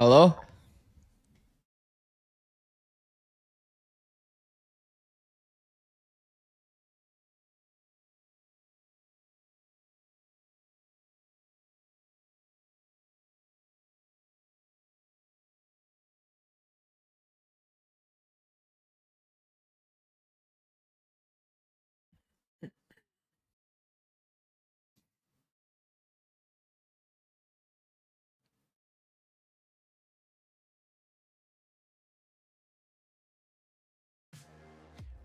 Hello?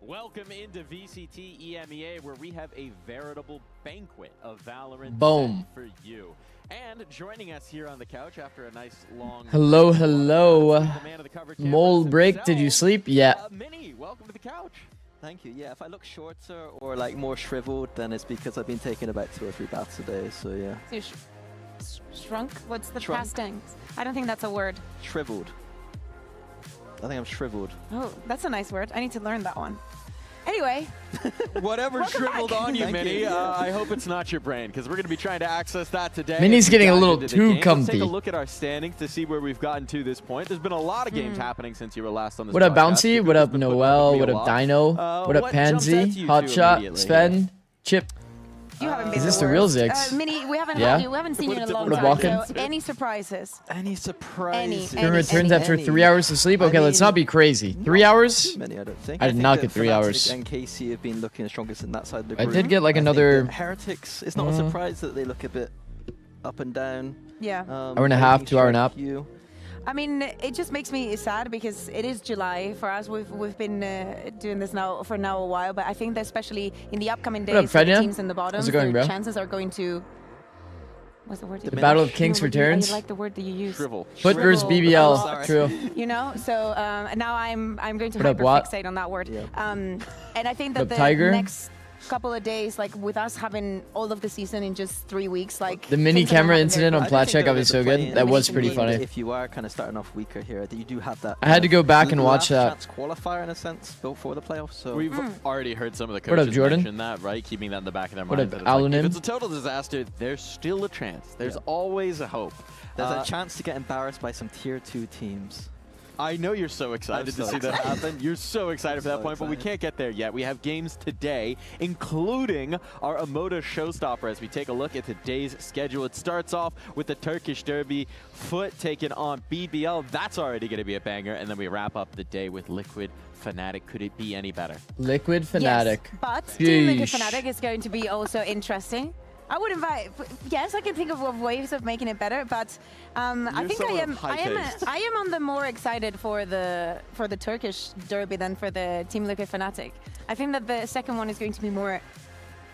Welcome into VCT EMEA, where we have a veritable banquet of VALORANT Boom. for you. And joining us here on the couch after a nice long... Hello. the man of the cover Mole cameras break, did you himself, sleep? Yeah. Minnie, welcome to the couch. Thank you. Yeah, if I look shorter or like more shriveled, then it's because I've been taking about 2 or 3 baths a day. So yeah. So shrunk? What's the Shrunk. past tense? I don't think that's a word. Shriveled. I think I'm shriveled. Oh, that's a nice word. I need to learn that one. Anyway. Whatever Welcome shriveled back. on you, Thank Minnie, you. I hope it's not your brain, because we're going to be trying to access that today. Minnie's as we getting a dive little into the too game. Let's comfy. take a look at our standings to see where we've gotten to this point. There's been a lot of games happening since you were last on this What up, podcast. Bouncy? Cuckoo's What up, been putting Noel? me What a up, lot. Dino? What up, what jumps out to Pansy? you two Hotshot? immediately? Sven? Chip? You haven't been Is this the the real worst. Zikz? Minnie, we haven't Yeah? had you. We haven't seen you in a long What up, time. Walken? So any surprises? Any surprises? Any. Your returns after Any. 3 hours of sleep? Okay, let's mean, not be crazy. 3 hours? Too many, I don't think. I did think not that get 3 Fnatic hours. And KC have been looking the strongest in that side of the I group. did get like I think another that Heretics. It's not a surprise that they look a bit up and down. Yeah. hour and a half, 2 hour nap. I mean, it just makes me sad because it is July for us. We've been doing this now for a while, but I think that especially in the upcoming What up, days, for the Fredya? teams in the bottom, How's it going, their bro? chances are going to. What's the word? The The Battle of Diminish. Kings I returns. like the word that you use. Shrivel. Foot versus Shrivel. BBL. Oh, True. You know, so now I'm going to What up, Watt? hyperfixate on that word. Yeah. And I think What up, that the Tiger? next couple of days, like with us having all of the season in just 3 weeks, like The mini things are gonna camera happen incident very on I Plat do think Check, that I was so the good. play-in That was means pretty that funny. If you are kind of starting off weaker here, that you do have that. I had to go back and watch that. Chance qualifier in a sense before the playoffs. So We've already heard some of the What up, coaches Jordan? mention that, right? Keeping that in the back of their What minds. up, that it's like, Alunim? if it's a total disaster, there's still a chance. There's always a hope. there's a chance to get embarrassed by some tier 2 teams. I know you're so excited so to see that happen. You're so excited for that so point, but we excited. can't get there yet. We have games today, including our Emoda showstopper as we take a look at today's schedule. It starts off with the Turkish Derby, Foot taking on BBL. That's already going to be a banger. And then we wrap up the day with Liquid Fnatic. Could it be any better? Liquid Fnatic. Yes, but Team Liquid Sheesh. Fnatic is going to be also interesting. I would invite. Yes, I can think of ways of making it better, but I think someone of high taste. I am on the more excited for the Turkish Derby than for the Team Liquid Fnatic. I think that the second one is going to be more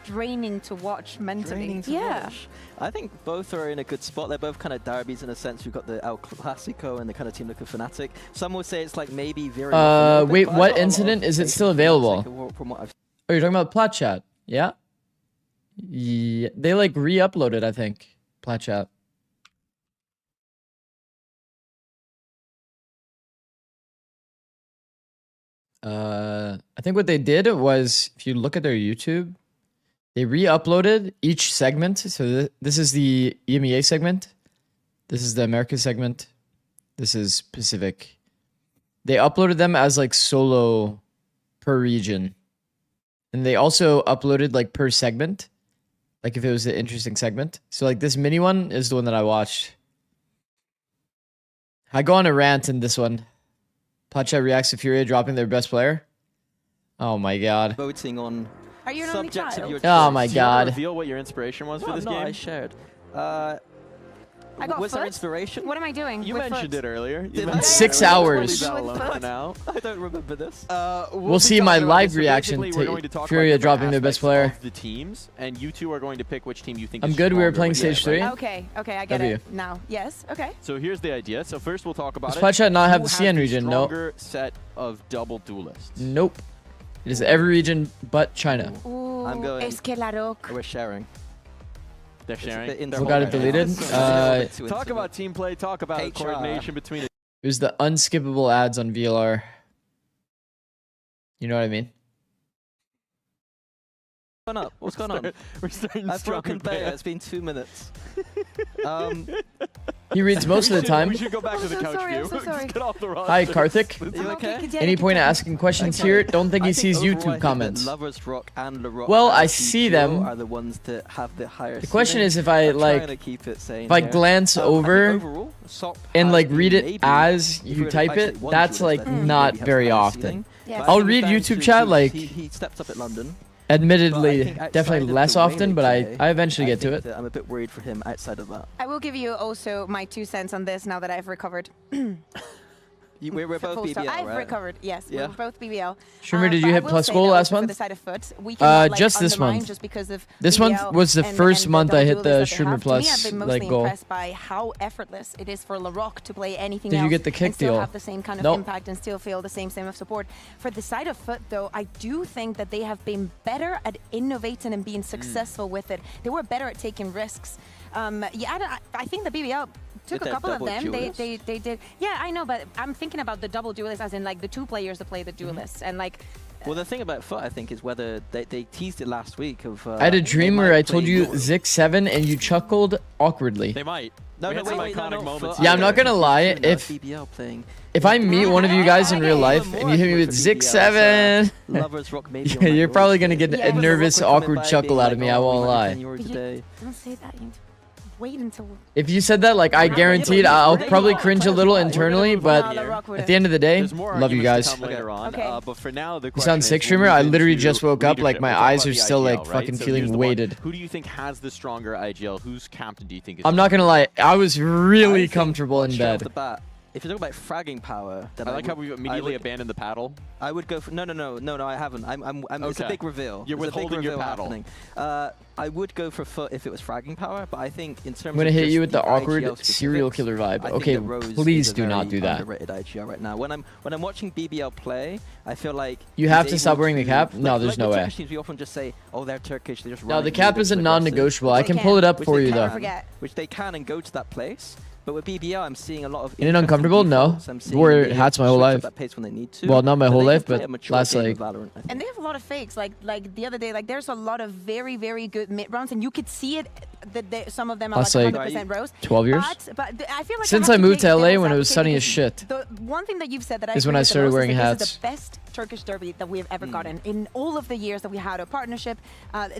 draining to watch mentally. Draining to Yeah. watch. I think both are in a good spot. They're both kind of derbies in a sense. We've got the El Clasico and the kind of Team Liquid Fnatic. Some would say it's like maybe veering off a little bit, Wait, but I've what got a lot incident? of Is it faith still in Fnatic available? from what I've Oh, you're talking about Plat Chat? Yeah? Yeah. They like re-uploaded, I think. Plat Chat. I think what they did was, if you look at their YouTube, they re-uploaded each segment. So this is the EMEA segment. This is the America segment. This is Pacific. They uploaded them as like solo per region. And they also uploaded like per segment. Like if it was an interesting segment. So like this mini one is the one that I watched. I go on a rant in this one. Pacha reacts to Furia dropping their best player. Oh my god. voting on Are you an only subjects of child? your Oh choice. my Do you wanna god. reveal what your inspiration was for No, this no, game? I shared. I got was there Foot? inspiration? What am I doing? You with mentioned Foot? it earlier. Did I? mentioned 6 it earlier. hours. We'll leave that With alone for Foot? now. I don't remember this. We'll be see my talking about live this. So reaction basically, to we're going to talk Furia about different dropping their best aspects player. of the teams, and you two are going to pick which team you think I'm is good, we were stronger playing with stage it, right? 3. Okay, I get W. it now. Yes, okay. So here's the idea. So first we'll talk about Does it. Plat Chat not have Who the has CN region? No. stronger set of double duelists. Nope. It is every region but China. Ooh, I'm going- Es que la rock. We're sharing. They're It's a sharing. bit They're intimate. Who got it holding deleted? hands. It's a little bit too Talk intimate. about team play. Talk about HR. coordination between. It was the unskippable ads on VLR. You know what I mean? going up? What's going on? We're starting I've strong. broken Bear. It's been 2 minutes. He reads most of the time. We should go back to the so couch sorry, I'm view. so sorry. Get off the roster. Hi, Karthik. You okay? Any point of asking questions here? Don't think he sees YouTube comments. Lovers Rock and LaRock Well, and I see GPO them. Are the ones that have the higher. The question ceiling. is if I I'm like, trying to keep it sane if I here. glance I think over overall, SOP and has like been read it maybe- as if you we were to type actually it, one that's duelist, like then maybe not have the very higher often. ceiling. Yes. But I'll it comes read down YouTube to chat, like- he stepped up at London. Admittedly, But I think definitely outside of less the often, but Whaley I eventually I get to think it. that I'm a bit worried for him outside of that. I will give you also my 2 cents on this now that I've recovered. We're both Full stop. BBL, I've right? recovered, yes. Yeah. We're both BBL. Shrimmer, did But you I hit will plus say goal that last also for month? the side of foot, we cannot, like, just this undermine month. just because of This month BBL was the and first the month I double hit the duelists that they Shrimmer have. To me, I've plus been like mostly goal. impressed by how effortless it is for LaRock to play anything Did you else get the kick and still deal? have the same kind of Nope. impact and still feel the same of support. For the side of foot, though, I do think that they have been better at innovating and being successful with it. They were better at taking risks. I think the BBL took With a their couple of double them. duelists? They did. Yeah, I know, but I'm thinking about the double duelists as in like the 2 players that play the duelists and like. Well, the thing about Foot, I think, is whether they teased it last week of. I had a they dream might where I play told you Euro. Zikz 7 and you chuckled awkwardly. They might. No, We no, had some wait, iconic no, moments. Foot, Yeah, I'm not either. gonna lie, No, if- BBL playing. If I meet one of you guys in real life More and you hit me awkward with for Zikz BBL, 7, so Lovers Rock maybe on yeah, my you're Euro probably today. gonna get Yeah, a but nervous, Lovers Rock awkward coming by chuckle being out of me. like, I "Oh, we won't might lie. be 10 euro But you- today." Don't say that. You wait until. If you said that, like I Yeah, guaranteed, but I'll they probably are cringe a playing little well. We're gonna internally, move on but here. at the end of the day, There's more love you arguments guys. to come later on, Okay. but for now, the You question sound is, sick, we'll streamer. move I literally into just woke up, like leadership. my We'll talk eyes about are the still like IGL, right? fucking So feeling here's the one. weighted. Who do you think has the stronger IGL? Whose captain do you think is I'm not gonna lie, I was really I think comfortable in straight off bed. the bat, if you talk about fragging power, then I like how would- we immediately would- abandoned the paddle. I would go for no, I haven't. It's a Okay. big reveal. You're There's a big withholding your reveal paddle. happening. I would go for Foot if it was fragging power, but I think in terms I'm gonna of hit just you with the awkward IGL serial specifics, killer vibe. I think Okay, that Rose please is a do not very do that. Underrated IGL right now. When I'm watching BBL play, I feel like You he's have to stop able wearing the cap? No, there's like no with way. Turkish teams, we often just say, "Oh, they're Turkish. They just No, run the at cap you, is a they're aggressive," non-negotiable. I They can can. pull it up Which for they you can, though. Forget. Which they can and go to that place. But with BBL, I'm seeing a lot of. In an uncomfortable? No. interesting Wore defaults. I'm seeing hats my whole switch up life. That pace when they need to. Well, not my But whole they can life, play but a mature last game like of Valorant, I think. And they have a lot of fakes. Like the other day, like there's a lot of very, very good mid rounds, and you could see it. Some of them are Last, like like, 100% rose. 12 years? But I feel like Since I I have to moved play to LA devil's when it was advocate sunny as because shit. The one thing that you've said that I is when agree I with the started most wearing is that hats. This is the best Turkish derby that we have ever gotten in all of the years that we had a partnership.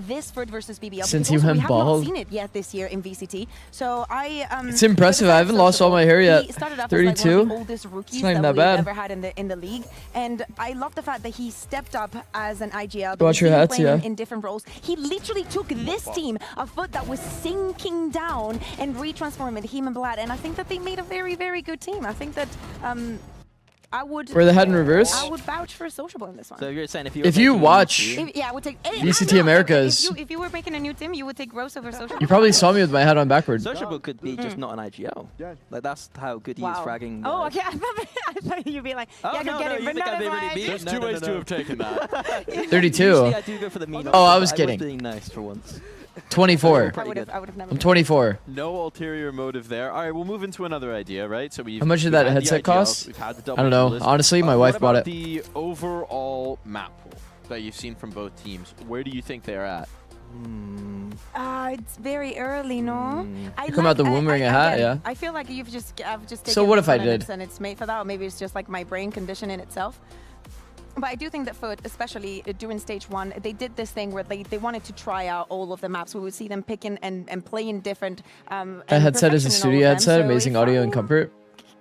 This Foot versus BBL. Since because he also went we have bald. not seen it yet this year in VCT. So It's impressive. I haven't lost all my hair yet. He started off 32. as like one of the oldest rookies It's not even that that we've bad. ever had in the league, and I love the fact that he stepped up as an IGL. Watch We've your seen him hats, playing yeah. in different roles. He literally took this team, a Foot that was sinking down, and retransformed it, him and Blad. And I think that they made a very, very good team. I think that I would. Were they head in reverse? I would vouch for Sociable in this one. So you're saying if If you watch, Yeah, I would take VCT Americas. If you were making a new team, you would take Rose over Sociable. you probably saw me with my hat on backward. Sociable could be just not an IGL. Yeah. Like that's how good he is fragging. Oh, wise. okay. I thought you'd be like, Oh, yeah, I no, could get no, it, you but think not I'd be as really my mean? IGL. There's No, two no, ways no, to no. have taken that. 32. Usually I do go for the mean. Oh, I was but kidding. I was being nice for once. 24. I would have never. I'm 24. No ulterior motive there. All right, we'll move into another idea, right? So we've How much did we've that had the headset IGLs, cost? We've had the double I don't know. duelist. Honestly, my What wife bought about it. the overall map pool that you've seen from both teams? Where do you think they're at? It's very early, no? I You come out the womb wearing a hat, again, yeah. I feel like I've just taken So what if I this one did? and it's made for that, or maybe it's just like my brain condition in itself. But I do think that Foot, especially during stage 1, they did this thing where they wanted to try out all of the maps. We would see them picking and playing different. That headset is a studio headset, amazing audio and comfort.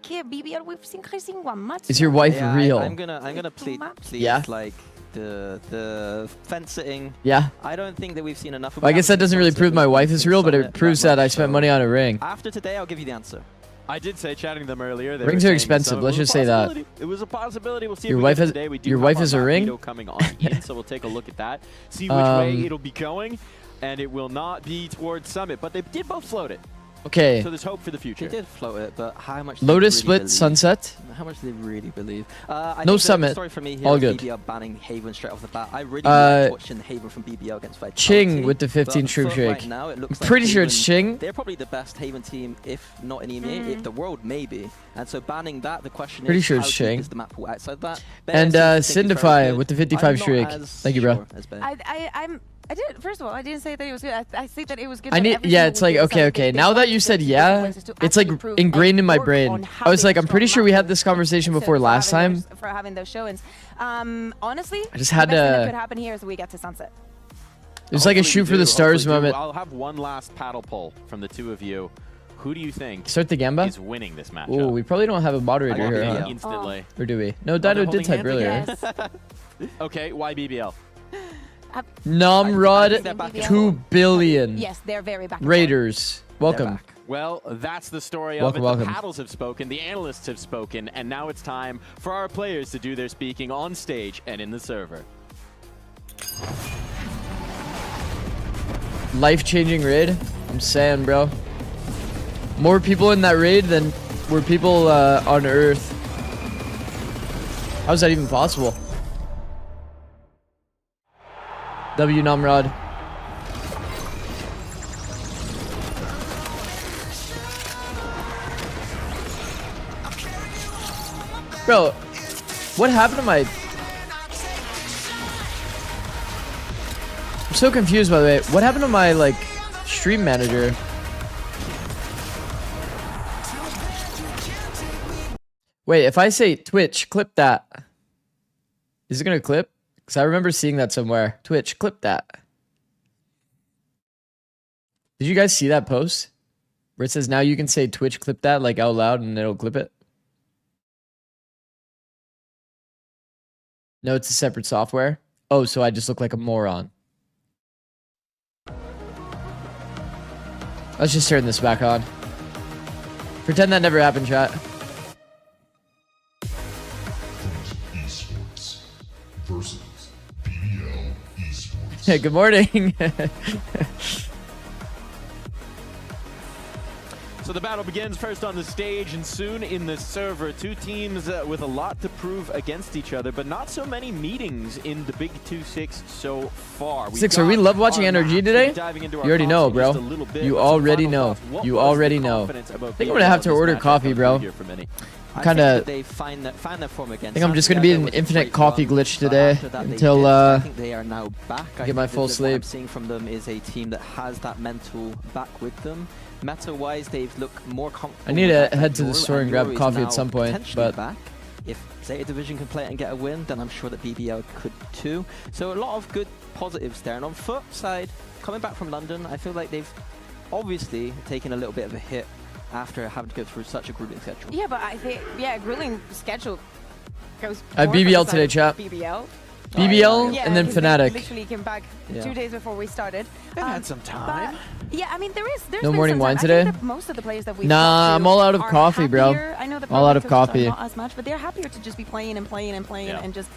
BBL, we've seen one match. Is your wife Yeah, real? I'm gonna plead Yeah. like the fence sitting. Yeah. I don't think that we've seen enough of Well, I guess that doesn't really prove my wife is real, but it proves that I spent money on a ring. After today, I'll give you the answer. I did say, chatting them earlier. They Rings were are saying expensive, some of let's it was just a say that. possibility. It was a possibility. We'll see Your if we wife get it has- today. We do your have wife our has a map ring? veto coming on in, so we'll take a look at that, see which way it'll be going, and it will not be towards Summit, but they did both float it. Okay. So there's hope for the future. They did float it, but how much? do Lotus they split, really sunset. believe? How much do they really believe? I No think Summit. The story for me here All is good. BBL banning Haven straight off the bat. I really liked watching Haven from BBL against Vitality. Ching with the 15 but shroom Foot shake. Right now, it looks I'm like pretty sure it's Haven- Ching. They're probably the best Haven team, if not in EMEA, if the world maybe. And so banning that, the question Pretty is, sure how it's deep Ching. is the map pool outside that? And Bear seems to think it's very Syndify good. with the 55 I'm not streak. as Thank you, bro. sure as Bear. I'm I did. First of all, I didn't say that it was good. I think that it was good. I that need, every yeah, single it's like, game okay, side, okay. they Now that wanted you to said go yeah, places to it's like actually prove ingrained in my and work brain. on I was like, having I'm pretty strong sure we had matches this conversation to- before for last having time. those- for having those showings. Honestly, I just had the best thing that to- could happen here is we get to sunset. It was like a Hopefully shoot we for the do, stars hopefully we do. moment. I'll have one last paddle pull from the two of you. Who do you think Start the Gamba? is winning this matchup? Oh, we probably don't have a I moderator got here, BBL huh? instantly. Or do we? No, they're Dido holding did type hands earlier. again. Yes. Okay, why BBL? I think Namrod, they're back in 2 billion. Yes, they're very back. and forth. Raiders, welcome. back. Well, that's the story Welcome, of it. welcome. The paddles have spoken, the analysts have spoken, and now it's time for our players to do their speaking on stage and in the server. Life-changing raid. I'm saying, bro. More people in that raid than were people on Earth. How is that even possible? W Namrod. Bro, what happened to my... I'm so confused, by the way. What happened to my, like, stream manager? Wait, if I say Twitch, clip that. Is it gonna clip? Because I remember seeing that somewhere. Twitch, clip that. Did you guys see that post? Where it says now you can say Twitch, clip that, like out loud, and it'll clip it? No, it's a separate software. Oh, so I just look like a moron. Let's just turn this back on. Pretend that never happened, chat. Esports versus BBL Esports. Hey, good morning. So the battle begins first on the stage and soon in the server. Two teams with a lot to prove against each other, but not so many meetings in the Big 2-6 so far. Zikz, we love watching NRG today? You already know, bro. You already know. You already know. I think I'm gonna have to order coffee, bro. I Kinda- think that they find their form again. I think I'm just gonna be in an infinite coffee glitch But today after that, they until did. I think they are now back. I get my think full that what I'm sleep. seeing from them is a team that has that mental back with them. Meta-wise, they've looked more comfortable. I need with to that head to the Yoru, store and grab Yoru is coffee at now some point, potentially but- back. If Zeta Division can play it and get a win, then I'm sure that BBL could too. So a lot of good positives there. And on foot side, coming back from London, I feel like they've obviously taken a little bit of a hit after having to go through such a grueling schedule. Yeah, but I think grueling schedule goes. I have more for the BBL side today, of chat. BBL. BBL Yeah, and then because they Fnatic. literally came back Yeah. 2 days before we started. They've had some time. But, yeah, I mean there's No been morning some wine time. today? I think that most of the players that we've Nah, talked to I'm all out of are coffee, bro. happier. I know the All out of pro coaches are coffee. Not as much, but they're happier to just be playing and playing and playing Yeah. and just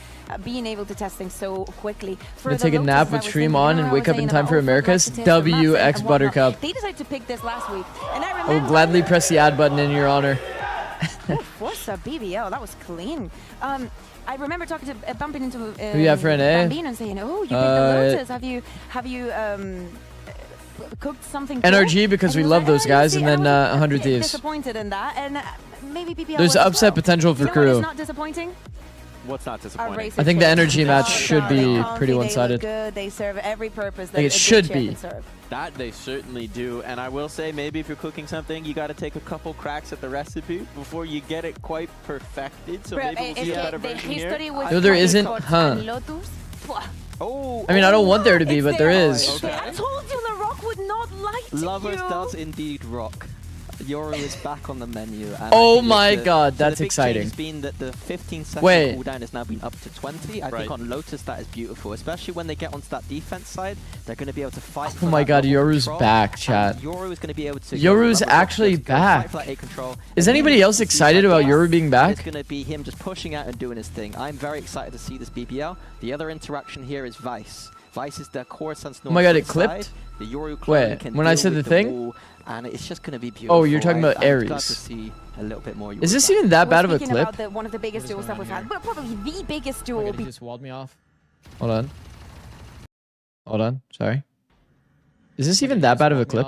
being able to test things so quickly. For Gonna the take a Lotuses, nap I with was stream thinking, on you know and how I wake was up in saying time about, for oh, Foot Americas? likes to test their WX maps and whatnot. Buttercup. They decided to pick this last week, and I I remember. will gladly press the ad button in your honor. What's a BBL? That was clean. I remember talking to bumping into Who you have for NA? Bambino and saying, "Oh, you picked the Lotus. Have you cooked something?" cool?" NRG because And he we was love like, those "Oh, guys, you and see," then I was 100 a bit Thieves. disappointed in that, and maybe BBL. There's was as upset well. potential for You know what is crew. not disappointing? What's not Our disappointing? race I think the is energy good. match Oh, should God, be they're comfy, pretty they look one-sided. good. They serve every purpose that Like, it a good should chair be. can serve. That they certainly do, and I will say maybe if you're cooking something, you got to take a couple cracks at the recipe before you get it quite perfected. So maybe we'll see a better version here. No, there isn't, Coach huh? and Lotus. Oh, I mean, I don't want there to be, It's but there there. is. Okay. I told you The Rock would not lie to Lovers you. does indeed rock. Yoru is back on the menu. And I Oh think my that God, so that's the big exciting. change has been that the 15-second Wait. cooldown has now been up to 20. I Right. think on Lotus that is beautiful, especially when they get onto that defense side. They're going to be able to fight. Oh for my that God, double Yoru's control, back, and chat. Yoru is going to be able to. Yoru's go level up, actually just go fight back. for that A control. Is And anybody even else if he excited sees about that Yoru being back? It's going to be him just pushing out and doing his thing. I'm very excited to see this BBL. The other interaction here is Vice. Vice is the core Sense Oh my God, it side. clipped? The Yoru clone Wait, can when I deal said with the thing? wall, and it's just going to be beautiful. Oh, you're talking about I'm glad Ares. to see a little bit more. Is this Yoru even that bad of a Speaking clip? about one of the biggest What is duels that going we've on had, but probably the biggest duel. He just walled me off. Hold on. Hold on. Sorry. Is this even that bad of a clip?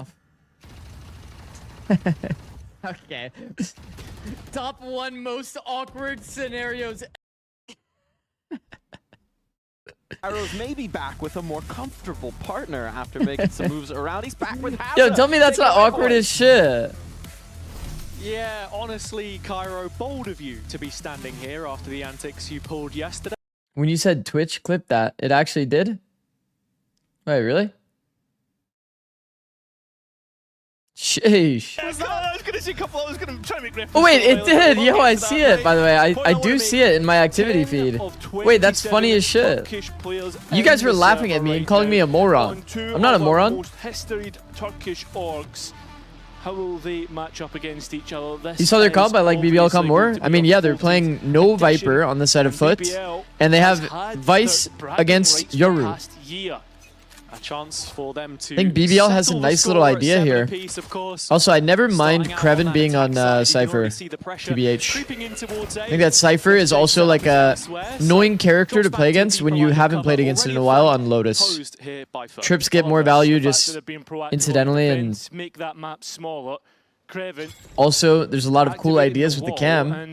Okay. Top 1 most awkward scenarios. Arrow's maybe back with a more comfortable partner after making some moves around. He's back with Hazard. Yo, tell me that's not awkward as shit. Yeah, honestly, Cairo, bold of you to be standing here after the antics you pulled yesterday. When you said Twitch clip that, it actually did? Wait, really? Sheesh. I was gonna see a couple. I was gonna try and make reference. Oh wait, to it did. Yo, I see it. By the way, I do see it in my activity feed. Wait, that's funny as shit. You guys were laughing at me and calling me a moron. I'm not a moron. Most historied Turkish orgs. How will they match up against each other? This You saw their comp? I like BBL comp obviously more. going to I be mean, a yeah, they're 40th playing no edition, Viper on the side of Foot, BBL and they has have had Vice the bragging against rights for the Yoru. past year. A chance for them to I think BBL has a settle the nice little score at idea 7 here. apiece, of course. Also, I never mind Starting out Kreven that being on attack side, you can Cypher, already see the pressure TBH. creeping in towards I think that Cypher is also like a annoying character to play against when you haven't played against it in a while on Lotus. Trips get more value just incidentally, and make that map smaller. Kreven, also there's a lot of cool ideas with the cam. I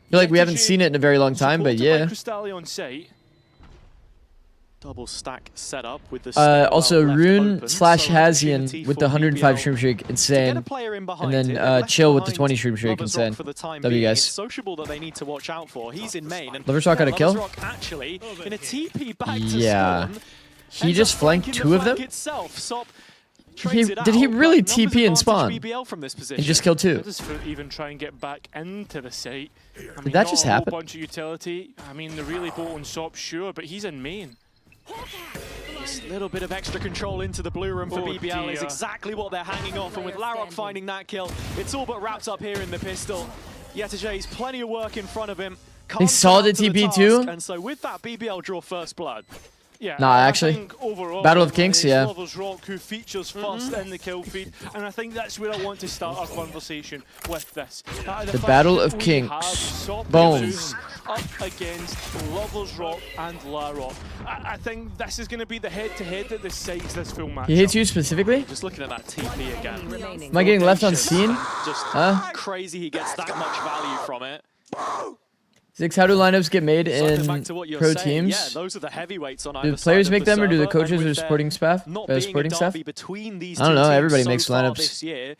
feel like we haven't seen it in a very long time, but yeah. on site. Double stack setup with the Also, left Rune open, slash so Hazian opportunity with for the 105 BBL stream streak, to get insane. a player in And behind then it. They're left Chill with the behind 20 stream streak, Lovers Rock insane. for the time W being. guys. It's Sociable that they need to watch out for. He's in main. And Lovers Rock got a kill? Lovers Rock actually in a TP back to Yeah. spawn, He ends just up flanked flanking two the of them? flank itself. Sop He- trades it did he out, really but numbers TP and advantage spawn? BBL from this position. He just killed two. Just for even try and get back into the site. I mean, that not just a whole happen? bunch of utility. I mean, the really bolt on Sop, sure, but he's in main. This little bit of extra control into the blue room for Oh BBL is dear. exactly what they're hanging off, and with Larok finding that kill, it's all but wrapped up here in the pistol. Yetajay's plenty of work in front of him. Can't saw turn the up to TP task, too? And so with that, BBL draw first blood. Yeah, Nah, I actually, think overall, Battle of Kings, it's yeah. Lovers Rock who features first in the kill feed, and I think that's where I want to start our conversation with this. The Battle of Kings. Boom. Up against Lovers Rock and Larok. I think this is going to be the head-to-head that decides this full match. He hates you specifically? Just looking at that TP again. Am I getting left on scene? Just Huh? crazy he gets that much value from it. Zikz, how do lineups get made Cycling in back to what you're pro saying, teams? Yeah, those are the heavyweights on Do either the players side make of the them, or do the server, coaches and or with supporting there staff? not being a Supporting staff? derby between these I don't two know, teams everybody so makes far lineups. this year,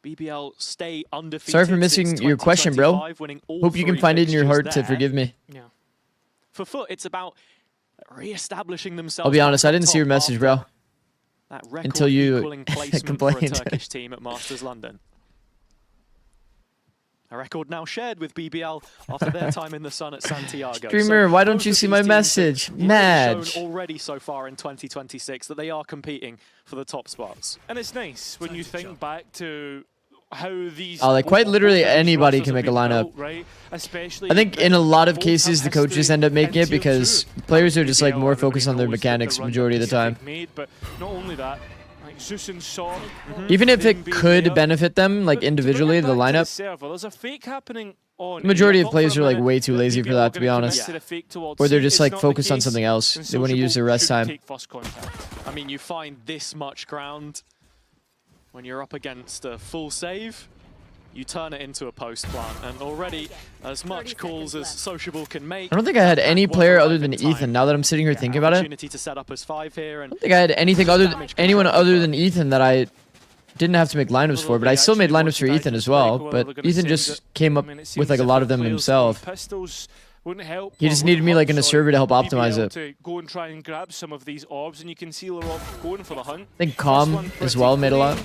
BBL stay undefeated. Sorry for missing since your question, bro. 2025, winning all Hope you can 3 find it in your fixtures heart to there. forgive me. Yeah. For Foot, it's about re-establishing themselves. I'll be honest, I back on didn't see your top message, after bro. That record Until you equaling placement for a complained. Turkish team at Masters London. A record now shared with BBL after their time in the sun at Santiago. Streamer, So why don't both you of see these my teams have message? really Madge. shown already so far in 2026 that they are competing for the top spots. And it's nice when you think back to how these Oh, like, quite both literally these anybody rosters can have make a been lineup. built, right? Especially I think in a lot of both cases, have the coaches history end up making in it Tier because 2. players are just like BBL, more everybody focused on their knows that the mechanics run majority of the that time. they've made, but not only that, like Zeus and Saw, Even if them it being could there. benefit them, like But to bring it individually, the back to lineup, server, there's a fake happening on. the majority I of thought players for a are like minute way too lazy for BBL that, to be were gonna honest. commit to the fake towards Or they're C. just It's like not the focused on case, something else. and They want to use their Sociable rest should time. take first contact. I mean, you find this much ground when you're up against a full save. You turn it into a post plant, and already as much calls as Sociable can make. I don't think I had any won't player arrive other in than time. Ethan. Now that I'm sitting here thinking about it, I Opportunity to set up as 5 here, and don't think I had anyone other than Ethan that I didn't have to make lineups for. But I still made lineups for Ethan as well. But Ethan just came up with like a lot of them himself. He just needed me like in a server to help optimize it. To go and try and grab some of these orbs, and you can see Larok going for the hunt. I think Calm as well made a lot.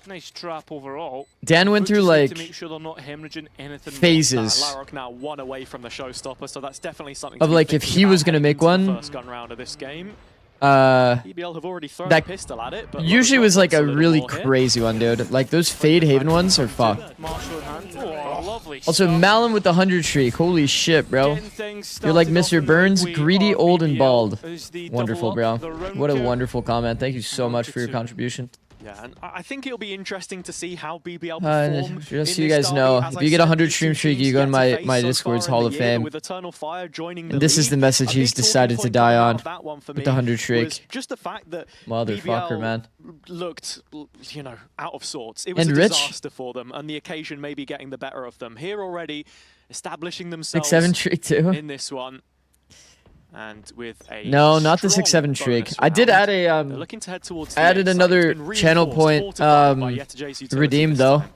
Nice trap overall. Dan went But through just need like to make sure they're not hemorrhaging anything more. phases Larok now 1 away from the showstopper, so that's definitely something of to be like if thinking he about was gonna heading make into the one. first gun round of this game. Uh, BBL have already thrown that a pistol at it, but usually was like a little really more here. crazy one, dude. Like those Fade Haven ones are fucked. Marshall in hand. Oh, lovely. Also, start. Malin with the 100 streak. Holy shit, bro. Getting things You're like started off Mr. in the Burns, right way greedy, of old, and BBL bald. as the Wonderful, double bro. up, the round What a count. wonderful comment. Thank you so much for your 1-2. contribution. Yeah, and I think it'll be interesting to see how BBL perform. Just so in you this guys know, derby. As if I you get said, 100 these stream two streak, teams you go in yet to my face so Discord's far in Hall the of year, Fame. With Eternal Fire joining the And this is lead. the message A he's big talking decided to point die coming out on of that one for with me the 100 was streak. just the fact that Motherfucker, BBL man. looked, you know, out of sorts. It was And a rich. disaster for them, and the occasion maybe getting the better of them. Here already, establishing themselves 6-7 streak too. in this one. And with a No, not the strong 6-7 streak. bonus I did round, add a they're looking to head towards I the added A side. another It's been channel reinforced, point fortified by Yetterjay's utility redeemed this though. time.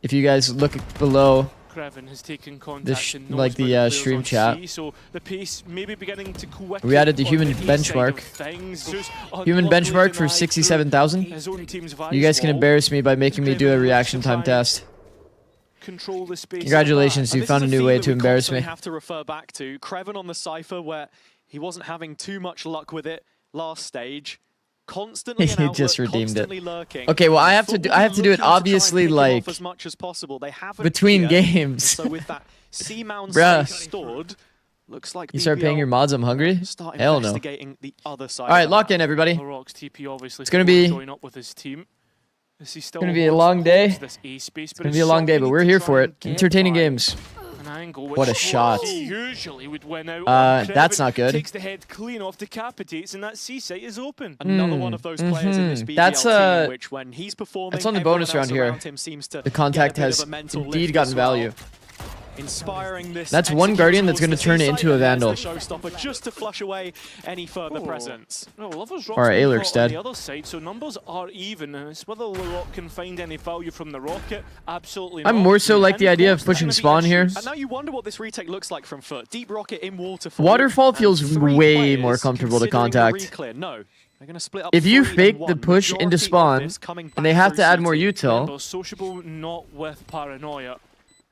If you guys look below, Creven has taken contact and knows like the, where players stream on chat. C, so the pace may be beginning to quicken we added the on human A side of benchmark. things. Just Human unluckily benchmark for denied 67,000. his own team's You guys can Vice embarrass me by making me do a Creven reaction looks to time try and test. control the space. Congratulations, And you this found a is new theme way that to we embarrass constantly me. have to refer back to Creven on the Cypher, where he wasn't having too much luck with it last stage. Constantly He an just outlet, redeemed it. constantly lurking. Okay, well, I have to do it Looking to try and obviously pick him off like as much as possible. They haven't between yet. games. So with that C-mount Bruh. space stored, looks like You start paying your BBL mods, I'm hungry? start Hell no. investigating the other side. Alright, of the lock map. in everybody. LaRock's TP obviously It's gonna can be- join up with his team. It's gonna be a long day. It's gonna be a long day, but we're here for it. Entertaining games. What a shot. He usually would win out. That's not good. Takes the head clean off, decapitates, and that C site is open. Another one of those players in this BBL That's, team, which when he's performing, that's on the everyone bonus else round here. around him seems to The contact get a bit has of a mental indeed lift gotten as well. value. Inspiring this. That's one Guardian that's gonna turn it into a Vandal. Showstopper just to flush away any further presence. No, Lover's Rock's Alright, been Alerk's caught on dead. the other side, so numbers are even, and it's whether LaRock can find any value from the rocket. Absolutely I'm not. more so like the And idea of course, there's pushing gonna be spawn here. issues. And now you wonder what this retake looks like from foot. Deep rocket in waterfall. Waterfall and feels 3 way players more comfortable to considering a contact. reclear. No, they're going to split up. If you 3 and fake the 1. push into Majority of spawn, this coming and they back have to through add more CT. util, Remember, sociable, not with paranoia.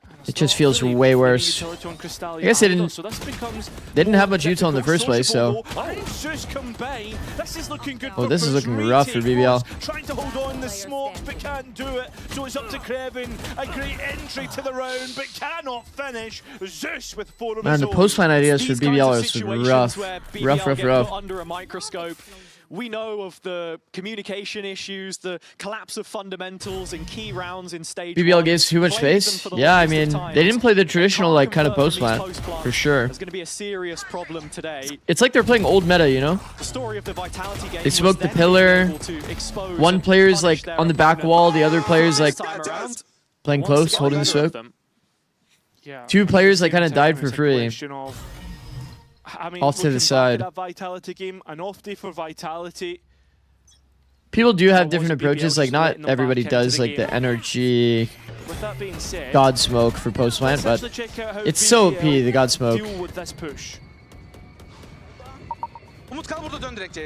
And it it's just not feels really way any worse. utility on Cristallia I guess they either, didn't- so this becomes they didn't have much more util in the difficult. first place, so. Sociable, oh, Zeus combine. This is looking good. Oh, for this is Push. looking rough for Retake BBL. was Trying to hold on the smoke, but can't do it. So it's up to Creven. A great entry to the round, but cannot finish. Zeus with 4 of Man, his the own. post-plan ideas for These kinds BBL of are situations rough. where BBL Rough. get put under a microscope. We know of the communication issues, the collapse of fundamentals in key rounds in stage BBL 1. gives too much Played them space. for the Yeah, I longest of mean, times. they didn't play the They traditional can't like kind of convert post from plan these post-plans. for sure. There's going to be a serious problem today. It's like they're playing old meta, you know? The story of the Vitality game They was smoked the them pillar. being able to expose One and player's punish like their on the back opponent. wall, the other player's like This time around, playing once close, again, holding the better of smoke. them. Yeah, Two players, like, kinda Same died time, for it's a free. question of- I mean, Off to the looking back at side. That Vitality game, an off day for Vitality. People do have Or different was BBL approaches, like just not letting them everybody back into does the like the game? energy With that being said, god smoke for post plant, let's but actually check out how it's so OP, BBL the god smoke. deal with this push. Umut kal burada dön direkt C'ye.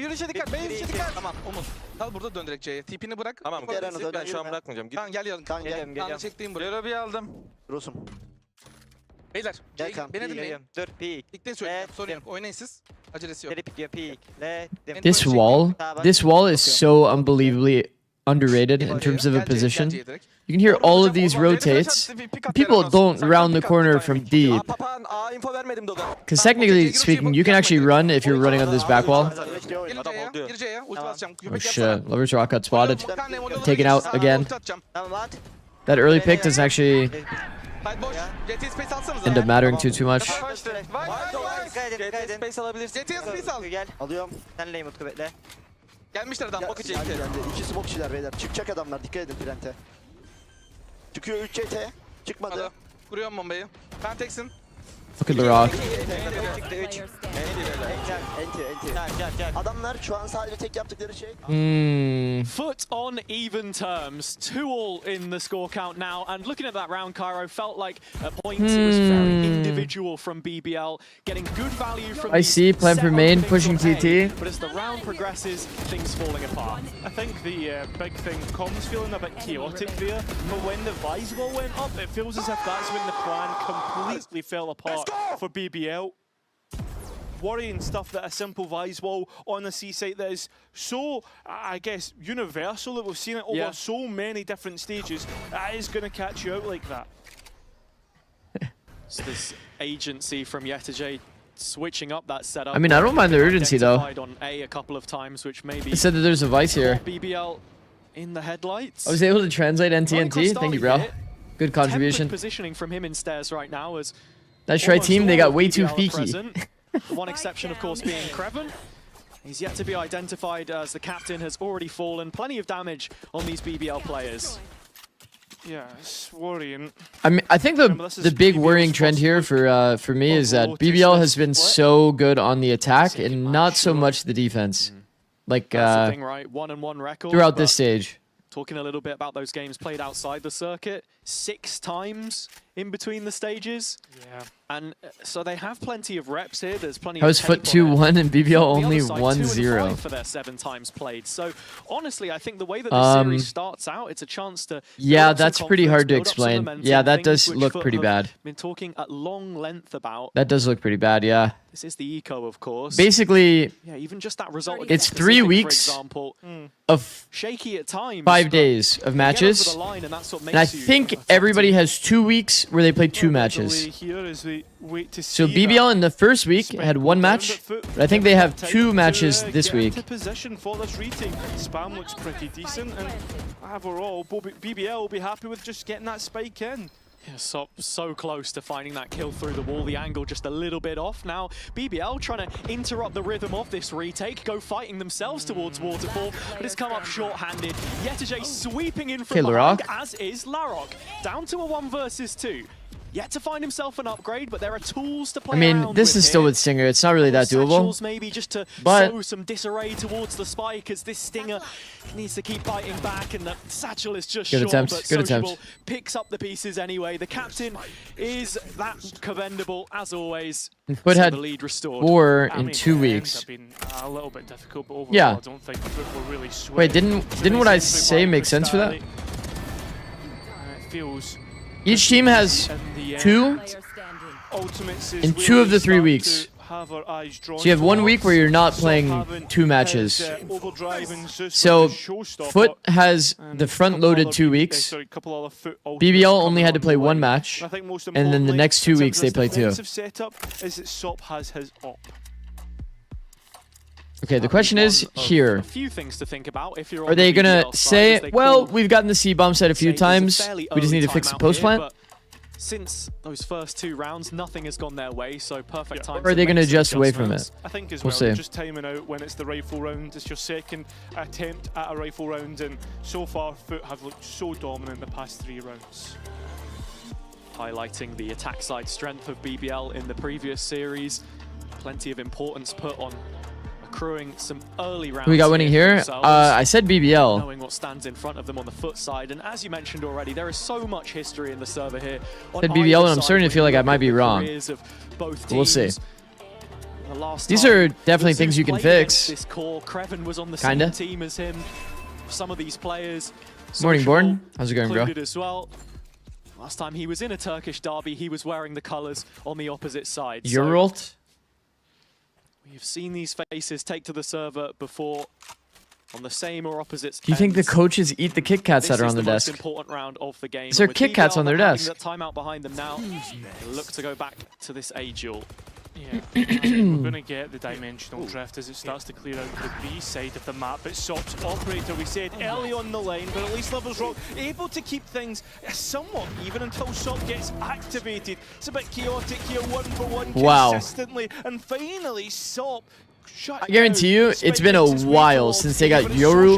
Yürüyüşe dikkat, yürüyüşe dikkat. Tamam Umut. Kal burada dön direkt C'ye. Tipini bırak. Tamam, Yukarı gel sil. ben şu an bırakmayacağım. Git. Kaan gel yanım. Kaan gel. Kaan'ı çektiğim buraya. Görevi aldım. Rusum. Beyler, Gel C'ye Kaan. beni dinleyin. Dur, peek. İlkten söyleyeceğim. Sorun yok. Oynayın siz. Acelesi yok. Geri pikliyor, peek. Ledim. This wall, this wall is so unbelievably underrated in terms of a Gel C'ye, position. gel C'ye direkt. You can hear all of these rotates. People don't round the corner from deep. Papağan, info vermedim Dodo. Because technically speaking, you can actually run if you're running on this back wall. Gelin C'ye, gir C'ye. Ulti basacağım. Oh Köpek shit, yapsana. Lover's Rock got spotted. Kaan ne model Taken out olabilir? again. Ulti atacağım. Tamam at. That early pick doesn't actually Haydi boş. GT space alsanıza. end up mattering too much. Dikkat edin. Space alabilirsin. GT space al. Gel. Alıyorum. Senleyim Utku bekle. Gelmişler adam. Bak içeri. Geldi. İki smoke kişiler beyler. Çıkacak adamlar. Dikkat edin plante. Çıkıyor 3 CT. Çıkmadı. Hadi. Kuruyorum bombayı. Ben teksin. Look at the rock. Çıktı 3. Enti. Gel. Adamlar şu an sadece tek yaptıkları şey. Foot on even terms, 2-all in the score count now. And looking at that round, Cairo felt like at points it was very individual from BBL, getting good value from. I see, plan for main, pushing TT. But as the round progresses, things falling apart. I think the big thing, Com's feeling a bit chaotic there, but when the Viswall went up, it feels as if that's when the plan completely fell apart for BBL. Worrying stuff that a simple Viswall on the C site that is so, I guess, universal that we've seen it over so many different stages, that is going to catch you out like that. It's this agency from Yetterjay switching up that setup. I mean, I don't mind the urgency, though. Identified on A a couple of times, which maybe It said that there's a vice here. BBL in the headlights. I was able to translate NTNT. Thank you, bro. Good contribution. Tempered positioning from him in stairs right now as That's right, almost team. They all got of way too BBL are peaky. present. One exception, of course, being Creven. He's yet to be identified as the captain has already fallen. Plenty of damage on these BBL players. Yeah, it's worrying. I mean, I think Remember, this the is big BBL's worrying trend first here look for me is that overall BBL to has been split. so good on the attack Second and match, not so sure. much the defense. Like That's the thing, right? 1-1 record. throughout but this stage. Talking a little bit about those games played outside the circuit, 6 times in between the stages. Yeah. And so they have plenty of reps here. There's plenty How of was Foot tape on it. 2-1 and BBL On the only other side, 2 and 5 1-0? for their 7 times played. So honestly, I think the way that this series starts out, it's a chance to Yeah, build up some that's pretty hard to confidence, build up some explain. momentum, Yeah, that things does which look Foot pretty have bad. Been talking at long length about. That does look pretty bad, yeah. This is the eco, of course. Basically, Yeah, even just that result. it's against 3 Pacific, weeks for example, of shaky at times. 5 but days of they get over matches. the line, and that's what And I makes you think a top everybody team. has 2 weeks where they play 2 Delay matches. here as we wait to So see BBL that. in the first week had 1 match, but I think they have 2 matches this get week. into position for this retake. Spam looks pretty decent, and overall, BBL will be happy with just getting that spike in. Yeah, so close to finding that kill through the wall. The angle just a little bit off. Now, BBL trying to interrupt the rhythm of this retake, go fighting themselves towards Waterfall, but it's come up short-handed. Yetajay sweeping in from behind, as is Larok. Down to a 1 versus 2. Yet to find himself an upgrade, but there are tools to play I mean, around this with is still here. with Stinger. It's not really that doable. Satchels maybe just to But- sow some disarray towards the spike as this Stinger needs to keep fighting back, and the Satchel is just Good short, attempt, but good attempt. Sociable picks up the pieces anyway. The captain is that commendable as always. Foot So had the lead restored. 4 I in mean, 2 the ends weeks. have been a little bit difficult, but overall, Yeah. I don't think Foot were really sweating. Wait, didn't what I say make sense for that? It feels Each team has in the end, 2, Ultimates is in where 2 of we the 3 start weeks. to have our eyes drawn So you have 1 week towards. where you're not Some playing haven't 2 had, matches. overdrive and Zeus So with the showstopper, Foot has and the a front-loaded couple 2 other weeks. sorry, couple other Foot ultimates BBL only coming had to on play the 1 line. match, And I think most and then the importantly, next 2 in terms weeks of they this play 2. defensive setup is that Sop has his op. Okay, the question is here. A few things to think about if you're Are on they the gonna BBL side, say, as they well, call we've gotten the C-bomb set a few say there's a times, fairly we just early need to fix the timeout here, post-plant? but since those first 2 rounds, nothing has gone their way, so perfect Yeah. time. Or are to they gonna make some adjust away from adjustments. it? I think as We'll well, see. you're just timing out when it's the rifle round. It's your second attempt at a rifle round, and so far Foot have looked so dominant the past 3 rounds. Highlighting the attack side strength of BBL in the previous series. Plenty of importance put on accruing some early rounds. Who we got winning here? themselves, I said BBL. knowing what stands in front of them on the Foot side. And as you mentioned already, there is so much history in the server here. On Said BBL, either and I'm side starting to when feel you like I look might at be the wrong. careers of both We'll see. teams. The last These time are definitely the things Zeus you can played against fix. This core, Kreven was on the Kinda. same team as him. Some of these players. Morning, Sociable Born. How's it going, bro? included as well. Last time he was in a Turkish derby, he was wearing the colours on the opposite side. So Eurolt? we've seen these faces take to the server before on the same or opposite. Do you think the ends. coaches eat the Kit Kats that This are is on the the most desk? important round of the game. Is there And with Kit Kats BBL on their having desk? that timeout behind them now. They look to go back to this A duel. Yeah, I think we're going to get the dimensional drift as it starts to clear out the B side of the map. But Sop's operator, we said early on the line, but at least Levels Rock able to keep things somewhat even until Sop gets activated. It's a bit chaotic here, 1-for-1 Wow. consistently, and finally Sop. I guarantee you, it's been a while since they got Yoru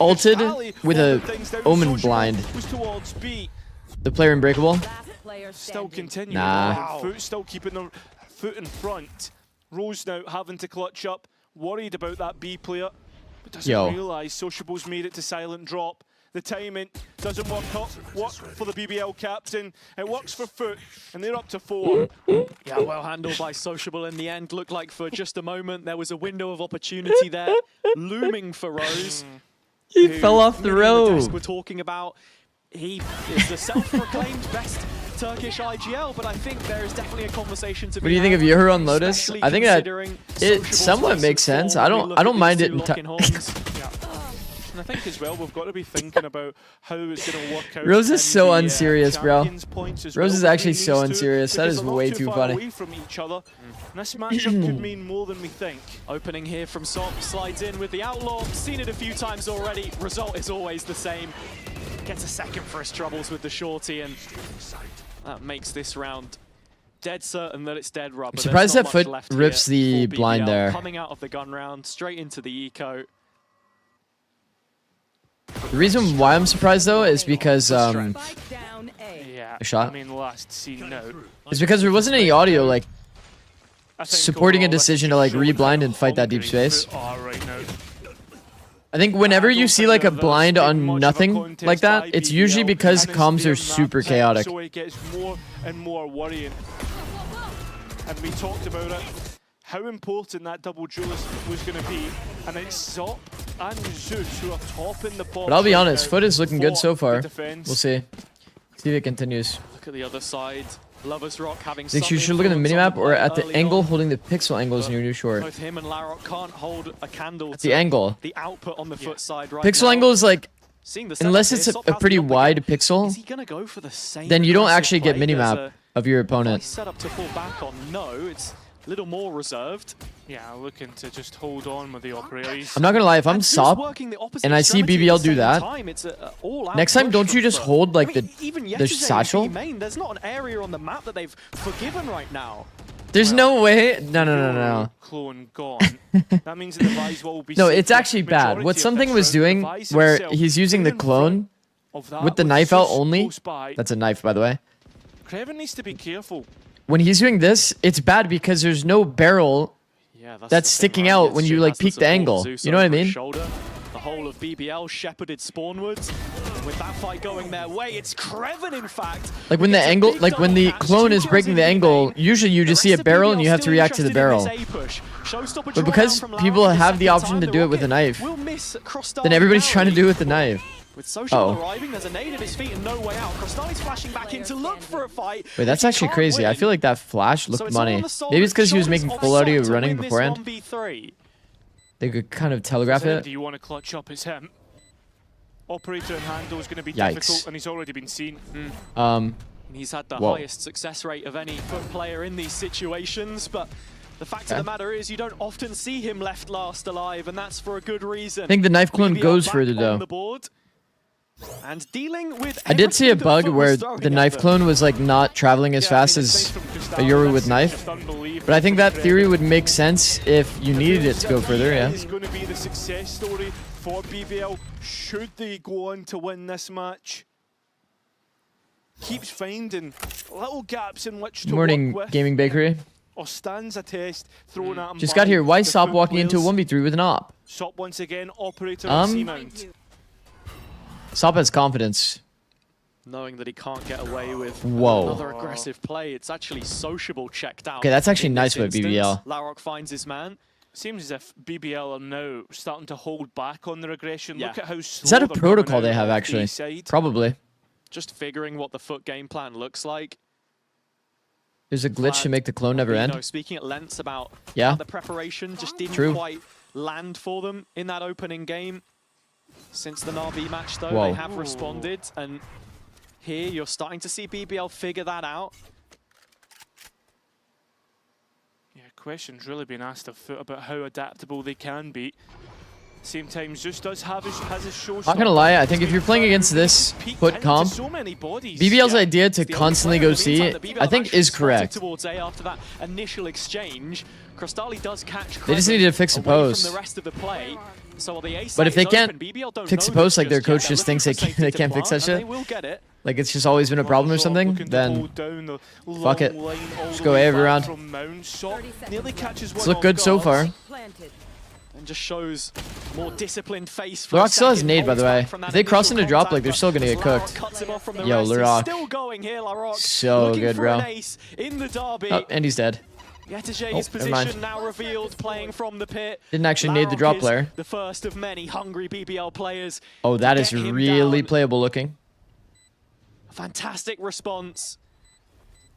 ulted with a Omen blind. The player in Breakable. Still continuing. Nah. Wow. Foot still keeping their foot in front. Rose now having to clutch up, worried about that B player, but doesn't realise Sociable's made it to silent drop. The timing doesn't work for the BBL captain. It works for Foot, and they're up to 4. Yeah, well handled by Sociable in the end. Looked like for just a moment there was a window of opportunity there looming for Rose. He who fell off the many on the desk road. We're talking about. He is the self-proclaimed best Turkish IGL, but I think there is definitely a conversation to be What do you think had, of Yoru on Lotus? especially I think that considering it Sociable's somewhat recent makes sense. form. I We don't look I don't at mind these it. two locking horns. Yeah. And I think as well, we've got to be thinking about how it's going to work out. Rose is in so the, unserious, bro. Champions points as Rose well is between actually these so two, unserious. That because is they're not way too too far funny. away from each other. And this matchup could mean more than we think. Opening here from Sop, slides in with the Outlaw. Seen it a few times already. Result is always the same. Gets a second for his troubles with the shorty, and that makes this round dead certain that it's dead rubber. I'm surprised There's that not much Foot left rips here the for blind BBL. there. Coming out of the gun round, straight into the eco. The reason why I'm surprised though is because Yeah, A shot? I mean, last scene now. it's because there wasn't any audio like I think supporting a overall, this decision to just like showed reblind how and fight that deep hungry space. Foot are right now. I think whenever I you don't see think like a that there's blind been on much of a nothing contest like that, by it's usually BBL, because and it's comms their are super map pick, chaotic. So it gets more and more worrying. And we talked about it, how important that double duelist was going to be. And it's Zop and Zeus who are topping the ball. But I'll be honest, Foot is looking good so far. We'll We'll see. See if it continues. Look at the other side. Lovers Rock having Zikz, some you should look at the influence on minimap or at the early angle on. holding the pixel angles in your new short. Both him and Larok can't hold a candle At to the angle. the output on the foot side right Pixel now. angle is like, Seeing the setup unless here, it's a Sop has pretty the upper wide game. pixel, Is he gonna go for the same then you don't aggressive actually get play? There's minimap a of your nice opponent. setup to fall back on. No, it's a little more reserved. Yeah, looking to just hold on with the operator. He's- I'm not gonna lie, if I'm And Zeus Sop working the opposite and I see extremity BBL at the do same that, time, it's a all-out next time push don't from you just Foot. hold like I mean, the even the yesterday satchel? in main, there's not an area on the map that they've forgiven right now. There's no way. No. Clone gone. That means that the Vise will be No, safe it's for actually bad. majority What of something this was round. The doing Vise where himself he's using the in front clone of that with the knife out Zeus only. close by. That's a knife, by the way. Craven needs to be careful. When he's doing this, it's bad because there's no barrel. Yeah, That's the thing, sticking right? out Yes, when you, Jin like, has the peek the support, angle. Zeus You know what I over his mean? shoulder. The whole of BBL shepherded spawnwards. With that fight going their way, it's Craven, in fact. Like when the It's a angle, big like when the double catch, clone 2 is kills breaking in the the angle, main. usually you The just see a rest of barrel BBL and you have to still react to the interested in barrel. this A push. Showstopper But drew because around from people Larok for the have the second option time, to the do it with a Rocket knife, will miss Crostali then everybody's now. trying to do it with the knife. With Social Oh. arriving, there's a nade at his feet and no way out. Crostali's flashing back in to look for a fight. Wait, that's which he actually can't crazy. I win. feel like that flash So looked it's all on money. the Maybe it's because he was shoulders making of full audio Sop to running win this beforehand. 1v3. They could kind of telegraph So it. do you want to clutch up? It's him. Operator and handle is going to be Yikes. difficult, and he's already been seen. And he's had the Whoa. highest success rate of any foot player in these situations, but the fact of the matter is you don't often see him left last alive, and that's for a good reason. I think the knife clone BBL goes back further on though. the board. And dealing with I did see a everything that bug Foot where was throwing the at knife them. clone was like not traveling as fast as a Yoru with knife. But I think that theory would make sense if you needed it to go further, yeah. Is going to be the success story for BBL. Should they go on to win this match? Keeps finding little gaps in which to Good morning, work with, Gaming Bakery. or stands a test thrown at him. Just by got here. Why the stop Foot walking into a players. 1v3 with an op? Sop once again, operator Um, C-mount. Sop has confidence. Knowing that he can't get away with Whoa. another aggressive play. It's actually sociable checked out. Okay, that's actually in nice this by instance. BBL. Larok finds his man. Seems as if BBL are now starting to hold back on their aggression. Yeah. Look at how slow Is that a they're protocol coming they out have off actually? the side. Probably. Just figuring what the Foot game plan looks like. There's a glitch to make the clone never You end. know, speaking at lengths about Yeah. how the preparation just didn't True. quite land for them in that opening game. Since the Na'Vi match, though, Whoa. they have responded, and here you're starting to see BBL figure that out. Yeah, questions really being asked of Foot about how adaptable they can be. Same time, Zeus has his show. Not gonna lie, I think if you're playing against this Foot comp, so many bodies. BBL's Yeah. idea to The only constantly player go in the meantime C, that BBL I think actually is spotted correct. Towards A after that initial exchange, Crostali does catch They just Craven need to fix the away from post. the rest of the play. So while the A But if side they is can't open, BBL don't fix know the post, this like their just coach yet. just They're thinks looking for they safety to can't fix that plant, and shit. They will get it. Like it's just always been a problem or something, then fuck it. Just go A every round. It's looked good so far. And just shows more disciplined face. For Larok a still has second, nade, by the holds way. back from that If they cross initial into drop, contact, like, they're still gonna but get cooked. Larok cuts him off from the Yo, rest. He's Larok. still going here, Larok. So looking good, for bro. an ace in the derby. Oh, and he's dead. Yetejay's never mind. position now revealed, playing from the pit. Didn't actually need the Larok drop is player. the first of many hungry BBL players. Oh, that to is get him really down. playable looking. Fantastic response.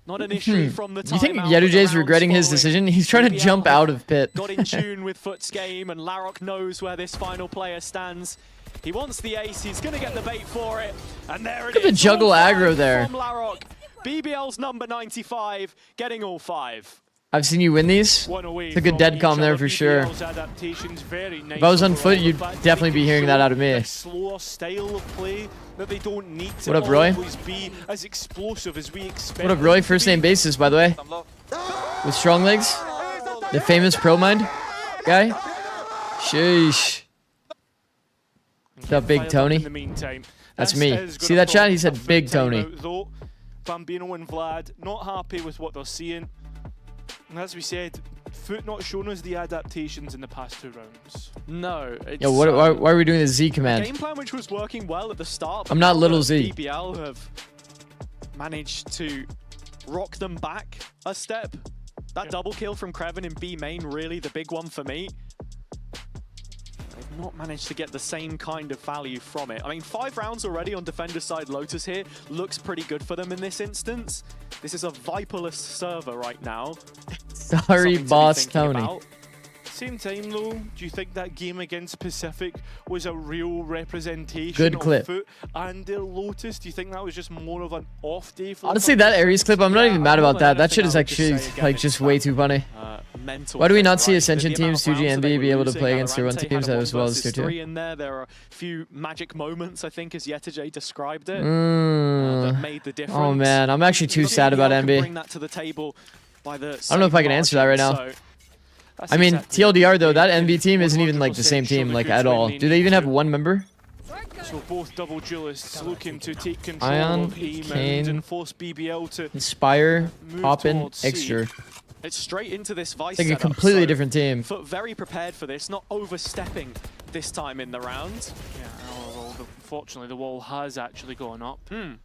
Not an issue from the You think timeout, but the Yetejay's rounds regretting his following. decision? He's trying to BBL jump out of pit. Got in tune with Foot's game, and Larok knows where this final player stands. He wants the ace, he's going to get the bait for it, and there it is. Look at the juggle all five aggro there. From Larok. BBL's number 95, getting all 5. I've seen you win these. Took a dead calm there for sure. If If I was on Foot, you'd definitely be hearing that out of me. Slower style of play that they don't need to What up, Roy? always be as explosive as we expect. What up, Roy? First name basis, by the way. I'm low. With strong legs. The famous pro mind guy. Sheesh. and The get big fired up Tony? In the meantime. That's This me. is See gonna that chat? prompt He a said full Big Tony. timeout, though. Bambino and Vlad not happy with what they're seeing. And as we said, Foot not shown us the adaptations in the past 2 rounds. No. It's, Yo, why are we doing the Z command? game plan which was working well at the start. I'm not but little now Z. BBL have managed to rock them back a step. That double kill from Krevin in B main, really the big one for me. They've not managed to get the same kind of value from it. I mean, 5 rounds already on defender side Lotus here. Looks pretty good for them in this instance. This is a Viperless server right now. Sorry, Something to be boss thinking Tony. about. Same time though, do you think that game against Pacific was a real representation Good of clip. Foot and their Lotus? Do you think that was just more of an off day for Honestly, them? that Ares clip, I'm not even mad more about than that. That shit anything, is I would just actually say again, like it's just way too funny. Mental Why do we thing, not see right? Ascension The amount teams, of 2G rounds and that they B, be were able to losing, play against their 1 Valorant teams had a as well 1 as tier versus 2? 3 in there. There are a few magic moments, I think, as Yetajay described it, that Mm. made the difference. Oh man, I'm actually too But sad about BBL can MB. bring that to the table by the I don't know if I can answer that right now. so that's I mean, exactly it. TLDR though, that MB team isn't even like the same team like at all. Do they even have 1 member? So both double duelists looking to take control Ion, of A mound Kane, and force BBL to Inspire, move Poppin, towards C. Extra. It's straight into this Vice It's like a setup, completely so different team. Foot very prepared for this, not overstepping this time in the round. Yeah, well, unfortunately the wall has actually gone up. And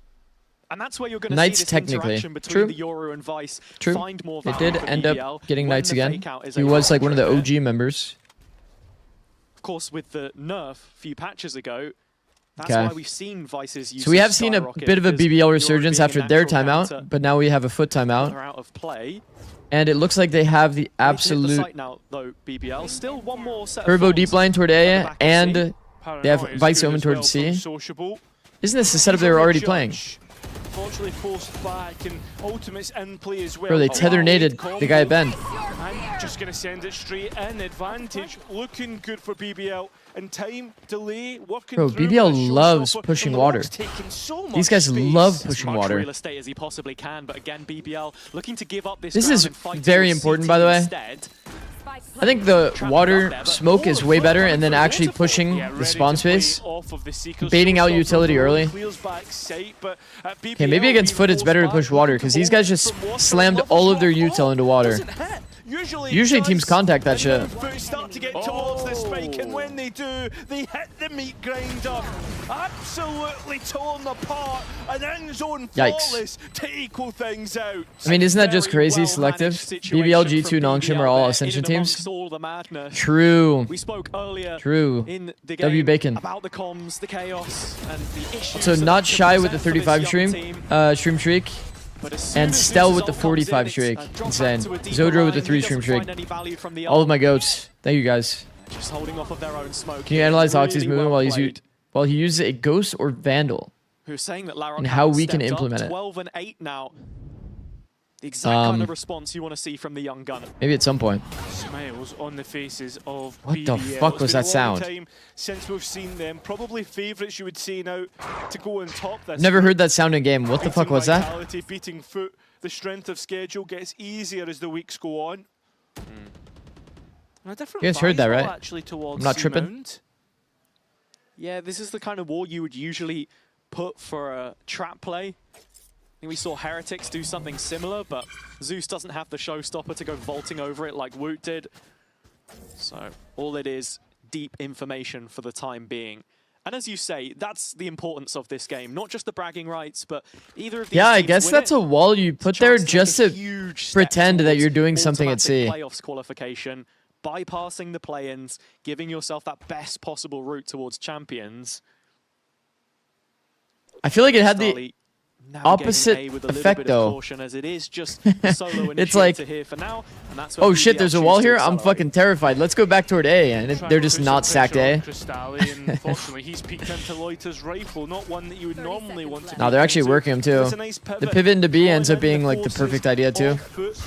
that's where you're going to see Knights this technically. interaction between True. the Yoru and Vice True. find more They value did for end BBL up getting when Knights the again. fake out is He a was like one of the trigger. OG members. Of course, with the nerf a few patches ago, that's Okay. why we've seen Vice's use So we have seen a skyrocket, bit of a because BBL Yoru resurgence being a after their natural timeout, counter, but now we have a Foot timeout. they're out of play. And it looks like they have the They hit the absolute site now, though, BBL. Still one more set of turbo forms deep line toward at the A, back of and C. they have Paranoia is Vice good Omen as towards well C. from Sociable. Isn't this the setup they were already playing? Fortunately forced back and Ultimate's in play as well. Bro, they A tether wide naded combo. the guy at Ben. I'm just going to send it straight in. Advantage looking good for BBL. And time, delay, working Bro, through BBL with a loves showstopper, pushing and water. Lord's taking so These much guys space. love As pushing much water. real estate as he possibly can, but again, BBL looking to give up this This ground is and fight very towards important, CT by the way. instead. I think the water smoke is way better, and then actually pushing Yeah, the ready spawn to play space. off of the Seeker's baiting out showstopper, utility though, early. clears back sight, but at Okay, BBL maybe against being Foot it's forced better to back, push water, because these guys just from water, slammed love all the of their shot. util into water. Doesn't hit. Usually Usually it teams does, contact that and shit. then Foot start to get towards the spike, and when they do, they hit the meat grinder. Absolutely torn apart, and end zone Yikes. flawless to equal things out. I mean, isn't that just Very crazy well selective? managed situation BBL, from G2, Nongshim are all BBL there, Ascension in and teams. amongst all the madness. True. We spoke earlier True. in the W game Bacon. about the comms, the chaos, and the issues. So that not they can shy with the present for this 35 young stream, team. stream streak. But as soon and as this Stel with result the comes 45 in, streak. it's, drop back Insane. to a deeper Zodra with the line. 3 He stream doesn't streak. find any value from the All of my ult. goats. Thank you guys. Just holding off of their own smoke. Can you here. analyze Oxy's Really movement well while played. while he uses a ghost or vandal? Who's saying that Larok and how has we can stepped up, implement it. 12 and 8 now. The exact kind of response you want to see from the young gunner. Maybe at some point. Smiles on the faces of What the BBL. fuck It's was been that a sound? long time since we've seen them. Probably favourites, you would say now, to go on top this. Never heard that sound in game. What the Beating fuck was that? Vitality, beating Foot. The strength of schedule gets easier as the weeks go on. And a different You guys heard that, vibe right? Actually, towards I'm not tripping. C-Mount. Yeah, this is the kind of wall you would usually put for a trap play. I think we saw Heretics do something similar, but Zeus doesn't have the showstopper to go vaulting over it like Woot did. So all it is, deep information for the time being. And as you say, that's the importance of this game. Not just the bragging rights, but either of these Yeah, I teams guess win that's it, a wall you put there chance just make a to huge step pretend that towards you're doing something at sea. automatic playoffs qualification, bypassing the play-ins, giving yourself that best possible route towards champions. I feel like it had the Starly navigating opposite A with a little effect, bit though. Of caution, as it is just a solo It's like, initiator here for now, and that's where oh shit, BBL there's a choose wall to here? I'm accelerate. fucking terrified. Let's go back toward A, and Trying they're to just put not some stacked pressure A. on Crystalli, and unfortunately, he's peeked into Loiter's rifle, not one that you would normally want to. No, peek they're actually into. working him too. It's a nice The pivot into B drawing ends up in being the like the forces perfect idea too. of Foot,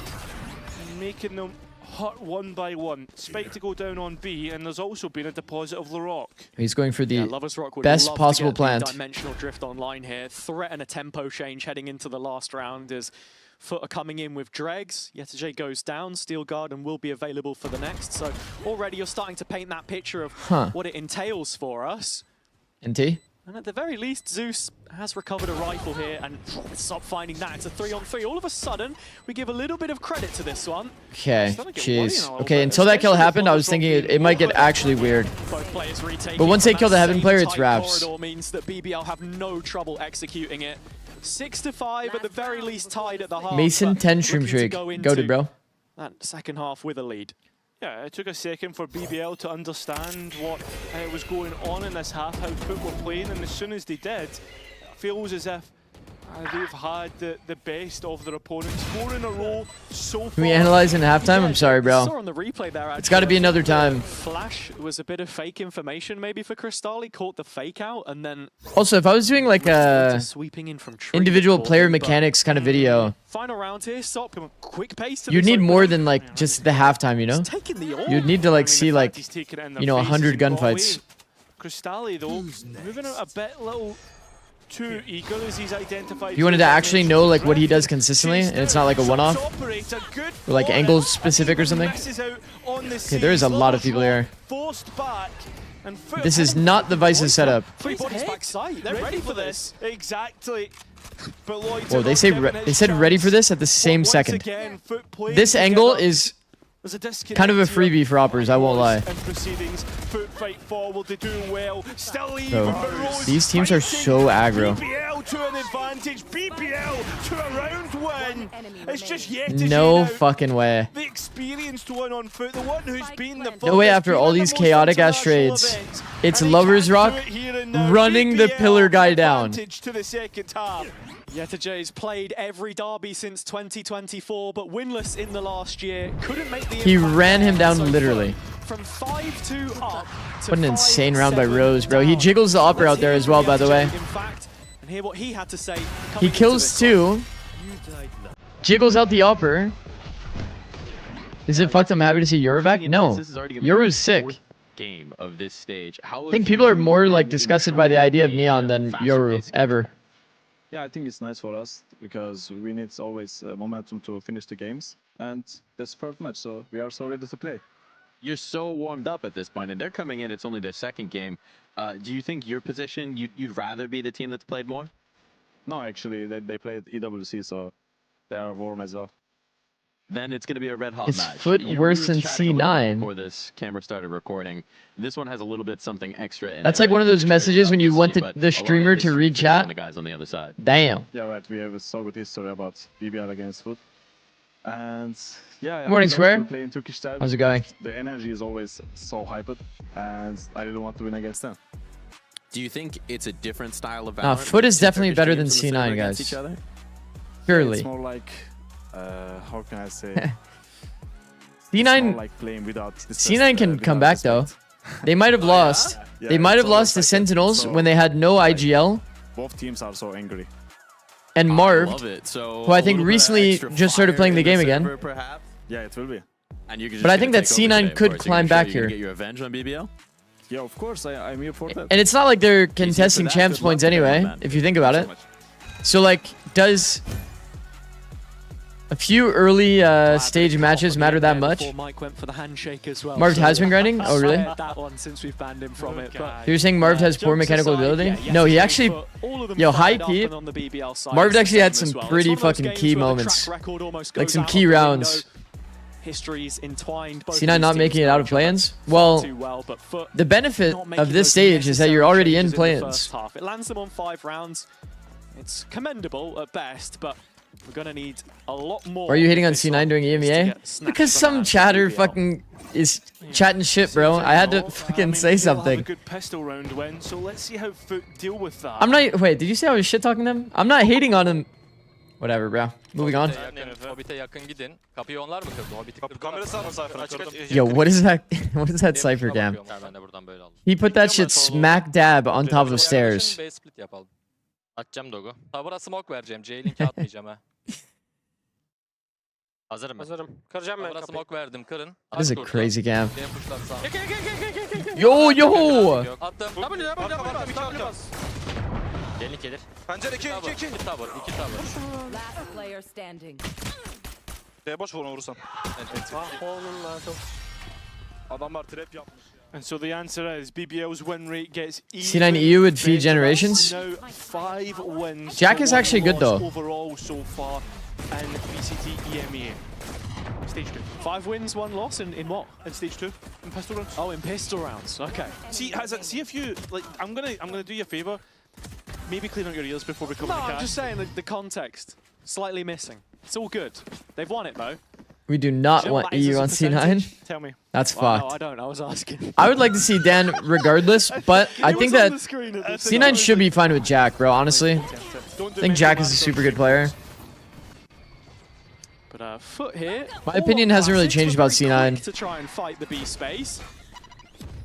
making them hurt one by one. Spike to go down on B, and there's also been a deposit of Larok. He's going for the Yeah, Lovers Rock would best love possible to get the plant. dimensional drift online here. Threaten a tempo change heading into the last round as Foot are coming in with Dregs. Yetajay goes down. Steel Garden will be available for the next. So already you're starting to paint that picture of what it entails for us. NT. And at the very least, Zeus has recovered a rifle here and stop finding that. It's a 3-on-3. All of a sudden, we give a little bit of credit to this one. Okay, jeez. Okay, until that kill happened, I was thinking it might get actually weird. But once they kill the Heaven player, it's wraps. Means that BBL have no trouble executing it. 6-5 at the very least tied at the half. Mason 10 stream streak. Goated, bro. That second half with a lead. Yeah, it took a second for BBL to understand what was going on in this half, how Foot were playing, and as soon as they did, it feels as if they've had the best of their opponents. 4 in a row so far. Can we analyze in halftime? I'm sorry, bro. Saw on the replay there, it's got to be another time. Flash was a bit of fake information maybe for Crystal. He caught the fake out and then... Also, if I was doing like a sweeping in from individual player mechanics kind of video, final round here, stop him, quick pace. You'd need more than like just the halftime, you know? You'd need to like see like, you know, 100 gunfights. Crystal though, moving a bit little too eager as he's identified. If you wanted to actually know like what he does consistently, and it's not like a one-off, or like angle specific or something. Okay, there is a lot of people here. This is not the Vice's setup. 3 bodies back side. They're ready for this. Exactly. Oh, they said ready for this at the same second. This angle is kind of a freebie for Oppers, I won't lie. Bro, these teams are so aggro. No fucking way. No way after all these chaotic ass trades. It's Lover's Rock running the pillar guy down. Yeta J's played every derby since 2024, but winless in the last year. Couldn't make the He ran him down literally. From 5-2 up to what an insane round by Rose, bro. He jiggles the upper out there as well, by the way. In fact, and hear what he had to say. He kills 2. Jiggles out the upper. Is it fucked? I'm happy to see Yoru back. No, Yoru's sick. Game of this stage. I think people are more like disgusted by the idea of Neon than Yoru ever. Yeah, I think it's nice for us because we need always momentum to finish the games, and that's the first match, so we are so ready to play. You're so warmed up at this point, and they're coming in. It's only their second game. Do you think your position, you'd rather be the team that's played more? No, actually, they played EWC, so they are warm as well. Then it's going to be a red hot His match. foot worse than C9. Before this camera started recording, this one has a little bit something extra in That's it. like one of those messages when you want the streamer to read chat. The guys on the other side. Damn. Yeah, right. We have a so good history about BBL against Foot, and yeah. Morning, Square. Playing Turkish style. How's it going? The energy is always so hyped, and I really want to win against them. Do you think it's a different style of Valorant? Foot is definitely Turkish better than teams on the server C9, against guys. each other? Purely. It's more like, how can I say? C9, like playing without C9 can come back though. They might have lost. Yeah, They might have it's lost to always like that. Sentinels So when they had no IGL. Both teams are so angry. And I Marv, love it. So who I a think little bit recently extra just started fire playing the in game server, again. perhaps? Yeah, it will be. And you're just But I gonna think that take over C9 today, of could course. You're climb gonna back show you're gonna here. Get your revenge on BBL? Yeah, of course, I'm here for that. And it's not like they're contesting that. champs Good luck points today, my anyway, man. if you think about it. much. So like, does a few early stage matches matter that much? Mike went for the handshake as well. Marv has been grinding? Oh, really? That one since we've banned him from it. But So you're saying Marv has poor jokes mechanical aside, ability? yeah, No, he yes, actually... for all of them Yo, fired high up key. and on the BBL side, Marv it's the actually had same some as well. pretty It's one of those fucking games key where the moments. track record almost Like goes some out key of the rounds. window. Histories entwined. Both C9 these not teams making it know out of each other play-ins? far Well, too well, but Foot the benefit not making of this those stage is that you're necessary already in changes the play-ins. first half. It lands them on 5 rounds. It's commendable at best, but we're gonna need a lot more. Why are you hating on this C9 one doing just to EMEA? get snatched Because from some that chatter BBL. fucking is chatting shit, bro. I had to fucking say Have a something. good pistol round win, so let's see how Foot deal with that. I'm not... Wait, did you say I was shit-talking them? I'm not hating on them. Whatever, bro. Moving on. Hobbit'e yakın gidin. Kapıyı onlar mı kırdı? Hobbit'i kırdılar. Kamerası var mı Cypher'ın? Kırdım. Yo, what is that? What is that cipher cam? Ben de buradan böyle aldım. He put that shit smack dab on top of stairs. B split yapalım. Atacağım Dog'u. Tavıra smoke vereceğim. J-Link'e atmayacağım ha. Hazırım ben. Hazırım. Kıracağım ben Tavıra kapıyı. smoke verdim. Kırın. That is a crazy cam. B pushlar sağ. Yo, yo! Attım. W bas. J-Link gelir. Pencere 2 Tavır. 2 2. 2 tavır. 2 tavır. Last player standing. Boş vurun vurursan. Evet. Ah oğlum lan çok. Adamlar trap yapmış ya. And so the answer is BBL's win rate gets C9 EU would feed Generations. Now 5 wins. Jack to is one actually good, loss though. Overall so far in VCT EMEA Stage 2. 5 wins, 1 loss in what? In Stage 2, in pistol rounds. Oh, in pistol rounds. Okay. See if you like. I'm gonna do you a favor. Maybe clean out your ears before we come No, to I'm cast. just saying the context slightly missing. It's all good. They've won it though. We do not Do you know want what that is EU as a on percentage? C9. Tell me. That's Well, fucked. no, I don't. I was asking. I would like to see Dan regardless, but I It think was on that the screen at the C9 should be fine with Jack, bro, honestly. Don't do I think Jack is a Mental super good player. But Foot here. My opinion hasn't really changed about C9. To try and fight the B space.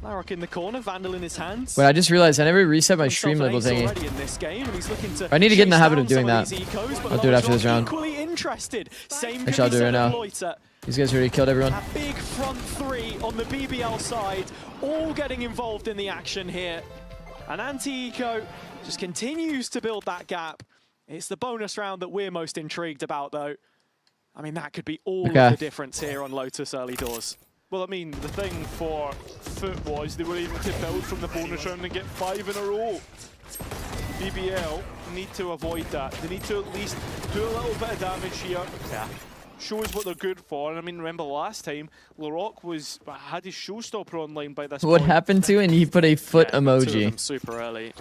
Larrock in the corner, Vandal in his hands. But I just realized I never reset my Himself stream an level ace thingy. already in this game, and he's looking to I need to get in the chase habit down of doing some of that. these ecos, but I'll do it after this Lower's round. equally interested. Same Actually, I'll do it right now. Loiter. These guys already killed everyone. A big front 3 on the BBL side, all getting involved in the action here. And anti-eco just continues to build that gap. It's the bonus round that we're most intrigued about, though. I mean, that could be all of the difference here on Lotus early doors. Well, I mean, the thing for Foot was they were able to build from the bonus round and get 5 in a row. BBL need to avoid that. They need to at least do a little bit of damage here. Yeah. Show us what they're good for. And I mean, remember last time, LaRock had his showstopper online by this What point. happened to? And he put a foot Two of emoji. them super early.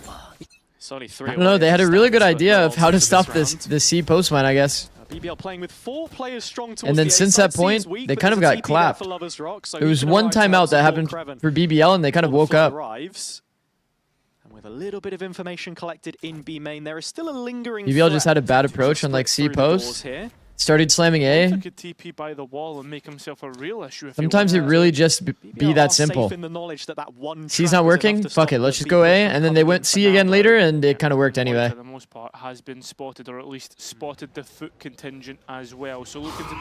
It's only 3 I don't know. They had a really good idea of how to stop this the C post mine, I guess. BBL playing with 4 players strong towards And then the since A that side. point, Seems weak, they but kind of there's a got TP there clapped. for Lovers Rock, so There he was can one arrive to timeout help that support happened Kreven for BBL, and they kind of before woke the up. arrives. And with a little bit of information collected in B main, there is still a lingering BBL just threat had a bad to approach just on like split C through the doors post. here. Started slamming A. Took a TP by the wall and make himself a real issue. If Sometimes it really just be BBL that are safe simple. in the knowledge that that one C's trap not is working. enough to Fuck stop it. Let's the just go B A, push and then from they coming went in C for again now, later, though. and it kind of worked anyway. For the most part, has been spotted, or at least spotted the Foot contingent as well. So looking to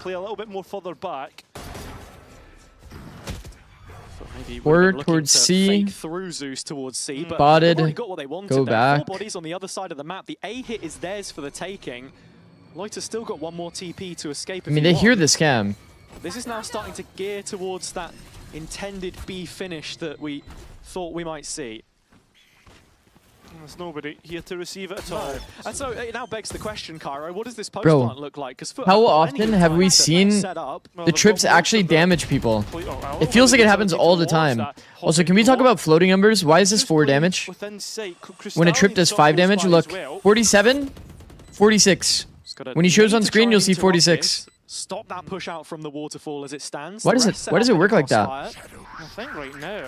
play a little bit more further back. Maybe Forward looking towards to C. fake through Zeus towards C, but Spotted. they've already got what they wanted Go there. back. 4 bodies on the other side of the map. The A hit is theirs for the taking. Loiter's still got 1 more TP to escape. I mean, they hear the scam. This is now starting to gear towards that intended B finish that we thought we might see. There's nobody here to receive it at all. And so it now begs the question, Cairo, what does this post Bro, plant look like? 'Cause Foot how have often plenty of have time we to seen set up. Well, the they've trips got most actually of them damage people? complete- It feels like it happens all the time. That Also, can we talk about floating numbers? Why is this 4 damage? Within sight. When a trip does 5 damage, look, 47, 46. Just gotta When he shows need on to screen, try you'll and see interrupt 46. this. Stop that push out from the waterfall as it stands. Why The does rest it- set why does up it work in like that? crossfire. I think right now,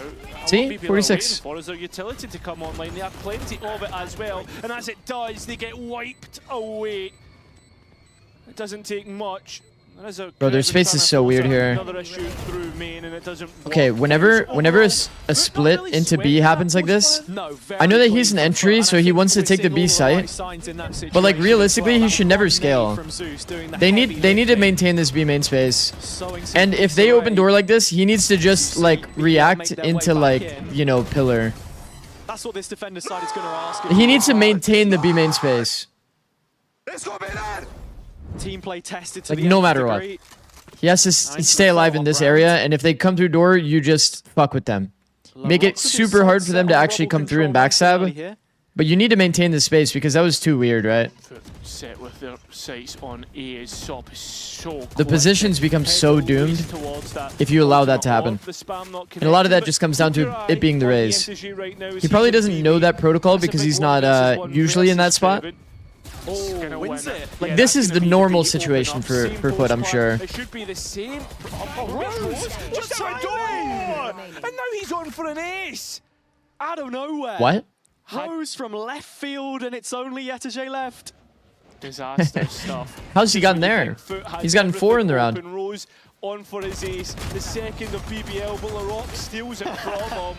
See? what people 46. are waiting for is their utility to come online. They have plenty of it as well, and as it does, they get wiped away. It doesn't take much. There is a Bro, their Kreven space trying is to so force weird out here. Another issue through main, and it doesn't Okay, work. whenever Overall, a split really into B sweating happens that like this, push plan. No, I know that very he's an clean entry, front, so and I he think wants to we're take the seeing B all the right site. signs in that But like situation as realistically, well. he That should never one nade scale. from Zeus doing the They heavy need to lifting. maintain this B main space. Sowing some And if they disarray. open door like this, he needs to just like react into like, you know, pillar. That's what this defender side is going to ask. He needs to maintain the B main space. Team play tested to Like, the no nth matter what. degree. He has to stay alive in this area, and if they come through door, you just fuck with them. Make it super hard for them to actually come through and backstab. But you need to maintain the space because that was too weird, right? Set with their sights on A is Sop is so The quick. positions become so Heavily doomed raced towards that if you allow that to ultimate happen. of the spam not And a lot of that connected, just but comes down keep to your it being the eye on raise. SSG right now as He probably can doesn't BB. know that protocol That's a because big he's one not versus one usually in that versus spot. Kreven. Oh, Gonna wins win it. Like, Yeah, this that's is gonna the be normal the open situation up. for Same Foot, I'm post sure. plan. It should be the same. Rose, What's that doing? And now he's on for an ace. out of nowhere. What? Rose from left field, and it's only Yetajay left. Disaster stuff. How's he gotten there? He's gotten 4 in the round. Open. Rose on for his ace. The second of BBL, but LaRock steals it from him.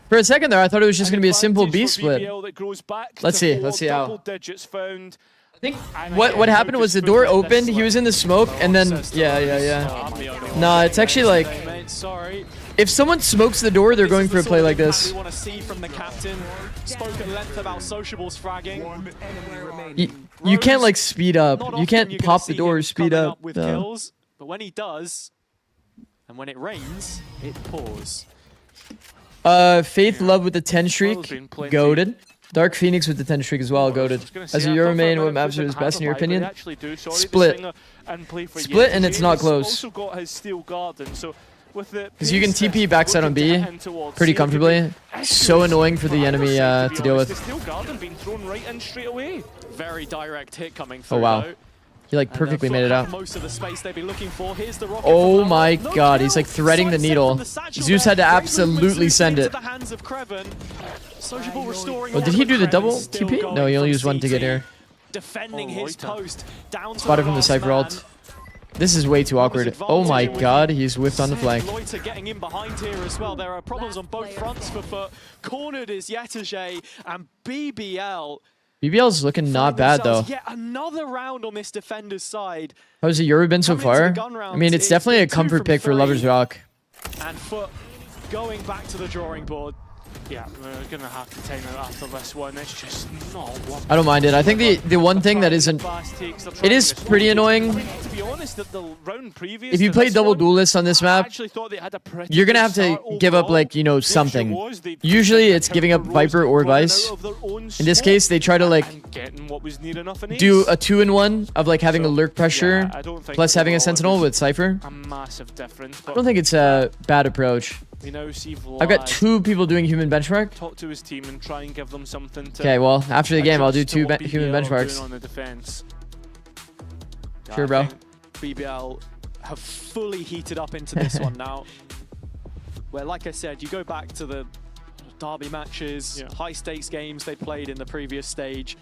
For a second there, I thought it was just going to be a simple Advantage B for split. BBL that grows back Let's to see, let's 4, see how. double digits found. I think And what again, happened was the Lucas door Foot let this opened, he was in the smoke, and then, yeah. I'm the only one. Nah, it's actually like, Mate, sorry. if someone smokes the door, they're going for a play like this. We want to see from the captain. Spoke at length about sociables fragging. You can't like speed up. Not You often can't you're gonna pop see the door him or speed coming up. with No. kills, but when he does, and when it rains, it pours. Faith Love with the 10 streak, been plenty. goated. Dark Phoenix with the 10 streak as well, goated. As a Euro main, what maps are his best in your opinion? Split. Split, and it's not close. Because you can TP backside on B pretty comfortably. So annoying for the enemy to deal with. Very direct hit coming Oh through. wow. Though. He like perfectly made it out. Most of the space they'd be looking for. Here's the rocket Oh from my Valorant. god, he's like threading the needle. Zeus had to absolutely send it. Oh, did he do the double TP? No, he only used one to get here. Defending his post. Down Spotted from the Cypher ult. This is way too awkward. Oh my god, he's whiffed on the flank. Loiter getting in behind here as well. There are problems on both fronts for Foot. Cornered is Yetterjay and BBL. BBL's looking not bad though. Yet another round on this defender's side. How's the Euro been so far? I mean, it's definitely a comfort pick for Lover's Rock. And Foot going back to the drawing board. Yeah, we're going to have to take it after this one. It's just not one. I don't mind it. I think the one thing that isn't... It is pretty annoying. To be honest, the round previous If you play double duelist on this map, you're going to have to give up, like, you know, something. Usually it's giving up Viper or Vice. In this case, they try to, like, do a 2-in-1 of, like, having a lurk pressure plus having a Sentinel with Cypher. A massive difference. I don't think it's a bad approach. We know I've got 2 people doing human benchmark. Talk to his team and try and give them something to. Okay, well, after the game, I'll do 2 adjust to human what BBL are benchmarks. doing on the defense. Sure, I bro. think BBL have fully heated up into this one now. Where, like I said, you go back to the derby matches, high stakes games they played in the previous stage.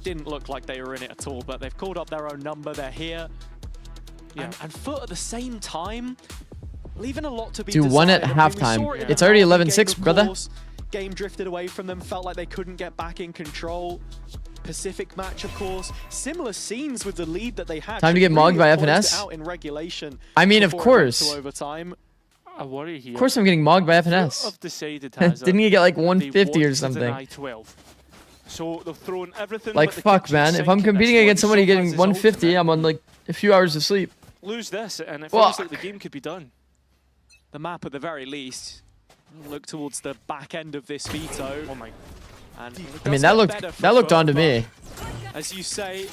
Didn't look like they were in it at all, but they've called up their own number. They're here. And Foot at the same time, leaving a lot to be Do desired. one at I mean, halftime. It's already 11-6, brother. Game drifted away from them, felt like they couldn't get back in control. Pacific match, of course. Similar scenes with the lead that they had. Time to get mogged by FNS? Out in regulation. I mean, of course. To overtime. Of course I'm getting mogged by FNS. Didn't he get like 150 or something? So they've thrown everything. Like, fuck, man. If I'm competing against somebody getting 150, I'm on like a few hours of sleep. Lose this, and it feels like the game could be done. The map, at the very least. Look towards the back end of this veto. Oh my! And I mean, that looked on to me. As you say,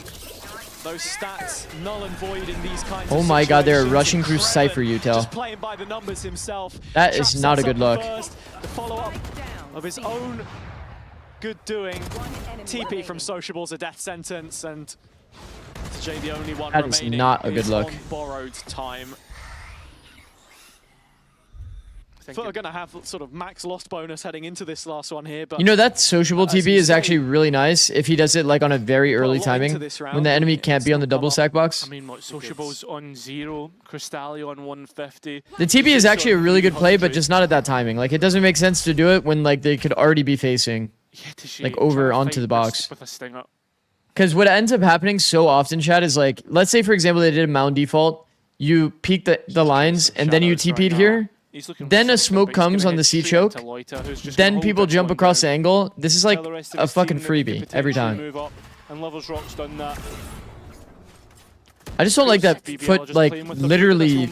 those stats null and void in these kinds Oh of my god, they're situations. rushing through Just Cypher, you tell. Just playing by the numbers himself. That is not a good look. The follow-up of his own good doing. TP from Sociable's a death sentence, and Jay the only one That is remaining not a good look. on borrowed time. Foot are going to have sort of max lost bonus heading into this last one here. But You know, that sociable TP is actually really nice if he does it like on a very early timing when the enemy can't be on the double stack box. I mean, what, Sociable's on 0, Cristalli on 150. The TP is actually a really good play, but just not at that timing. Like, it doesn't make sense to do it when like they could already be facing like over onto the box. Because what ends up happening so often, Chad, is like, let's say, for example, they did a mound default. You peek the lines, and then you TP'd here. Then a smoke comes on the C choke. Then people jump across the angle. This is like a fucking freebie every time. I just don't like that Foot, like, literally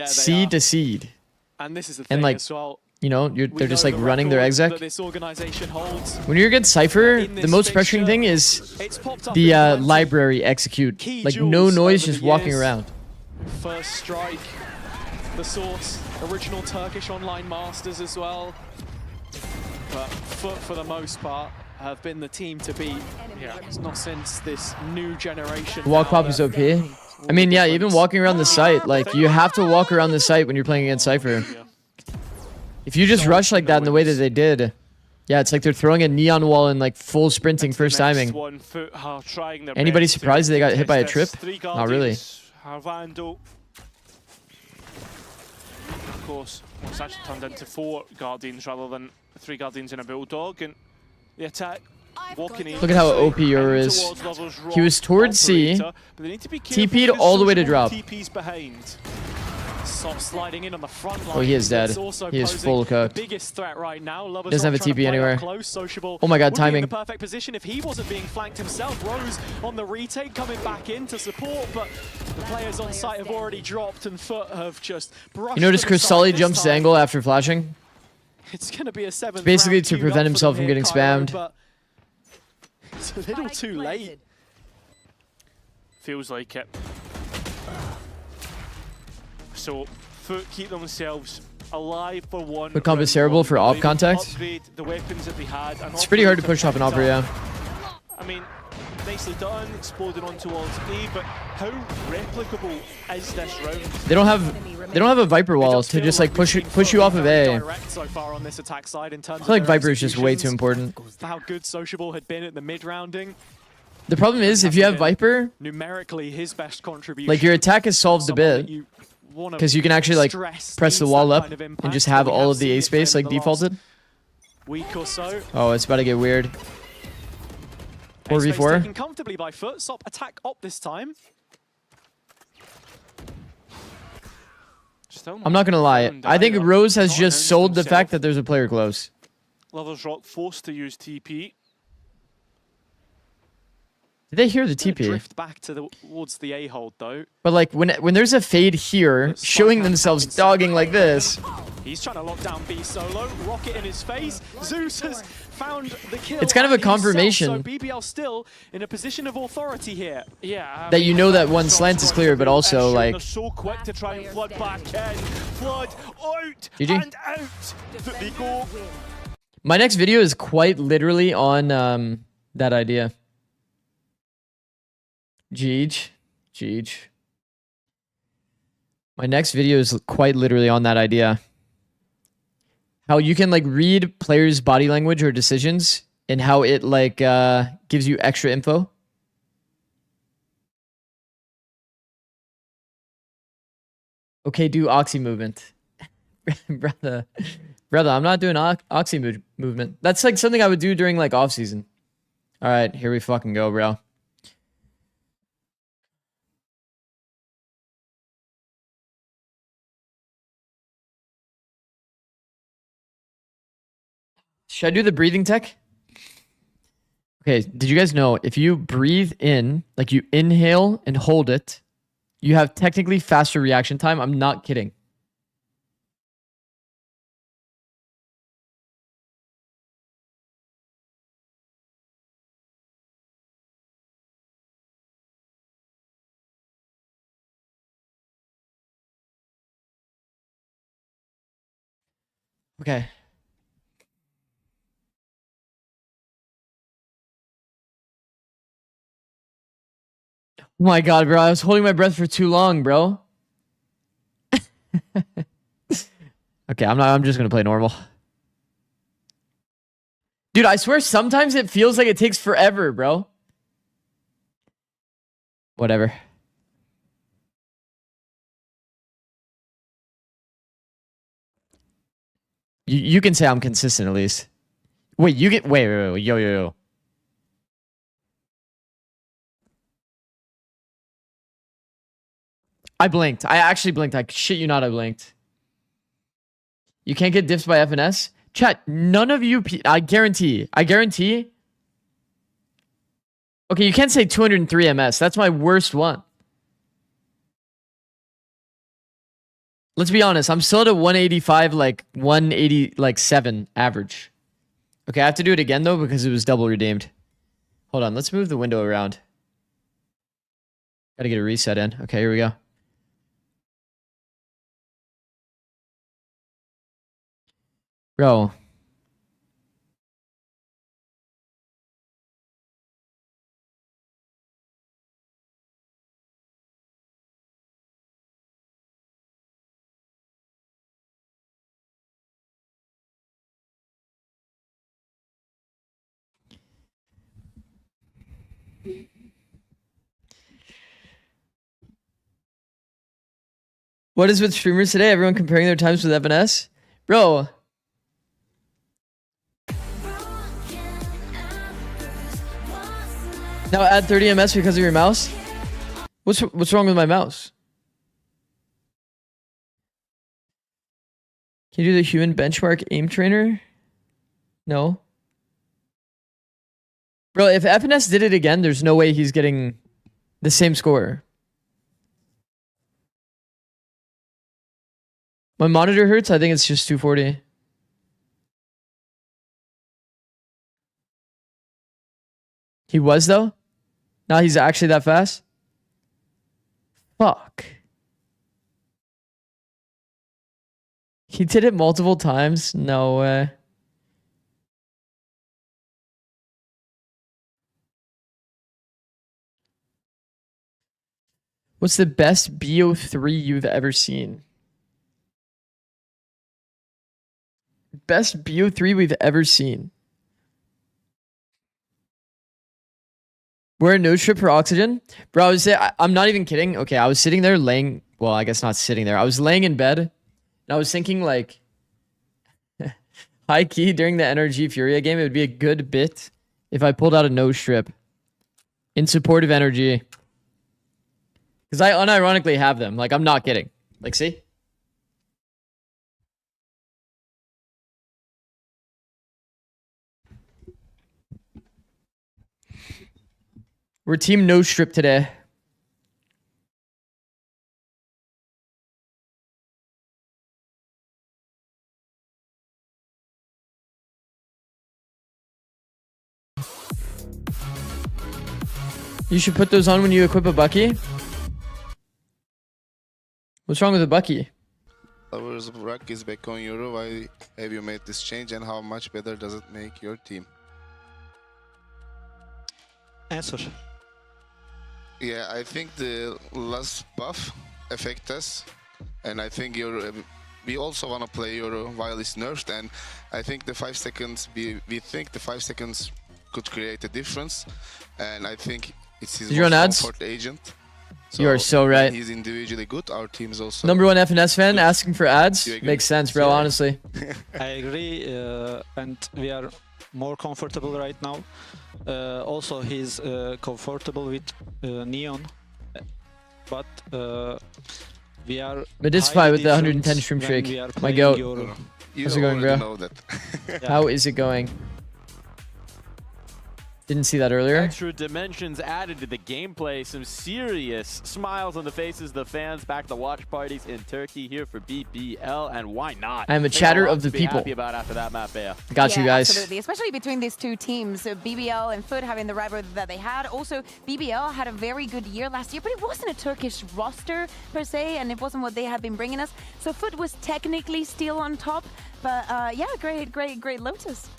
seed to seed. And this is the And thing like, as well. you know, they're just like running their exec. This organization holds. When you're against Cypher, the most pressuring thing is the library execute. Like, no noise, just walking around. First strike, the source, original Turkish online masters as well. But Foot, for the most part, have been the team to beat. Yeah, it's not since this new generation. Walk pop is OP. I mean, yeah, even walking around the site, like, you have to walk around the site when you're playing against Cypher. If you just rush like that in the way that they did, yeah, it's like they're throwing a neon wall and like full sprinting first timing. Anybody surprised they got hit by a trip? Not really. Harvando. Of course, it's actually turned into 4 Guardians rather than 3 Guardians and a Bulldog. And the attack walking in. Look at how OP Euro is. He was towards C, TP'd all the way to drop. TP's behind. Soft sliding in on the front line. Oh, he is dead. He is full cooked. Biggest threat right now. Doesn't have a TP anywhere. Oh my god, timing. In the perfect position if he wasn't being flanked himself. Rose on the retake coming back in to support, but The players on site have already dropped and Foot have just brushed. You notice to the Chris side Sully this jumps the time. angle after flashing? It's going to be a 7th basically round to queued prevent up for himself them from here, getting Cairo, spammed. but it's a little too late. Feels like it. So Foot keep themselves alive for one. Quick comp is terrible for off contact. Upgrade the weapons that they had. And It's pretty hard to push off an opera, yeah. I mean, nicely done, exploding on towards A, but how replicable is this round? They don't have a Viper wall to just like push you off of A. Direct so far on this attack side in terms I feel like of their Viper is just way too executions. important. How good Sociable had been at the mid-rounding. The problem is if you have Viper, Numerically, his best contribution. like your attack is solved a bit because you can actually like press the wall up and just have all of the A space like defaulted. Week or so. Oh, it's about to get weird. 4v4. Taken comfortably by Foot. Stop attack up this time. I'm not gonna lie. I think Rose has just sold the fact that there's a player close. Lovers Rock forced to use TP. Did they hear the TP? Drift back towards the A hold though. But like when there's a fade here, showing themselves dogging like this. He's trying to lock down B solo. Rocket in his face. Zeus has found the kill. It's kind of a confirmation. So BBL still in a position of authority here. Yeah. That you know that one slant is clear, but also like. So quick to try and flood back in. Flood out GG. and out. They go. My next video is quite literally on that idea. Jeej. My next video is quite literally on that idea. How you can like read players' body language or decisions and how it like gives you extra info. Okay, do oxy movement. brother, I'm not doing oxy movement. That's like something I would do during like off season. All right, here we fucking go, bro. Should I do the breathing tech? Okay, did you guys know if you breathe in, like you inhale and hold it, you have technically faster reaction time? I'm not kidding. Okay. Oh my god, bro. I was holding my breath for too long, bro. Okay, I'm just gonna play normal. Dude, I swear sometimes it feels like it takes forever, bro. Whatever. You can say I'm consistent at least. Wait, wait, yo. I blinked. I actually blinked. I shit you not, I blinked. You can't get diffs by FNS? Chat, none of you... I guarantee. Okay, you can't say 203 MS. That's my worst one. Let's be honest. I'm still at a 185, like 180, like 7 average. Okay, I have to do it again, though, because it was double redeemed. Hold on. Let's move the window around. Gotta get a reset in. Okay, here we go. Bro. What is with streamers today? Everyone comparing their times with FNS? Bro. Now add 30 MS because of your mouse? What's wrong with my mouse? Can you do the human benchmark aim trainer? No. Bro, if FNS did it again, there's no way he's getting the same score. My monitor hurts. I think it's just 240. He was though? Now he's actually that fast? Fuck. He did it multiple times? No way. What's the best BO3 you've ever seen? Best BO3 we've ever seen. We're a no strip for oxygen? Bro, I'm not even kidding. Okay, I was sitting there laying, well, I guess not sitting there. I was laying in bed and I was thinking like, high key during the NRG Furia game, it would be a good bit if I pulled out a no strip in support of NRG. Because I unironically have them. Like, I'm not kidding. Like, see? We're team no strip today. You should put those on when you equip a Bucky. What's wrong with the Bucky? Lovers of Rock is back on Euro. Why have you made this change and how much better does it make your team? Answer. Yeah, I think the last buff affect us, and I think we also want to play Euro while it's nerfed, and I think the 5 seconds, we think the 5 seconds could create a difference, and I think it's his most comfort agent. You are so right. He's individually good. Our team is also #1 FNS fan asking for ads. Makes sense, bro, honestly. I agree, and we are more comfortable right now. Also, he's comfortable with Neon, but we are. Medisify with the 110 stream streak. My goat. How's it going, bro? How is it going? Didn't see that earlier. Extra dimensions added to the gameplay. Some serious smiles on the faces of the fans back at the watch parties in Turkey here for BBL, and why not? I am a chatter of the people. Happy about after that map, Bea. Got you guys. Absolutely, especially between these two teams, BBL and FUT having the rivalry that they had. Also, BBL had a very good year last year, but it wasn't a Turkish roster per se, and it wasn't what they had been bringing us. So FUT was technically still on top, but yeah, great Lotus.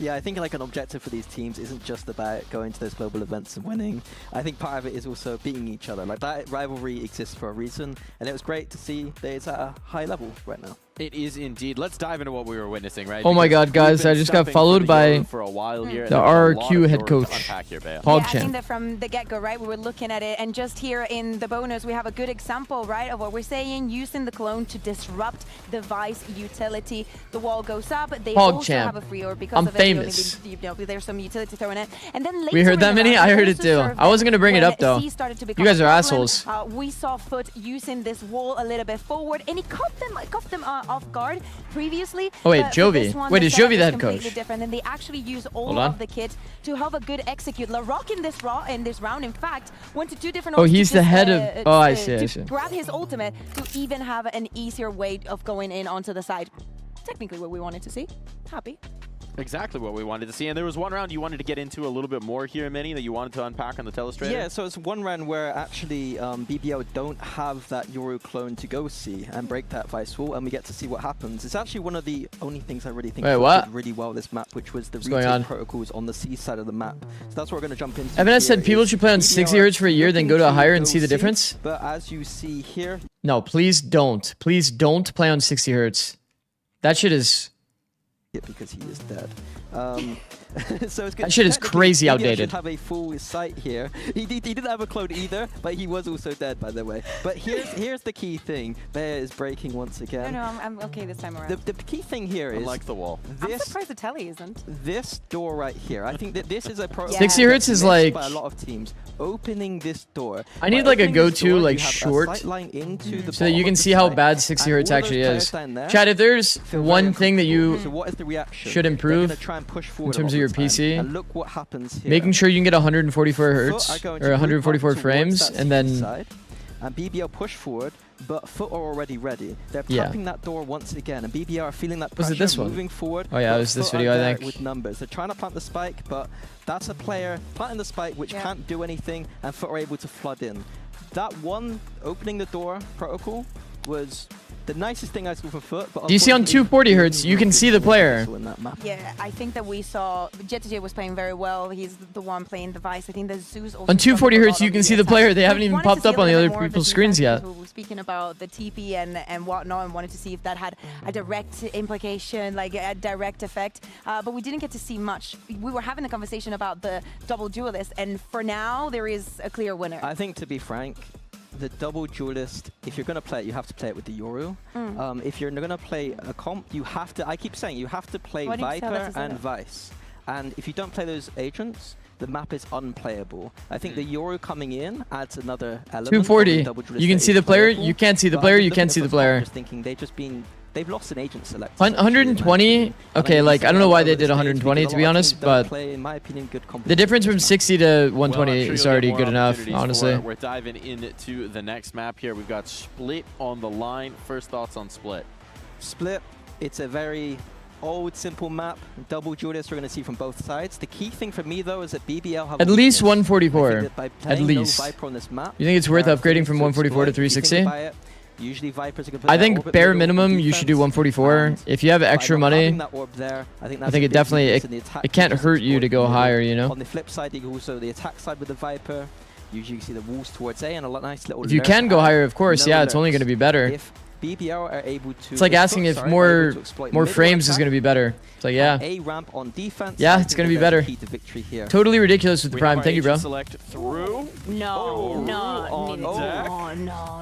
Yeah, I think like an objective for these teams isn't just about going to those global events and winning. I think part of it is also beating each other. Like that rivalry exists for a reason, and it was great to see that it's at a high level right now. It is indeed. Let's dive into what we were witnessing, right? Oh my God, guys! I just got followed by for a while here, the RRQ head coach, Yeah, I think that from the get-go, right? We were looking at it, and just here in the bonus, we have a good example, right, of what we're saying, using the clone to disrupt the Vice utility. The wall goes up. They also have a free orb because I'm of it. famous. You know, there's some utility thrown in, and then later we heard that many. I heard it too. I wasn't gonna bring it up though. You guys are assholes. We saw FUT using this wall a little bit forward, and he caught them off guard previously. Oh wait, Jovi. Wait, is Jovi the head coach? Different, and they actually use all of the kit to have a good execute. LaRock in this round, in fact, went to 2 different. Oh, he's the head of. Oh, I see. Grab his ultimate to even have an easier way of going in onto the side. Technically, what we wanted to see. Happy. Exactly what we wanted to see. And there was one round you wanted to get into a little bit more here, Minnie, that you wanted to unpack on the Telestrator? Yeah, so it's one round where actually BBL don't have that Euro clone to go see and break that Vice wall, and we get to see what happens. It's actually one of the only things I really think did really well this map, which was the retake protocols on the C side of the map. So that's what we're going to jump into. FNS said people should play on 60 Hz for a year, then go to a higher and see the difference? But as you see here... No, please don't. Please don't play on 60 Hz. That shit is... because he is dead. So it's good. That shit is crazy outdated. Have a full sight here. He didn't have a clone either, but he was also dead, by the way. But here's the key thing. Bear is breaking once again. No, I'm okay this time around. The key thing here is... Unlike the wall. I'm surprised the telly isn't. This door right here. I think that this is a pro... 60 Hz is like... by a lot of teams. Opening this door. I need like a go-to like short so that you can see how bad 60 Hz actually is. Chad, if there's one thing that you should improve in terms of your PC, and look what happens here. Making sure you can get 144 Hz or 144 frames, and then and BBL push forward, but Foot are already ready. They're tapping that door once again, and BBL are feeling that pressure, Was it this one? moving forward. Oh yeah, it was this video, I think. With numbers. They're trying to plant the spike, but that's a player planting the spike which can't do anything, and Foot are able to flood in. That one opening the door protocol was the nicest thing I saw from Foot. But DC on 240 hertz, you can see the player. Yeah, I think that we saw Jet2J was playing very well. He's the one playing the Vice. I think that Zeus also On 240 hertz, you can see the player. They haven't even popped up on the other people's screens yet. We were speaking about the TP and whatnot, and wanted to see if that had a direct implication, like a direct effect. But we didn't get to see much. We were having a conversation about the double duelist, and for now, there is a clear winner. I think, to be frank, the double duelist, if you're going to play it, you have to play it with the Yoru. If you're going to play a comp, you have to, I keep saying, you have to play Viper and Vice. And if you don't play those agents, the map is unplayable. I think the Yoru coming in adds another element. 240, you can see the player, you can't see the player, you can't see the player. Just thinking they've lost an agent select. 120, okay, like, I don't know why they did 120, to be honest, but in my opinion, good the difference from 60 to 120 is already good enough, honestly. We're diving into the next map here. We've got Split on the line. First thoughts on Split? Split, it's a very old, simple map. Double duelists we're going to see from both sides. The key thing for me, though, is that BBL have at least 144, at least. Viper on this map, You think it's worth upgrading from 144 to 360? Usually Vipers are going to I think bare minimum you should do 144. If you have extra money, I think it definitely it can't hurt you to go higher, you know. On the flip side, you can also the attack side with the Viper. Usually you see the walls towards A and a nice little. If you can go higher, of course, yeah, it's only going to be better. If BBL are able to, it's like asking if more frames is going to be better. It's like, yeah. A ramp on defense. Yeah, it's going to be better. Totally ridiculous with the Prime. Thank you, bro. Select through. No.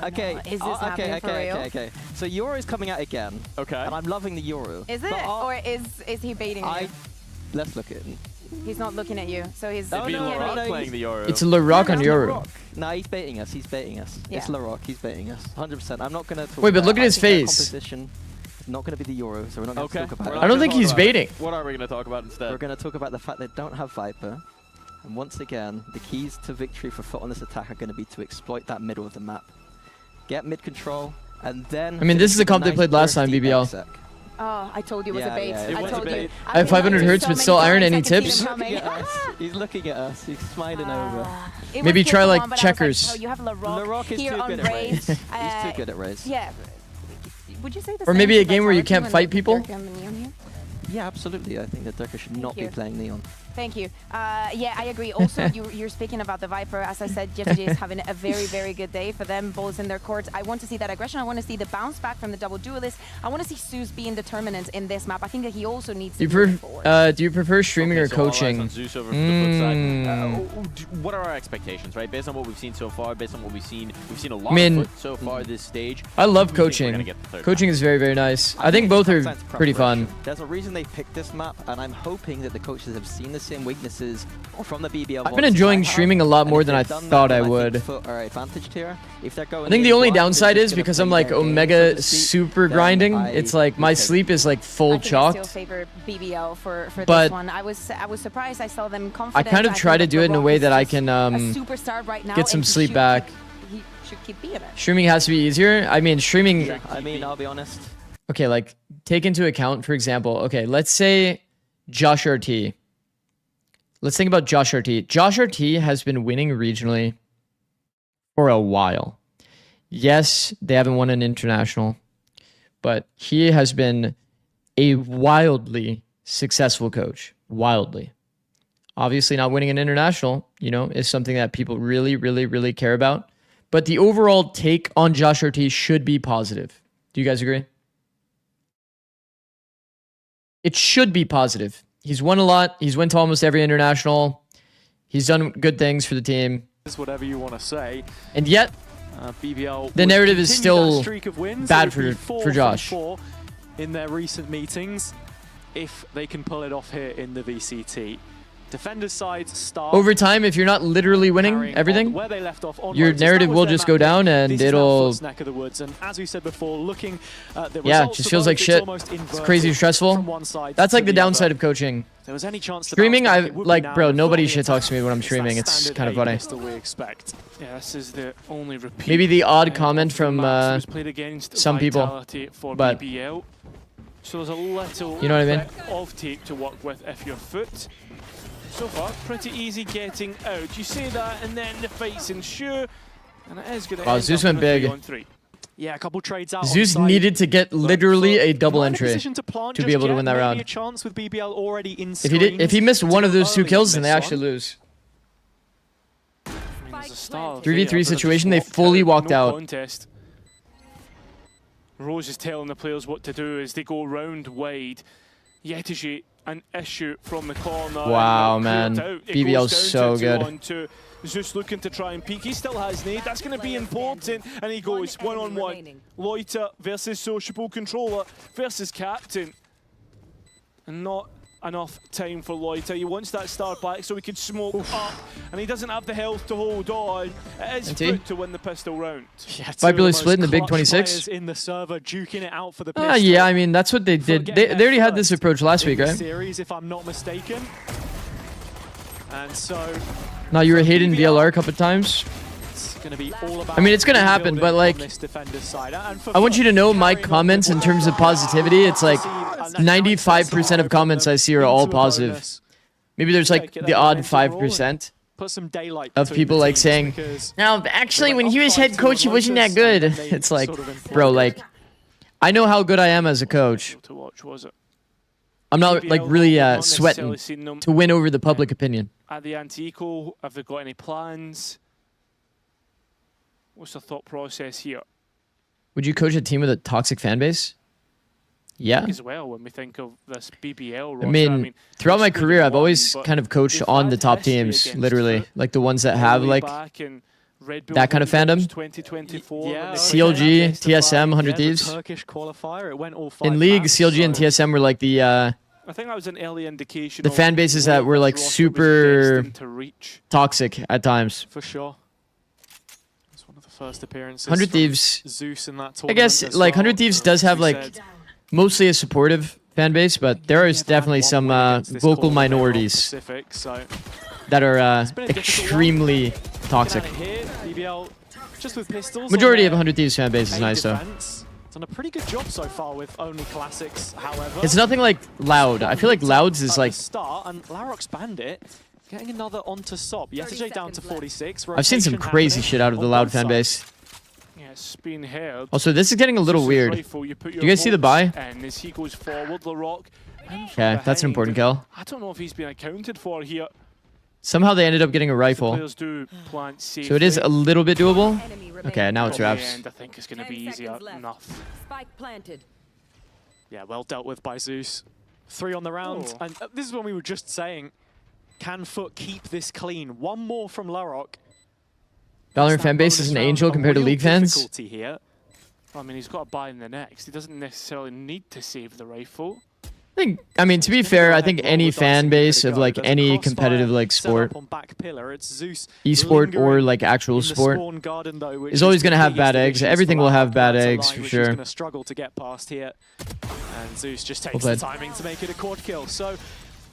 Okay. Is this happening for real? Okay. So Yoru is coming out again. Okay. And I'm loving the Yoru. Is it, or is he baiting you? Let's look at it. He's not looking at you, so he's playing the Yoru. It's LaRock on Yoru. No, he's baiting us. He's baiting us. Yeah. It's LaRock. He's baiting us. 100%. I'm not going to. Wait, but look at his face. Composition. Not going to be the Yoru, so we're not going to talk about it. I don't think he's baiting. What are we going to talk about instead? We're going to talk about the fact they don't have Viper. And once again, the keys to victory for Foot on this attack are going to be to exploit that middle of the map. Get mid control, and then... I mean, this is the comp they played last time, BBL. Oh, I told you it was a bait. I told you. I have 500 hertz, but still iron. Any tips? He's looking at us. He's smiling over. Maybe try like checkers. Like, oh, you have LaRock is here too on good at Raze. He's He's too good at Raze. Yeah. Would you say the or same maybe a about game where you Tarek can't when fight they people? Dirk and the Neon here? Yeah, absolutely. I think that Durka should not be playing Neon. Thank you. Yeah, I agree. Also, you're speaking about the Viper. As I said, Jet2J is having a very, very good day for them. Balls in their courts. I want to see that aggression. I want to see the bounce back from the double duelist. I want to see Zeus being determinant in this map. I think that he also needs to move forward. Do you prefer streaming or coaching? Zeus over from the foot side. What are our expectations, right? Based on what we've seen so far, based on what we've seen a lot of Foot so far this stage. I love coaching. Coaching is very, very nice. I think both are pretty fun. There's a reason they picked this map, and I'm hoping that the coaches have seen the same weaknesses from the BBL. I've been enjoying streaming a lot more than I thought I would. I think the only downside is because I'm like Omega super grinding. It's like my sleep is like full chalked. I still favor BBL for but this one. I was surprised. I saw them confident. I kind of try to do it in a way that I can get some sleep back. He should keep being it. Streaming has to be easier. I mean, streaming. Yeah, I mean, I'll be honest. Okay, like take into account, for example. Okay, let's say Josh RT. Let's think about Josh RT. Josh RT has been winning regionally for a while. Yes, they haven't won an international, but he has been a wildly successful coach. Wildly. Obviously, not winning an international, you know, is something that people really, really, really care about. But the overall take on Josh RT should be positive. Do you guys agree? It should be positive. He's won a lot. He's went to almost every international. He's done good things for the team. Whatever you want to say. And yet, BBL the narrative is still bad for Josh. In their recent meetings, if they can pull it off here in the VCT. Defender's side start. Over time, if you're not literally winning everything, where they left off on your Lotus, narrative that was will their just go map pick. down and This is now it'll... Foot's neck of the woods. And as we said before, looking at the Yeah, results just feels above, like it's shit. almost It's inverted crazy stressful. from one side That's to like the other. downside of coaching. There was any chance to Streaming, bounce back, I it would be like, now, bro, but nobody fully shit talks to me when I'm it's that streaming. It's standard kind of A funny. pistol we expect. Yeah, this is the only repeat. Maybe the odd comment from match was played against some people, Vitality for but BBL. So there's a little you know what I mean? bit of tape to work with if you're Foot. So far, pretty easy getting out. You say that, and then the fights ensure, and it is going to Wow, end Zeus up went in a big. 3-on-3. Yeah, a couple trades out. Zeus on site, needed to get literally a double not in entry position to plant to be just able to yet. win that Maybe round. a chance with BBL already in If he missed one of those two kills, then they actually lose. 3v3 situation, they fully walked out. Contest. Rose is telling the players what to do as they go round wide. Yetishi, an issue from the corner. Wow, man. BBL's so good. Zeus looking to try and peek. He still has nade. That's going to be important. And he goes one-on-one. Loiter versus Sociable Controller versus Captain. And not enough time for Loiter. He wants that start back so he can smoke up. And he doesn't have the health to hold on. It is Foot to win the pistol round. Yeah, Viperly split in the big 26. In the server, duking it out for the Yeah, I mean, that's what they did. They already had this approach last week, right? Series, if I'm not mistaken. And so Now, you were hating VLR a couple of times. it's going to be all about I mean, it's going to happen, but like, I want you to know my comments in terms of positivity. It's like 95% of comments I see are all positive. Maybe there's like the odd 5% put some daylight of people like saying, no, actually, when he was head coach, he wasn't that good. It's like, bro, like, I know how good I am as a coach. To watch, was it? I'm not like really sweating to win over the public opinion. At the anti-eco, have they got any plans? What's the thought process here? Would you coach a team with a toxic fan base? Yeah. As well, when we think of this BBL roster, I mean, throughout my career, I've always kind of coached on the top teams, literally. Like the ones that have like that kind of fandom. CLG, TSM, 100 Thieves. Turkish qualifier, it went all In League, CLG and TSM were like the I think that was an early indication. the fan bases that were like super toxic at times. For sure. It's one of the first appearances. 100 Thieves. Zeus in that I tournament guess as like well. 100 Thieves does have like mostly a supportive fan base, but there is definitely some vocal minorities that are extremely toxic. Just with pistols. Majority of 100 Thieves fan base is nice though. Done a pretty good job so far with only classics, however. It's nothing like Loud. I feel like Loud's is like... Start, and Larok's Bandit getting another onto Sop. Yesterday down to 46. I've seen some crazy shit out of the Loud fan base. Yeah, spin head. Also, this is getting a little weird. Do you guys see the buy? And as he goes forward, Larok. Okay, that's an important kill. I don't know if he's been accounted for here. Somehow they ended up getting a rifle. Players do plant safely. So it is a little bit doable. Okay, now it's wraps. I think it's going to be easier enough. Spike planted. Yeah, well dealt with by Zeus. 3 on the round. And this is when we were just saying, can Foot keep this clean? One more from Larok. Valorant fan base is an angel compared to League fans. Here. I mean, he's got to buy in the next. He doesn't necessarily need to save the rifle. I mean, to be fair, I think any fan base of like any competitive like sport, esport or like actual sport, is always going to have bad eggs. Everything will have bad eggs for sure. Going to struggle to get past here, and Zeus just takes the timing to make it a quad kill. So,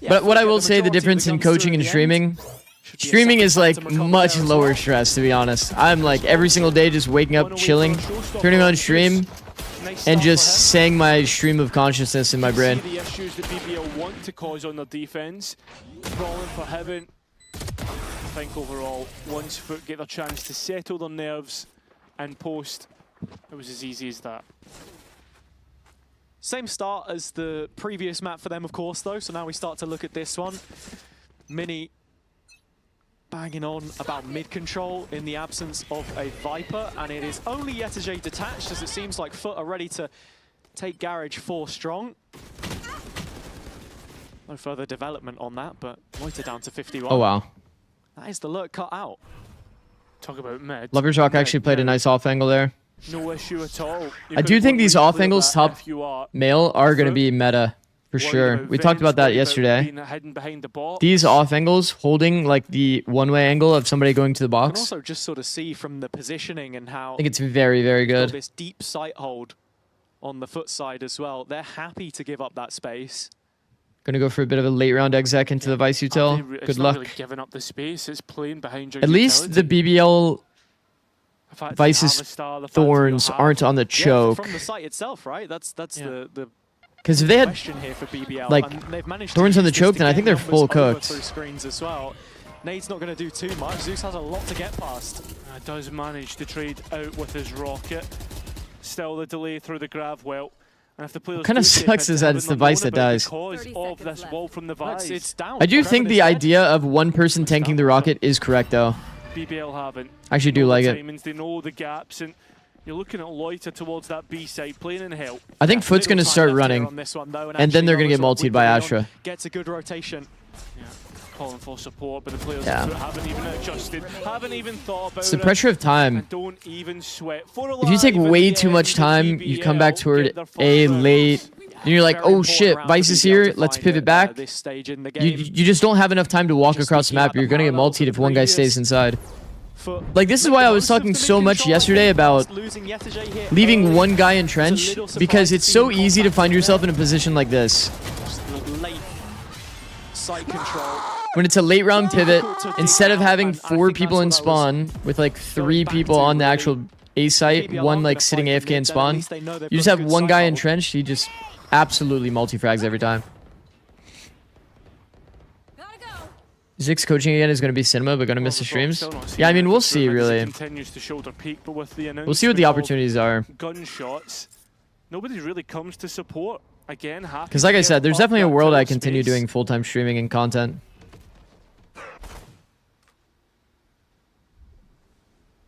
but what I will say, the difference in coaching and streaming is like much lower stress, to be honest. I'm like every single day just waking up, chilling, turning on stream, and just saying my stream of consciousness in my brain. The issues that BBL want to cause on their defense, crawling for heaven. I think overall, once Foot get their chance to settle their nerves and post, it was as easy as that. Same start as the previous map for them, of course, though. So now we start to look at this one. Mini banging on about mid-control in the absence of a Viper, and it is only Yetajay detached, as it seems like Foot are ready to take Garage 4 strong. No further development on that, but Loiter down to 51. Oh, wow. That is the lurk cut out. Talk about mid. Lover's Rock actually played a nice off angle there. No issue at all. I do think these off angles top male are going to be meta For worried sure. about We talked about that Vince, worried yesterday. being hidden behind the box. These off angles, holding like the one-way angle of somebody going to the You can box. also just sort of see from the positioning and how I think it's very, very got good. this deep sight hold on the foot side as well. They're happy to give up that space. Gonna go for a bit of a late round exec into the Vice util. It's Good not luck. really giving up the space. It's playing behind your At least the utility. BBL The fact that you Vice's have a star, the fact that you thorns have- aren't on the choke. From the site itself, right? That's the Because if they had question here for BBL. like and they've managed thorns to on the use this choke, to then I get think they're numbers full over cooked. through screens as well. Nade's not going to do too much. Zeus has a lot to get past. Does manage to trade out with his rocket. Still the delay through the grav well. And if the players kind of do take sucks it is to that heaven, it's the they're Vice known that about dies. Because of this wall from the Vice. It's down. I do think Kreven the is dead. idea of one person tanking the rocket is correct though. BBL haven't. I actually do Know like the it. timings, they know the gaps, and you're looking at Loiter towards that B side, playing in help. I think Foot's gonna start running, and then they're gonna get multied by Astra. Gets a good rotation. Calling for support, but the players Yeah. haven't even adjusted, haven't even thought about It's the pressure of time. and don't even sweat. If you take way too much time, you come back toward A late, and you're like, oh shit, Vice is here, let's pivot back. This stage in the You game. just don't have enough time to walk across the map. You're gonna get multied if one guy stays inside. Like this is why I was talking so much yesterday about leaving one guy entrenched, because it's so easy to find yourself in a position like this. Late site control. When it's a late round pivot, instead of having 4 people in spawn with like 3 people on the actual A site, one like sitting AFK in spawn, you just have one guy entrenched, he just absolutely multi-frags every time. Zikz coaching again is going to be cinema, but going to miss the streams. Yeah, I mean, we'll see, really. Continues to shoulder peak, but with the We'll see what the announcement of opportunities are. Gunshots, nobody really comes to support. Again, happy Because like to I give said, there's up definitely a that world I tower continue space. doing full-time streaming and content.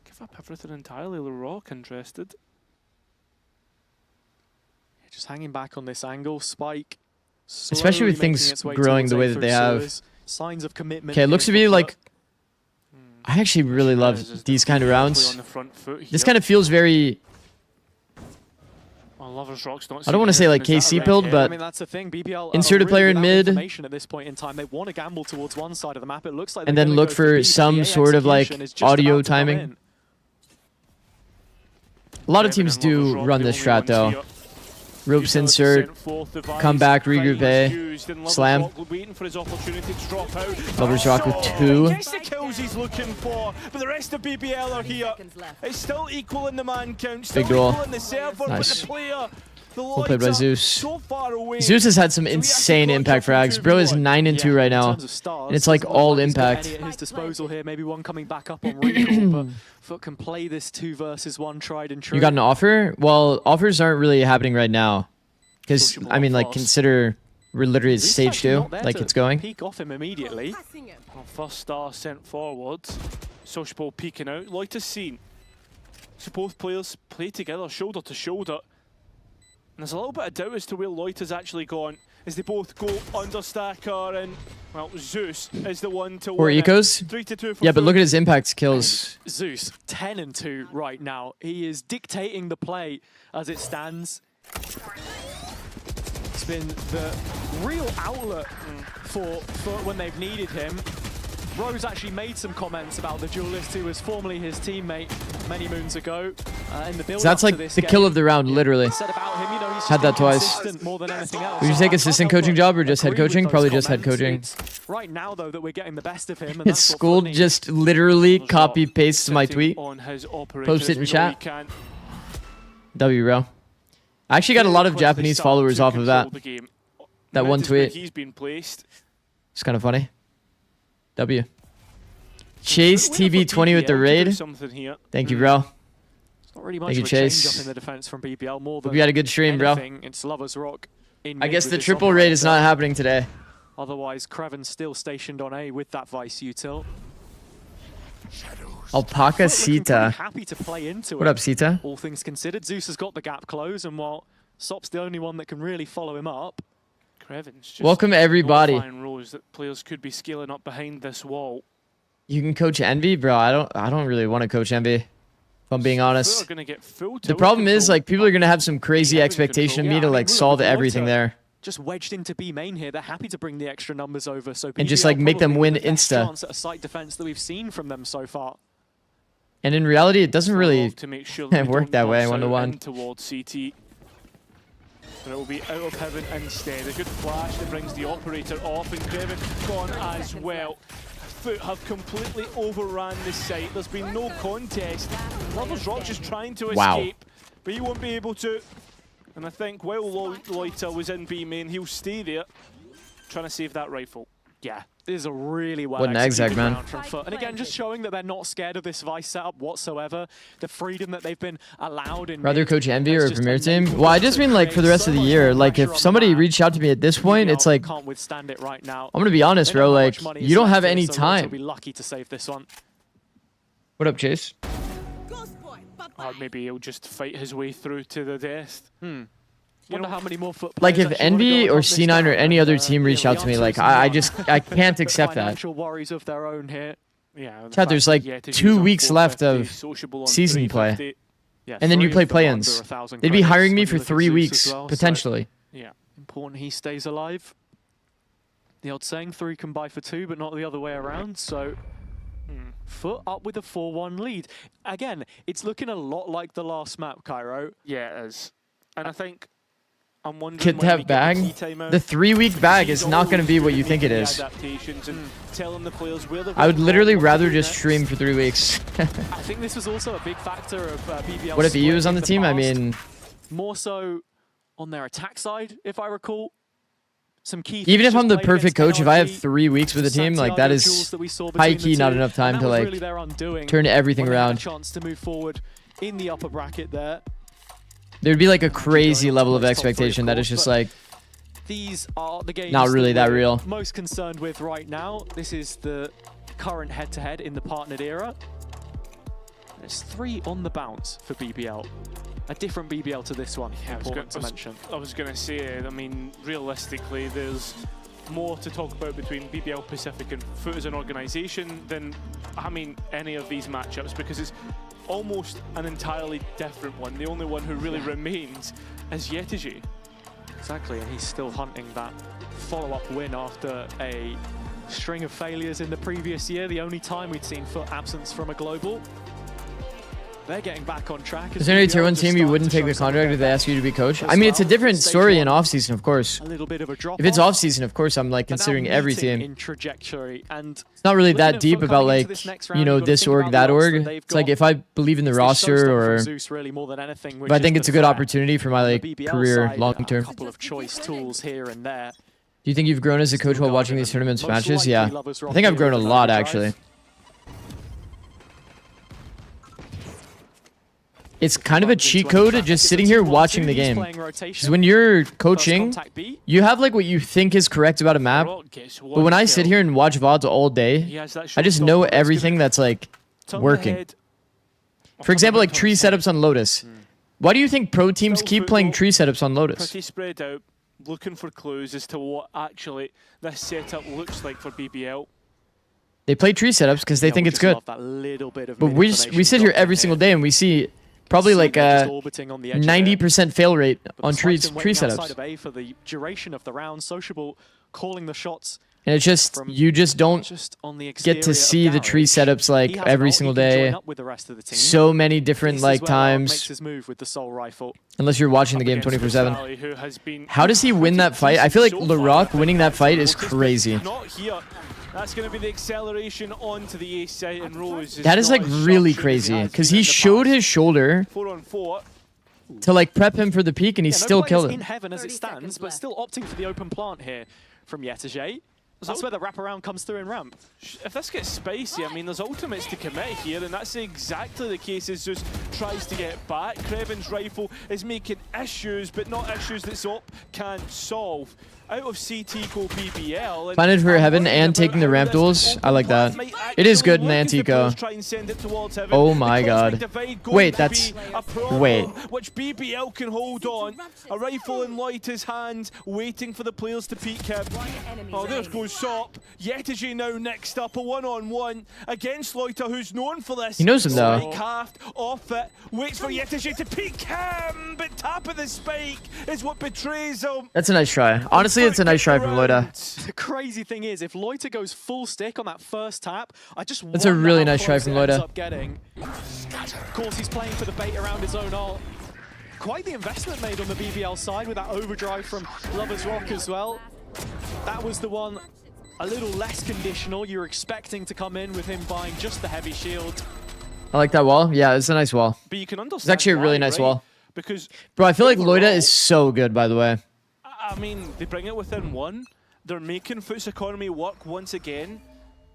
Give up everything entirely, LaRock interested. Just hanging back on this angle. Spike. Especially with slowly things making its way growing towards the way A that through they have. Sewers. Signs of commitment. Okay, it looks to here be for like... I actually really love these kind of rounds. On the front foot This here. kind of feels very... Oh, Lovers Rock's not I don't want to say like KC build, I but mean, that's the thing. BBL are insert a really player in without mid, information at this point in time. They want to gamble towards one side of the map. It looks like and they're then gonna look go for B, but some the sort of like execution is just audio about to come timing. in. A lot of teams do run this strat though. Ropes insert, come back, regroup A, slam. Lovers Rock with 2. Gets the kills he's looking for, but the rest of BBL are here. It's still equal in the man count, still Big duel. equal in the server, Nice. but the player, the Well played by lights are Zeus. so far away. Zeus has had some insane impact frags. Bro is 9 and 2 right now, In terms of stars, and it's like doesn't look all he's got impact. any at his disposal here. Maybe one coming back up on recall, but Foot can play this 2 versus 1 tried and true. You got an offer? Well, offers aren't really happening right now, because I mean, like consider we're literally at Zeus stage actually 2, not there like to it's going. Peek off him immediately. Well, first star sent forward. Sociable peeking out. Loiter's seen. So both players play together, shoulder to shoulder. And there's a little bit of doubt as to where Loiter's actually gone, as they both go under stacker, and well, Zeus is the one to Or win it. ecos? 3-2 for Yeah, but look at Foot. his impact kills. Zeus 10 and 2 right now. He is dictating the play as it stands. It's been the real outlet for when they've needed him. Rose actually made some comments about the duelist who was formerly his teammate many moons ago in the build. So that's like the kill of the round, literally. Said about him, you know, he's Had that just twice. consistent more than anything else. Would you take assistant coaching job or just head Agree with coaching? those Probably just head comments. coaching. It's right now though that we're getting the best of him. And His that's what school Foot needs. just literally copy pastes my tweet. On his operator, Post it as in we know chat. he can. W, bro. I actually got a lot of Quickly Japanese start followers to off of that. control the game. That one Notice where tweet. He's been placed. It's kind of funny. W. Chase TV20 with the raid. Something here. Thank you, bro. Not really much Thank you, of a change Chase. up in the defense from BBL more than Hope you had a good stream, bro. anything. It's Lovers Rock. In I mid guess with the this triple raid is operator. not happening today. Otherwise, Kreven's still stationed on A with that Vice util. Alpaca Looking pretty Sita. happy to play into What it. up, Sita? All things considered, Zeus has got the gap closed, and while Sop's the only one that can really follow him up. Kreven's just Welcome, everybody. notifying Rose that players could be scaling up behind this wall. You can coach Envy, bro. I don't really want to coach Envy, if I'm being Foot honest. are gonna get full The tower problem is control. like people are gonna have some crazy Everything expectation of control. me to Yeah, I like mean, solve look at everything Loiter. there. just wedged into B main here. They're happy to bring the extra numbers over. So And just, BBL like, make them probably win the best insta. chance at a site defense that we've seen from them so far. And in reality, it doesn't really To make sure that work that way, 1-to-1. towards CT. But it will be out of heaven instead. A good flash that brings the operator off, and Craven gone as well. Foot have completely overran the site. There's been no contest. Lovers Rock just trying to escape, but he won't be able to. And I think while Loiter was in B main, he'll stay there, trying to save that rifle. Yeah, this is a really well What an executed exec, man. round from Foot. And again, just showing that they're not scared of this Vice setup whatsoever. The freedom that they've been allowed in Rather mid coach Envy has or just Premier Team? enabled Well, I them just to mean like for the create rest of so the much year. more Like pressure if on somebody the map. reached out to me at this point, it's like, can't withstand it right now. I'm gonna be honest, They know bro. how Like much money you is don't left have here, any so Royals will time. be lucky to save this one. What up, Chase? Or maybe he'll just fight his way through to the death. Wonder how many more Foot Like players if actually wanna go Envy and or hunt this C9 or down, any and, other team yeah, reached the out to me, answer like is I no. just I can't accept that. Financial worries of their own here. Yeah. the Chad, fact there's that like Yet is 2 using weeks left 450, of sociable on season play. 350. Yeah, And then you 3 play of them under play-ins. 1,000 They'd be credits hiring me when for you look at 3 Zikz weeks as well, so, potentially. yeah, important he stays alive. The old saying, 3 can buy for 2, but not the other way around. So Foot up with a 4-1 lead. Again, it's looking a lot like the last map, Cairo. Yeah, it is. And I think I'm wondering Kid when we Tap get bag. the tea timeout, The 3-week bag he's is not going to always be what you doing think it the is. adaptations and telling the players where they're I would going literally wrong, rather what to do just next. stream for 3 weeks. I think this was also a big factor of BBL. What if EU was on the splitting team? I past. mean, More so on their attack side, if I recall. Some key even if features I'm the played perfect against coach, if I have NRG, 3 weeks with a team, like that Santiago is duels that we saw high between the key not two, enough time and to that was like really their undoing turn everything when they had around. a chance to move forward in the upper bracket there. There'd be like a NRG crazy going on level of towards top three, expectation that is course, just but like these are the games not really that we're real. most concerned with right now. This is the current head-to-head in the partnered era. There's 3 on the bounce for BBL. A different BBL to this one, important to mention. I was going to say, I mean, realistically, there's more to talk about between BBL Pacific and Foot as an organisation than, I mean, any of these matchups, because it's almost an entirely different one. The only one who really remains is Yetiji. Exactly, and he's still hunting that follow-up win after a string of failures in the previous year. The only time we'd seen Foot absence from a global. They're getting back on track. Is there any tier 1 team you wouldn't take the contract if they ask you to be coach? I mean, it's a different story in off-season, of course. A little bit of a drop. If it's off-season, of course, I'm like considering every team. In trajectory, and it's not really looking that at deep Foot about coming into like, this next you round, know, you've got to this think org, about that the odds org. that they've It's like got. if I believe in the It's roster showstopper or... from Zeus really more than anything, which But I think is it's the a good threat. opportunity for my like The BBL career side, long A term. couple of choice tools here and there. Do you think you've grown as a coach while watching these tournaments Most matches? likely Yeah. Lovers I Rock think I've here grown a with lot overdrive. actually. It's kind of a cheat code just sitting here watching the game. Because when you're coaching, you have like what you think is correct about a map. But when I sit here and watch VODs all day, I just know everything that's like working. For example, like tree setups on Lotus. Why do you think pro teams keep playing tree setups on Lotus? Pretty spread out, looking for clues as to what actually this setup looks like for BBL. They play tree setups because they think it's good. But we sit here every single day and we see probably like a 90% fail rate on tree setups. Outside of A for the duration of the round, Sociable calling the shots. And it's just, you just don't get to see the tree setups like every single day. So many different like times. Unless you're watching the game 24/7. How does he win that fight? I feel like LaRock winning that fight is crazy. Not here. That's going to be the acceleration onto the ace site, and Rose. That is like really crazy because he showed his shoulder 4-on-4. to like prep him for the peak and he still killed in him. heaven as it stands, but still opting for the open plant here from Yetije. That's where the wraparound comes through in ramp. If this gets spicy, I mean, there's ultimates to commit here, and that's exactly the case as Zeus tries to get back. Kreven's rifle is making issues, but not issues that Zop can solve. out of CT go BBL. And Planted for I'm Heaven worried and about taking the how ramp this duels. open I like plan that. might It is actually good in look as the Antico. players try and send it towards Heaven, Oh my because, like, god. divide going Wait, to that's... be a problem, Wait. which BBL can hold on. A rifle in Loita's hands, waiting for the players to peek him. Oh, there goes Sop. Yetaji now next up, a one-on-one against Loita, who's known for this. He knows him, though. Spike halved, off it, waits for Yetaji to peek him, but tap of the spike is what betrays him. That's a nice try. Honestly, it's a nice try from Loita. The crazy thing is, if Loita goes full stick on that first tap, I just That's a wonder really how nice try close from it ends Loita. up getting. Of course, he's playing for the bait around his own ult. Quite the investment made on the BBL side with that overdrive from Lovers Rock as well. That was the one a little less conditional. You were expecting to come in with him buying just the heavy shield. I like that wall. Yeah, it's a nice wall. But you can understand It's actually a really why, nice right? wall. Because Bro, I feel like overall, Loita is so good, by the way. I mean, they bring it within one. They're making Foot's economy work once again.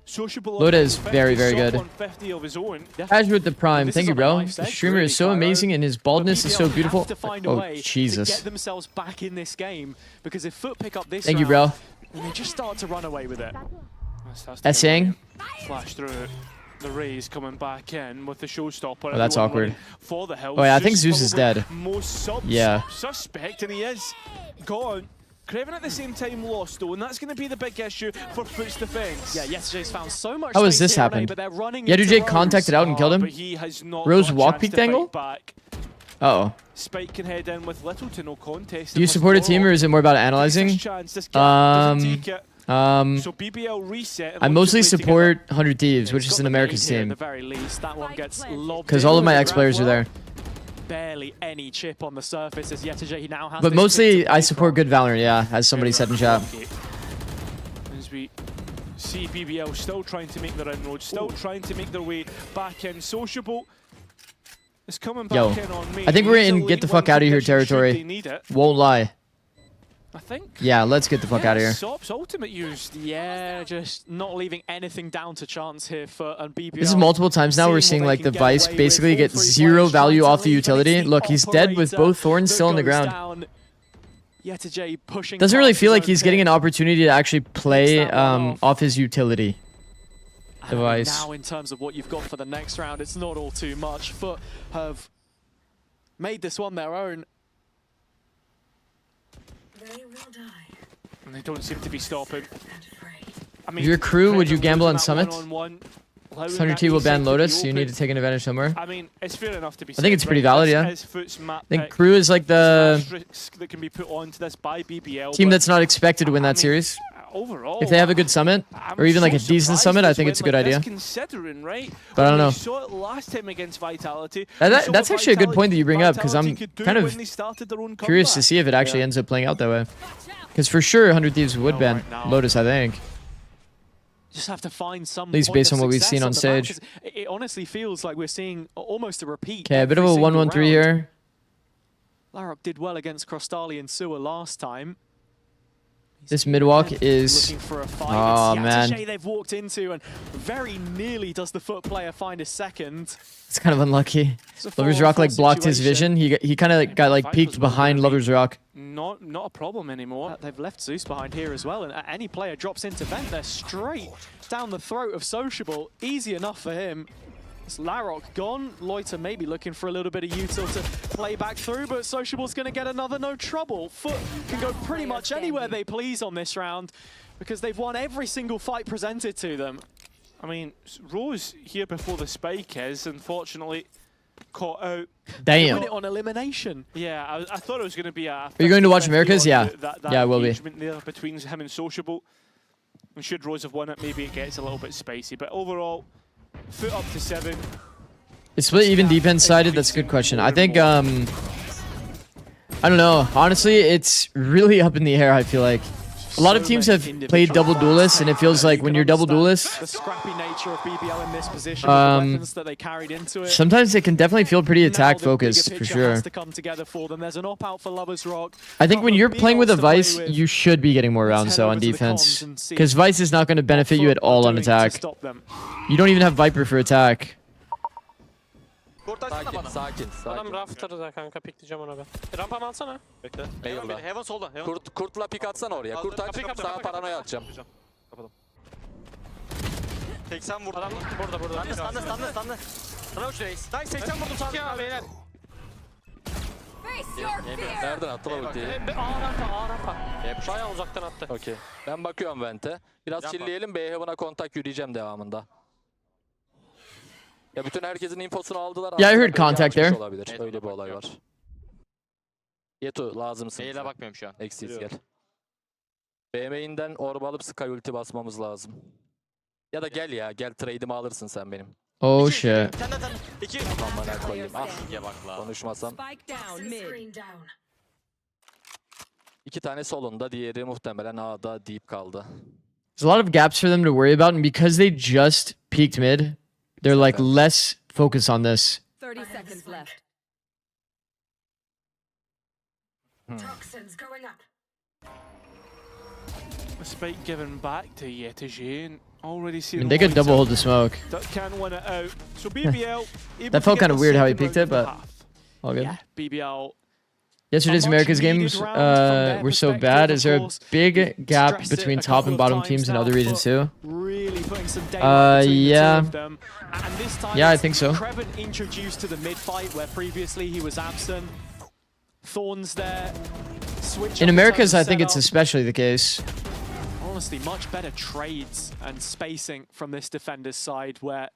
Sociable Loita is very, very good. 150 of his own. As with the Prime, This thank is you, on bro. a The knife edge, streamer really, is so Cairo. amazing and his baldness is so BBL beautiful. have to find a Oh, way to Jesus. get themselves back in this game, because if Foot pick up this Thank you, round, bro. and they just start to run away with it. Essaying. Flash through it. The Rays coming back in with the showstopper. Oh, that's Everyone awkward. running for the hill. Oh, yeah, I think Zeus is probably dead. Most Yeah. suspect, and he is gone. Craven at the same time lost though, and that's going to be the big issue for Foot's defense. Yeah, Yetsuji's found so much How has space this here on A, happened? but they're running Yeah, into Jay Rose. contacted out and killed him. But he has not Rose got a walk chance peek to fight angle? back. Uh-oh. Spike can head in with little to no contest. Do you support a team or is it more about analyzing? So BBL reset. I mostly support 100 Thieves, which is an America's At team. the very least, that one gets lobbed Because in all of my with ex-players are there. barely any chip on the surface as Yetsuji he now has But this mostly, bit to I play support good Valorant, yeah, as somebody said in chat. As we see BBL still trying to make their inroads, still trying to make their way back in. Sociable is coming back Yo, in on me. I think we're in get the fuck out of here territory. Won't lie. I think. Yeah, let's get the fuck out of here. Sop's ultimate used. Yeah, just not leaving anything down to chance here for BBL. This is multiple times now we're seeing like the Vice basically get zero value off the utility. Look, he's dead with both Thorns still on the ground. Yetsuji pushing. Doesn't really feel like he's getting an opportunity to actually play off his utility device. Now in terms of what you've got for the next round, it's not all too much. Foot have made this one their own. And they don't seem to be stopping. I If you're a crew, would you gamble on Summit? One-on-one, allowing 100T that will ban East side to Lotus, be so you need to open. take an advantage somewhere. I mean, it's fair enough to be I think it's said, pretty right? valid, This yeah. is Foot's map I think pick. crew is like the Asterisks that can be put onto this by BBL, team but that's not expected to win that series. overall, If they have a good summit, or even like a decent summit, I think it's a good idea. Considering, right? But I don't know. We saw it last time against Vitality. That's actually a good point that you bring up, because I'm kind of curious to comeback. see if it actually ends up playing out that way. Because for sure, 100 Thieves would ban Lotus, I think. Just have to find some. At least point based of on what we've success seen on the map, stage. 'cause It honestly feels like we're seeing almost a repeat. Okay, a bit of a every single 1-1-3 round. here. Larok did well against Crostali and Sewer last time. This mid walk is. Looking for a fight. Oh It's man, Yetsuji they've walked into, and very nearly does the Foot player find a second. it's kind of unlucky. It's a Lovers 4-on-4 Rock like blocked his situation. vision. He kind of got like peeked behind Lovers Rock. Not a problem anymore. They've left Zeus behind here as well, and any player drops into vent, they're straight down the throat of Sociable. Easy enough for him. It's Larok gone. Loiter maybe looking for a little bit of util to play back through, but Sociable's going to get another no trouble. Foot can go pretty much anywhere they please on this round because they've won every single fight presented to them. I mean, Rose here before the spike is unfortunately caught out. Damn. Win it on elimination. Yeah, I thought it was going to be a. Are you going to watch 50-50 Americas? on Yeah. that Yeah, it will be. engagement there between him and Sociable. And should Rose have won it, maybe it gets a little bit spicy. But overall, Foot up to 7. It's split even defense sided. That's a good question. I think I don't know. Honestly, it's really up in the air. I feel like a lot of teams have played double duelists, and it feels like when you're double duelists, The scrappy nature of BBL in this position, with the weapons that they carried into it. sometimes it can definitely feel pretty Now attack the bigger focused for picture sure. has to come together for them. There's an op out for Lovers Rock. I think when Couple you're of playing big with a ults to play Vice, with. you should be getting more Let's rounds head though over on to the defense, comms and see because Vice is not going to benefit you at all on doing to attack. stop them. You don't even have Viper for attack. Kurtarsana bana. Sakin. Adam rafter'da kanka, pikleyeceğim ona ben. Rampamı alsana. Bekle. Eyvallah. Heaven solda. Heaven. Kurtla pik atsana oraya. Aldım, Kurt aç. kapıyı Sağa paranoya atacağım. Kapadım. 80 vurdum. Adam burada. Standa. Sana uç reis. Nice 80 vurdum Ya sana. beyler. Nereden attı la ultiyi? A rampa. Bayağı uzaktan attı. Okey. Ben bakıyorum Vent'e. Biraz Yapma. chillleyelim. B Heaven'a kontak yürüyeceğim devamında. Ya bütün herkesin infosunu aldılar. Yeah, I aslında heard bölge contact açmış there. Olabilir. Evet, Öyle bir ona olay var. bakıyorum. Yetu lazımsın. B'yle bize. bakmıyorum şu an. Eksiz gel. B main'den orb alıp Sky ulti basmamız lazım. Ya da gel ya. Gel trade'imi alırsın sen benim. Oh shit. Sen. 2. Aman ben koyayım. Ah. Ya bak la. Konuşmasam. Spike down mid. 2 tane solunda. Diğeri muhtemelen A'da deep kaldı. There's a lot of gaps for them to worry about, and because they just peaked mid, they're like less focused on this. 30 seconds left. Toxins going up. A spike given back to Yetijin. Already I seen. mean, they could double hold the smoke. That can win it out. So BBL. That felt kind of weird how he peaked it, but all good. Yeah, BBL. Yesterday's America's games were so bad. Is there a big gap between top and bottom teams in other regions too? Really putting some daylight between the two of them. And this time Yeah, I think so. Kreven introduced to the mid fight where previously he was absent. Thorns there. Switch In up Americas, the I think it's setup. especially the case. Honestly, much better trades and spacing from this defender's side where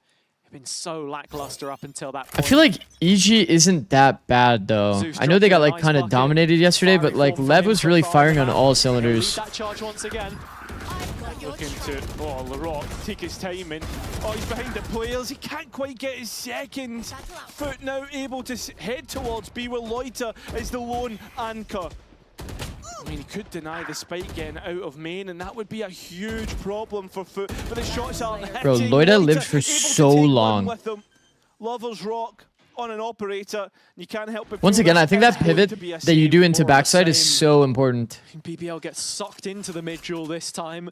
they've been so lackluster up until that I point. feel like EG isn't that bad though. Zikz I know they got dropped in like a kind nice of bucket. dominated yesterday, but like Lev was really firing on all Lead cylinders. that charge once again. Looking to, oh, Larocque, take his timing. Oh, he's behind the players. He can't quite get his second. Foot now able to head towards B. Will Loiter is the lone anchor. I mean, he could deny the spike getting out of main, and that would be a huge problem for Foot. But the shots aren't hitting. Bro, Loiter lived for able to so take one long. with him. Lovers Rock on an operator. You can't help but Once feel again, this I think that is going pivot to be a that you save do into more of the backside is same. so important. BBL gets sucked into the mid duel this time.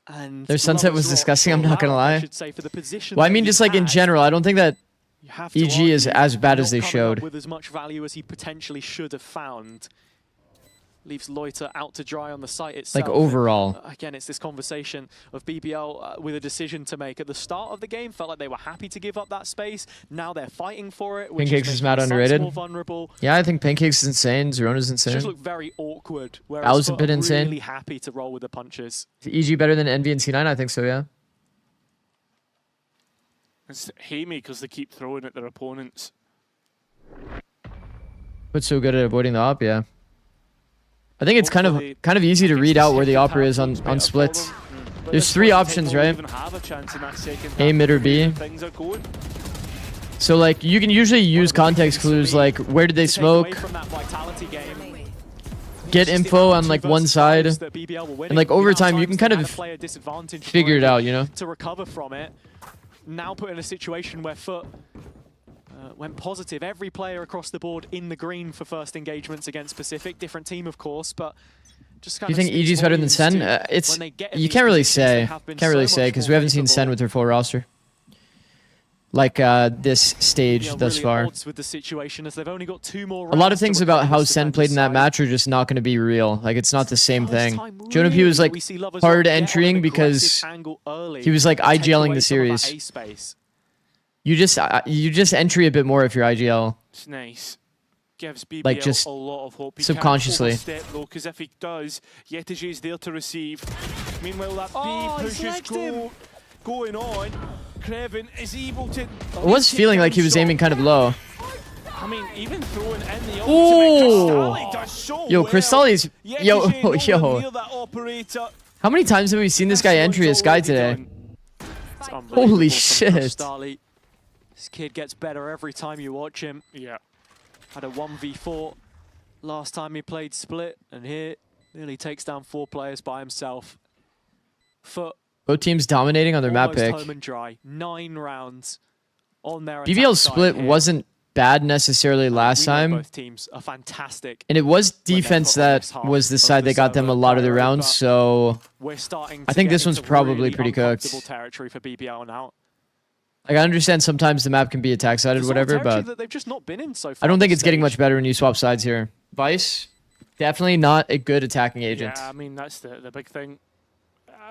And Their sunset was Lovers Rock disgusting, I'm not gonna allowed, I lie. should say, for the position Well, I that mean, he just like in had. general, I don't think that You have to EG is argue as bad as not they coming up showed. with as much value as he potentially should have found. Leaves Loiter out to dry on the site itself. Like overall. Again, it's this conversation of BBL with a decision to make. At the start of the game, felt like they were happy to give up that space. Now they're fighting for it. Which Pancakes is is mad making the Suns underrated. more vulnerable. Yeah, I think Pancakes is insane. Zerona's Just insane. look very awkward. Whereas Al's a Foot bit are insane. really happy to roll with the punches. Is EG better than Envy and C9? I think so, yeah. It's haymakers they keep throwing at their opponents. But so good at avoiding the op, yeah. I think it's kind of easy to read out where the opera is on splits. There's three options, right? A, mid, or B. So like you can usually use context clues like where did they smoke, get info on like one side, and like over time you can kind of figure it out, you know? To recover from it. Now put in a situation where Foot went positive. Every player across the board in the green for first engagements against Pacific. Different team, of course, but just kind Do you think EG's better than Sen? It's you can't really say. Can't really say because we haven't seen Sen with her full roster. Like this stage thus far. With the situation as they've only got 2 more A lot of things about how Sen played in that match are just not going to be real. Like it's not the same thing. Jonah P was like hard entering because he was like IGLing the series. You just entry a bit more if you're IGL. It's nice. Gives BBL Like just a lot of hope. He subconsciously. can't overstep though, because if he does, Yetijin is there to receive. Meanwhile, that B pushes going on. Kreven is able to. I was feeling like he was aiming kind of low. I mean, even throwing in the Ooh. ultimate, Cristalli does so Yo, well. Cristalli's yo Yetijin yo. nowhere near that operator. How many times have we seen this guy entry a Sky today? Holy shit. Cristalli. This kid gets better every time you watch him. Yeah. Had a 1v4 last time he played Split, and here nearly takes down 4 players by himself. Foot Both teams dominating on their map almost pick. home and dry. 9 rounds on their BBL attack split side here. wasn't bad necessarily last We know time. both teams are fantastic. And it was defense that was the side that got them a lot of the rounds, so We're starting I to think get this one's into probably really pretty uncomfortable cooked. territory for BBL now. Like, I understand sometimes the map can be attack-sided, whatever, but that they've just not been in so far I don't think this it's getting stage. much better when you swap sides here. Vice, definitely not a good attacking agent. Yeah, I mean, that's the big thing.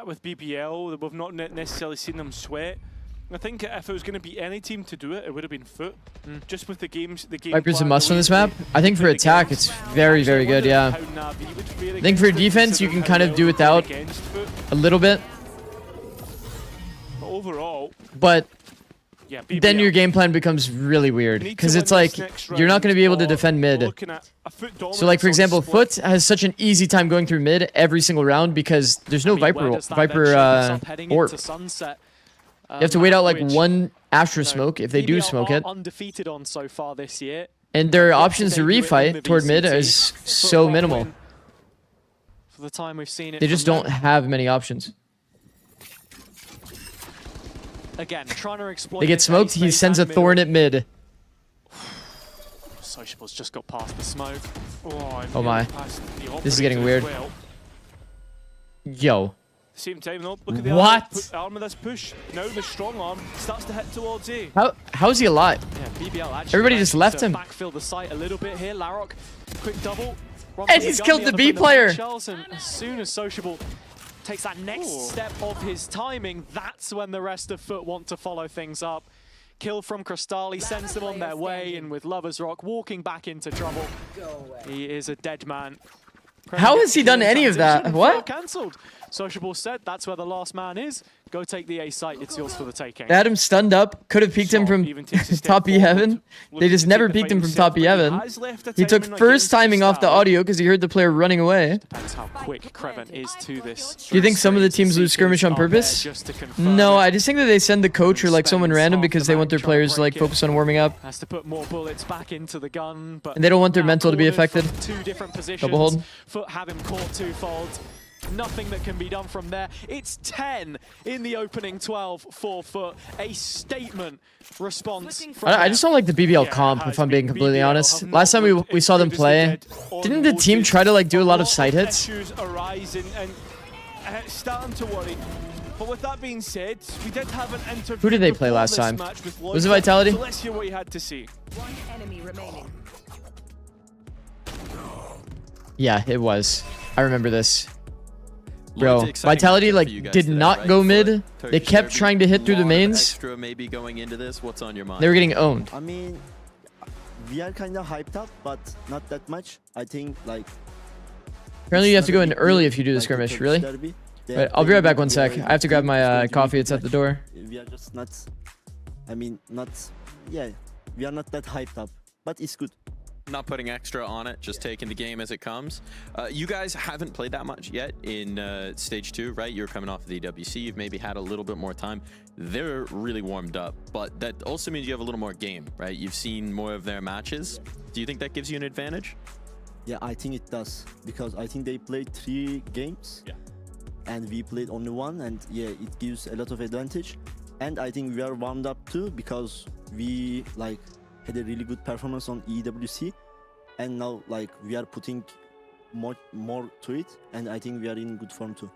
With BBL, we've not necessarily seen them sweat. I think if it was going to be any team to do it, it would have been Foot. Just with the game Viper's a plan, must the on way this they map. I think for play the attack, games. it's very, very good, yeah. How Navi would fare I think for against it, defense, you can considering kind how of do well without they played against Foot. a little bit, But overall, but yeah, then your game plan becomes really weird because it's like you're not going to be able to defend mid. So like for example, Foot has such an easy time going through mid every single round because there's no Viper orb. You have to wait out like one Astra smoke if they do smoke it. Undefeated on so far this year. And their options to refight toward mid is so minimal. For the time we've seen it, They just don't have many options. Again, trying to exploit. They get smoked, he sends a thorn at mid. Sociable's just got past the smoke. Oh my. This is getting weird. Yo. Same time though, look at the What? arm of this push. Now the strong arm starts to head towards A. How is he alive? Yeah, BBL actually Everybody just left to him. Backfill the site a little bit here. Larok, quick double. And he's killed the B player. And as soon as Sociable takes that next step of his timing, that's when the rest of Foot want to follow things up. Kill from Crystali sends them on their way, and with Lover's Rock walking back into trouble, he is a dead man. How has he done any of that? What? Cancelled. Sociable said that's where the last man is. Go take the A site. It's yours for the taking. They had him stunned up. Could have peeked him from top E heaven. They just never peeked him from top E heaven. He took first timing off the audio because he heard the player running away. Depends how quick Kreven is to this. Do you think some of the teams lose skirmish on purpose? No, I just think that they send the coach or like someone random because they want their players to like focus on warming up. Has to put more bullets back into the gun, but And they don't want their mental to be affected. Two different positions. Double hold. Foot have him caught twofold. Nothing that can be done from there. It's 10 in the opening 12 for Foot. A statement response from I just don't like the BBL comp, if I'm being completely honest. Last time we saw them play, didn't the team try to like do a lot of side hits? Issues arise and starting to worry. But with that being said, we did have an interview. Who did they play last time? Was it Vitality? So let's hear what you had to say. One enemy remaining. Yeah, it was. I remember this. Bro, Vitality like did not go mid. They kept trying to hit through the mains. Extra maybe going into this. What's on your mind? They were getting owned. I mean, we are kind of hyped up, but not that much. I think like. Apparently you have to go in early if you do the skirmish. Really? Wait, I'll be right back 1 sec. I have to grab my coffee. It's at the door. We are just not. I mean, not. Yeah, we are not that hyped up, but it's good. Not putting extra on it, just taking the game as it comes. You guys haven't played that much yet in Stage 2, right? You're coming off of the WC, you've maybe had a little bit more time. They're really warmed up, but that also means you have a little more game, right? You've seen more of their matches. Do you think that gives you an advantage? Yeah, I think it does, because I think they played 3 games, and we played only 1, and yeah, it gives a lot of advantage. And I think we are warmed up too, because we like had a really good performance on EWC, and now like we are putting more to it, and I think we are in good form too.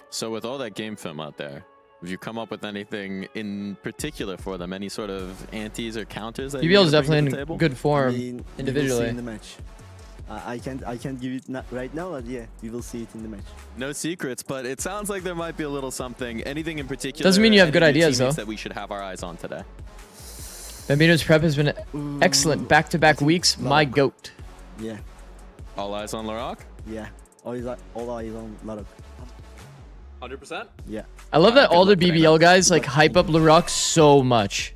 So with all that game film out there, have you come up with anything in particular for them? Any sort of antis or counters? BBL is definitely in good form individually. We will see in the match. I can't give it right now, but yeah, we will see it in the match. No secrets, but it sounds like there might be a little something. Anything in particular? Doesn't mean you have good ideas though. That we should have our eyes on today. Bambino's prep has been excellent back-to-back weeks. My goat. Yeah. All eyes on Larok? Yeah. All eyes on Larok. 100%? Yeah. I love that all the BBL guys like hype up Larok so much.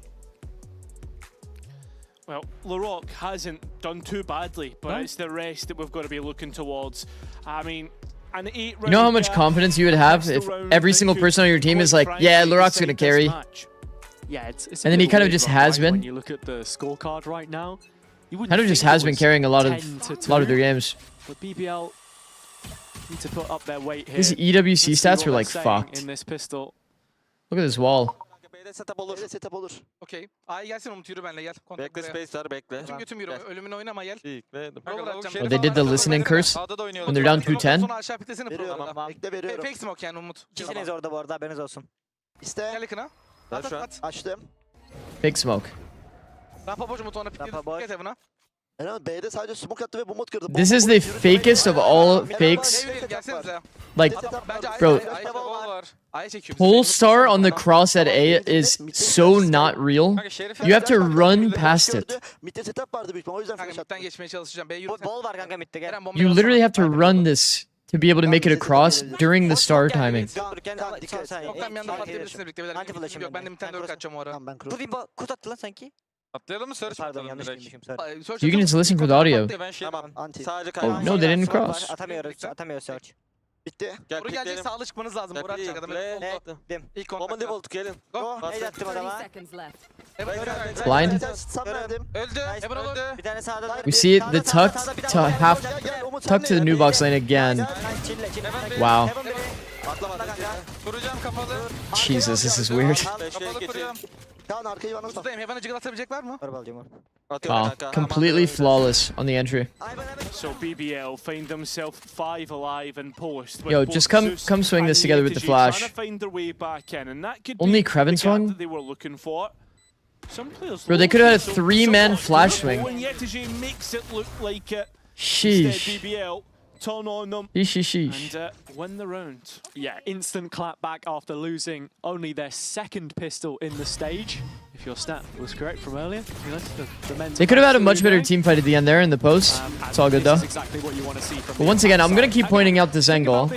Well, Larok hasn't done too badly, but it's the rest that we've got to be looking towards. I mean, an 8 round. You know how much confidence you would have if every single person on your team is like, yeah, Larok's gonna carry. Yeah, it's and then he kind of just has been. When you look at the scorecard right now, you wouldn't kind of just think has it been was carrying a lot 10 of to 2, their games. But BBL need to put up their weight here. His EWC Let's see stats what were like they're saying fucked. in this pistol. Look at this wall. Setup olur. Setup olur. Okey. Ay gelsin Umut, yürü benle gel. Bekle space'ler bekle. Götüm yürü. Ölümüne oynama gel. Oh, they did the listening curse when they're down 210. Bekle veriyorum. Fake smoke yani Umut. İkisiniz orada bu arada, haberiniz olsun. İste. Gel yakına. At. Açtım. Big smoke. Rampa boş Umut ona pikliyor. Get Heaven'a. Eren B'de sadece smoke attı ve bomba kırdı. This is the fakest of all fakes. Gelsenize. Like, Bence bro, Ayşe bol var. Ayşe çekiyor. Polestar on the cross at A is so not real. You have to run past it. Mid'de setup vardı büyük ihtimalle o yüzden Kanka flash attı. midden geçmeye çalışacağım. B yürü. Bol var kanka midde gel. You literally have to run this to be able to make it across during the star timing. Dururken Tamam, dikkat et. Oktan bir anda patlayabilirsiniz birlikte. Beyler Anti flash'ım yok. Ben de midden doğru kaçacağım o ara. Tamam ben Bu cross. Vimbo kut attı lan sanki. Atlayalım mı? Search Pardon yanlış bilmişim. You can just listen for the audio. Ben şey Tamam anti. sadece Oh, no, they didn't cross. Atamıyoruz search. Bitti. Doğru gelecek sağlı çıkmanız lazım. Doğru atacak adam. Dim. İlk kontakta. Default gelin. Go. Head attım 30 adama. seconds left. Blind. Stun verdim. Öldü. Heaven öldü. Bir tane sağda. We see the tuck to half tuck to the new box lane again. Wow. Kuracağım kapalı. Jesus, this is weird. Kapalı kuruyorum. Kaan arkayı bana sat. Buradayım. Heaven'a jiggle atabilecek var mı? Wow, completely flawless on the entry. So BBL find themselves 5 alive and post. with Yo, both just come Zeus swing this and together with the YTG flash. trying to find their way back in, and that could Only be Kraven the gap swung? that they were looking for. Some players Bro, they could have had a low, so 3-man somewhat flash doable, swing. and YTG makes it look like it. Sheesh. Instead, BBL turn on them Sheesh. and win the round. Yeah, instant clap back after losing only their second pistol in the stage. If your stat was correct from earlier, you know, the mental They could have had a much absolutely better going. team fight at the end there in the post. It's all good though. This is exactly what you want to see from But once again, I'm going to keep pointing out this angle.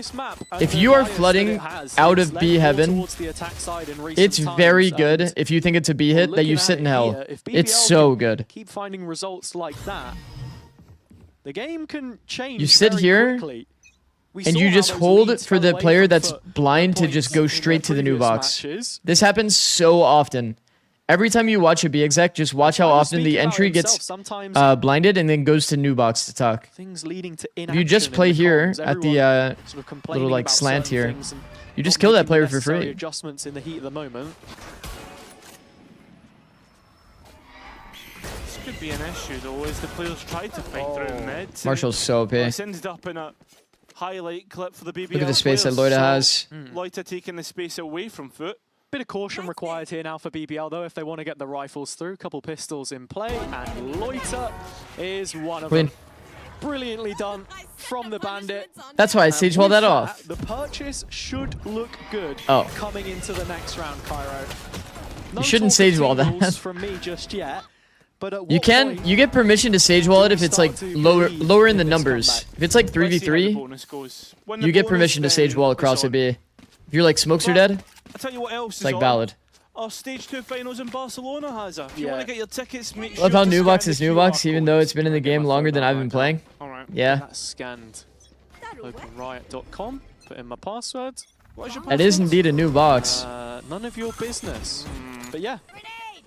If you are flooding out of B heaven, it's very good if you think it's a B hit that you sit in hell. It's so good. Keep finding results like that. The game can change. You sit very here quickly. We and saw you how just those hold leads for fell the away player from that's Foot blind to points just go in straight to their the new previous box. matches. This happens so often. Every time you watch a B exec, just watch how often the entry gets blinded and then goes to new box to tuck. Things leading to If you just play here at the little like slant here, you just kill that player for free. Adjustments in the heat of the moment. This could be an issue though, as the players try to fight through mid. Marshall's so OP. This ended up in a highlight clip for the BBL. Look at the space that players, Loida so has. Loida taking the space away from Foot. Bit of caution required here now for BBL though if they want to get the rifles through. Couple pistols in play and Loiter is one of them. Brilliantly done from the Bandit. That's why I stage wall that With off. The purchase should look good coming into the next round, Cairo. No You shouldn't talk of stage wall tingles that. from me just yet. But at You what can, point you get permission to stage wall it if it's like lower in the numbers. If it's like 3v3, you get permission to stage wall across a B. If you're like smokes are dead, I'll tell you what else it's is like on. valid. Our Stage 2 finals in Barcelona has If you want to get your tickets, make sure Love how to new scan box the is new QR box, even though codes. it's been in the game longer than I've been playing. Alright. Yeah, That's scanned. OpenRiot.com. Put in my password. What is your that is indeed a new box. None of your business. But yeah,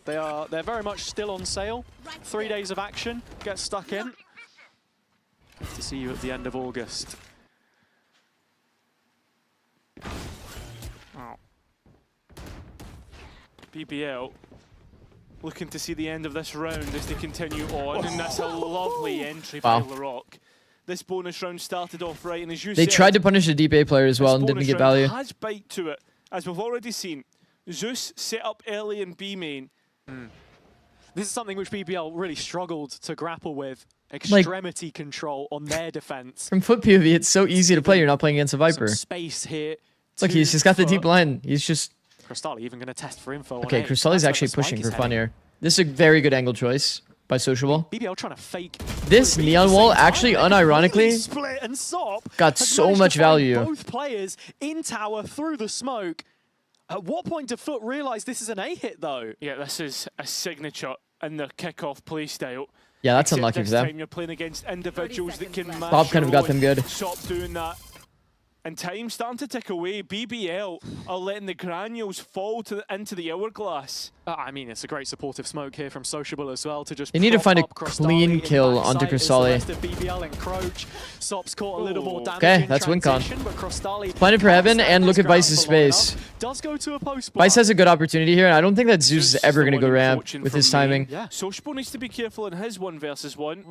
they're very much still on sale. 3 days of action. Get stuck in. Hope to see you at the end of August. Oh. BBL looking to see the end of this round as they continue on, and that's a lovely entry by Wow. LaRock. This bonus round started off right, and as you They said, tried to punish the deep A player as well and didn't bonus get round value. has bite to it, as we've already seen. Zeus set up early in B main. This is something which BBL really struggled to grapple with. Extremity control on their defense. From foot POV, it's so easy to play. You're not playing against a Viper. Some space here. Look, he's just got the deep line. He's just... Crystalli even going to test for info. Okay, on A. Crystalli's That's where actually the spike pushing is for fun heading. here. This is a very good angle choice by Sociable. BBL trying to fake. This neon wall actually, unironically, Split and Sop got has so managed to much find value. Both players in tower through the smoke. At what point did Foot realize this is an A hit though? Yeah, this is a signature in their kickoff playstyle. Yeah, that's Except unlucky this for them. time you're playing against individuals that can match Bob kind of your got them own. good. Stop doing that. And time starting to tick away. BBL are letting the granules fall into the hourglass. I mean, it's a great supportive smoke here from Sociable as well to just. They need to prop find a up Crystalli clean in kill backside onto as the Crystalli. rest of BBL encroach. Sop's caught a little more damage. Okay, in that's win con. transition, but Crystalli Planted for heaven can't and stand look his at Vice's ground for long space. enough. Does go to a post Vice has a good opportunity here, and I don't think that Zeus is ever going to go ramp with his timing. Yeah. Sociable needs to be careful in his 1 versus 1.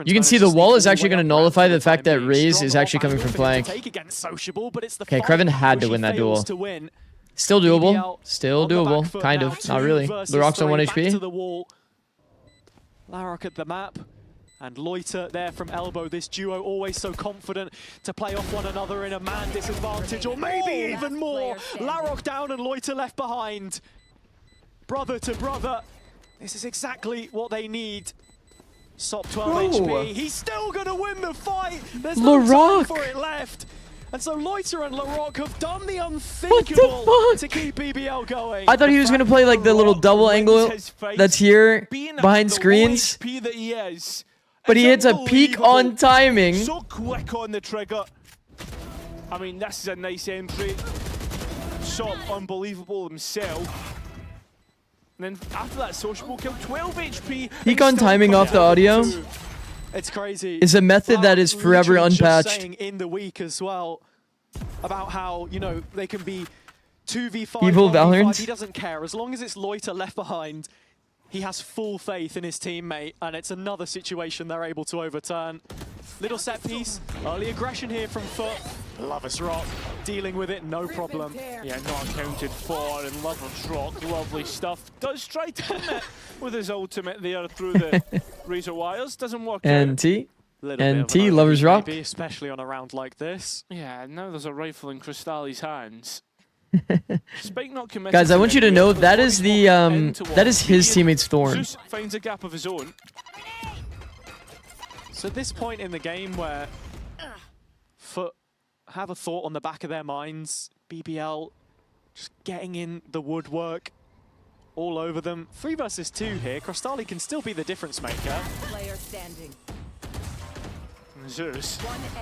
You can see the wall is actually going to nullify the fact that Raze is actually coming from flank. Take against Sociable, but it's the Okay, fight Kreven had which to he win that fails duel. to win. Still doable. BBL Still on the back doable. foot Kind now, of. Not 2 really. versus LaRock's on 1 3, back to HP. the wall. Larok at the map. And Loiter there from elbow. This duo always so confident to play off one another in a man disadvantage, or maybe even more. Larok down and Loiter left behind. Brother to brother. This is exactly what they need. Sop 12 HP. He's still going to win the fight. There's no time for it left. And so Loiter and LaRock have done the unthinkable to keep BBL going. I thought he was going to play like the little double angle that's here behind screens. That he is. But he hits a peak on timing. So quick on the trigger. I mean, this is a nice entry. Sop, unbelievable himself. And then after that sociable kill, 12 HP. Peak on timing off the audio. It's crazy. Is a method that is forever Literally just unpatched. saying in the week as well about how, you know, they can be 2v5, Evil 1v5. Valorant? He doesn't care. As long as it's Loiter left behind, he has full faith in his teammate, and it's another situation they're able to overturn. Little set piece, early aggression here from Foot. Lover's Rock, dealing with it, no problem. Yeah, not accounted for, and Lover's Rock, lovely stuff. Does try to commit with his ultimate there through the razor wires, doesn't work out. NT. Little bit of NT, an Lover's overview Rock. maybe, especially on a round like this. Yeah, now there's a rifle in Crystalli's hands. Spike not committed. Guys, I want you to know but that is the into that is his Ian teammate's Thorn. Zeus finds a gap of his own. So this point in the game where Foot have a thought on the back of their minds, BBL just getting in the woodwork all over them. 3 versus 2 here. Crostali can still be the difference maker. Player standing. Zeus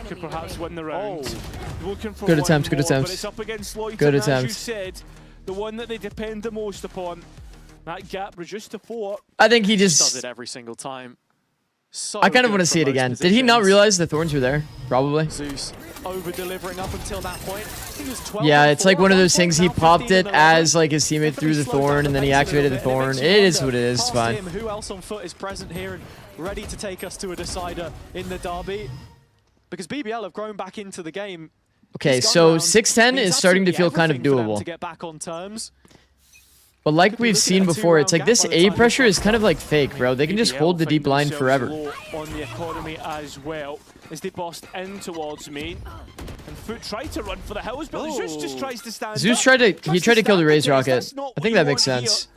could perhaps win the round. Looking for Good one attempts, good more, attempts. But it's up against Loiter, Good and as you attempts. said, the one that they depend the most upon. That gap reduced to 4. I think he Does just. it every single time. So I kind of good want to from see it most again. Did he not positions. realize the Thorns were there? Probably. Zeus over-delivering up until that point. I think it was 12 Yeah, and it's like 4 one of at those one things. point, He now popped 15 it and 11. as like his teammate threw the Thorn, and then he activated the Thorn. It is what it is. It's Past fine. him, who else on Foot is present here and ready to take us to a decider in the derby? Because BBL have grown back into the game. Okay, This gun so round 6-10 means is starting to feel kind of absolutely everything for them doable. to get back on terms. But like Could be we've looking seen at a before, it's 2-round like this gap by the A time pressure this is kind of like fake, bro. They can just BBL hold the deep find line themselves forever. low on the economy as well as they bust in towards main. And Foot tried to run for the hills, but Zeus just tries to stand Zeus up. tried to Tries kill the stand Raise against. Rocket. That's not I what think you that makes want here. sense.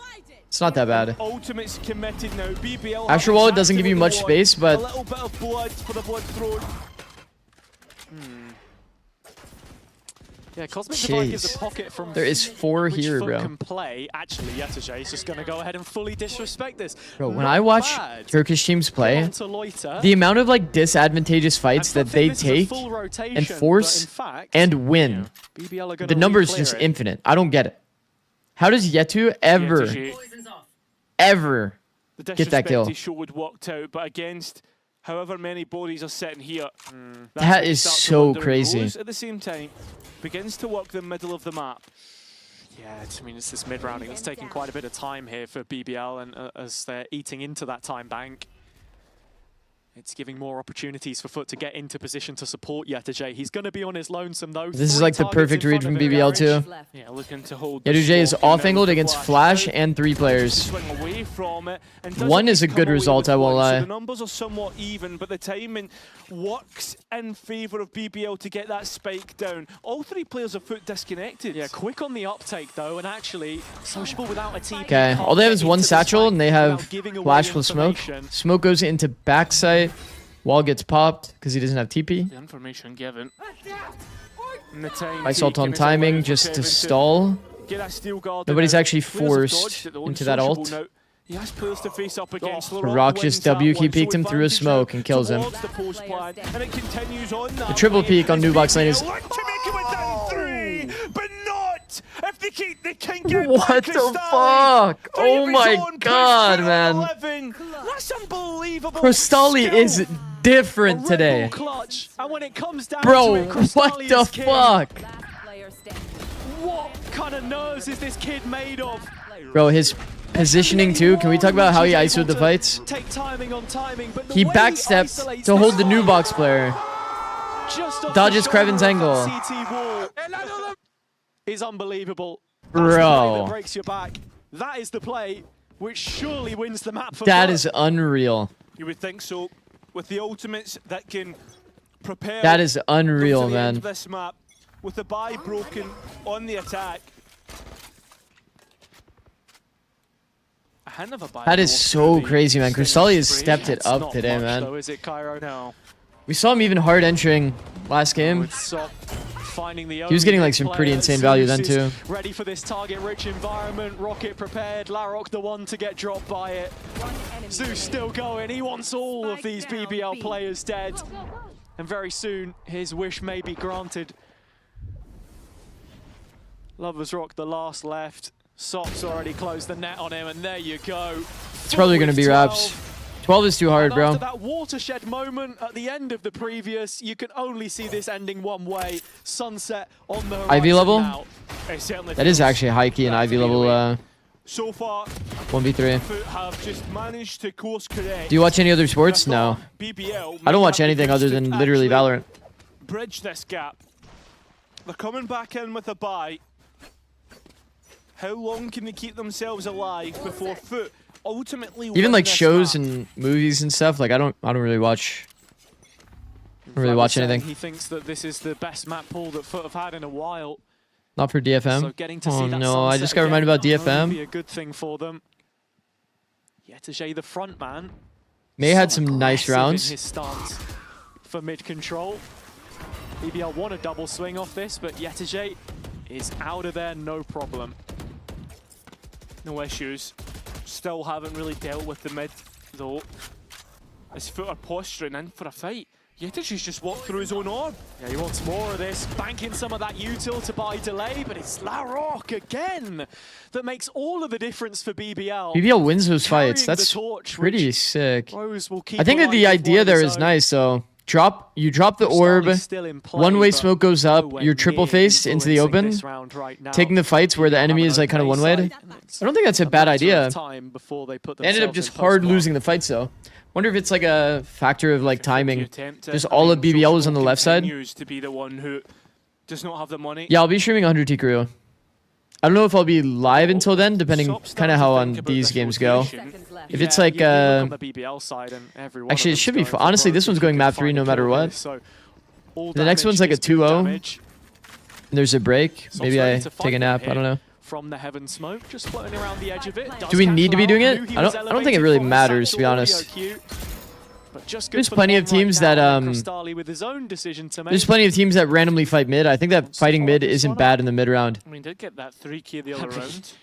It's not that bad. Ultimate's committed now. BBL After have all, it doesn't give exactly you what much they want. space, but- A little bit of blood for the blood throne. Yeah, Cosmic Divide gives Jeez. a pocket from There is 4 which here, Foot bro. can play. Actually, Yetajay is just going to go ahead and fully disrespect this. Bro, when Not I watch bad. Turkish teams play, Onto Loiter. the amount of like disadvantageous fights And that Foot they think this is a take full rotation, and but force in fact, and win, BBL are gonna the number is re-clear just it. infinite. I don't get it. How does Yetu ever The get that kill? disrespect he showed worked out, but against however many bodies are sitting here, that's That when you is start to so wonder. crazy. Rose, at the same time, begins to work the middle of the map. Yeah, I mean, it's this mid-rounding that's taking quite a bit of time here for BBL, and as they're eating into that time bank, it's giving more opportunities for Foot to get into position to support Yetajay. He's going to be on his lonesome, though. This is 3 like the targets perfect in read front from of him. BBL too. Yeah, looking to hold the Yetu is scope and off-angled now against with the Flash out. and 3 players. Swing away from it and doesn't 1 is a come good away result, with I won't one. So lie. the numbers are somewhat even, but the timing works in favour of BBL to get that spike down. All 3 players are Foot disconnected. Yeah, quick on the uptake, though, and actually, Sociable without a TP. Okay, can't all they have is get 1 into the satchel, spike and they without have giving away flash with smoke. information. Smoke goes into backside. Wall gets popped because he doesn't have TP. The information given. And the time Ice ult on taken is allowed timing for just to Kevin stall. Get that steel guard. Nobody's now. actually Players have forced dodged it, though, into that Sociable ult. now. He has players to face up against. The Rock just W key peeked him through a smoke and kills him. The post plan, and it continues on that The triple way. peek on It's Nubox lane is... BBL like to make it within 3, but not if they can get What back the Crystali. fuck? Oh my god, man. 11. That's unbelievable. Crystali Still is different A today. Red Bull clutch, and when it comes down Bro, to it, what Crystali the is king. fuck? What kind of nerves is this kid made of? Bro, his positioning too. Can we talk about how he ISO'd the fights? Take timing on timing, but the He way backstepped isolates to hold this the new fight, box player. just off Dodges the shoulder Kreven's of that angle. CT wall is unbelievable. That's the play Bro. that breaks your back. That is the play which surely wins the map for That Fut. is unreal. You would think so. With the ultimates that can prepare. That is them unreal, to the end man. of this map, with the buy broken on the attack. A hint of a buy That is broken so in the crazy, man. singing Crystalli has spree. stepped it It's up not today, much, man. though, is it, Cairo? No. We saw him even hard entering last game. With Sok finding the He was getting like some pretty insane value then too. Ready for this target-rich environment. Rocket prepared. Larok the one to get dropped by it. Zeus still going. He wants all of these BBL players dead. And very soon, his wish may be granted. Lovers Rock the last left. Sok's already closed the net on him, and there you go. It's probably going to be Raps. 12 is too hard, And bro. after that watershed moment at the end of the previous, you can only see this ending one way. Sunset on the horizon Ivy level? now. That is actually high key in Ivy level So far, 1v3. Fut have just managed to course correct. Do you watch any other sports? No. BBL I don't may watch have anything the other boost than to literally actually Valorant. bridge this gap. They're coming back in with a buy. How long can they keep themselves alive before Fut ultimately Even win like this shows map? and movies and stuff, like I don't really watch. I don't really Flavor watch saying anything. He thinks that this is the best map pool that Fut have had in a while. Not for DFM. So getting to Oh see that no, I sunset just got reminded again about will only be DFM. a good thing for them. Yetajay, the front man. May had so some nice aggressive rounds. in his stance for mid control. BBL want a double swing off this, but Yetajay is out of there, no problem. No issues. Still haven't really dealt with the mid, though. His Fut are posturing in for a fight. Yetajay's just walked through his own orb. Yeah, he wants more of this, banking some of that util to buy delay, but it's Larok again that makes all of the difference for BBL. BBL wins those Carrying fights. the That's torch, pretty which sick. Rose will keep I think that the alive with idea one of there his is own. nice. So you drop the orb, Crystalli's still in play, one-way but smoke goes up, nowhere you're triple near faced into the influencing open, this round right now. taking the fights where the enemy is like kind of one-wayed. I don't think that's a bad idea. Time before they put They ended up themselves just in hard post-block. losing the fights though. Wonder if it's like a factor of like timing. Attempt it. Just I all of think BBL was on the Joshua left side. continues to be the one who does not have the money. Yeah, I'll be streaming 100 T crew. I don't know if I'll be live until then, depending kind of how on these games go. If it's like you look on the BBL side and every one actually of it should be them's fun. going for Honestly, broke this if one's you going can map 3 find no a matter kill what. here. So all The next damage one's like a is good 2-0. damage. There's a break. Sok's Maybe ready I to take fight a nap. here I don't know. From the heaven smoke, just floating around the edge of it. Do we need to be doing it? I don't think it really matters, to be honest. There's plenty of teams that Crystalli with his own decision to make. there's plenty of teams that randomly fight mid. I think that fighting mid isn't bad in the mid round. I mean, did get that 3K the other round.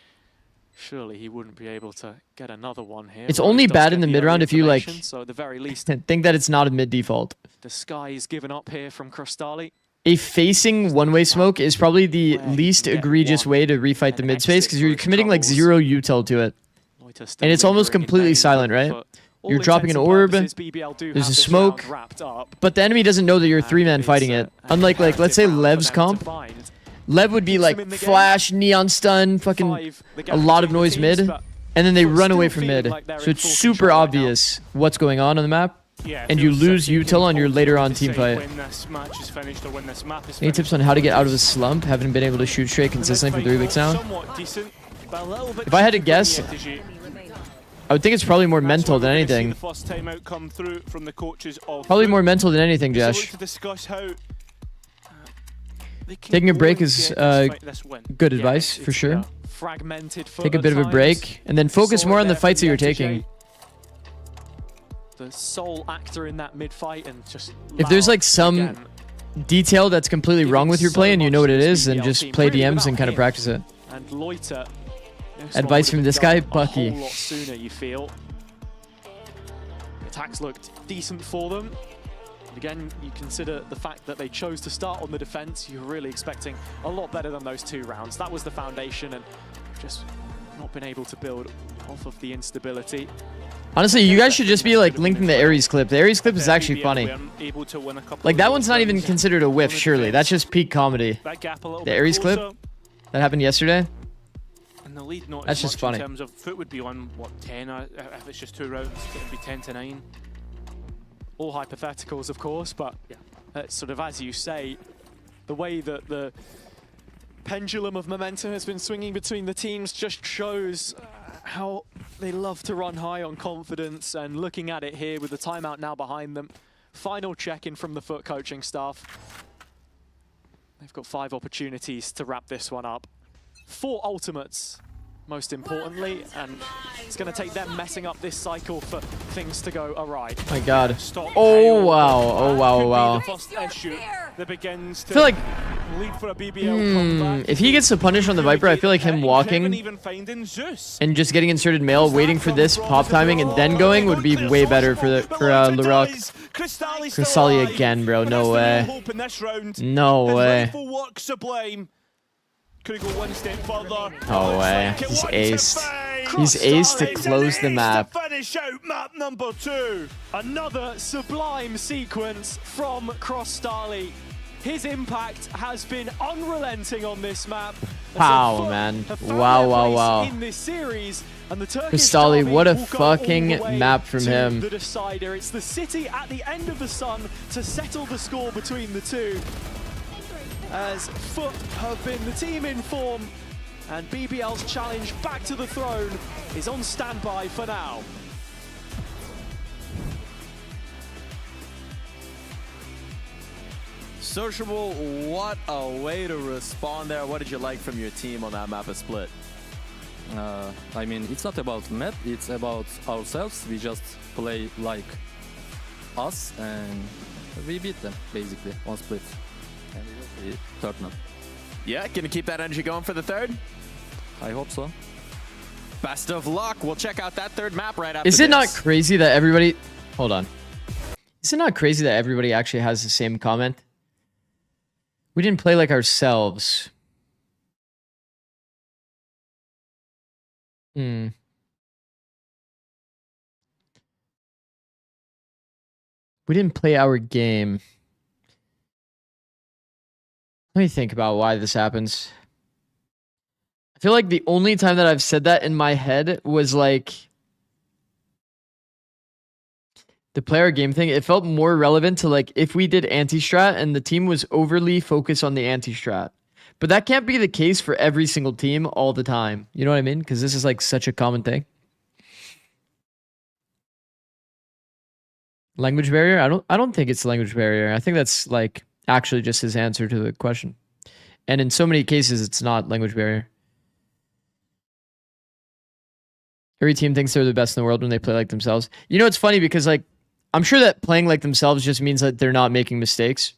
Surely he wouldn't be able to get another one here. It's Rose only does bad get in the the mid early round if you like information, so at the very least think that it's not a mid default. the sky is given up here from Crystalli. A facing one-way smoke is probably the least egregious way to refight the mid space because you're committing like 0 util to it. And it's almost completely silent, right? You're dropping an orb, there's a smoke, but the enemy doesn't know that you're 3-man fighting it. Unlike like, let's say Lev's comp. Lev would be like flash, neon stun, fucking a lot of noise mid, and then they run away from mid. So it's super obvious what's going on the map. Yeah, And you lose util on your later on team fight. When this match is finished or when this map is Any tips on how to get out of a slump? Haven't been able to shoot straight consistently for 3 weeks now. Somewhat decent, but a little bit If I had to tricky guess, for Yetajay. I would think it's probably more mental than We're gonna see anything. the first timeout come through from the coaches of Probably Fut. more mental than anything, So Josh. to discuss how they can Taking a go break and is get this win. good Yeah, advice for sure. Fragmented Take a bit of a break and then focus more on the fights that you're taking. The sole actor in that mid fight and just If there's like Larok some again. detail that's completely wrong with your play and you know what it is, then just play DMs and kind of practice it. And Loiter. this Advice one from would this have guy, done Bucky. A whole lot sooner, you feel. The attacks looked decent for them. And again, you consider the fact that they chose to start on the defense. You're really expecting a lot better than those 2 rounds. That was the foundation, and just not been able to build off of the instability. Honestly, you guys should just be like linking the Ares clip. The Ares clip is actually funny. Able to win a couple Like of that those one's not even rounds. considered a whiff, surely. That's just peak comedy. That gap a little The bit Ares clip closer, that happened yesterday. and the lead not That's as just much funny. in terms of Fut would be on what 10 if it's just 2 rounds, it would be 10-9. All hypotheticals, of course, but yeah, sort of as you say, the way that the pendulum of momentum has been swinging between the teams just shows how they love to run high on confidence, and looking at it here with the timeout now behind them. Final check-in from the FUT coaching staff. They've got 5 opportunities to wrap this one up. 4 ultimates, most importantly, and it's going to take them messing up this cycle for things to go awry. My God. Oh, wow. Oh, wow, wow. That begins to I feel like lead for a BBL comeback. if he gets the punish on the Viper, I feel like him walking and just getting inserted male, waiting for this pop timing, and then going would be way better for Lerock. Crystalli again, bro. No way. No way. Could go one step further. No way. He's aced. He's aced to close the map. Finish out map number 2. Another sublime sequence from Crystalli. His impact has been unrelenting on this map. Wow, man. Wow, wow, wow. In this series, and the Crystalli, what a fucking map from him. The decider. It's the city at the end of the sun to settle the score between the two. As FUT have been the team in form, and BBL's challenge back to the throne is on standby for now. Sociable, what a way to respond there. What did you like from your team on that map of Split? I mean, it's not about map, it's about ourselves. We just play like us, and we beat them, basically, on Split. And we will be third map. Yeah, gonna keep that energy going for the third? I hope so. Best of luck. We'll check out that third map right after Is it this. not crazy that everybody... Hold on. Is it not crazy that everybody actually has the same comment? We didn't play like ourselves. We didn't play our game. Let me think about why this happens. I feel like the only time that I've said that in my head was like the player game thing. It felt more relevant to like if we did anti-strat and the team was overly focused on the anti-strat. But that can't be the case for every single team all the time. You know what I mean? Because this is like such a common thing. Language barrier? I don't think it's a language barrier. I think that's like actually just his answer to the question. And in so many cases, it's not language barrier. Every team thinks they're the best in the world when they play like themselves. You know, it's funny because like, I'm sure that playing like themselves just means that they're not making mistakes.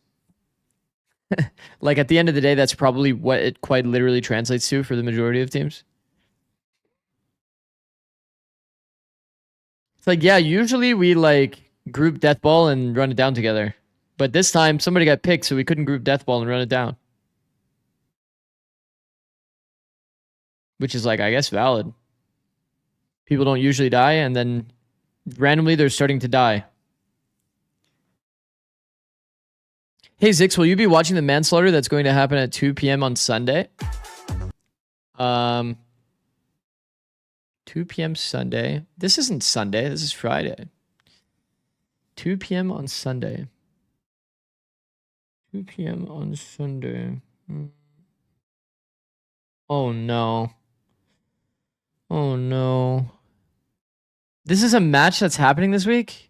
Like at the end of the day, that's probably what it quite literally translates to for the majority of teams. It's like, yeah, usually we like group deathball and run it down together. But this time somebody got picked, so we couldn't group deathball and run it down. Which is like, I guess, valid. People don't usually die, and then randomly they're starting to die. Hey, Zikz, will you be watching the manslaughter that's going to happen at 2 p.m. on Sunday? 2 p.m. Sunday. This isn't Sunday. This is Friday. 2 p.m. on Sunday. 2 p.m. on Sunday. Oh, no. Oh, no. This is a match that's happening this week?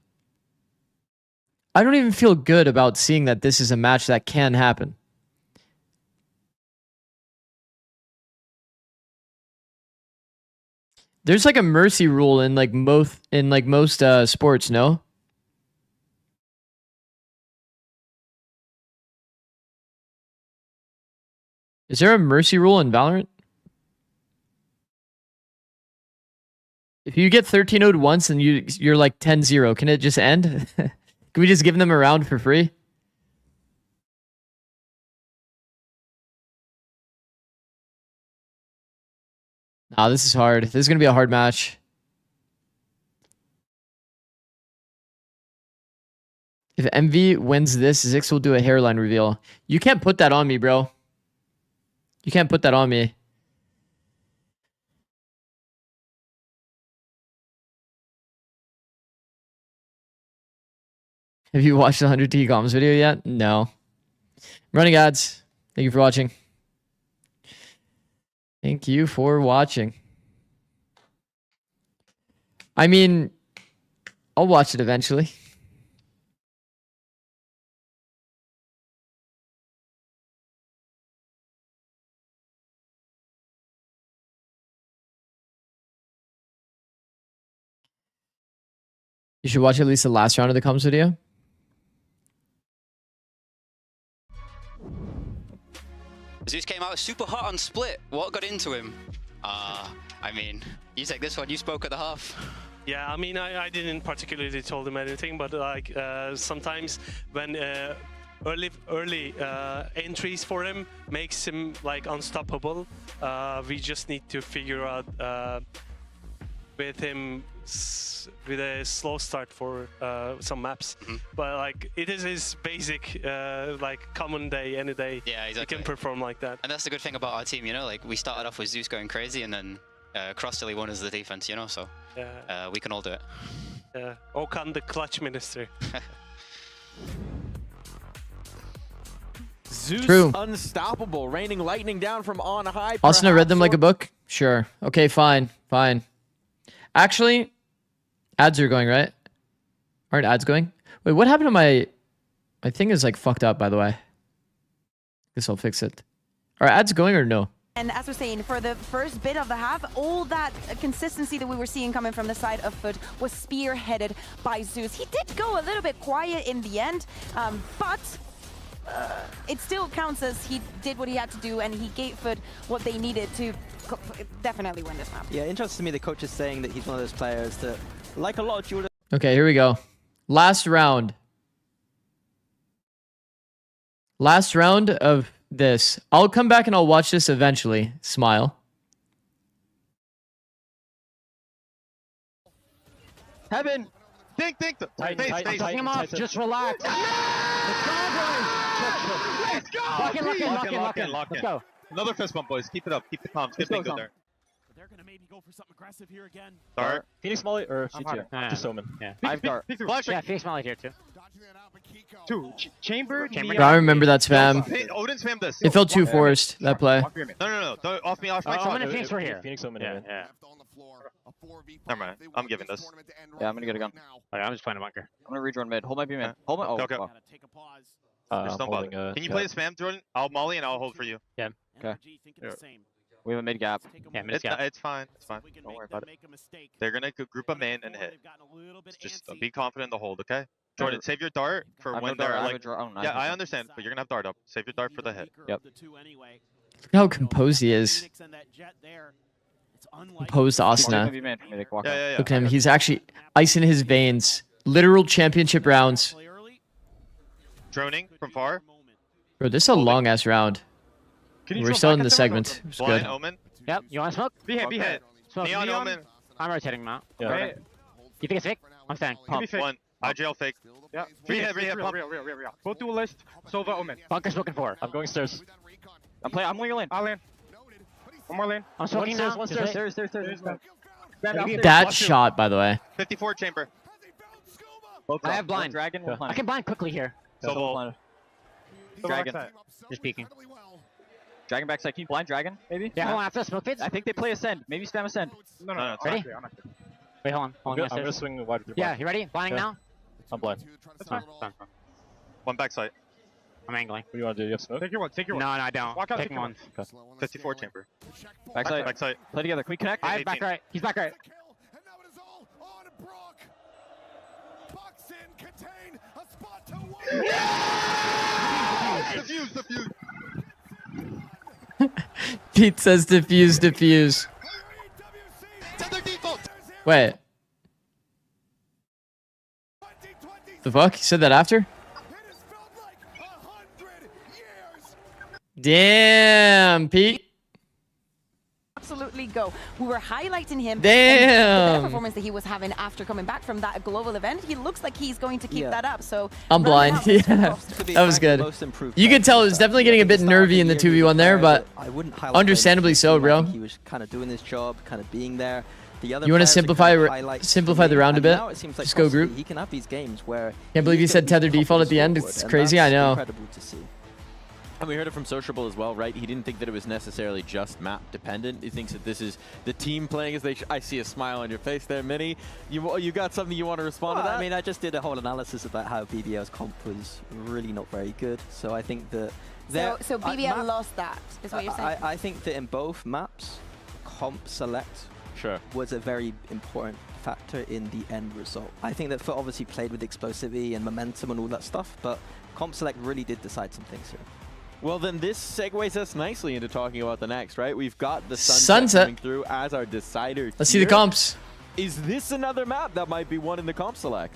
I don't even feel good about seeing that this is a match that can happen. There's like a mercy rule in like most sports, no? Is there a mercy rule in Valorant? If you get 13-0'd once and you're like 10-0, can it just end? Can we just give them a round for free? Nah, this is hard. This is going to be a hard match. If MV wins this, Zikz will do a hairline reveal. You can't put that on me, bro. You can't put that on me. Have you watched the 100T comms video yet? No. I'm running ads. Thank you for watching. Thank you for watching. I mean, I'll watch it eventually. You should watch at least the last round of the comms video. Zikz came out super hot on split. What got into him? I mean, you take this one. You spoke at the half. Yeah, I mean, I didn't particularly told him anything, but like sometimes when early entries for him makes him like unstoppable. We just need to figure out with him with a slow start for some maps. But like it is his basic like common day, any day. Yeah, exactly. He can perform like that. And that's the good thing about our team, you know, like we started off with Zikz going crazy and then Cross till he won as the defense, you know, so we can all do it. Yeah, Okan the clutch minister. Zeus True. unstoppable, raining lightning down from on high. Austin, I read them perhaps, like a book? Sure. Okay, fine. Fine. Actually, ads are going, right? Aren't ads going? Wait, what happened to my thing is like fucked up, by the way. Guess I'll fix it. Are ads going or no? And as we're saying, for the first bit of the half, all that consistency that we were seeing coming from the side of Foot was spearheaded by Zeus. He did go a little bit quiet in the end, but it still counts as he did what he had to do, and he gave Foot what they needed to definitely win this map. Yeah, interesting to me the coach is saying that he's one of those players that, like a lot of duelists. Okay, here we go. Last round. Last round of this. I'll come back and I'll watch this eventually. Smile. Heaven! Think! Tighten him up, just relax. Let's go! Lock in. Let's go. Another fist bump, boys. Keep it up. Keep the comms. Get bingo there. They're gonna maybe go for something aggressive here again. Dart. Phoenix Molly or CT? Just Omen. Yeah. I have Dart. Yeah, Phoenix Molly here too. Two. Chamber. I remember that spam. Odin spam this. It felt too forced, that play. No. Off me. Off my Omen and Phoenix were here. Phoenix Omen. Yeah. Never mind. I'm giving this. Yeah, I'm gonna get a gun. Okay, I'm just playing a bunker. I'm gonna rejoin mid. Hold my B mid. Hold my. Oh, okay. Wow. Just don't bother. Can you play the spam, Jordan? I'll molly and I'll hold for you. Yeah. Okay. Yeah. We have a mid gap. Yeah, mid gap. It's fine. It's fine. Don't worry about it. They're gonna group a main and hit. Just be confident in the hold, okay? Jordan, save your dart for when they're like. Yeah, I understand, but you're gonna have dart up. Save your dart for the hit. Yep. Look how composed he is. Composed Asuna. Yeah. Look at him. He's actually ice in his veins. Literal championship rounds. Droning from far. Bro, this is a long ass round. We're still in the segment. It's good. Omen. Yep. You want to smoke? Be hit. Neon Omen. I'm rotating him out. Yeah. Okay. You think it's fake? I'm staying. Pump. One. IGL fake. Yeah. Rehab. Real. Both duelist. Sova Omen. Bunker smoking 4. I'm going stairs. I'm going lane. I'll lane. One more lane. I'm smoking now. One stairs. That shot, by the way. 54 chamber. I have blind. Dragon. I can blind quickly here. Solo. Dragon. Just peeking. Dragon backside. Can you blind Dragon, maybe? Yeah, hold on. After the smoke fits. I think they play Ascend. Maybe spam Ascend. No. Ready? Wait, hold on. I'm gonna swing wide with your Yeah, you ready? Blinding now? I'm blind. That's fine. One backside. I'm angling. What do you want to do? You have smoke? Take your one. No, I don't. Walk out. Take one. Okay. 54 chamber. Backside. Play together. Can we connect? I have back right. He's back right. Defuse. Pete says defuse. Wait. The fuck? He said that after? Damn, Pete. Absolutely go. We were highlighting him. Damn. The performance that he was having after coming back from that global event. He looks like he's going to keep that up. So I'm blind. Yeah, that was good. You could tell it was definitely getting a bit nervy in the 2v1 there, but understandably so, bro. He was kind of doing his job, kind of being there. The other You want to simplify simplify the round a bit? Like Just go group. He can have these games where Can't believe you said tether default at the end. It's crazy. I know. Incredible to see. And we heard it from Sociable as well, right? He didn't think that it was necessarily just map dependent. He thinks that this is the team playing as they I see a smile on your face there, Minnie. You got something you want to respond to that? I mean, I just did a whole analysis about how BBL's comp was really not very good. So I think that... So BBL lost that, is what you're saying? I think that in both maps, comp select was a very important factor in the end result. I think that Foot obviously played with explosivity and momentum and all that stuff, but comp select really did decide some things here. Well, then this segues us nicely into talking about the next, right? We've got the Sunset coming through as our decider. Let's see the comps. Is this another map that might be one in the comp select?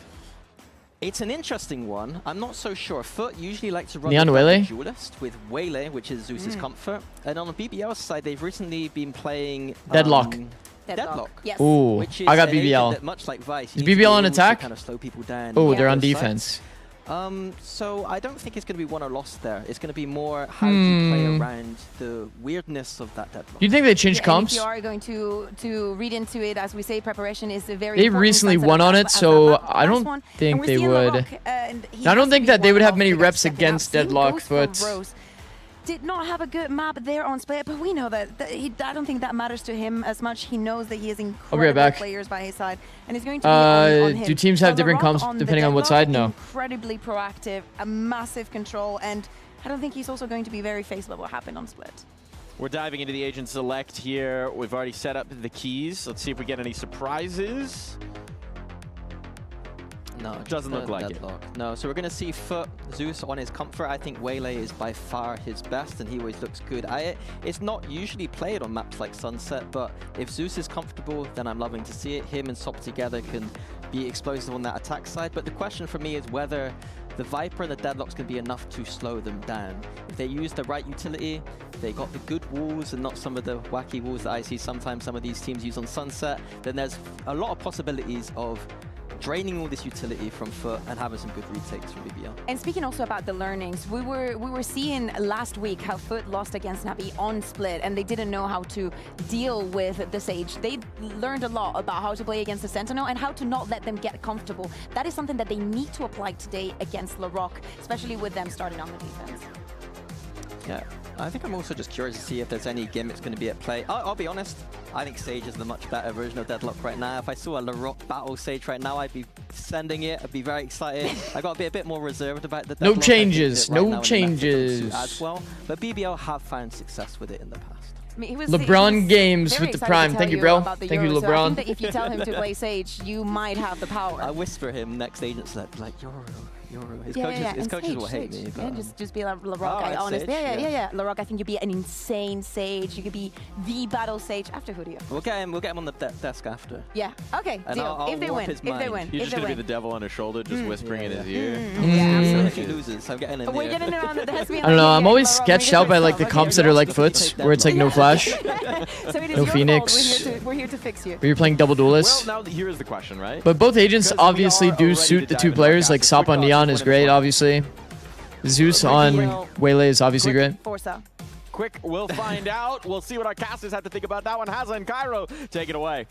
It's an interesting one. I'm not so sure. Foot usually likes to run Neon the Waylay? Duelist with Waylay, which is Zeus's comfort. And on the BBL side, they've recently been playing... Deadlock. Deadlock. Yes. Ooh, Which is I got an agent BBL. that, much like Vice, Is you need to be BBL on able to attack? kind of slow people down. Oh, they're on both sides. defense. So I don't think it's going to be won or lost there. It's going to be more how do you play around the weirdness of that deadlock. Do you think they changed And comps? if you are going to read into it, as we say, preparation is a very They important recently concept won on as it, that so last I don't one. think And we're they seeing would. LaRock, and he I don't has to think be that they would one have of many the reps stepping up. against Same Deadlock, goes for but Rose. Did not have a good map there on Split, but we know that, I don't think that matters to him as much. He knows that he has incredible back. players by his side, and it's going to be on him. Do teams have different LaRock comps on the depending on what Deadlock, side? No. Incredibly proactive, a massive control, and I don't think he's also going to be very faced by what happened on Split. We're diving into the agent select here. We've already set up the keys. Let's see if we get any surprises. No, doesn't look like Deadlock. No, so we're going to see Foot, Zeus on his comfort. I think Waylay is by far his best, and he always looks good. It's not usually played on maps like Sunset, but if Zeus is comfortable, then I'm loving to see it. Him and Sop together can be explosive on that attack side, but the question for me is whether the Viper and the Deadlock's going to be enough to slow them down. If they use the right utility, they got the good walls and not some of the wacky walls that I see sometimes some of these teams use on Sunset, then there's a lot of possibilities of draining all this utility from Foot and having some good retakes from BBL. And speaking also about the learnings, we were seeing last week how Foot lost against Navi on Split, and they didn't know how to deal with the Sage. They learned a lot about how to play against the Sentinel and how to not let them get comfortable. That is something that they need to apply today against LaRock, especially with them starting on the defense. Yeah, I think I'm also just curious to see if there's any gimmicks going to be at play. I'll be honest, I think Sage is the much better version of Deadlock right now. If I saw a LaRock battle Sage right now, I'd be sending it. I'd be very excited. I got to be a bit more reserved about the Deadlock. No changes, I think that right no now in the meta changes. doesn't suit as well, but BBL have found success with it in the past. I mean, LeBron Games with the Prime. Thank you, bro. Thank you, So I LeBron. think that if you tell him to play Sage, you might have the power. I whisper him next agent select like Euro. His Yeah, coaches, his and coaches Sage, will hate Sage. me. Yeah, But, just be like LaRock. Oh, I it's honestly, Sage, yeah. LaRock, I think you'd be an insane Sage. You could be the battle Sage after Hoodio. we'll get him on the desk after. Yeah. Okay. And Deal. I'll If they warp win, his if they mind. win, You're if just they going to be win. the devil on his shoulder, just whispering in his ear. Yeah, if he loses, I'm getting in We're there. getting it on. There has to be I don't know. I'm always LaRock, sketched make it out by like the yourself. comps that are like Foots, where it's like no flash, So it is no your Phoenix, fault. We're here to fix you. where you're playing double duelists. Well, now here is the question, right? But both agents Because we obviously are do already suit to the dive two into players. podcasts. Like Sop on Quick Neon thoughts is for great, one. obviously. Zeus on Waylay is obviously great. Forza. Quick, we'll find out. We'll see what our casters have to think about that one. Hazza and Cairo, take it away.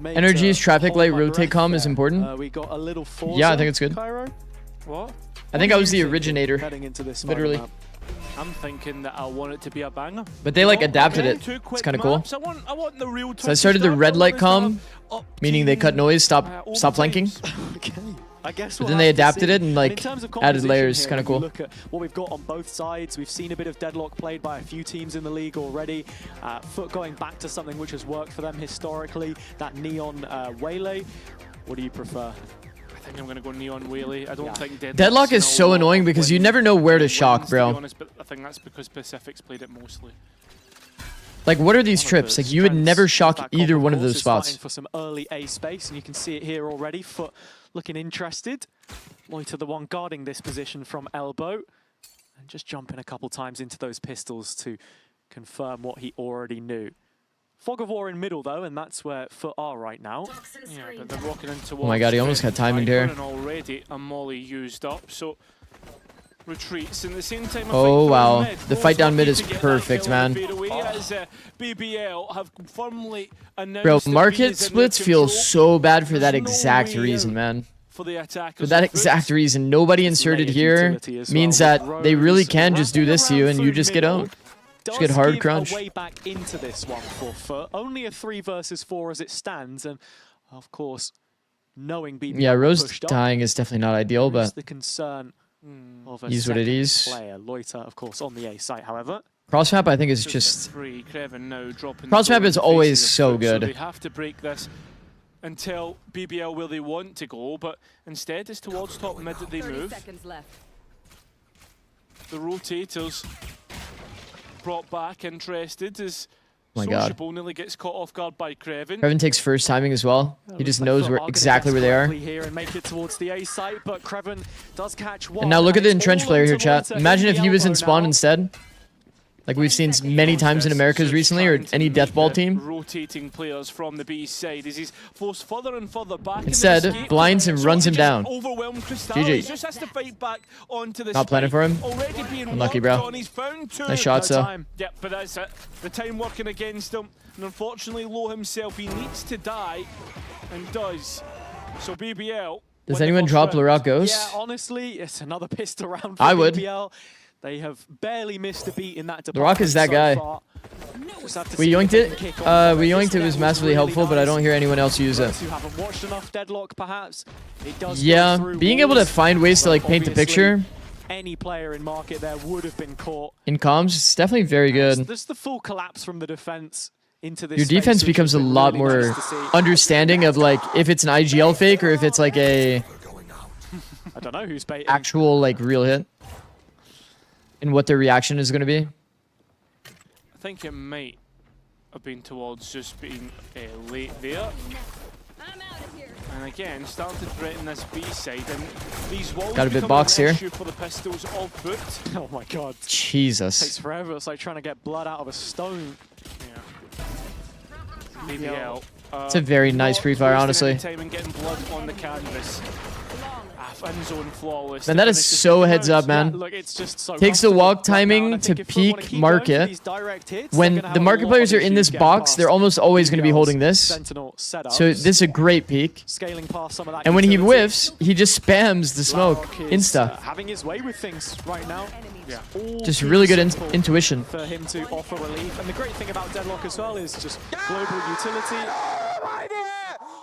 Energies, traffic light, rotate comm is important. We got a little Forza. Yeah, I think it's good. Cairo. What? I think I was the originator, Heading into this literally. map. I'm thinking that I want it to be a banger. But they like adapted Okay, it. two It's quick kind of cool. maps. I want the real So I started the stuff. red I light want comm, meaning they cut noise, stop flanking. Okay. I guess But we'll then they have to adapted see. it and In like terms of added composition layers. here, Kind of when you cool. Look at what we've got on both sides. We've seen a bit of Deadlock played by a few teams in the league already. Foot going back to something which has worked for them historically, that Neon Waylay. What do you prefer? I think I'm going to go Neon Wheelie. I don't think Deadlock is so annoying because you never know where to shock, To be bro. honest, but I think that's because Pacific's played it mostly. Like, what are these trips? Like, you would never shock either one of those Fighting spots. for some early A space, and you can see it here already. Foot looking interested. Loiter the one guarding this position from elbow, and just jumping a couple times into those pistols to confirm what he already knew. Fog of War in middle though, and that's where Foot are right now. Yeah, but they're walking into Oh my god, he almost got timed here. And already a molly used up, so retreats in the same time. Oh wow, the fight down mid is perfect, man. BBL have firmly announced Bro, that B market is in splits their feel control. so bad for that There's no exact way reason, out man. for the attack. For that exact reason, nobody inserted here means that they really can just do this to you and you just get owned. Just get hard crunch. A way back into this one for Foot. Only a 3 versus 4 as it stands, and of course, knowing BBL yeah, Rose pushed dying is definitely not ideal, but the concern of a is what it is. player. Loiter, of course, on the A site, however. Cross map, I think, is just... Cross Cross map is always so good. So they have to break this until BBL where they want to go, but instead it's towards top mid that they move. The rotators brought back, interested as my God. Sociable nearly gets caught off guard by Kreven. Kreven takes first timing as well. He just knows exactly where they are. Here and make it towards the A site, but Kreven does catch one. And now look at the entrenched player here, chat. Imagine if he was in spawn instead. Like we've seen many times in Americas recently, or any deathball team. Rotating players from the B side as he's forced further and further back. Instead, blinds and runs him down. GG. Just has to fight back onto the Not planning for him. Unlucky, bro. Nice shots, though. Yeah, but that's it. The time working against him. And unfortunately, Low himself, he needs to die. And does. So BBL. Does anyone drop Larock Ghost? Yeah, honestly, it's another pistol round for I would. BBL. They have barely missed a beat in that The Rock is that guy. We yoinked it. We yoinked it. Was massively helpful, but I don't hear anyone else use it. Haven't watched enough Deadlock, perhaps. It does Yeah, being able to find ways to like paint the picture any player in market there would have been caught. in comms is definitely very good. There's the full collapse from the defense into this. Your defense becomes a lot more understanding of like if it's an IGL fake or if it's like a I don't know who's baiting. actual like real hit. And what their reaction is going to be. I think it might have been towards just being late there. And again, started to threaten this B side, and these walls got a bit become boxed an here. issue for the pistols of Boot. Oh my God! Jesus. Takes forever. It's like trying to get blood out of a stone. Yeah. BBL. It's a very nice free fire, honestly. Time and getting blood on the canvas. End zone flawless. Man, that is so heads up, man. Look, it's just so Takes the walk timing to peak market. When the market players are in this box, they're almost always going to be holding this. So this is a great peak. And when he whiffs, he just spams the smoke insta. Having his way with things right now. Yeah. Just really good intuition. For him to offer relief. And the great thing about Deadlock as well is just global utility.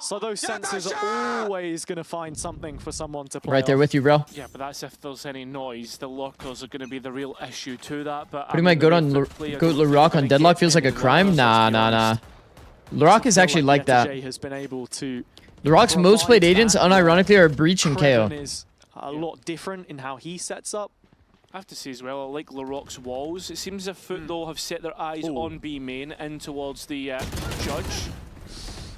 So those sensors are always going to find something for someone to play Right there off. with you, bro. Yeah, but that's if there's any noise. The lockers are going to be the real issue to that. But Putting my goat on Larock on Deadlock feels like a crime? Nah. Larock is actually like that. Has been able to Larock's most played agents, unironically, are Breach and KO. is a lot different in how he sets up. I have to say as well, I like Larock's walls. It seems as if Foot, though, have set their eyes on B main and towards the Judge.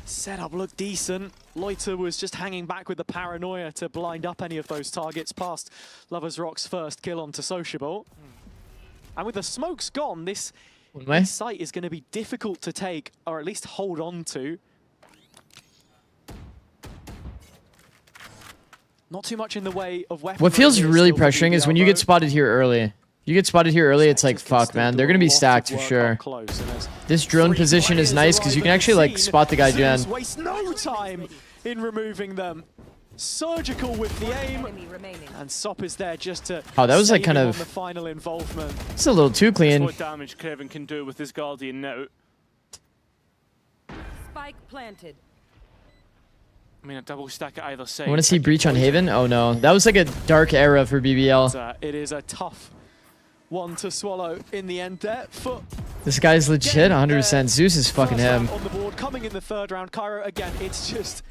Setup looked decent. Loiter was just hanging back with the paranoia to blind up any of those targets past Lovers Rock's first kill onto Sociable. And with the smokes gone, this site is going to be difficult to take, or at least hold on to. Not too much in the way of weapons. What feels really pressuring is when you get spotted here early. You get spotted here early, it's like, fuck, man. They're going to be stacked for sure. This drone position is nice because you can actually like spot the guy Jen. Waste no time in removing them. Surgical with the aim. And Sop is there just to Oh, that was like kind of the final involvement. It's a little too clean. What damage Kreven can do with his Guardian now. Spike planted. I mean, a double stack at either side. I want to see Breach on Haven. Oh no, that was like a dark era for BBL. It is a tough one to swallow in the end there. Foot. This guy's legit 100%. Zeus is fucking him. On the board, coming in the third round. Cairo again. It's just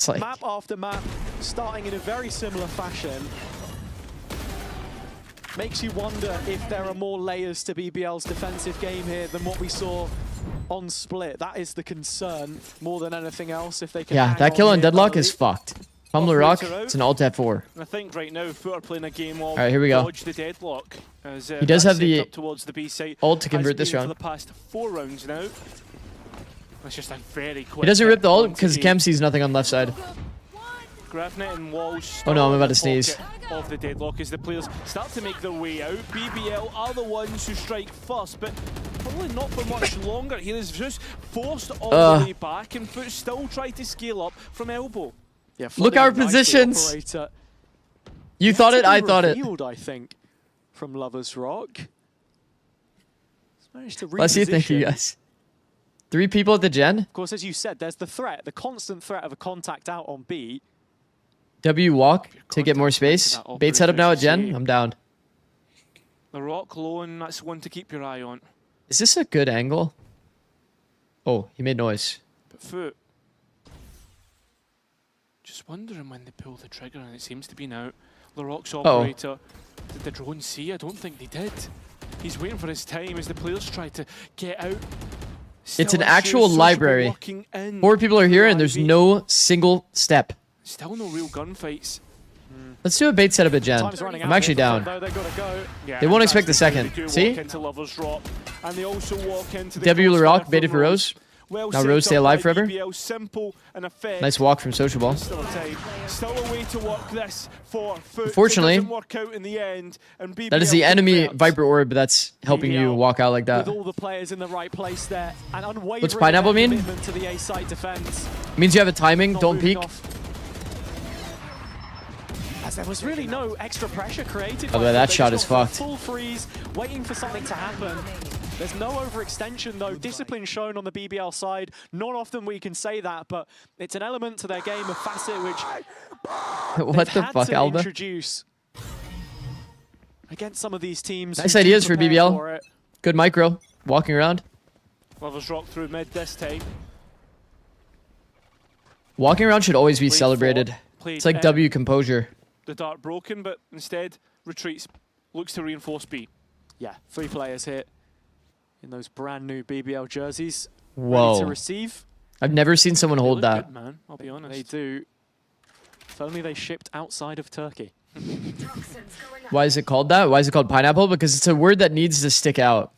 like map after map, starting in a very similar fashion. Makes you wonder if there are more layers to BBL's defensive game here than what we saw on Split. That is the concern more than anything else. If they can that kill on Deadlock is fucked. From Larock, it's an alt F4. And I think right now Foot are playing a game of right, here we go. dodge the deadlock. As, he does have the towards the B side ult to convert this round. For the past 4 rounds now. It's just a very quick. He doesn't rip the ult because Chem sees nothing on left side. Gravnet and Walsh. Oh no, I'm about to sneeze. Of the deadlock as the players start to make their way out. BBL are the ones who strike first, but probably not for much longer. He is just forced all the way back, and Foot still try to scale up from elbow. Yeah, Look our nicely, positions. operator. You Yet thought to it, be I thought it. revealed, I think, from Lovers Rock. He's managed to Bless you, thank you reposition. guys. 3 people at the gen. Of course, as you said, there's the threat, the constant threat of a contact out on B. W walk to get more space. Bait setup now at gen. I'm down. The Rock lone, that's one to keep your eye on. Is this a good angle? Oh, he made noise. But Foot, just wondering when they pull the trigger, and it seems to be now. The Rock's operator, did the drone see? I don't think they did. He's waiting for his time as the players try to get out. It's Still an unsure, actual Sociable library. locking in 4 people are here and there's Ivy. no single step. Still no real gunfights. Let's do a bait setup at gen. Time's running I'm out actually here for down. Fut, though. They've got to go. Yeah, They won't that's expect the true. second. They do See? walk into Lovers Drop, and they also walk into the W crossfire Rock from baited for Rose. Well Now set Rose stay up alive by forever. BBL, simple and effective. Nice walk from Social Ball. Still time. Still a way to work this for Foot. Unfortunately, It doesn't work out in the end, and BBL That is the enemy converts. Viper Orb that's helping you walk out like that. With all the players in the right place there. And unwavering What's Pineapple mean? commitment to the A site defense. It means you have a timing, Not don't moving peek. off. As there was really no extra pressure created. By the by way, that Foot. They shot just is got fucked. Full freeze, waiting for something to happen. There's no overextension though. Discipline shown on the BBL side. Not often we can say that, but it's an element to their game, a facet which What they've the had fuck, to Alba? introduce against some of these teams. Nice who do ideas for prepare BBL. for it. Good micro. Walking around. Lovers Rock through mid this time. Walking around should always be Played celebrated. forward, played It's like in. W composure. The dart broken, but instead retreats, looks to reinforce B. Yeah, 3 players hit in those brand new BBL jerseys. Ready Whoa. to receive. I've never seen someone hold that. Good, man. I'll be honest. They do. If only they shipped outside of Turkey. Why is it called that? Why is it called pineapple? Because it's a word that needs to stick out.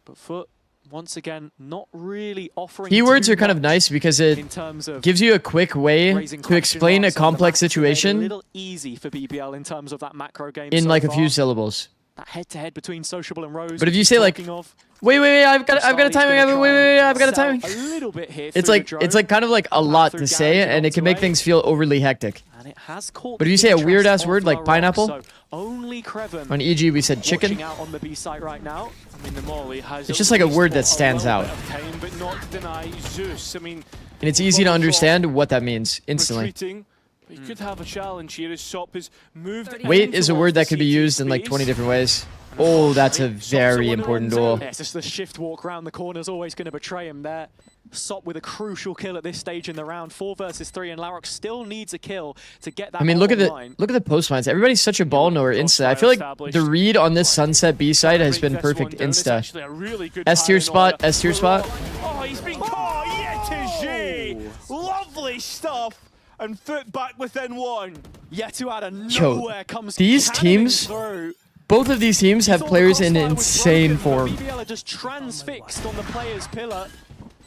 But Foot, once again, not really offering Keywords too are kind of much nice because it in terms of gives you a quick way raising to question explain a marks on the complex map. It's made it a situation little easy for BBL in terms of that macro game in so like a far. few syllables. That head-to-head between Sociable and Rose. But if we you keep say like, talking of, wait, I've got a Stalli's timing, gonna try I've got a sell timing. A little bit here It's through like the it's drone. like kind of like a lot to say, and it can make things feel overly hectic. And it has caught But if the you say a interest weird ass of word like VALORANT, pineapple, so only Kreven on EG we said chicken. watching out on the B site right now. I mean, the Molly has It's just like a word that for stands little out. bit of time, but not to deny Zeus. I mean, And it's easy to understand what that means instantly. retreating. But you could have a challenge here as Sop has moved. Wait is a into word that the could be CT used in like space. 20 different ways. Oh, that's a very important duel. Yeah, it's just the shift walk around the corner is always going to betray him there. Sop with a crucial kill at this stage in the round, 4 versus 3, and Larok still needs a kill to get that. I mean, look at online. the post mines. Everybody's such a ball knower insta. I feel like the read on this Sunset B side has been perfect insta. S tier spot, S tier spot. Oh, he's been caught yet to Lovely stuff. And Foot back within 1. Yetu out of Yo, nowhere comes these cannoning teams, through. both of these teams have players in insane form. BBL are just transfixed on the player's pillar.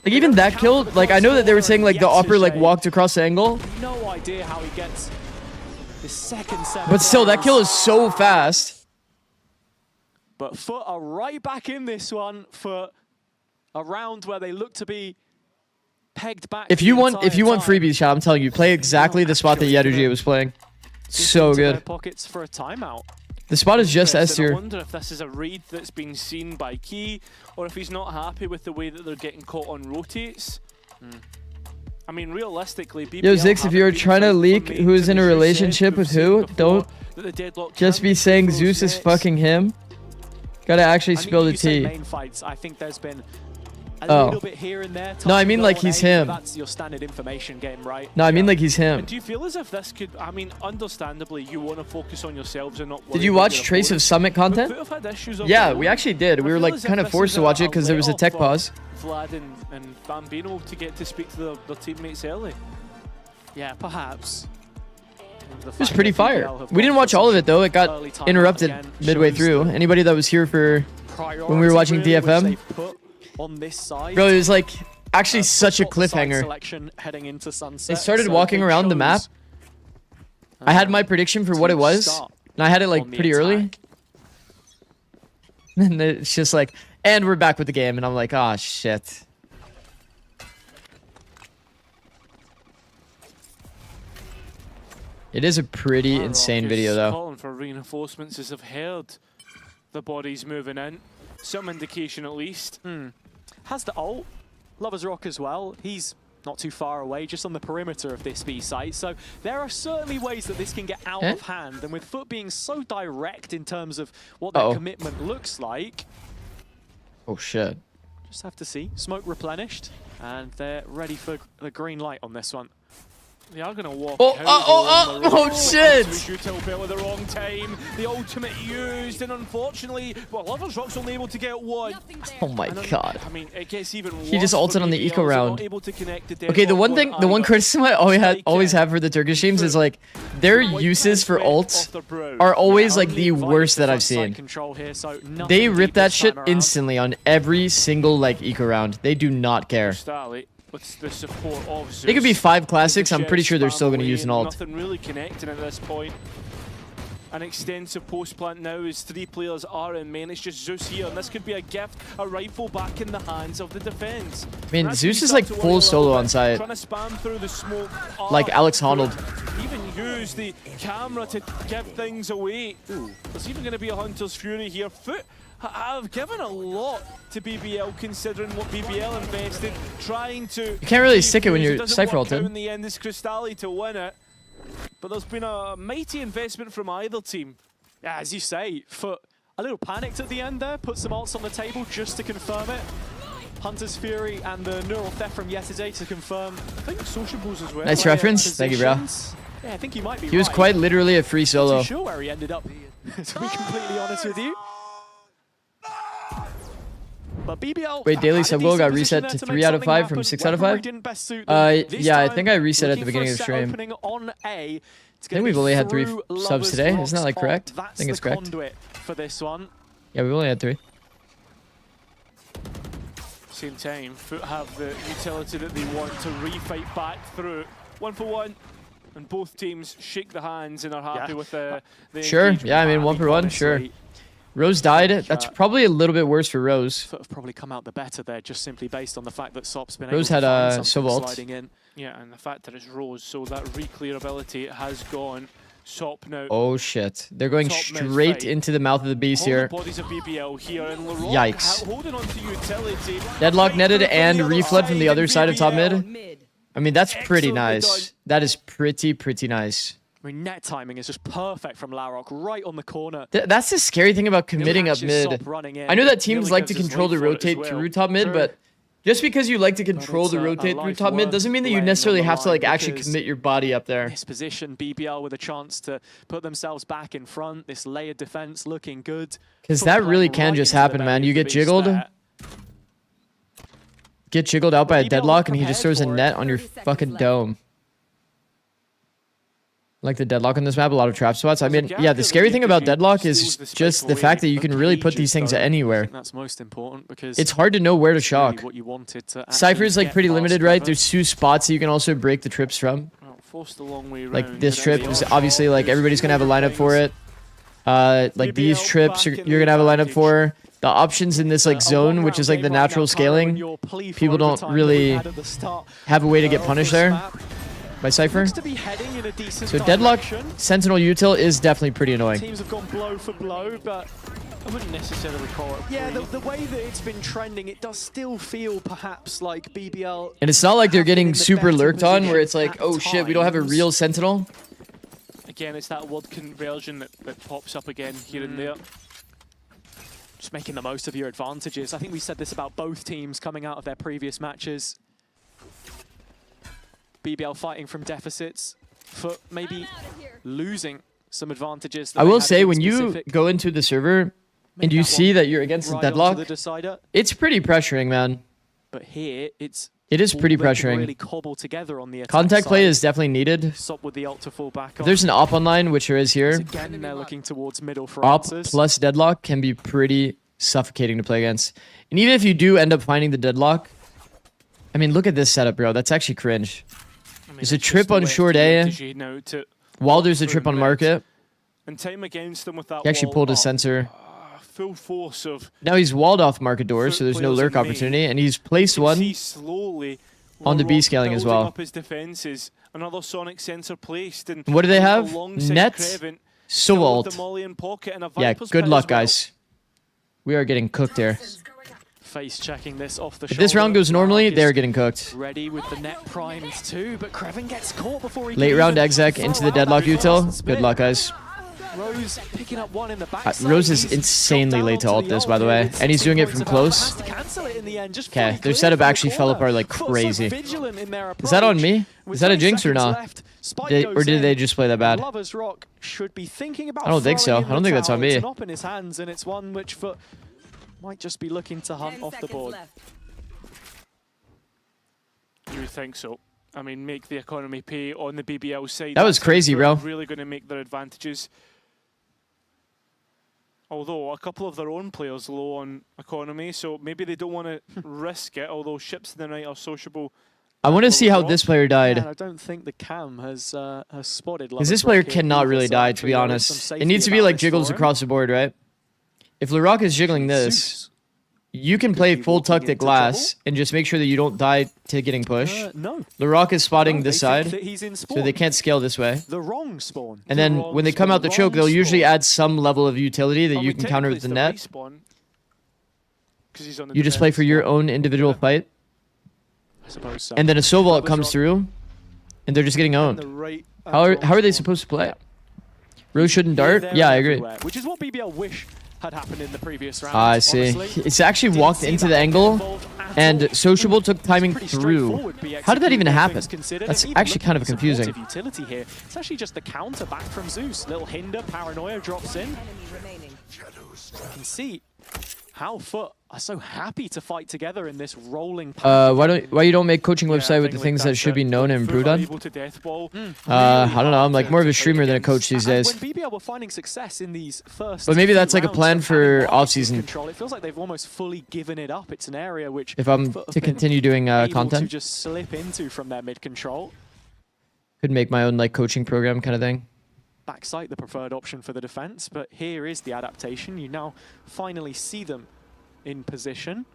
Like even that kill, like I know that they were saying like the upper like walked across the angle, No idea how he gets the second 7. but still that kill is so fast. But Foot are right back in this one for a round where they look to be pegged back. If you the want entire time. freebies, chat, I'm telling you, play exactly the spot that Yetuji was playing. So Into their good. pockets for a timeout. The spot is just S I tier. wonder if this is a read that's been seen by Key, or if he's not happy with the way that they're getting caught on rotates. I mean, realistically, BBL Yo, Zikz, if haven't you're been trying to for leak main who's in a finishers yet. relationship We've with seen who, before don't that the deadlock just can be saying close Zeus is nets. fucking him. Gotta actually I mean, spill the you say tea. main fights. I think there's been a Oh. little bit here and there. No, I touch mean and like go on he's A, but him. That's your standard information game, right? No, I mean like he's him. And do you feel as if this could, I mean, understandably, you want to focus on yourselves and not worry Did you about watch your Trace of opponents. Summit But content? Foot have had issues of Yeah, their we own. actually did. I We were feel like as if kind of this forced is to watch it because there was a let-up tech for pause. Vlad and Bambino to get to speak to their teammates early. Yeah, perhaps. It was pretty fire. We didn't watch all of it though. It got interrupted midway through. Anybody that was here for when we were watching DFM, on this side. bro, it was like actually such a Spot the side cliffhanger. selection heading into sunset. They started so walking they around the map. chose, I had my prediction for what it was, start and I had it like on the pretty early. And it's just like, and we're back with the game, and I'm like, oh shit. It is a pretty insane video, though. Calling for reinforcements as I've heard the bodies moving in. Some indication at least. Has the ult. Lover's Rock as well. He's not too far away, just on the perimeter of this B site. So there are certainly ways that this can get out of hand. And with Foot being so direct in terms of what their commitment looks like. Oh, shit. Just have to see. Smoke replenished. And they're ready for the green light on this one. They are going to walk Oh, shit! Util built with the wrong time. The ultimate used, and unfortunately, well, Lover's Rock's only able to get one. Oh my god. I mean, it gets even worse. He just ulted on the eco round. Okay, Okay, the one criticism I always have for the Turkish teams is like their uses for ults are always like the worst that I've seen. They rip that shit instantly on every single like eco round. They do not care. The support of Zikz. They could be 5 classics. I'm pretty sure they're still going to use an ult. Nothing really connecting at this point. An extensive post plant now as 3 players are in main. It's just Zeus here, and this could be a gift, a rifle back in the hands of the defense. I mean, Zeus is like full solo on site. Trying to spam through the smoke. Like Alex Honnold. Even use the camera to give things away. There's even going to be a Hunter's Fury here. Foot have given a lot to BBL, considering what BBL invested, trying to... You can't really stick it when you're Cypher ulted. In the end, it's Crystalli to win it. But there's been a mighty investment from either team. Yeah, as you say, Foot a little panicked at the end there, put some ults on the table just to confirm it. Hunter's Fury and the Neural Theft from yesterday to confirm. I think Sociables as well. Nice reference. Thank you, bro. Yeah, I think he might be He was quite literally a free solo. I'm not too sure where he ended up, to be completely honest with you. But BBL Wait, daily sub goal got reset to 3 out of 5 from 6 out of 5? Yeah, I think I reset at the beginning of the stream. I think we've only had 3 subs today. Isn't that like correct? I think it's correct. For this one. Yeah, we've only had 3. Same time, Foot have the utility that they want to refight back through. 1 for 1. And both teams shake the hands and are happy with the Sure, yeah, I mean 1 for 1, sure. Rose died. That's probably a little bit worse for Rose. Foot have probably come out the better there, just simply based on the fact that Sop's been Rose able to had find something Sov ult. sliding in. Yeah, and the fact that it's Rose, so that re-clear ability has gone. Sop now. Oh shit. They're going straight into the mouth of the beast here. Bodies of BBL here, and LaRock Yikes. holding on to utility. Deadlock netted and refled from the other side of top mid. I mean, that's pretty nice. That is pretty nice. I mean, net timing is just perfect from LaRock, right on the corner. That's the scary thing about committing up mid. I know that teams like to control to rotate through top mid, but just because you like to control to rotate through top mid doesn't mean that you necessarily have to like actually commit your body up there. This position, BBL with a chance to put themselves back in front. This layered defense looking good. Because that really can just happen, man. You get jiggled. Get jiggled out by a deadlock and he just throws a net on your fucking dome. Like the deadlock on this map, a lot of trap spots. I mean, yeah, the scary thing about deadlock is just the fact that you can really put these things anywhere. That's most important because it's hard to know where to shock. What you wanted to Cypher's like pretty limited, right? There's 2 spots that you can also break the trips from. Forced a long way like this trip is obviously like everybody's gonna have a lineup for it. Like these trips you're gonna have a lineup for. The options in this like zone, which is like the natural scaling, people don't really have a way to get punished there by Cypher. So Deadlock Sentinel Util is definitely pretty annoying. Teams have gone blow for blow, but I wouldn't necessarily call it. Yeah, the way that it's been trending, it does still feel perhaps like BBL. And it's not like they're getting super lurked on, where it's like, oh shit, we don't have a real Sentinel. Again, it's that WOD conversion that pops up again here and there. Just making the most of your advantages. I think we said this about both teams coming out of their previous matches. BBL fighting from deficits for maybe losing some advantages. I will say, when you go into the server and you see that you're against a deadlock, it's pretty pressuring, man. But here, it is pretty pressuring. Really cobbled together on the contact play is definitely needed. Sop with the ult to fall back if there's an op online, which there is here, again, they're looking towards middle for op answers. plus deadlock can be pretty suffocating to play against. And even if you do end up finding the deadlock, I mean, look at this setup, bro. That's actually cringe. There's a trip on short A, while there's a trip on market. And time against them with that he actually pulled his sensor. Full force of. Now he's walled off market doors, so there's no lurk opportunity, and he's placed one. Slowly on the B scaling as well. Up his defenses, another Sonic sensor placed, and What do they have? alongside Net, Craven, Sova still with the ult. molly in pocket and a Yeah, Viper's good pit luck, as well. guys. We are getting cooked here. Face checking this off the If this round goes normally, they're getting cooked. ready with the net primed too, but Craven gets caught before he can Late round even exec into the deadlock util. Good luck, guys. Rose picking up one in the backside. Rose is insanely late to ult this, by the way, and he's doing it from close. Okay, their setup actually fell apart like crazy. Is that on me? Is that a jinx or not? Or did they just play that bad? Lovers Rock should be thinking about I don't think so. throwing in I don't the think that's on towel. It's me. an op in his hands, and it's one which Foot might just be looking to hunt off the board. You would think so. I mean, make the economy pay on the BBL side. That was crazy, bro. Really going to make their advantages. Although a couple of their own players low on economy, so maybe they don't want to risk it. Although ships in the night are sociable. I want to see how this player died. I don't think the cam has spotted. Because this player cannot really die, to be honest. It needs to be like jiggles across the board, right? If Larock is jiggling this, you can play full tucked at glass and just make sure that you don't die to getting pushed. No. Larock is spotting this they think side, that he's in so they can't scale this way. The wrong spawn. And then when they come out the choke, they'll usually add some level of utility that I you mean, can counter with the technically net. it's respawn, 'cause he's on the You just play defense. for your own individual fight. I suppose so. And then a Sova comes through, and they're just getting owned. How are they supposed to play? Rose shouldn't dart? They're Yeah, I agree. everywhere, which is what BBL wish had happened in the previous round. I see. It's actually walked into the angle, and Sociable took timing through. How did that even happen? That's actually kind of confusing. Utility here. It's actually just the counter back from Zeus. Little hinder, paranoia drops in. You can see how Foot are so happy to fight together in this rolling. Why you don't make coaching website with the things that should be known and improved on? I don't know. I'm like more of a streamer than a coach these days. When BBL were finding success in these first, But maybe that's few like a rounds plan of for having market off-season. control, it feels like they've almost fully given it up. It's an area which If I'm Foot have to been continue doing able to content, just slip into from their mid control. could make my own like coaching program kind of thing. Backside the preferred option for the defense, but here is the adaptation. You now finally see them in position.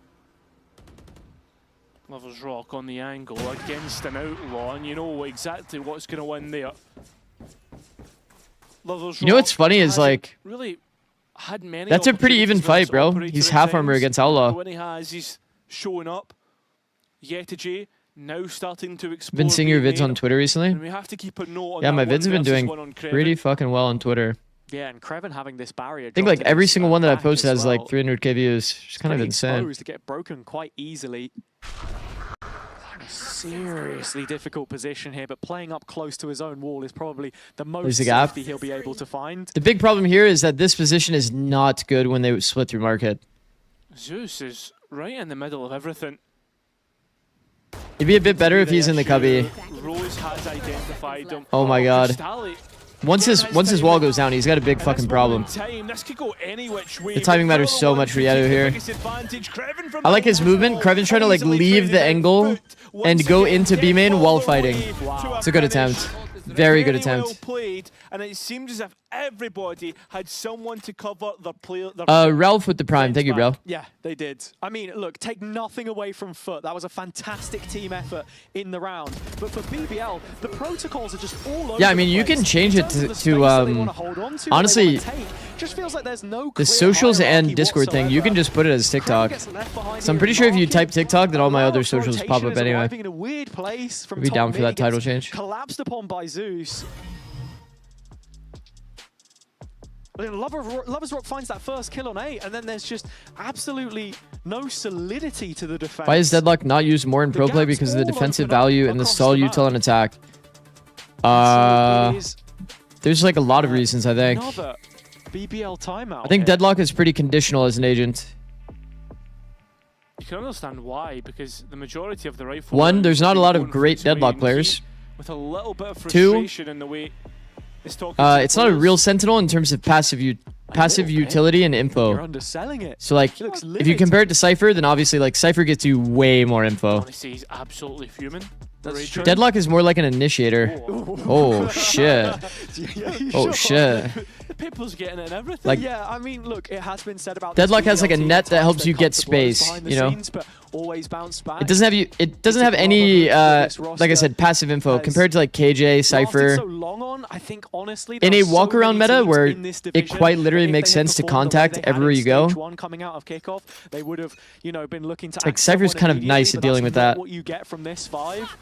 Lovers Rock on the angle against an outlaw, and you know exactly what's going to win there. Lovers You know what's Rock funny is hasn't like really had many that's a pretty even opportunities fight, bro. with He's operator half armor attempts, against but Outlaw. when he has, he's showing up. Yetaji now starting to explore. Been seeing your B vids main, on Twitter recently? and we have to keep a note on Yeah, that my one vids have been versus doing one on Craven. pretty fucking well on Twitter. Yeah, and Craven having this barrier. I think like every single one that I posted has like 300k views. It's kind of insane. Exposed to get broken quite easily. A seriously difficult position here, but playing up close to his own wall is probably the most There's the gap. safety he'll be able to find. The big problem here is that this position is not good when they split through market. Zeus is right in the middle of everything. It'd be a bit better if he's in the cubby. Rose has identified him. Oh my god. Cristali, Once his wall goes down, he's got a big fucking problem. time. This could go any which way. The timing matters so much for Yedo here. I like his movement. Kreven's trying to like leave the angle and go into B main while fighting. It's a good attempt. Very good Well attempt. played, and it seems as if everybody had someone to cover their player. Ralph with the prime. Thank you, bro. Yeah, they did. I mean, look, take nothing away from Foot. That was a fantastic team effort in the round. But for BBL, the protocols are just all over. Yeah, I mean, the you place. can change In it terms of to the space that they wanna hold on to, honestly, they wanna take, just feels like there's no the clear socials and hierarchy Discord thing, you can whatsoever. just put it as TikTok. gets left behind So I'm here pretty in sure if you market. type TikTok, then all my other socials pop Rotation up is anyway. arriving in a weird place from I'd be top down for mid. that It title gets change. Collapsed upon by Zeus. But then Lovers Rock finds that first kill on 8, and then there's just absolutely no solidity to the defense. Why is Deadlock not used more in pro play? Because of the defensive value and the stall util and attack. There's like a lot of reasons, I think. Another BBL timeout. I think here. Deadlock is pretty conditional as an agent. You can understand why, because the majority of the rifle. One, rounds there's have not a been lot going of for great its weight Deadlock in players. heat, with a little bit of Two, frustration in the way it's talking. to It's not a players. real Sentinel in terms of passive utility and You're info. underselling it. So like, He looks if you livid. compare it to Cypher, then obviously like Cypher gets you way more info. Honestly, he's absolutely fuming. That's true. Deadlock is more like an initiator. Oh shit. Oh shit. The people's getting it and everything. Like, yeah, I mean, look, it has been said about Deadlock this has like a BBL team net at that times helps they're you get comfortable space, behind the you know? scenes, but always bounce back. It doesn't have you. It doesn't have any, like I said, passive info compared to like KJ, Cypher. So long on, I think honestly, In a walk around meta where it quite literally makes sense to contact everywhere you go. Coming out of kickoff, they would have, been looking to like Cypher's kind of nice at dealing with that. What you get from this 5.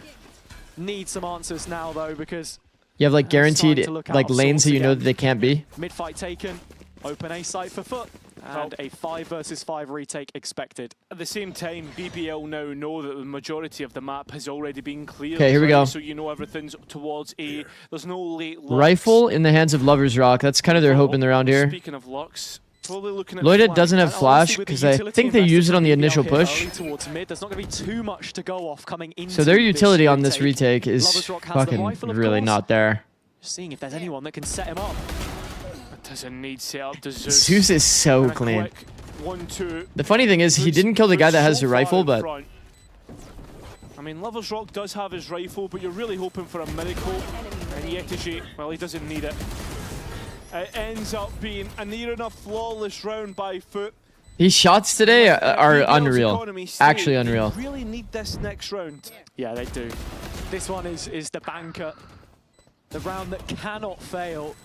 Need some answers now though, because you have like guaranteed like lanes that you know that they can't be. Mid fight taken, open A site for Foot, and a 5 versus 5 retake expected. At the same time, BBL now know that the majority of the map has already been cleared. Okay, here we go. So you know everything's towards A. There's no late locks. Rifle in the hands of Lovers Rock. That's kind of their hope in the round here. Speaking of locks, probably looking at Loida doesn't have flash because I think they use it on the initial push. Towards mid, there's not going to be too much to go off coming into So their utility on this retake. retake is fucking really not there. Just seeing if there's anyone that can set him up. Doesn't need setup. Does Zeus is so clean. 1-2. The funny thing is he didn't kill the guy that has the rifle, but I mean, Lovers Rock does have his rifle, but you're really hoping for a miracle. And Yektaji, well, he doesn't need it. It ends up being a near enough flawless round by Foot. His shots today are unreal. Actually unreal. Really need this next round. Yeah, they do. This one is the banker. The round that cannot fail.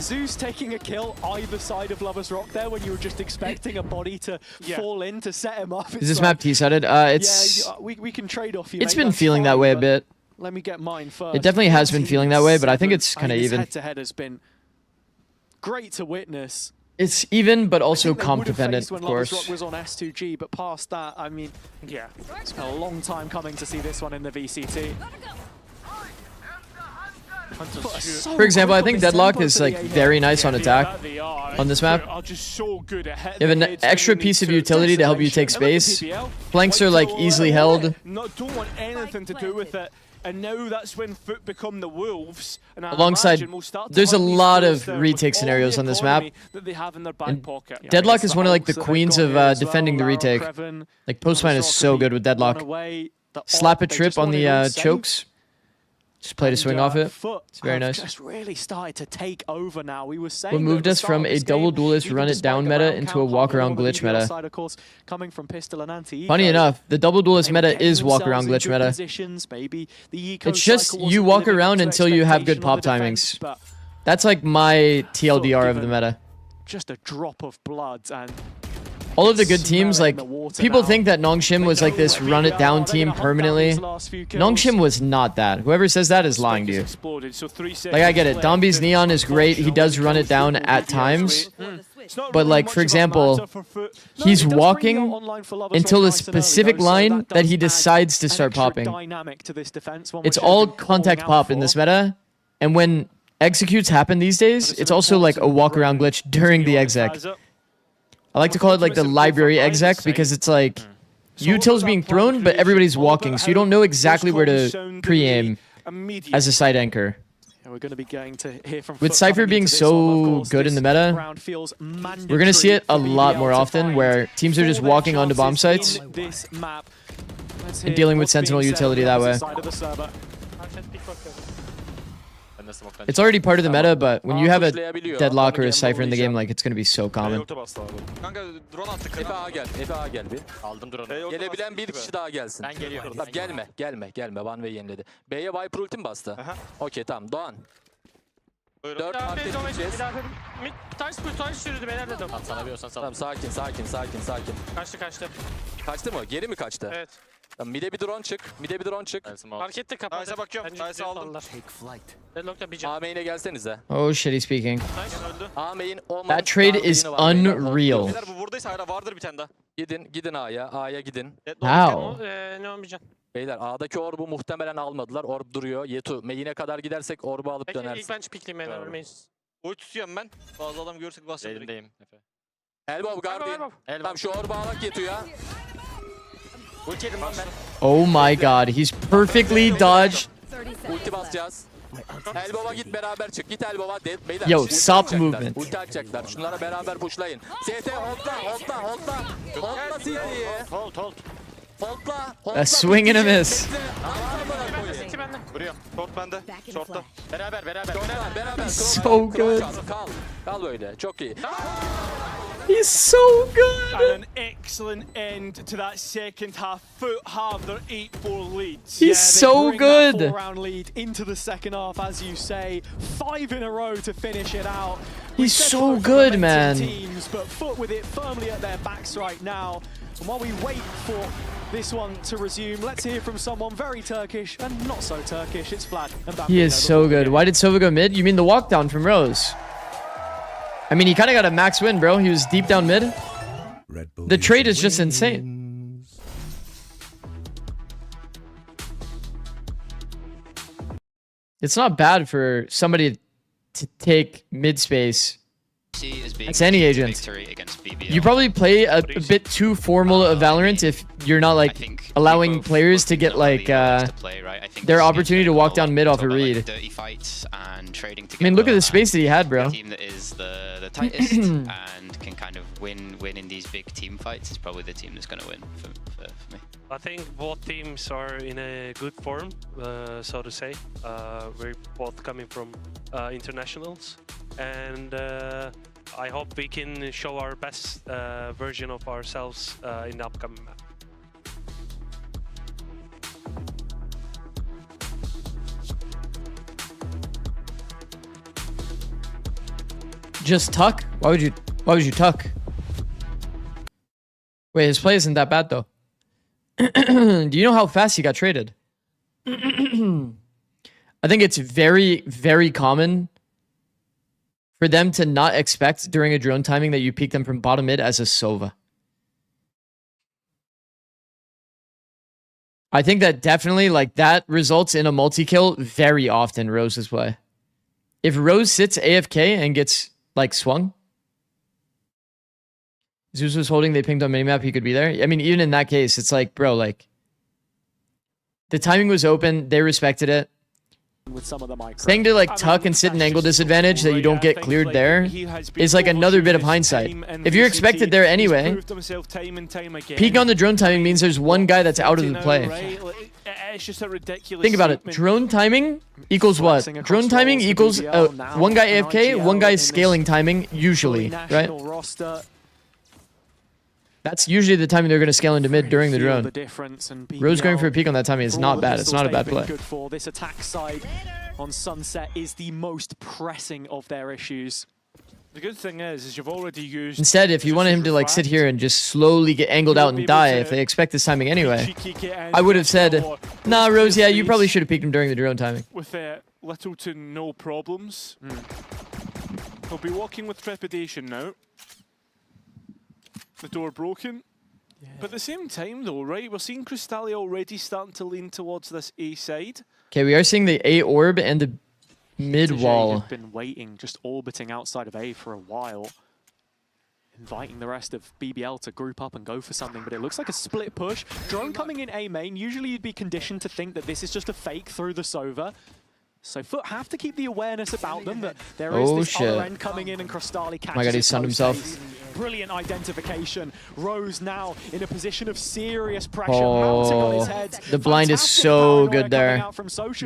Zeus taking a kill either side of Lovers Rock there when you were just expecting a body to fall in to set him up. Is this map T-sided? It's Yeah, we can trade off you. It's been feeling that way a bit. Let me get mine first. It definitely has been feeling that way, but I think it's kind of even. Head-to-head has been great to witness. It's even, but also comp dependent, when of course. Lovers Rock was on S2G, but past that, I mean, yeah, it's been a long time coming to see this one in the VCT. For example, I think Deadlock is like very nice on attack on this map. You have an extra piece of utility to help you take space. Flanks are like easily held. Don't want anything to do with it. And now that's when Foot become the Wolves. And Alongside, there's a lot of retake scenarios on this map. And Deadlock is one of like the queens of defending the retake. Like Postman is so good with Deadlock. Slap a trip on the chokes. Just play to swing off it. It's very nice. Just really started to take over now. We were saying what moved us from a double duelist run it down meta into a walk around glitch meta. Side, of course, coming from Pistol and Anti. Funny enough, the double duelist meta is walk around glitch meta. It's just you walk around until you have good pop timings. That's like my TLDR of the meta. Just a drop of blood and all of the good teams, like, people think that Nongshim was like this run it down team permanently. Nongshim was not that. Whoever says that is lying to you. Like, I get it. Dombi's Neon is great. He does run it down at times. But like, for example, he's walking until a specific line that he decides to start popping. It's all contact pop in this meta. And when executes happen these days, it's also like a walk around glitch during the exec. I like to call it like the library exec because it's like util's being thrown, but everybody's walking, so you don't know exactly where to pre-aim as a side anchor. We're going to be going to hear from with Cypher being so good in the meta, we're going to see it a lot more often where teams are just walking onto bomb sites and dealing with Sentinel utility that way. It's already part of the meta, but when you have a Deadlock or a Cypher in the game, like, it's going to be so common. Efe A gel, Efe A gel bir. Aldım drone'u. Gelebilen bir kişi daha gelsin. Ben geliyorum. Tamam, gelme. One way yeniledi. B'ye Viper ultim bastı. Okey, tamam. Doğan. 4 hareket edeceğiz. Taş yürüdü beyler dedim. Sana bir olsan sal. Tamam, sakin. Kaçtı. Kaçtı mı? Geri mi kaçtı? Evet. Tamam, mid'e bir drone çık. Markette kapadı. Nice'a bakıyorum. Nice'a aldım. Deadlock'ta bir can. A main'e gelsenize. Oh shit, he's speaking. A main olmadı. That trade is unreal. Beyler bu buradaysa hala vardır bir tane daha. Gidin A'ya gidin. How? Ne olmayacak? Beyler A'daki orbu muhtemelen almadılar. Orb duruyor. Yetu main'e kadar gidersek orbu alıp Peki dönersin. ilk ben pikleyeyim beyler ölmeyiz. Oy tutuyorum ben. Bazı adam görürsek basacağım. Elimdeyim Efe. Elbow Guardian. Tamam şu orbu alak Yetu'ya. Ulti yedim lan ben. Oh my god, he's perfectly dodged. Ulti basacağız. Elbow'a git beraber çık. Git Elbow'a. Beyler. Yo, stop movement. Ulti atacaklar. Şunlara beraber pushlayın. CT holdla. Holdla CT'yi. Holdla. A swing and a miss. Vuruyor. Short bende. Short'ta. Beraber. Beraber. So good. Kal böyle. Çok iyi. He's so good. And an excellent end to that second half. Foot have their 8-4 leads. He's so good. That 4-round lead into the second half, as you say. 5 in a row to finish it out. He's so good, man. Teams, but Foot with it firmly at their backs right now. And while we wait for this one to resume, let's hear from someone very Turkish and not so Turkish. It's Vlad and Bambino. He is so good. Why did Sova go mid? You mean the walk down from Rose? I mean, he kind of got a max win, bro. He was deep down mid. The trade is just insane. It's not bad for somebody to take mid space. It's any agent. You probably play a bit too formal of Valorant if you're not like allowing players to get like their opportunity to walk down mid off a read. I mean, look at the space that he had, bro. Team that is the tightest and can kind of win in these big team fights is probably the team that's going to win for me. I think both teams are in a good form, so to say. We're both coming from internationals, and I hope we can show our best version of ourselves in the upcoming map. Just tuck? Why would you tuck? Wait, his play isn't that bad though. Do you know how fast he got traded? I think it's very, very common for them to not expect during a drone timing that you peek them from bottom mid as a Sova. I think that definitely, like, that results in a multi-kill very often, Rose's play. If Rose sits AFK and gets, like, swung, Zeus was holding, they pinged on minimap, he could be there. I mean, even in that case, it's like, bro, like, the timing was open, they respected it. With some of the micro. Saying to like tuck and sit in angle disadvantage that you don't get cleared there is like another bit of hindsight. If you're expected there anyway, peek on the drone timing means there's one guy that's out of the play. It's just a ridiculous. Think about it. Drone timing equals what? Drone timing equals one guy AFK, one guy scaling timing, usually, right? That's usually the timing they're going to scale into mid during the drone. Rose going for a peek on that timing is not bad. It's not a bad play. Good for this attack side on Sunset is the most pressing of their issues. The good thing is you've already used. Instead, if you wanted him to like sit here and just slowly get angled out and die, if they expect this timing anyway, I would have said, nah, Rose, yeah, you probably should have peeked him during the drone timing. With little to no problems. He'll be walking with trepidation now. The door broken. Yeah. But at the same time though, right, we're seeing Cristalli already starting to lean towards this A side. Okay, we are seeing the A orb and the mid wall. Have been waiting, just orbiting outside of A for a while. Inviting the rest of BBL to group up and go for something, but it looks like a split push. Drone coming in A main, usually you'd be conditioned to think that this is just a fake through the Sova. So Foot have to keep the awareness about them that there is this other end coming in and Cristalli catches. Oh my god, he stunned himself. Brilliant identification. Rose now in a position of serious pressure. Mounting on his head. The blind is so good there.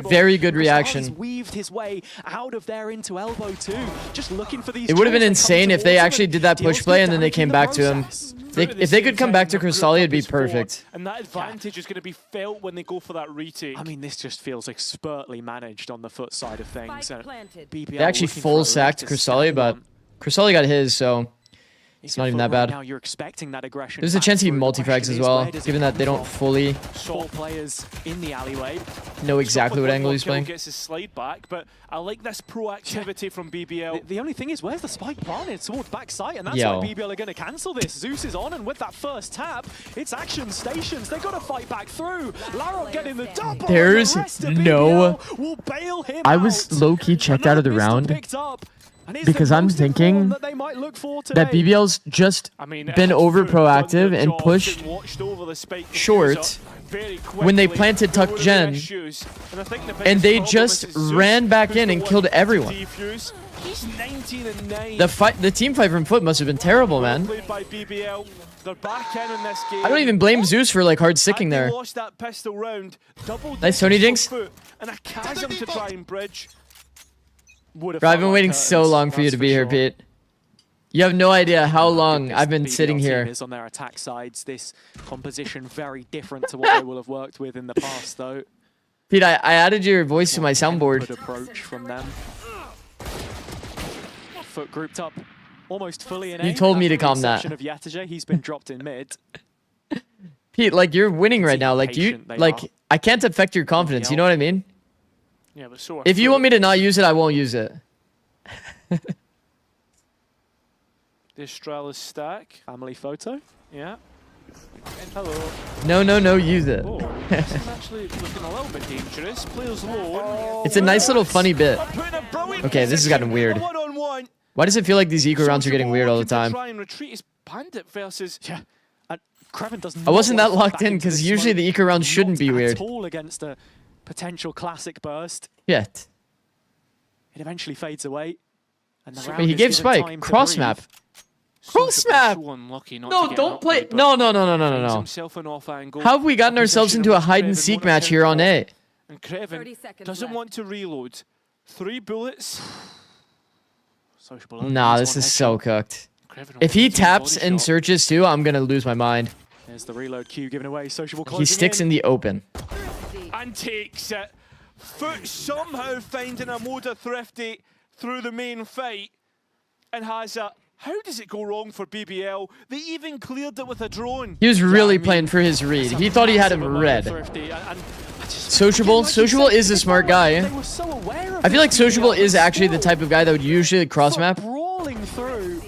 Very good reaction. Weaved his way out of there into elbow too. Just looking for these. It would have been insane if they actually did that push play and then they came back to him. If they could come back to Cristalli, it'd be perfect. And that advantage is going to be felt when they go for that retake. I mean, this just feels expertly managed on the Foot side of things. They actually full sacked Cristalli, but Cristalli got his, so it's not even that bad. Now you're expecting that aggression. There's a chance he multi-frags as well, given that they don't fully players in the alleyway. Know exactly what angle he's playing. Gets his slide back, but I like this proactivity from BBL. The only thing is, where's the spike planted towards backside, and that's why BBL are going to cancel this. Zeus is on, and with that first tap, it's action stations. They got to fight back through. Larok getting the double. There's no. I was low-key checked out of the round. Because I'm thinking that BBL's just been over proactive and pushed short when they planted Tuck Gen, and they just ran back in and killed everyone. The team fight from Foot must have been terrible, man. I don't even blame Zeus for like hard sticking there. Nice Tony Jinx. And a chasm to try and bridge. Bro, I've been waiting so long for you to be here, Pete. You have no idea how long I've been BBL sitting team here. is on their attack sides. This composition very different to what they will have worked with in the past, though. Pete, I added your voice to my soundboard. Good approach from them. Foot grouped up almost fully in You A. told me That's to the calm that. exception of Yetije. He's been dropped in mid. Pete, like you're winning right now. Like you, patient they like are. I can't affect your confidence. You know what I mean? Yeah, but so If you want me to not use it, I won't use it. the Astralis stack. Family photo. Yeah. Hello. No, use it. Oh, this is actually looking a little bit dangerous. Players low. It's a nice little funny bit. Putting a brilliant Okay, this has gotten weird. one-on-one. Why does it feel like these eco rounds are getting weird all the time? Try and retreat his bandit versus and Kreven does I wasn't not that want to locked back in into because this usually smoke. the eco rounds shouldn't be Not weird. at all against a potential classic burst. Yet. It eventually fades away. And the Wait, round he is gave given Spike. time to Cross breathe. map. Cross map. So unlucky not to No, get don't play. outplayed, but No. himself an off angle. How have we gotten ourselves into a hide and seek match here on A? And Kreven doesn't want to reload. 3 bullets. Sociable Nah, opens this one is headshot. so cooked. Kreven If he opens one taps body and shot. searches too, I'm gonna lose my mind. There's the reload queue given away. Sociable He closing sticks in the open. and takes it. Foot somehow finding a Moda Thrifty through the main fight and has a... How does it go wrong for BBL? They even cleared it with a drone. He was really playing for his read. He thought he had him read. Sociable is a smart guy. They were so aware of I feel like it, Sociable BBL, is but actually the still, type of guy that would usually cross map. brawling through.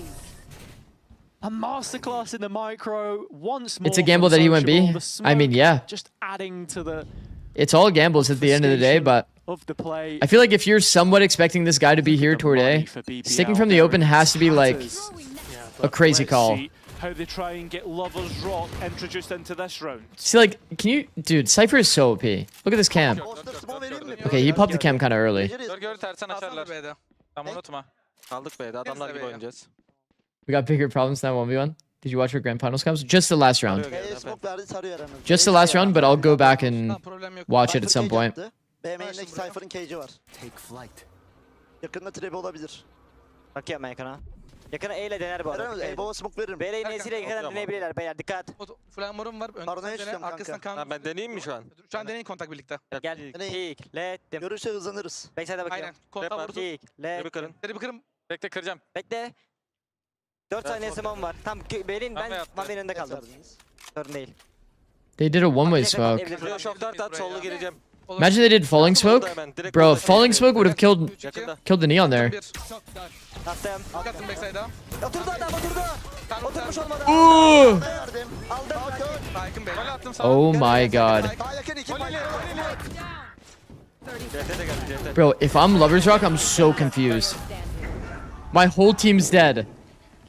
A masterclass in the micro once more. It's a gamble from that he went B. Sociable. The I mean, smoke yeah. Just adding to the It's all gambles at the end of the day, but of the play. I feel like if you're somewhat expecting this guy to be here toward A, sticking from the open has to be like a crazy call. See how they try and get Lover's Rock introduced into this round. See, like, can you... Dude, Cypher is so OP. Look at this cam. Okay, he popped the cam kind of early. Gör tersen açarlar. B'de. Tamam unutma. Kaldık B'de. Adamlar gibi oynayacağız. We got bigger problems than 1v1. Did you watch our grand finals comes? Just the last round. Just the last round, but I'll go back and watch it at some point. B main'deki Cypher'ın cage'i var. Take flight. Yakında trap olabilir. Bak yapma yakına. Yakına E ile dener bu arada. Elbow'a smoke veririm. Beyler nesiyle yakından deneyebilirler beyler dikkat. Flamorum var. Paranoya çıkıyorum Arkasından kanka. kan. Ben deneyeyim mi şu an? Şu an deneyin kontak birlikte. Gel. Piklettim. Görüşe hızlanırız. Backside'a bakıyorum. Aynen. Kontak vurdu. Piklettim. Seni bir kırım. Bekle kıracağım. Bekle. 4 saniye smoke var. Tam Bey'in ben Mavi'nin önünde kaldım. Sorun değil. They did a one-way smoke. Şok 4 at sollu gireceğim. Imagine they did falling smoke. Bro, falling smoke would have killed the neon there. Attım. Attım backside'a. Oturdu adam oturdu. Oturmuş olmadı. Ooh! Baykın Bey. Gol attım sana. Oh my god. Bro, if I'm Lover's Rock, I'm so confused. My whole team's dead.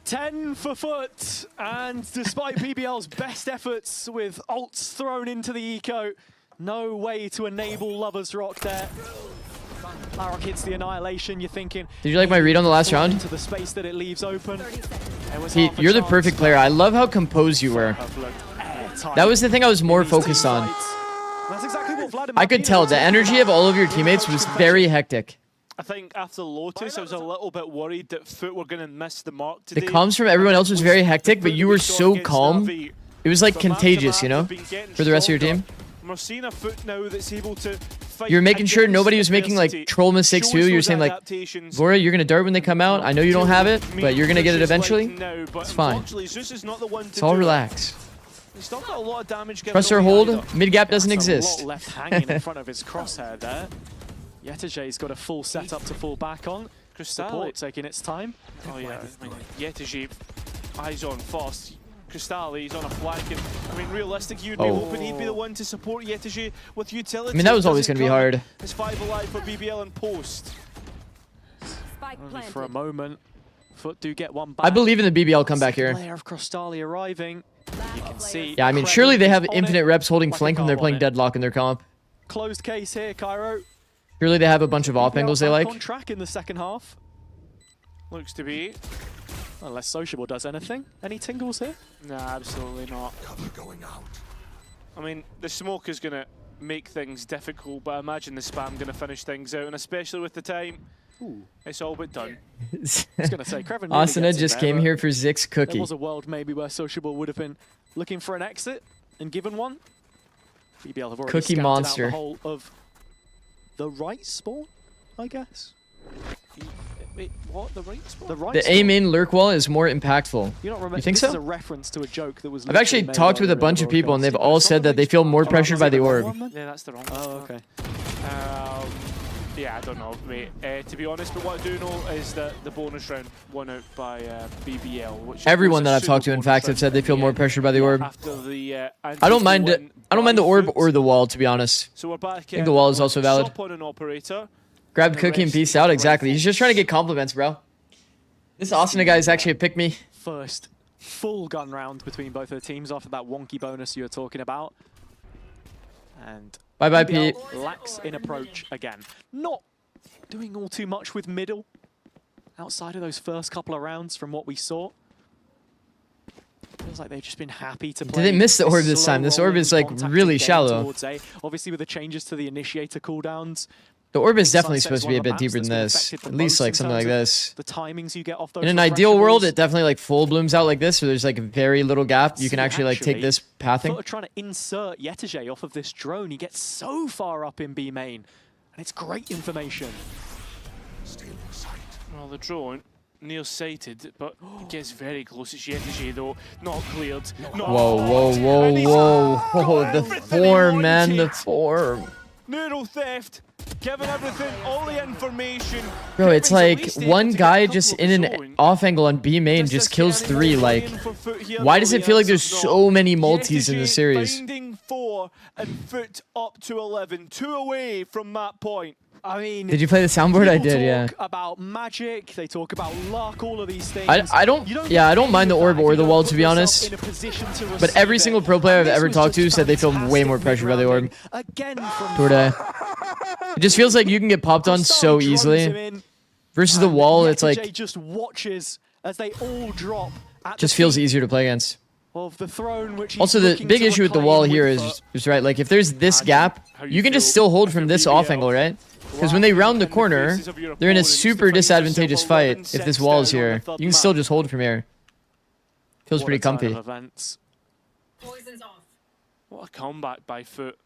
10 for Foot, and despite BBL's best efforts with ults thrown into the eco, no way to enable Lover's Rock there. Larrock hits the annihilation, you're thinking... Did you like my read on the last round? ...to the space that it leaves open. Pete, you're the perfect player. I love how composed you were. That was the thing I was more focused on. That's exactly what Vladimir I could tell the energy of all of your teammates was very hectic. I think after Lotus, I was a little bit worried that Foot were going to miss the mark today. The comms from everyone else was very hectic, but you were so calm. It was like contagious, you know, for the rest of your team. We're seeing a Foot now that's able to fight. You're making sure against nobody was making like adversity, troll mistakes shows too. You're those saying like, adaptations. Vora, you're gonna dart when they come out. I know you don't have it, but you're gonna get it eventually. No, but It's fine. unfortunately, Zeus is not the one to It's all do it. relax. He's not got a lot of damage given Press or away hold. either. Mid gap doesn't That's exist. A lot left hanging in front of his crosshair there. Yetije's got a full setup to fall back on. Support taking its time. Oh yeah, I mean, Yetije, eyes on fast. Crystal, he's on a flank, and I mean, realistic, you'd be hoping he'd be the one to support Yetije with utility. I mean, that was always going to be hard. It's 5 alive for BBL and post. Only for a moment. Foot do get one back. I believe in the BBL comeback here. Layer of Crystali arriving. You can see. Yeah, I mean, surely they have infinite reps holding flank when they're playing Deadlock in their comp. Closed case here, Cairo. Surely they have a bunch of off angles they like. On track in the second half. Looks to be. Unless Sociable does anything. Any tingles here? No, absolutely not. Cover going out. I mean, the smoke is going to make things difficult, but I imagine the spam going to finish things out, and especially with the time. It's all but done. I was going to say, Kreven Asuna just came here for Zikz There cookie. was a world maybe where Sociable would have been looking for an exit and given one. BBL have already Cookie scouted monster. out the whole of the right spawn, I guess. Wait, what? The right spawn? The right The spawn? A main lurk wall is more impactful. You think this is a so? reference to a joke that was I've actually literally made talked with a earlier in bunch the of people, and they've broadcast. all said that they feel more pressured by the orb. Yeah, that's the wrong one. Oh, okay. Yeah, I don't know, mate. To be honest, but what I do know is that the bonus round won out by BBL. Which Everyone was a that I've talked to, pseudo in bonus fact, have round said they feel in the more end. pressured by the orb. After the, I don't mind it. I don't mind the orb or the wall, to be honest. So we're back. I think the wall is also valid. Shop on an operator. Grab cookie and peace out. Exactly. He's just trying to get compliments, bro. This Asuna guy is actually a pick me. First full gun round between both of the teams after that wonky bonus you were talking about. And Bye-bye, BBL Pete. lacks in approach again. Not doing all too much with middle outside of those first couple of rounds from what we saw. Feels like they've just been happy to play. Did they miss the orb this time? This orb is like really shallow. Obviously with the changes to the initiator cooldowns. The orb is definitely supposed to be a bit deeper than this. At least like something like this. The timings you get off those In an ideal world, it definitely like full blooms out like this, so there's like a very little gap. You can actually like take this pathing. Sort of trying to insert Yetege off of this drone. He gets so far up in B main, and it's great information. Well, the drone, near-sighted, but it gets very close. It's Yetege, though. Not cleared. Not Whoa, whoa, whoa, whoa. The form, man, the form. Neural theft, given everything, all the information. Bro, it's like one guy just in an off angle on B main just kills 3. Like, why does it feel like there's so many multis in the series? Binding 4 and foot up to 11, 2 away from that point. I mean, Did you play the soundboard? I did, yeah. Talk about magic, they talk about luck, all of these things. I don't mind the orb or the wall, to be honest. But every single pro player I've ever talked to said they feel way more pressured by the orb. Again It just feels like you can get popped on so easily. Versus the wall, it's like just watches as they all drop. Just feels easier to play against. Of the throne, which Also, the big issue with the wall here is right, like if there's this gap, you can just still hold from this off angle, right? Because when they round the corner, they're in a super disadvantageous fight if this wall is here. You can still just hold from here. Feels pretty comfy. What a comeback by Foot.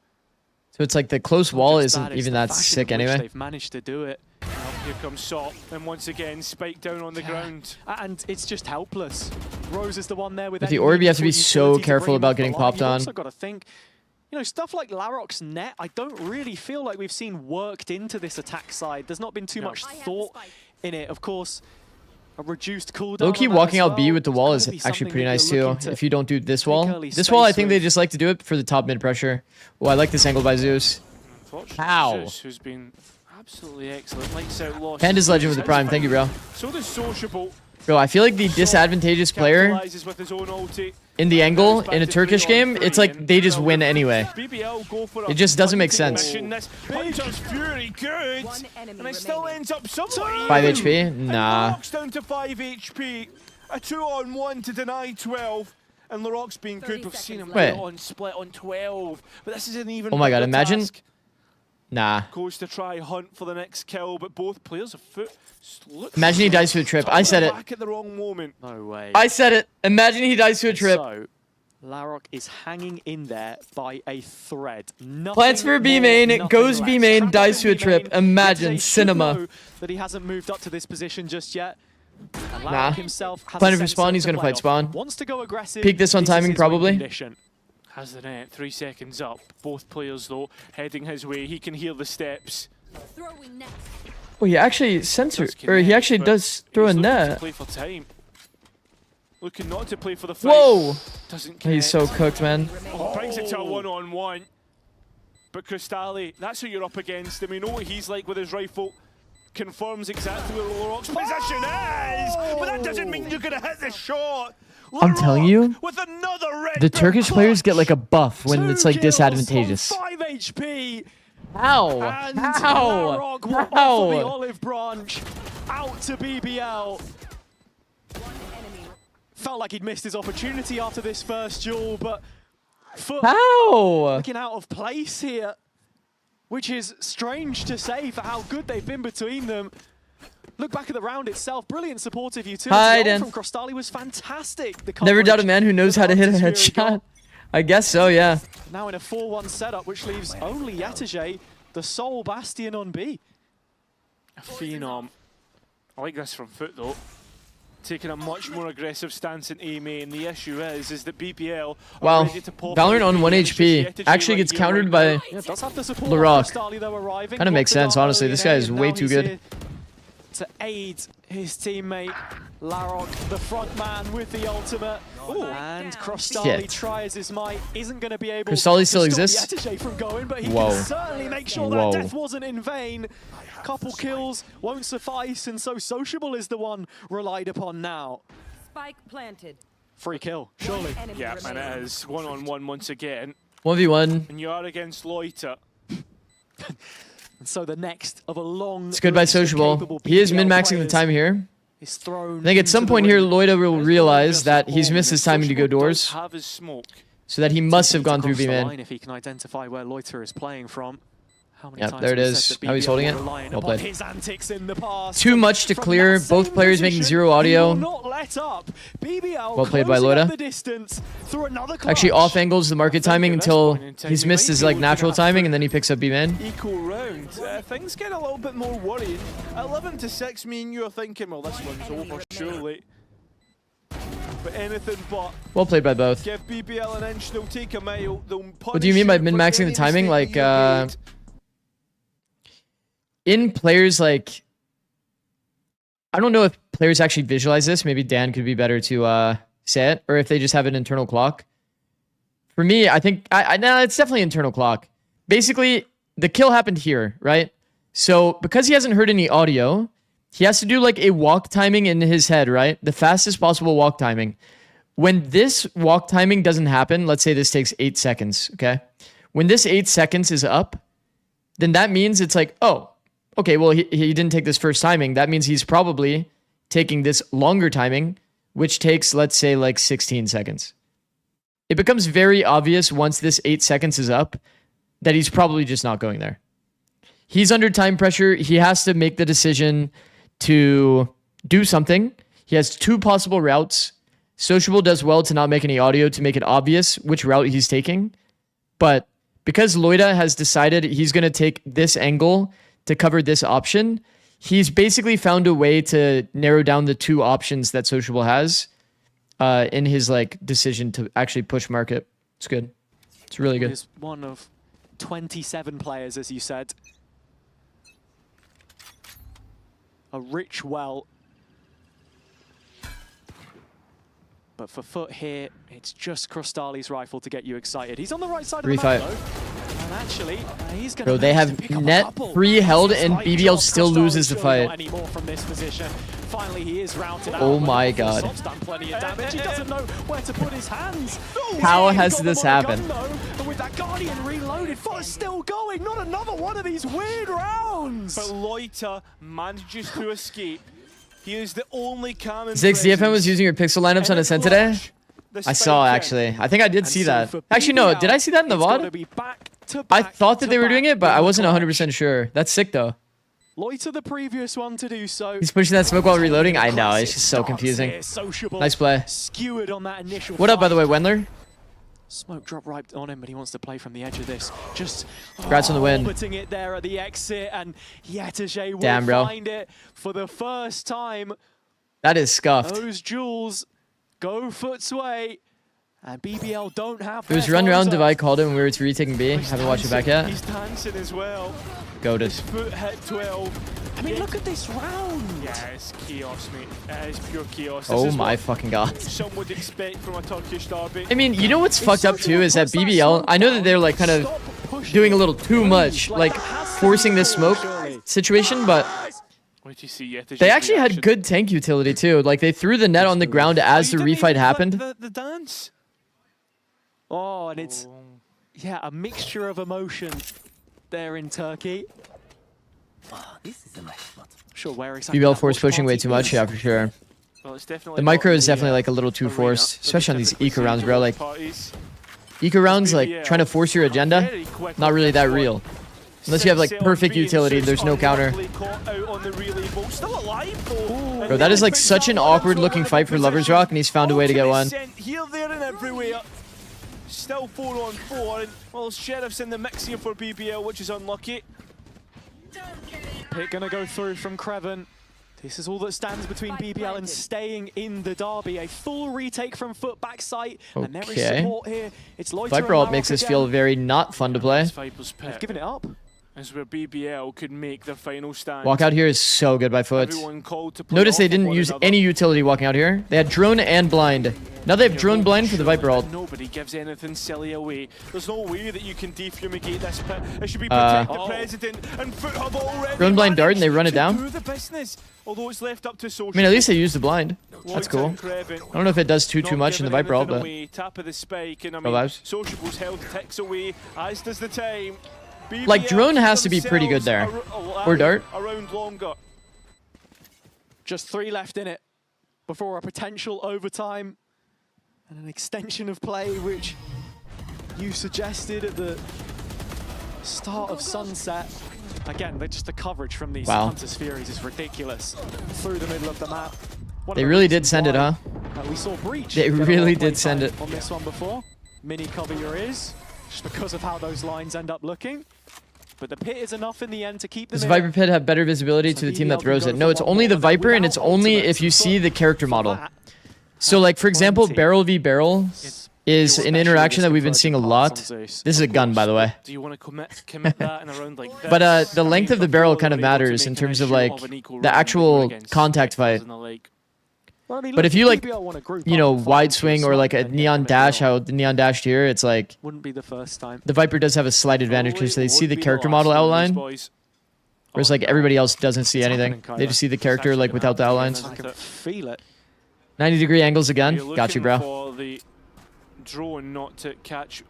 So it's like the close wall isn't even that sick anyway. They've managed to do it. Here comes Sop, and once again, spike down on the ground. And it's just helpless. Rose is the one there with With the orb, you have to be so careful about getting popped on. You've also got to think, you know, stuff like Larok's net, I don't really feel like we've seen worked into this attack side. There's not been too much thought in it. Of course, a reduced cooldown. Low-key walking out B with the wall is actually pretty nice too, if you don't do this wall. This wall, I think they just like to do it for the top mid pressure. Oh, I like this angle by Zeus. How? Zeus, who's been absolutely excellent. Lights out lost. Panda's legend with the prime. Thank you, bro. So does Sociable. Bro, I feel like the disadvantageous player Capitalizes with his own ulti. in the angle in a Turkish game, it's like they just win anyway. BBL go for It just doesn't make sense. Hunter's Fury good, and it still ends up somewhere. 5 HP? Nah. Laroc's down to 5 HP. A 2-on-1 to deny 12. And Laroc's been good. We've seen him Wait. on split on 12. But this is an even Oh my god, bigger imagine. task. Nah. Goes to try hunt for the next kill, but both players are Foot. Imagine he dies to a trip. I said it. Back at the wrong moment. No way. I said it. Imagine he dies to a trip. So, Larok is hanging in there by a thread. Nothing Plants for B more, main, nothing goes less. B main, Trapped dies to in a B trip. main. Imagine Yetege should cinema. know that he hasn't moved up to this position just yet. And Larok Nah. himself has Plan a for sense spawn, of he's the gonna fight playoff. spawn. Wants to go aggressive. Peek this on This is timing, his win probably. condition. Has the net. 3 seconds up. Both players, though, heading his way. He can hear the steps. Oh, he actually he actually does throw a He's looking to net. play for time. Looking not to play for the fight. Whoa! Doesn't He's so cooked, man. Oh, brings it to a 1-on-1. But Cristali, that's who you're up against. And we know what he's like with his rifle. Confirms exactly where Laroc's position is. But that doesn't mean you're going to hit the shot. I'm telling you, With another red the Turkish players get like a buff when it's like disadvantageous. 5 HP. How? And How? Larok will offer the olive branch out to BBL. Felt like he'd missed his opportunity after this first duel, but Foot How? looking out of place here, which is strange to say for how good they've been between them. look back at the round itself. Brilliant supportive utility. Hi, The ult Dan. from Crostali was fantastic. The Never doubt a coverage, man who knows the how to hit a advantage Fury headshot. I guess so, yeah. got. Now in a 4-1 setup, which leaves only Yetege, the sole bastion on B. A phenom. I like this from Foot though. Taking a much more aggressive stance in EMEA, and the issue is that BBL are Wow. ready to pop Valorant out. on 1 It's just HP. Yetege Actually right gets here, countered right by now. Does have the support LaRock. Crostali, though, arriving. Kind of makes sense, honestly. This guy is way too good. To aid his teammate, Larok, the front man with the ultimate. And Crostali Shit. tries his might, isn't going to be able Crostali to still stop exists? Yetege from going, but he Whoa. can certainly make sure Whoa. that death wasn't in vain. Couple kills won't suffice, and so Sociable is the one relied upon now. Spike planted. Free kill, surely. Yeah, and it is 1-on-1 once again. 1v1. And you are against Loiter. And so the next of a long It's good by list of Sociable. capable He is BBL min-maxing the players time here. is thrown I think at some into the point here, ring. Loida will realize that he's missed his timing to go doors. Have his smoke. So that he must have gone through Across B the mid. line if he can identify where Loiter is playing from. How many Yep, times there it have we is. said that Now he's BBL holding were it. relying Well upon played. his antics in the past. Too much to From clear. that Both same players making position, zero he audio. will not let up. BBL Well played by closing up Loida. the distance through another Actually clutch. off angles the market timing until he's missed his like natural timing and then he picks up B man. Equal round. Things get a little bit more worrying. 11-6, me and you are thinking, well, this one's over, surely. But anything but. Well played by both. Give BBL an inch, they'll take a mile. They'll What do you mean by min-maxing the timing? Like, in players like, I don't know if players actually visualize this. Maybe Dan could be better to say it, or if they just have an internal clock. For me, I think no, it's definitely internal clock. Basically, the kill happened here, right? So because he hasn't heard any audio, he has to do like a walk timing in his head, right? The fastest possible walk timing. When this walk timing doesn't happen, let's say this takes 8 seconds, okay? When this 8 seconds is up, then that means it's like, oh, okay, well, he didn't take this first timing. That means he's probably taking this longer timing, which takes, let's say, like 16 seconds. It becomes very obvious once this 8 seconds is up that he's probably just not going there. He's under time pressure. He has to make the decision to do something. He has 2 possible routes. Sociable does well to not make any audio to make it obvious which route he's taking. But because Loida has decided he's going to take this angle to cover this option, he's basically found a way to narrow down the 2 options that Sociable has in his like decision to actually push market. It's good. It's really good. He's one of 27 players, as you said. A rich well. But for Foot here, it's just Crostali's rifle to get you excited. He's on the right side of the map, though. And actually, he's going to Bro, they have net 3 held and BBL still loses the fight. Anymore from this position. Finally, he is routed out. Oh my god. Sop's done plenty of damage. He doesn't know where to put his hands. How has this happened? And with that Guardian reloaded, Foot's still going. Not another one of these weird rounds. But Loiter manages to escape. He is the only common. Zikz, DFM was using your pixel lineups on Ascent today? I saw, actually. I think I did see that. Actually, no. Did I see that in the VOD? I thought that they were doing it, but I wasn't 100% sure. That's sick, though. Loiter the previous one to do so. He's pushing that smoke while reloading? I know. It's just so confusing. Nice play. Skewered on that initial What up, by the way, Wendler? Smoke drop right on him, but he wants to play from the edge of this. Just Congrats on the win. orbiting it there at the exit, and Yetege will Damn, bro. find it for the first time. That is scuffed. Those jewels go Foot's way, and BBL don't have. It was run around Divide called it when we were retaking B. Haven't watched it back yet. He's dancing as well. Goated. Foot hit 12. I mean, look at this round. Yeah, it's chaos, mate. It is pure chaos. This Oh is my what fucking god. some would expect from a Turkish derby. I mean, you know what's fucked up too is that BBL, I know that they're like kind of doing a little too much, like forcing this smoke situation, but What did you see? they actually had good tank utility too. Like they threw the net on the ground as the refight happened. The dance. Oh, and it's yeah, a mixture of emotion there in Turkey. This is a nice spot. Sure, where exactly BBL that force watch pushing way party too much, is. yeah, for sure. Well, it's definitely The micro not is the, definitely like a little too arena forced, that we especially on these typically eco see rounds, bro. during Like parties. eco rounds, like trying to force your agenda, Very quick not really that on real. Unless you have like perfect utility, there's no counter. Still alive though. Bro, that is like such an awkward looking fight for Lovers Rock, and he's found a way to get one. Here, there, and everywhere. Still 4-on-4, and well, Sheriff's in the mix here for BBL, which is unlucky. Pick gonna go through from Kreven. This is all that stands between BBL and staying in the derby. A full retake from Foot backside, and there is support here. It's Loiter Viper ult makes this feel very not fun to play. They've given it up. As where BBL could make the final stand. Walk out here is so good by Foot. Notice they didn't use any utility walking out here. They had drone and blind. Now they have drone blind for the Viper ult. Nobody gives anything silly away. There's no way that you can defumigate this pit. It should be protect the president, and Foot have already Drone blind dart and they run it down. do the business. Although it's left up to Social. I mean, at least they used the blind. That's cool. I don't know if it does too much in the Viper ult, but Tap of the spike, and I no mean, vibes. Sociable's held ticks away, as does the time. Like, drone has to be pretty good there. Or dart. Around longer. Just 3 left in it before a potential overtime and an extension of play, which you suggested at the start of Sunset. Again, just the coverage from these Hunter's Furies is ridiculous. Through the middle of the map. They really did send it, huh? We saw Breach. They really did send it. On this one before. Mini cover your ears, just because of how those lines end up looking. But the pit is enough in the end to keep them. Does Viper Pit have better visibility to the team that throws it? No, it's only the Viper, and it's only if you see the character model. So, like, for example, barrel v barrel is an interaction that we've been seeing a lot. This is a gun, by the way. Do you want to commit that in a round like this? But the length of the barrel kind of matters in terms of, like, the actual contact fight. But if you, like, you know, wide swing or, like, a neon dash, how the neon dashed here, it's like... Wouldn't be the first time. The Viper does have a slight advantage because they see the character model outline. Whereas, like, everybody else doesn't see anything. They just see the character, like, without the outlines. I can feel it. 90-degree angles again. Got you, bro. For the drone not to catch.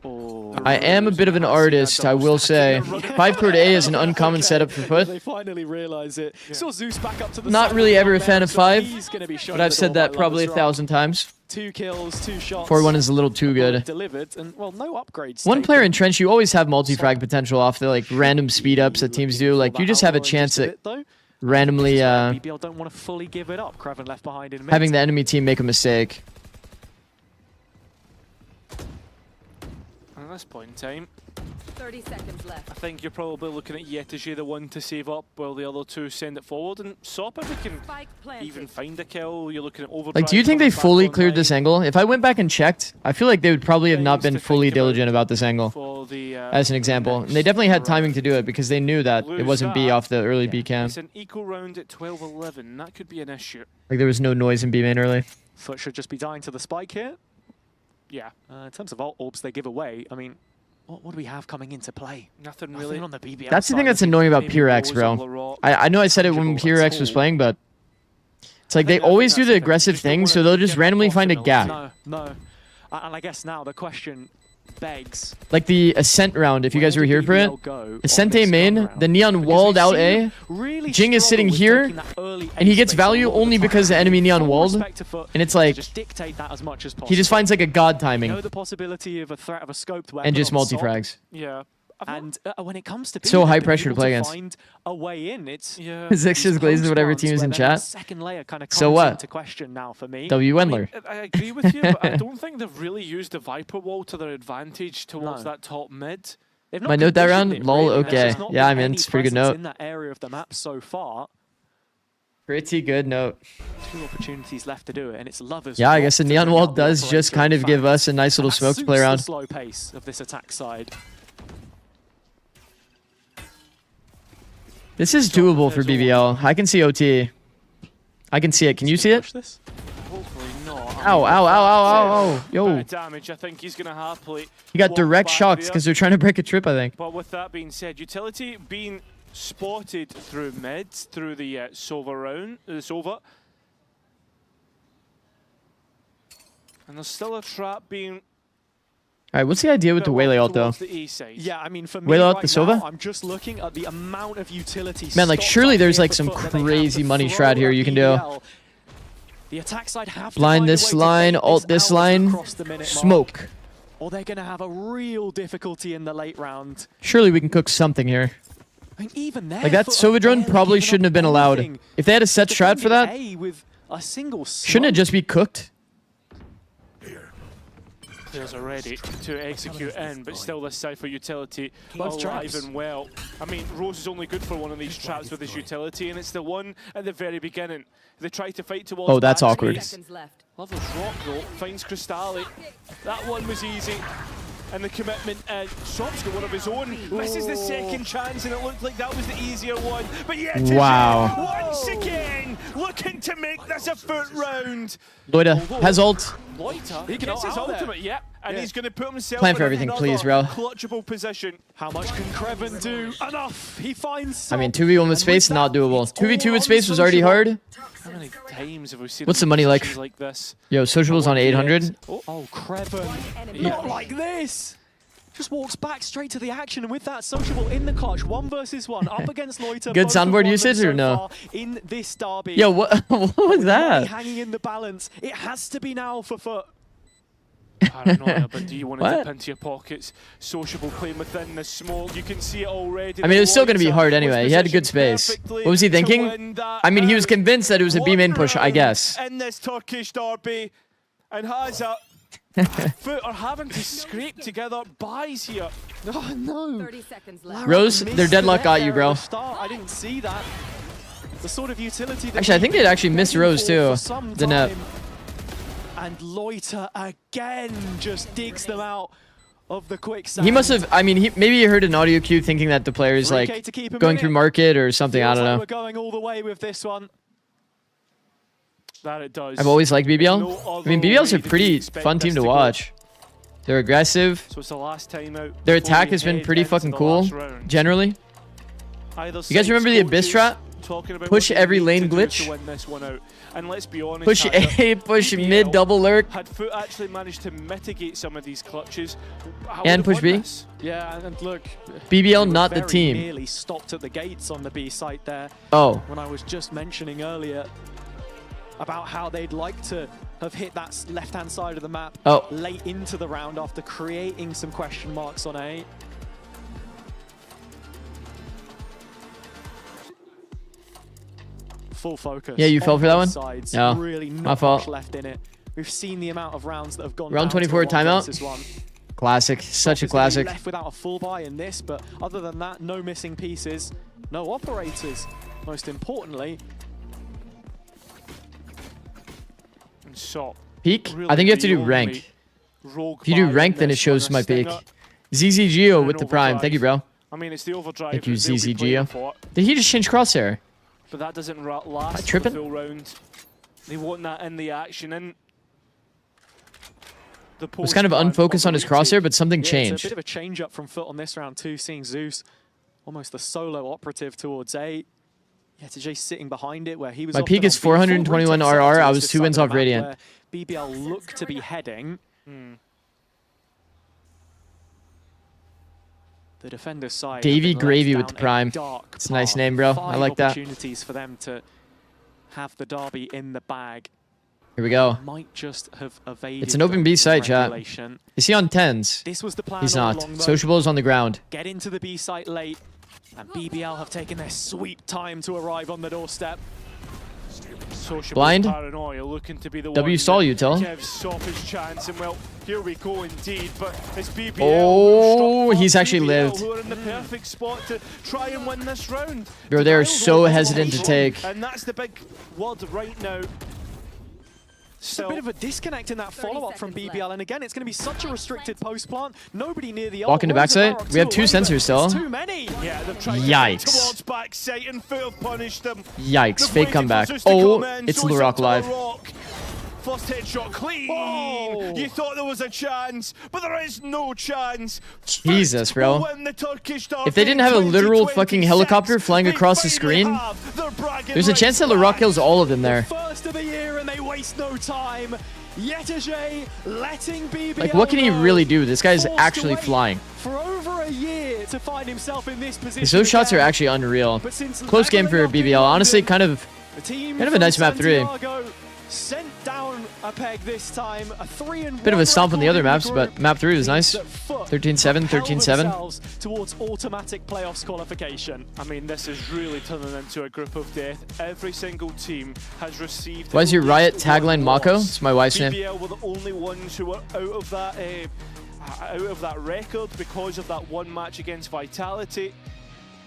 I am a bit of an artist, I will say. 5 per A is an uncommon setup for Foot. They finally realize it. Saw Zeus back up to the Not really ever a fan of 5, but I've said that by probably Lovers 1,000 times. 2 kills, 2 shots. 4-1 is a little too good. Delivered, and well, no upgrades. One player in Trench, you always have multi-frag potential off the like random speed ups that teams do. Like you just have a chance at randomly BBL don't want to fully give it up. Kreven left behind in mid. having the enemy team make a mistake. At this point in time, 30 seconds left. I think you're probably looking at Yetaji, the one to save up, while the other 2 send it forward. And Sop, if we can even find a kill, you're looking at overdrive. Like, do you think they fully cleared this angle? If I went back and checked, I feel like they would probably have not been fully diligent about this angle. As an example. And they definitely had timing to do it because they knew that it wasn't B off the early B cam. It's an equal round at 12-11. That could be an issue. Like, there was no noise in B main early. Foot should just be dying to the spike here. Yeah. In terms of ult orbs they give away, I mean, what do we have coming into play? Nothing really on the BBL That's the thing that's annoying about PureX, bro. I know I said it when PureX was playing, but it's like they always do the aggressive thing, so they'll just randomly find a gap. No. And I guess now the question begs. Like the Ascent round, if you guys were here for it. Ascent A main, the Neon walled out A. Jing is sitting here, and he gets value only because the enemy Neon walled. And it's like, he just finds like a god timing. The possibility of a threat of a scoped weapon and just multi-frags. Yeah. And when it comes to so high pressure to play against. Find a way in. It's Zikz just glazes whatever team is in chat. Second layer kind of so what? Into question now for me. W Wendler. I agree with you, but I don't think they've really used the Viper wall to their advantage towards that top mid. My note that round? Lol, okay. Yeah, I mean, it's a pretty good note. In that area of the map so far. Pretty good note. 2 opportunities left to do it, and it's Lovers. Yeah, I guess the Neon wall does just kind of give us a nice little smoke to play around. The slow pace of this attack side. This is doable for BBL. I can see OT. I can see it. Can you see it? Hopefully not. Ow, ow, ow, ow, ow, ow. Yo. Damage. I think he's going to happily. He got direct shocked because they're trying to break a trip, I think. But with that being said, utility being spotted through mids, through the Sova round, Sova. And there's still a trap being... Alright, what's the idea with the Waylay ult, though? Yeah, I mean, for me Waylay ult right the Sova? now, I'm just looking at the amount of utility. Man, like, surely there's, like, some crazy money strat here you can do. The attack side have blind this line, ult this line, smoke. or they're going to have a real difficulty in the late round. Surely we can cook something here. I mean, even there, Like that Sova drone probably shouldn't have been allowed. If they had a set strat for that, with a single shouldn't it just be cooked? Players are ready to execute in, but still this Cypher utility Both alive traps. and well. I mean, Rose is only good for one of these traps with his utility, and it's the one at the very beginning. They try to fight towards Oh, that's backspace. awkward. Lovers Rock though, finds Crystalli. That one was easy. And the commitment, Shop's got one of his own. Misses the second chance, and it looked like that was the easier one. But yet, Wow. once again, looking to make this a foot round. Loida has ult. Loiter, he gets his ultimate, yeah. And he's going to put himself Plan for in everything, another please, bro. clutchable position. How much can Kreven do? Enough! He finds I mean, 2v1 with space, not doable. 2v2 with space was already hard. How many times have we seen What's the money like? this? Yo, Sociable's on 800. Oh, Kreven. Not like this! Just walks back straight to the action, and with that, Sociable in the clutch, 1 versus 1, up against Loiter. Good both have soundboard won them usage or so no? far in this derby. Yo, what was that? Hanging in the balance. It has to be now for Foot. Paranoia, but do you want to What? dip into your pockets? Sociable playing within the smoke. You can see it already. I mean, it was still going to be hard anyway. He had a good space. What was he thinking? I mean, he was convinced that it was a B main push, I guess. In this Turkish derby, and has a Foot are having to scrape together buys here. Oh no! 30 seconds left. Rose, their deadlock got you, bro. I didn't see that. The sort of utility that Actually, I think it actually missed Rose too. The net. And Loiter again just digs them out of the quicksand. He must have, I mean, maybe he heard an audio cue thinking that the player is like going through market or something. I don't know. We're going all the way with this one. That it does. I've always liked BBL. I mean, BBL's a pretty fun team to watch. They're aggressive. So it's the last time out. Their attack has been pretty fucking cool, generally. You guys remember the Abyss strat? Push every lane glitch. And let's be honest, Push A, push mid, double lurk. Had Foot actually managed to mitigate some of these clutches, and push B. Yeah, and look, BBL not the very team. Nearly stopped at the gates on the B site there. Oh. When I was just mentioning earlier about how they'd like to have hit that left-hand side of the map late into the round after creating some question marks on A. Full focus. Yeah, you fell for that one? Sides. No, Really my not fault. much left in it. We've seen the amount of rounds that have gone Round down to 24 a 1 timeout. versus 1. Classic, such a Obviously classic. Left without a full buy in this, but other than that, no missing pieces, no operators. Most importantly, And so, Peak? really I think you have to the do rank. only rogue If you do buy in rank, then it this shows one, my a peak. Stinger ZZGO and with an the prime. Thank you, bro. I mean, it's the overdrive. Thank you, that they'll be playing ZZGO. for, Did he just change crosshair? but that doesn't last for the tripping? full round. They want that in the action, and the Was kind of unfocused on his crosshair, but something It's a changed. bit of a change up from Foot on this round too, seeing Zeus almost the solo operative towards A. Yeah, TJ sitting behind it where he was My often peak on is B. Full 421 retake RR. I towards was this 2 side wins of off the map Radiant. where BBL look to be heading. The defender's side. Davey have been Gravy left with the down a prime. dark It's a nice path. name, bro. I 5 like that. opportunities for them to have the derby in the bag. Here we go. Might just have evaded. It's an open B site, chat. regulation. Is he on 10s? This was the plan He's all not. along, though. Sociable is on the ground. Get into the B site late, and BBL have taken their sweet time to arrive on the doorstep. Sociable Blind? Paranoia looking to be the W one stall that you tell. gives Sop his chance, and well, here we go indeed, but it's BBL. Oh, who he's struck actually BBL, lived. who are in the perfect spot to try and win this round. Bro, they're so hesitant to take. And that's the big word right now. Just a bit of a disconnect in that follow-up from BBL, and again, it's going to be such a restricted post-plant. Nobody near the Walk into backside. We have 2 sensors still. Too many. Yeah, they've tried Yikes. to get towards backside and Foot have punished them. Yikes. They've Fake waited for comeback. Zeus to Oh, come in, it's so Larok up to live. Larok. First headshot clean. Oh. You thought there was a chance, but there is no chance. Jesus, Foot bro. will win the Turkish derby If they didn't have a literal fucking 2026. helicopter flying across the screen, there's a chance that Larok kills all of them there. First of the year, and they waste no time. Yetajay letting BBL Like, what can he really do? This guy's forced actually to wait flying. for over a year to find himself in this position. Those shots are again. actually unreal. But since Close game for leveling up in BBL. Honestly, London, kind of the team a nice from map 3. Santiago sent down a peg this time. A 3-1 Bit of a stomp on the record other in the maps, group but map 3 was nice. that Foot 13-7, propelled 13-7. themselves towards automatic playoffs qualification. I mean, this is really turning into a group of death. Every single team has received. Why is your at Riot least tagline one Mako? loss. It's my wife's name. BBL were the only ones who were out of that record because of that one match against Vitality.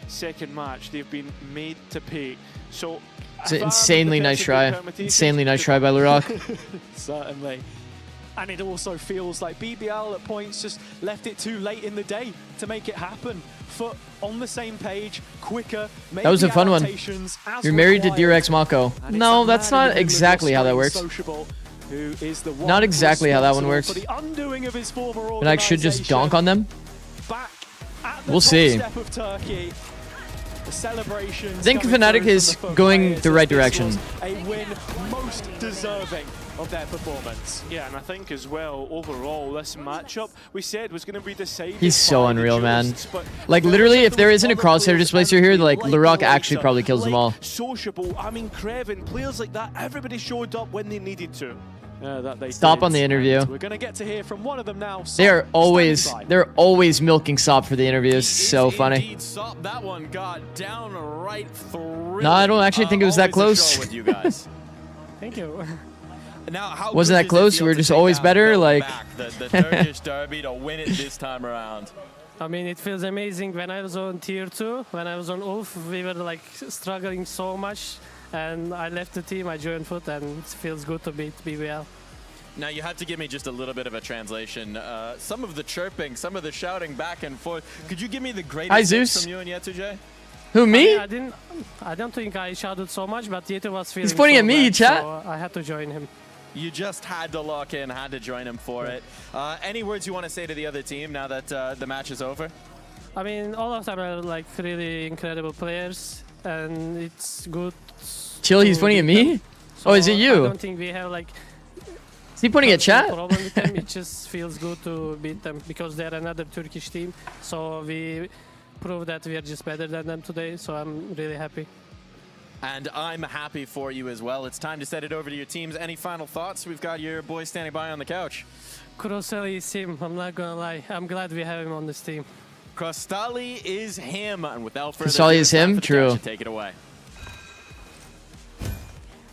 Second match, they've been made to pay. So It's an insanely nice try. Insanely nice try by Larok. Certainly. And it also feels like BBL at points just left it too late in the day to make it happen. Foot on the same page, quicker. That was a fun one. You're married to Dear Ex Mako. No, that's not exactly how that works. Not exactly how that one works. Fnatic should just donk on them. We'll see. I think Fnatic is going the right direction. A win most deserving of their performance. Yeah, and I think as well, overall, this matchup we said was going to be decided. He's so by the unreal, man. duelists, but Like, literally, if there isn't a crosshair displacer here, like, Larok actually probably kills them all. Sociable, I mean, Krevin, players like that, everybody showed up when they needed to. That they Stop did. on the interview. And we're going to get to hear from one of them now. They're always milking Sop for the interviews. So funny. That one got down right through. No, I don't actually think it was that close. With you guys. Thank you. Now, how Wasn't good that does it close? feel We were to just take always that better. belt Like back, the Turkish derby to win it this time around. I mean, it feels amazing. When I was on tier 2, when I was on ULF, we were like struggling so much. And I left the team, I joined Foot, and it feels good to beat BBL. Now, you have to give me just a little bit of a translation. Some of the chirping, some of the shouting back and forth. Could you give me the greatest Hi, hits Zeus. from you and Yetuje? Who, me? I don't think I shouted so much, but Yeto was feeling He's pointing so at me, bad, chat. so I had to join him. You just had to lock in, had to join him for it. Any words you want to say to the other team now that the match is over? I mean, all of them are like really incredible players, and it's good. Chill, he's pointing at me? So Oh, is it I you? don't think we have like. Is he pointing at chat? Problem with them. It just feels good to beat them because they're another Turkish team. So we prove that we are just better than them today. So I'm really happy. And I'm happy for you as well. It's time to set it over to your teams. Any final thoughts? We've got your boy standing by on the couch. Kroseli is him. I'm not gonna lie. I'm glad we have him on this team. Kroseli is him. And without further Kroseli ado, is it's time him? for the True. couch to take it away.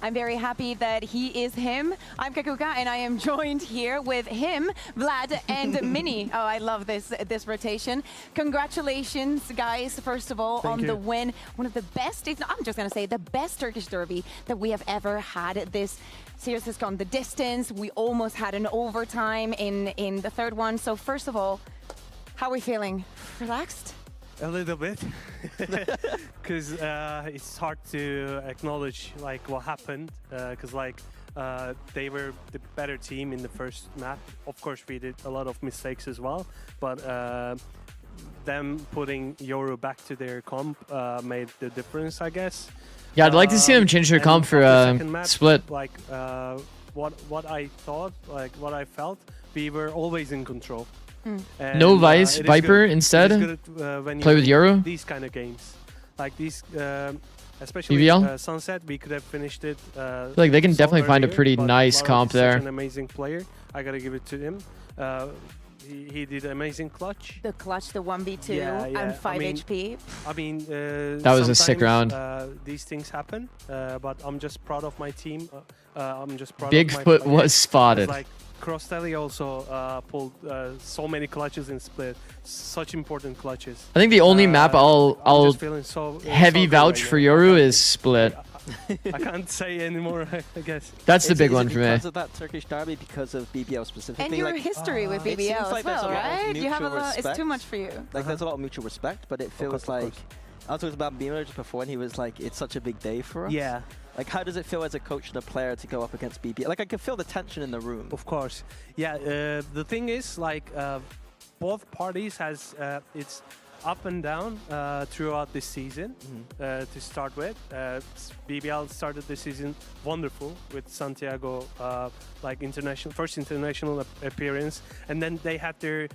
I'm very happy that he is him. I'm Kakuka, and I am joined here with him, Vlad, and Mini. Oh, I love this rotation. Congratulations, guys, first of all, on the win. One of the best, if not, I'm just going to say, the best Turkish derby that we have ever had. This series has gone the distance. We almost had an overtime in the third one. So first of all, how are we feeling? Relaxed? A little bit, because it's hard to acknowledge like what happened, because they were the better team in the first map. Of course, we did a lot of mistakes as well, but them putting Yoru back to their comp made the difference, I guess. Yeah, I'd like to see them change their comp for Split. Like what I thought, like what I felt, we were always in control. And, No Vice, it is Viper good. instead? It is good, when Play you with Yoru? These kind of games, like these, especially BBL? Sunset, we could have finished it. I feel like they can definitely find a pretty nice comp there. Such an amazing player. I gotta give it to him. He did an amazing clutch. The clutch, the 1v2, Yeah, and 5 HP. I mean, that was a sick round. These things happen, but I'm just proud of my team. I'm just proud Bigfoot of my was spotted. Like Kroseli also pulled so many clutches in Split, such important clutches. I think the only map I'll just feeling so heavy good vouch right for now. Yoru is Split. I can't say anymore, I guess. That's the Is big it one for me. because of that Turkish derby, because of BBL specifically? And your like, history with it BBL seems as like there's well, a lot of right? You have a mutual lot. It's respect. too much for you. Like there's a lot of mutual respect, but it feels like course. I was talking about Beamer just before, and he was like, "It's such a big day for us." Yeah. Like, how does it feel as a coach and a player to go up against BBL? Like, I can feel the tension in the room. Of course. Yeah, the thing is, like, both parties has it's up and down throughout this season. To start with, BBL started the season wonderful with Santiago, like first international appearance, and then they had their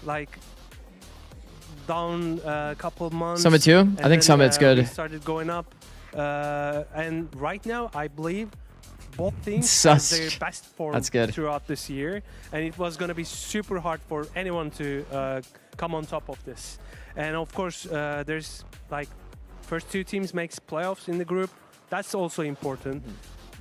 like down a couple of months. Summit 2? I and think then, Summit's good. We started going up, and right now I believe both teams Sus. had their best form That's good. throughout this year, and it was going to be super hard for anyone to come on top of this. And of course, there's like first two teams makes playoffs in the group. That's also important.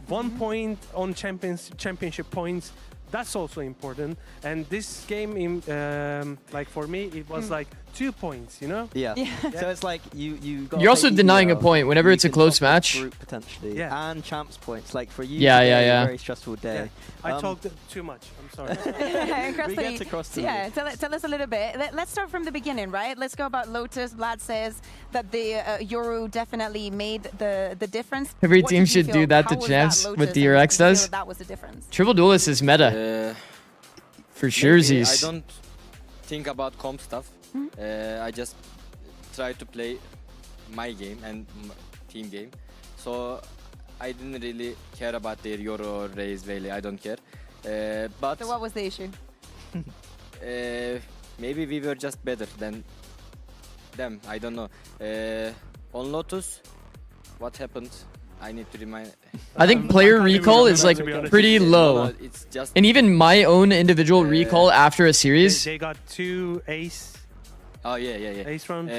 1 point on championship points. That's also important. And this game, in like for me, it was like 2 points. You know? Yeah. So it's like you. You're also denying a point whenever it's a close match. Group potentially. And champs points. Like for you. Yeah, today, yeah. A very stressful day. I talked too much. I'm sorry. We get to cross to yeah, tell us a little bit. Let's start from the beginning, right? Let's go about Lotus. Vlad says that the Yoru definitely made the difference. Every What team did you should feel? do that to How was champs Lotus, what the and URX did you feel does. that was the difference? Triple Duelist is meta. For sure, I don't think about comp stuff. Hmm? I just try to play my game and team game. So I didn't really care about their Euro or Raze Valley. I don't care. But So what was the issue? maybe we were just better than them. I don't know. On Lotus, what happened? I need to remind. I think player recall is like pretty low. It's just And even my own individual recall after a series, They got 2 ace. Oh yeah. Ace rounds.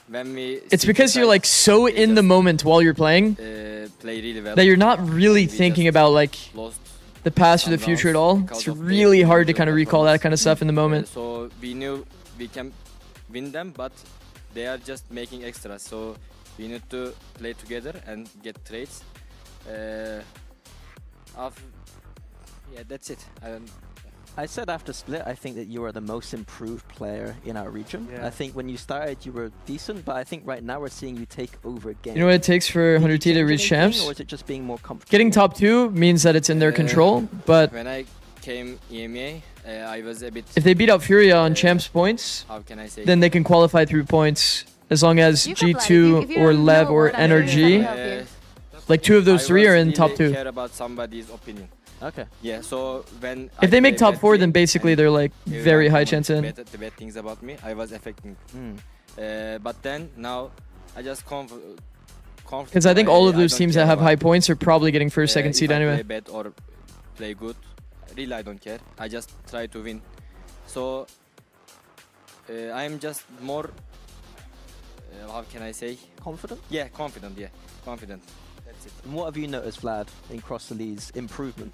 When we it's because you're like so in the moment while you're playing play really well. that you're not really thinking about like lost the past or the future at all. It's really hard to kind of recall that kind of stuff in the moment. So we knew we can win them, but they are just making extras. So we need to play together and get trades. Yeah, that's it. I said after split, I think that you are the most improved player in our region. Yeah. I think when you started, you were decent, but I think right now we're seeing you take over games. You know what it takes for 100T to change reach anything, champs? or is it just being more comfortable? Getting top 2 means that it's in their control, but when I came EMEA, I was a bit. if they beat out Furia on champs points, How can I say? then they can qualify through points as long as You can play. If G2 you or don't Lev know or what I'm doing, I can Energy, help you. like 2 of those 3 are in top really 2. care about somebody's opinion. Okay. Yeah, so when If they make top 4, then basically they're like very high chance in. The bad things about me, I was affecting. But then now, I just Because I think all of those teams that have high points are probably getting first, second seed if I anyway. play bad or play good, really I don't care. I just try to win. So I'm just more. How can I say? Confident? Yeah, confident. Yeah, confident. That's it. And what have you noticed, Vlad, in Cross the Leads improvement?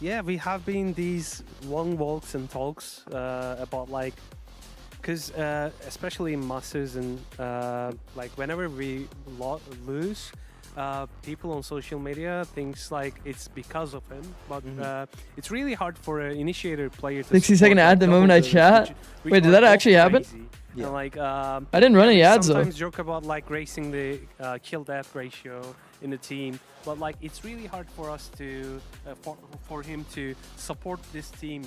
Yeah, we have been these long walks and talks about like, because especially in Masters and like whenever we lose, people on social media thinks like it's because of him, but it's really hard for an initiator player to 60-second ad the moment I chat. Wait, did that actually happen? Yeah. And like I didn't run any ads though. Sometimes joke about like racing the kill death ratio in the team, but like it's really hard for us to for him to support this team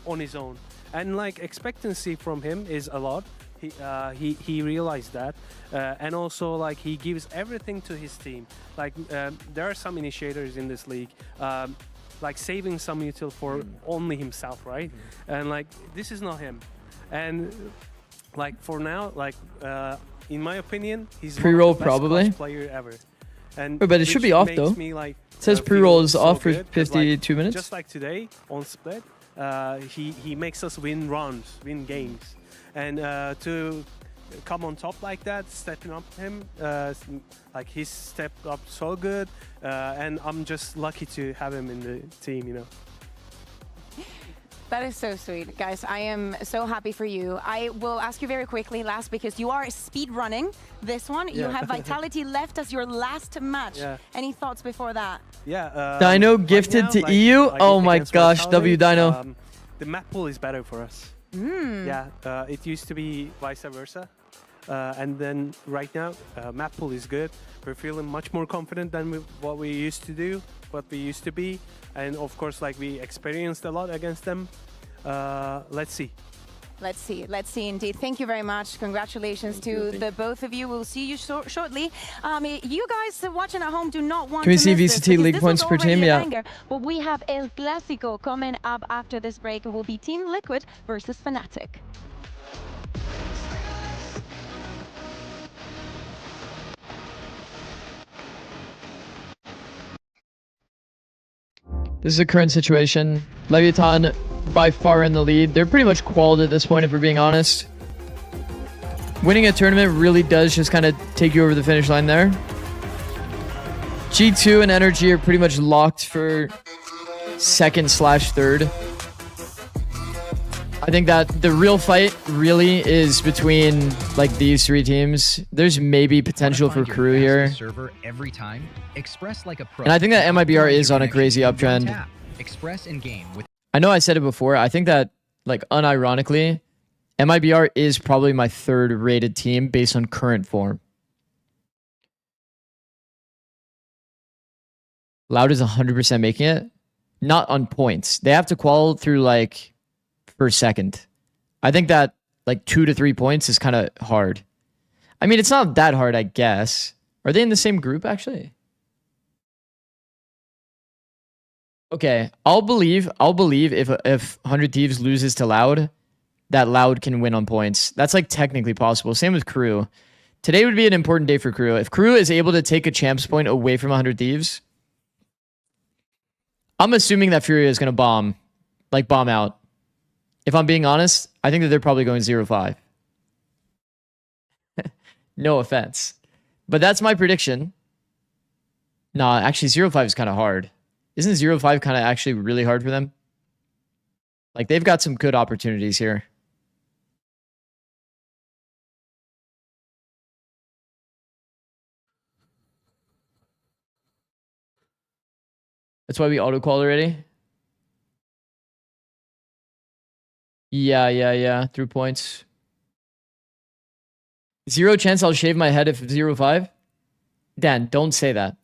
on his own, and like expectancy from him is a lot. He realized that, and also like he gives everything to his team. Like there are some initiators in this league like saving some util for only himself, right? And like this is not him. And like for now, like in my opinion, he's Pre-roll one of the best probably. clutch player ever. And Wait, but it should be off makes though. me, like, It says feel pre-roll is so off for good, 'cause, 52 minutes. Just like today on split, he makes us win rounds, win games, and to come on top like that, stepping up him, like he's stepped up so good, and I'm just lucky to have him in the team, you know. That is so sweet, guys. I am so happy for you. I will ask you very quickly last, because you are speed running this one. You have Vitality left as your last match. Yeah. Any thoughts before that? Yeah. Dino gifted to EU? Oh my gosh, W Dino. The map pool is better for us. Yeah, it used to be vice versa. And then right now, map pool is good. We're feeling much more confident than what we used to do, what we used to be. And of course, like we experienced a lot against them. Let's see. Let's see. Let's see indeed. Thank you very much. Congratulations to the both of you. We'll see you shortly. You guys watching at home do not want Can we to see miss VCT this, league this points was per team? already a Yeah. banger. But we have El Clásico coming up after this break. It will be Team Liquid versus Fnatic. This is the current situation. Leviathan by far in the lead. They're pretty much qualled at this point, if we're being honest. Winning a tournament really does just kind of take you over the finish line there. G2 and Energy are pretty much locked for second/third. I think that the real fight really is between like these three teams. There's maybe potential for Crew here. Server every time. Express like a pro. And I think that MIBR is on a crazy uptrend. Express in game with I know I said it before. I think that, like, unironically, MIBR is probably my third rated team based on current form. Loud is 100% making it. Not on points. They have to qual through, like, per second. I think that, like, 2 to 3 points is kind of hard. I mean, it's not that hard, I guess. Are they in the same group, actually? Okay, I'll believe if 100 Thieves loses to Loud, that Loud can win on points. That's like technically possible. Same with Crew. Today would be an important day for Crew. If Crew is able to take a champs point away from 100 Thieves, I'm assuming that Furia is going to bomb out. If I'm being honest, I think that they're probably going 0-5. No offense. But that's my prediction. Nah, actually 0-5 is kind of hard. Isn't 0-5 kind of actually really hard for them? Like, they've got some good opportunities here. That's why we auto-qual already? Yeah. Through points. 0 chance I'll shave my head if 0-5? Dan, don't say that.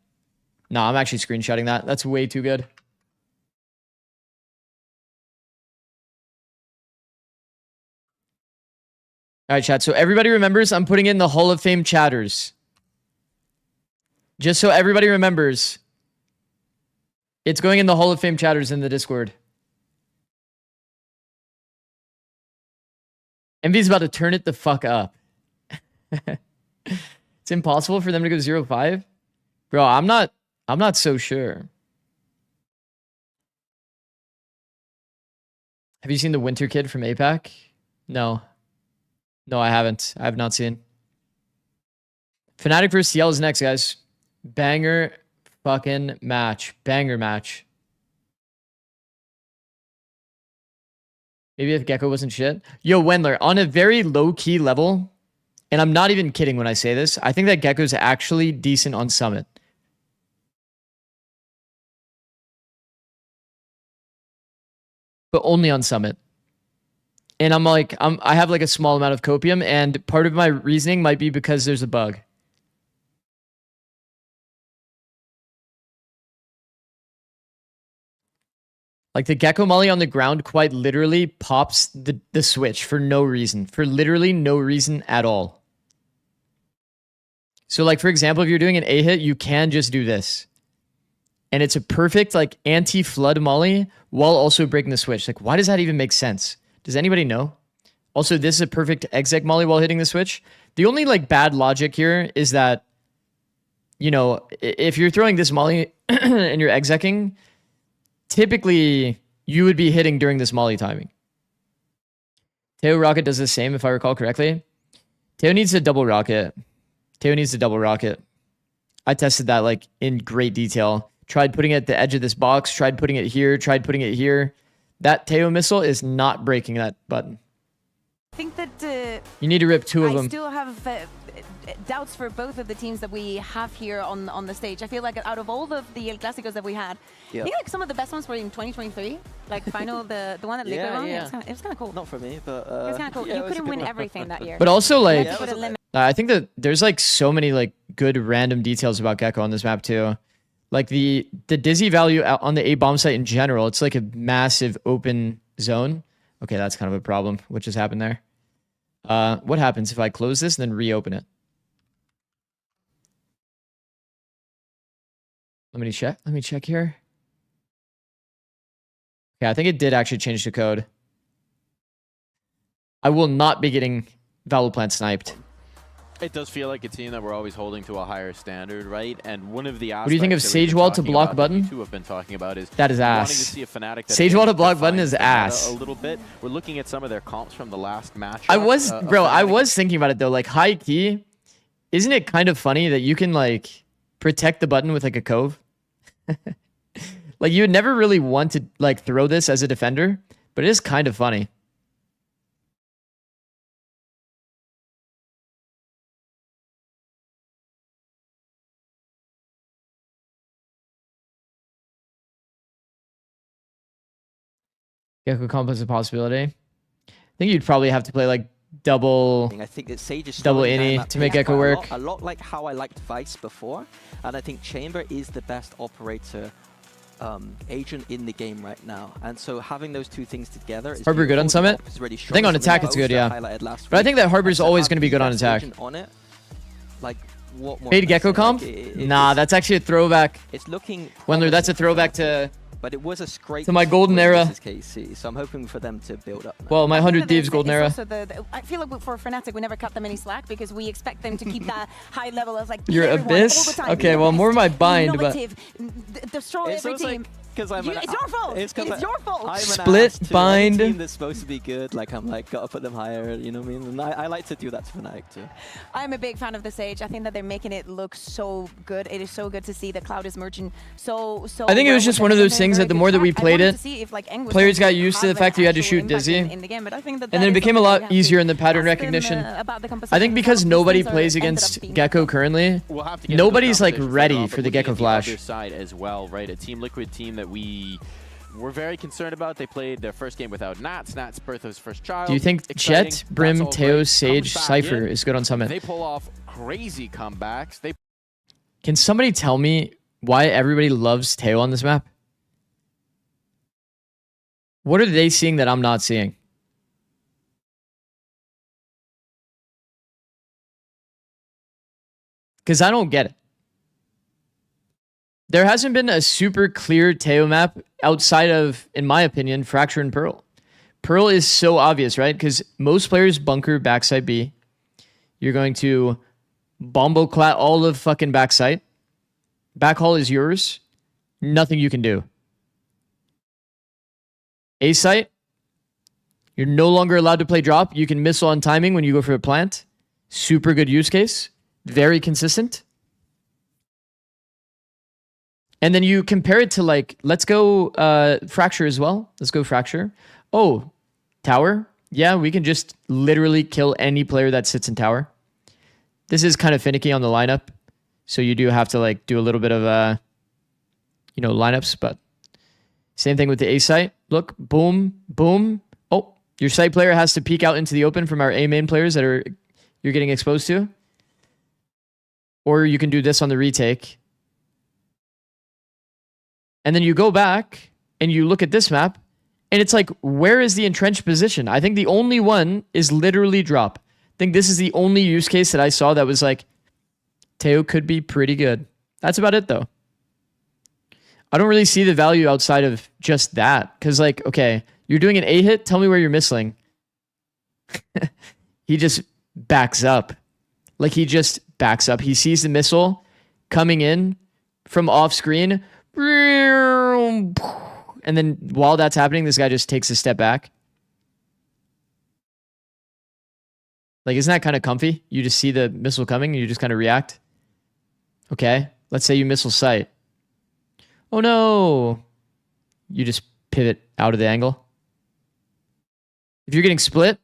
No, I'm actually screenshotting that. That's way too good. All right, chat. So everybody remembers, I'm putting in the Hall of Fame chatters. Just so everybody remembers, it's going in the Hall of Fame chatters in the Discord. Envy's about to turn it the fuck up. It's impossible for them to go 0-5? Bro, I'm not so sure. Have you seen the Winter Kid from APAC? No. No, I haven't. I have not seen. Fnatic vs. CL is next, guys. Banger fucking match. Banger match. Maybe if Gecko wasn't shit. Yo, Wendler, on a very low-key level, and I'm not even kidding when I say this, I think that Gecko's actually decent on Summit. But only on Summit. And I'm like, I have like a small amount of copium, and part of my reasoning might be because there's a bug. Like the Gecko Molly on the ground quite literally pops the switch for no reason. For literally no reason at all. So like, for example, if you're doing an A hit, you can just do this. And it's a perfect like anti-flood molly while also breaking the switch. Like, why does that even make sense? Does anybody know? Also, this is a perfect exec molly while hitting the switch. The only like bad logic here is that, you know, if you're throwing this molly and you're execing, typically you would be hitting during this molly timing. Teo Rocket does the same, if I recall correctly. Teo needs a double rocket. Teo needs a double rocket. I tested that like in great detail. Tried putting it at the edge of this box, tried putting it here, tried putting it here. That Teo missile is not breaking that button. I think that you need to rip 2 of them. I still have doubts for both of the teams that we have here on the stage. I feel like out of all of the El Clásicos that we had, I think like some of the best ones were in 2023. Like final, the one that Liquor won. Yeah. It was kind of cool. Not for me, but it was kind of cool. yeah, You couldn't win everything that year. But also like, Yeah, I think that there's like so many like good random details about Gecko on this map too. Like the dizzy value on the A bomb site in general, it's like a massive open zone. Okay, that's kind of a problem. What just happened there? What happens if I close this and then reopen it? Let me check here. Yeah, I think it did actually change the code. I will not be getting Valoplant sniped. It does feel like a team that we're always holding to a higher standard, right? And one of the What do you think of aspects that we've Sage been Wall to talking block about, button? that you two have been talking about is That is wanting ass. to see a Fnatic that Sage Wall to again block button defines is the meta ass. a little bit. We're looking at some of their comps from the last match. I was thinking about it though. Like high key, isn't it kind of funny that you can like protect the button with like a cove? Like you would never really want to like throw this as a defender, but it is kind of funny. Gecko comp is a possibility. I think you'd probably have to play like double. I think that Sage is double slowing down innie that to make pace Gecko quite work. A lot like how I liked Vice before, and I think Chamber is the best operator agent in the game right now. And so having those two things together is Harbor good on Summit? really I think on attack it's good, yeah. But I think that Harbor's always going to be good on attack. On it, like what more Fade Gecko comp? Nah, that's actually a throwback. It's looking Wendler, that's a throwback to but it was a scrape my golden era. KC, so I'm hoping for them to build up now. Well, my 100 Thieves golden era. Also I feel like for Fnatic, we never cut them any slack because we expect them to keep that high level of like Your Abyss? Okay, well, more my bind, but destroy every team. Because It's your fault. It's your fault. I'm an Split, ass too. bind. Any team that's supposed to be good, like I'm like gotta put them higher. You know what I mean? And I like to do that to Fnatic too. I'm a big fan of the Sage. I think that they're making it look so good. It is so good to see the Cloud is merging so. I think it was just one of those things that the more that we played it, players got going used to the fact that you had to shoot Dizzy. in the game, but I think that And then it became a lot easier in the pattern recognition. I think because nobody plays against Gecko currently, We'll have to get nobody's like into the ready conversation for the later on, Gecko but Flash. looking at the other side as well, right? A Team Liquid team that we're very concerned about. They played their first game without Nats. Nats birth of his first child. Do you think Exciting. Jet, Brim, That's all Teo, great. Sage, Comes back Cypher in. is good on Summit? They pull off crazy comebacks. Can somebody tell me why everybody loves Teo on this map? What are they seeing that I'm not seeing? Because I don't get it. There hasn't been a super clear Teo map outside of, in my opinion, Fracture and Pearl. Pearl is so obvious, right? Because most players bunker backside B. You're going to bombo-clat all of fucking backside. Backhaul is yours. Nothing you can do. A site, you're no longer allowed to play drop. You can missile on timing when you go for a plant. Super good use case. Very consistent. And then you compare it to like, let's go Fracture as well. Let's go Fracture. Oh, Tower. Yeah, we can just literally kill any player that sits in Tower. This is kind of finicky on the lineup. So you do have to like do a little bit of, lineups, but same thing with the A site. Look, boom, boom. Oh, your site player has to peek out into the open from our A main players that you're getting exposed to. Or you can do this on the retake. And then you go back and you look at this map and it's like, where is the entrenched position? I think the only one is literally drop. I think this is the only use case that I saw that was like, Teo could be pretty good. That's about it though. I don't really see the value outside of just that. Because like, okay, you're doing an A hit, tell me where you're missing. He just backs up. Like he just backs up. He sees the missile coming in from off screen. And then while that's happening, this guy just takes a step back. Like, isn't that kind of comfy? You just see the missile coming and you just kind of react. Okay, let's say you missile sight. Oh no. You just pivot out of the angle. If you're getting split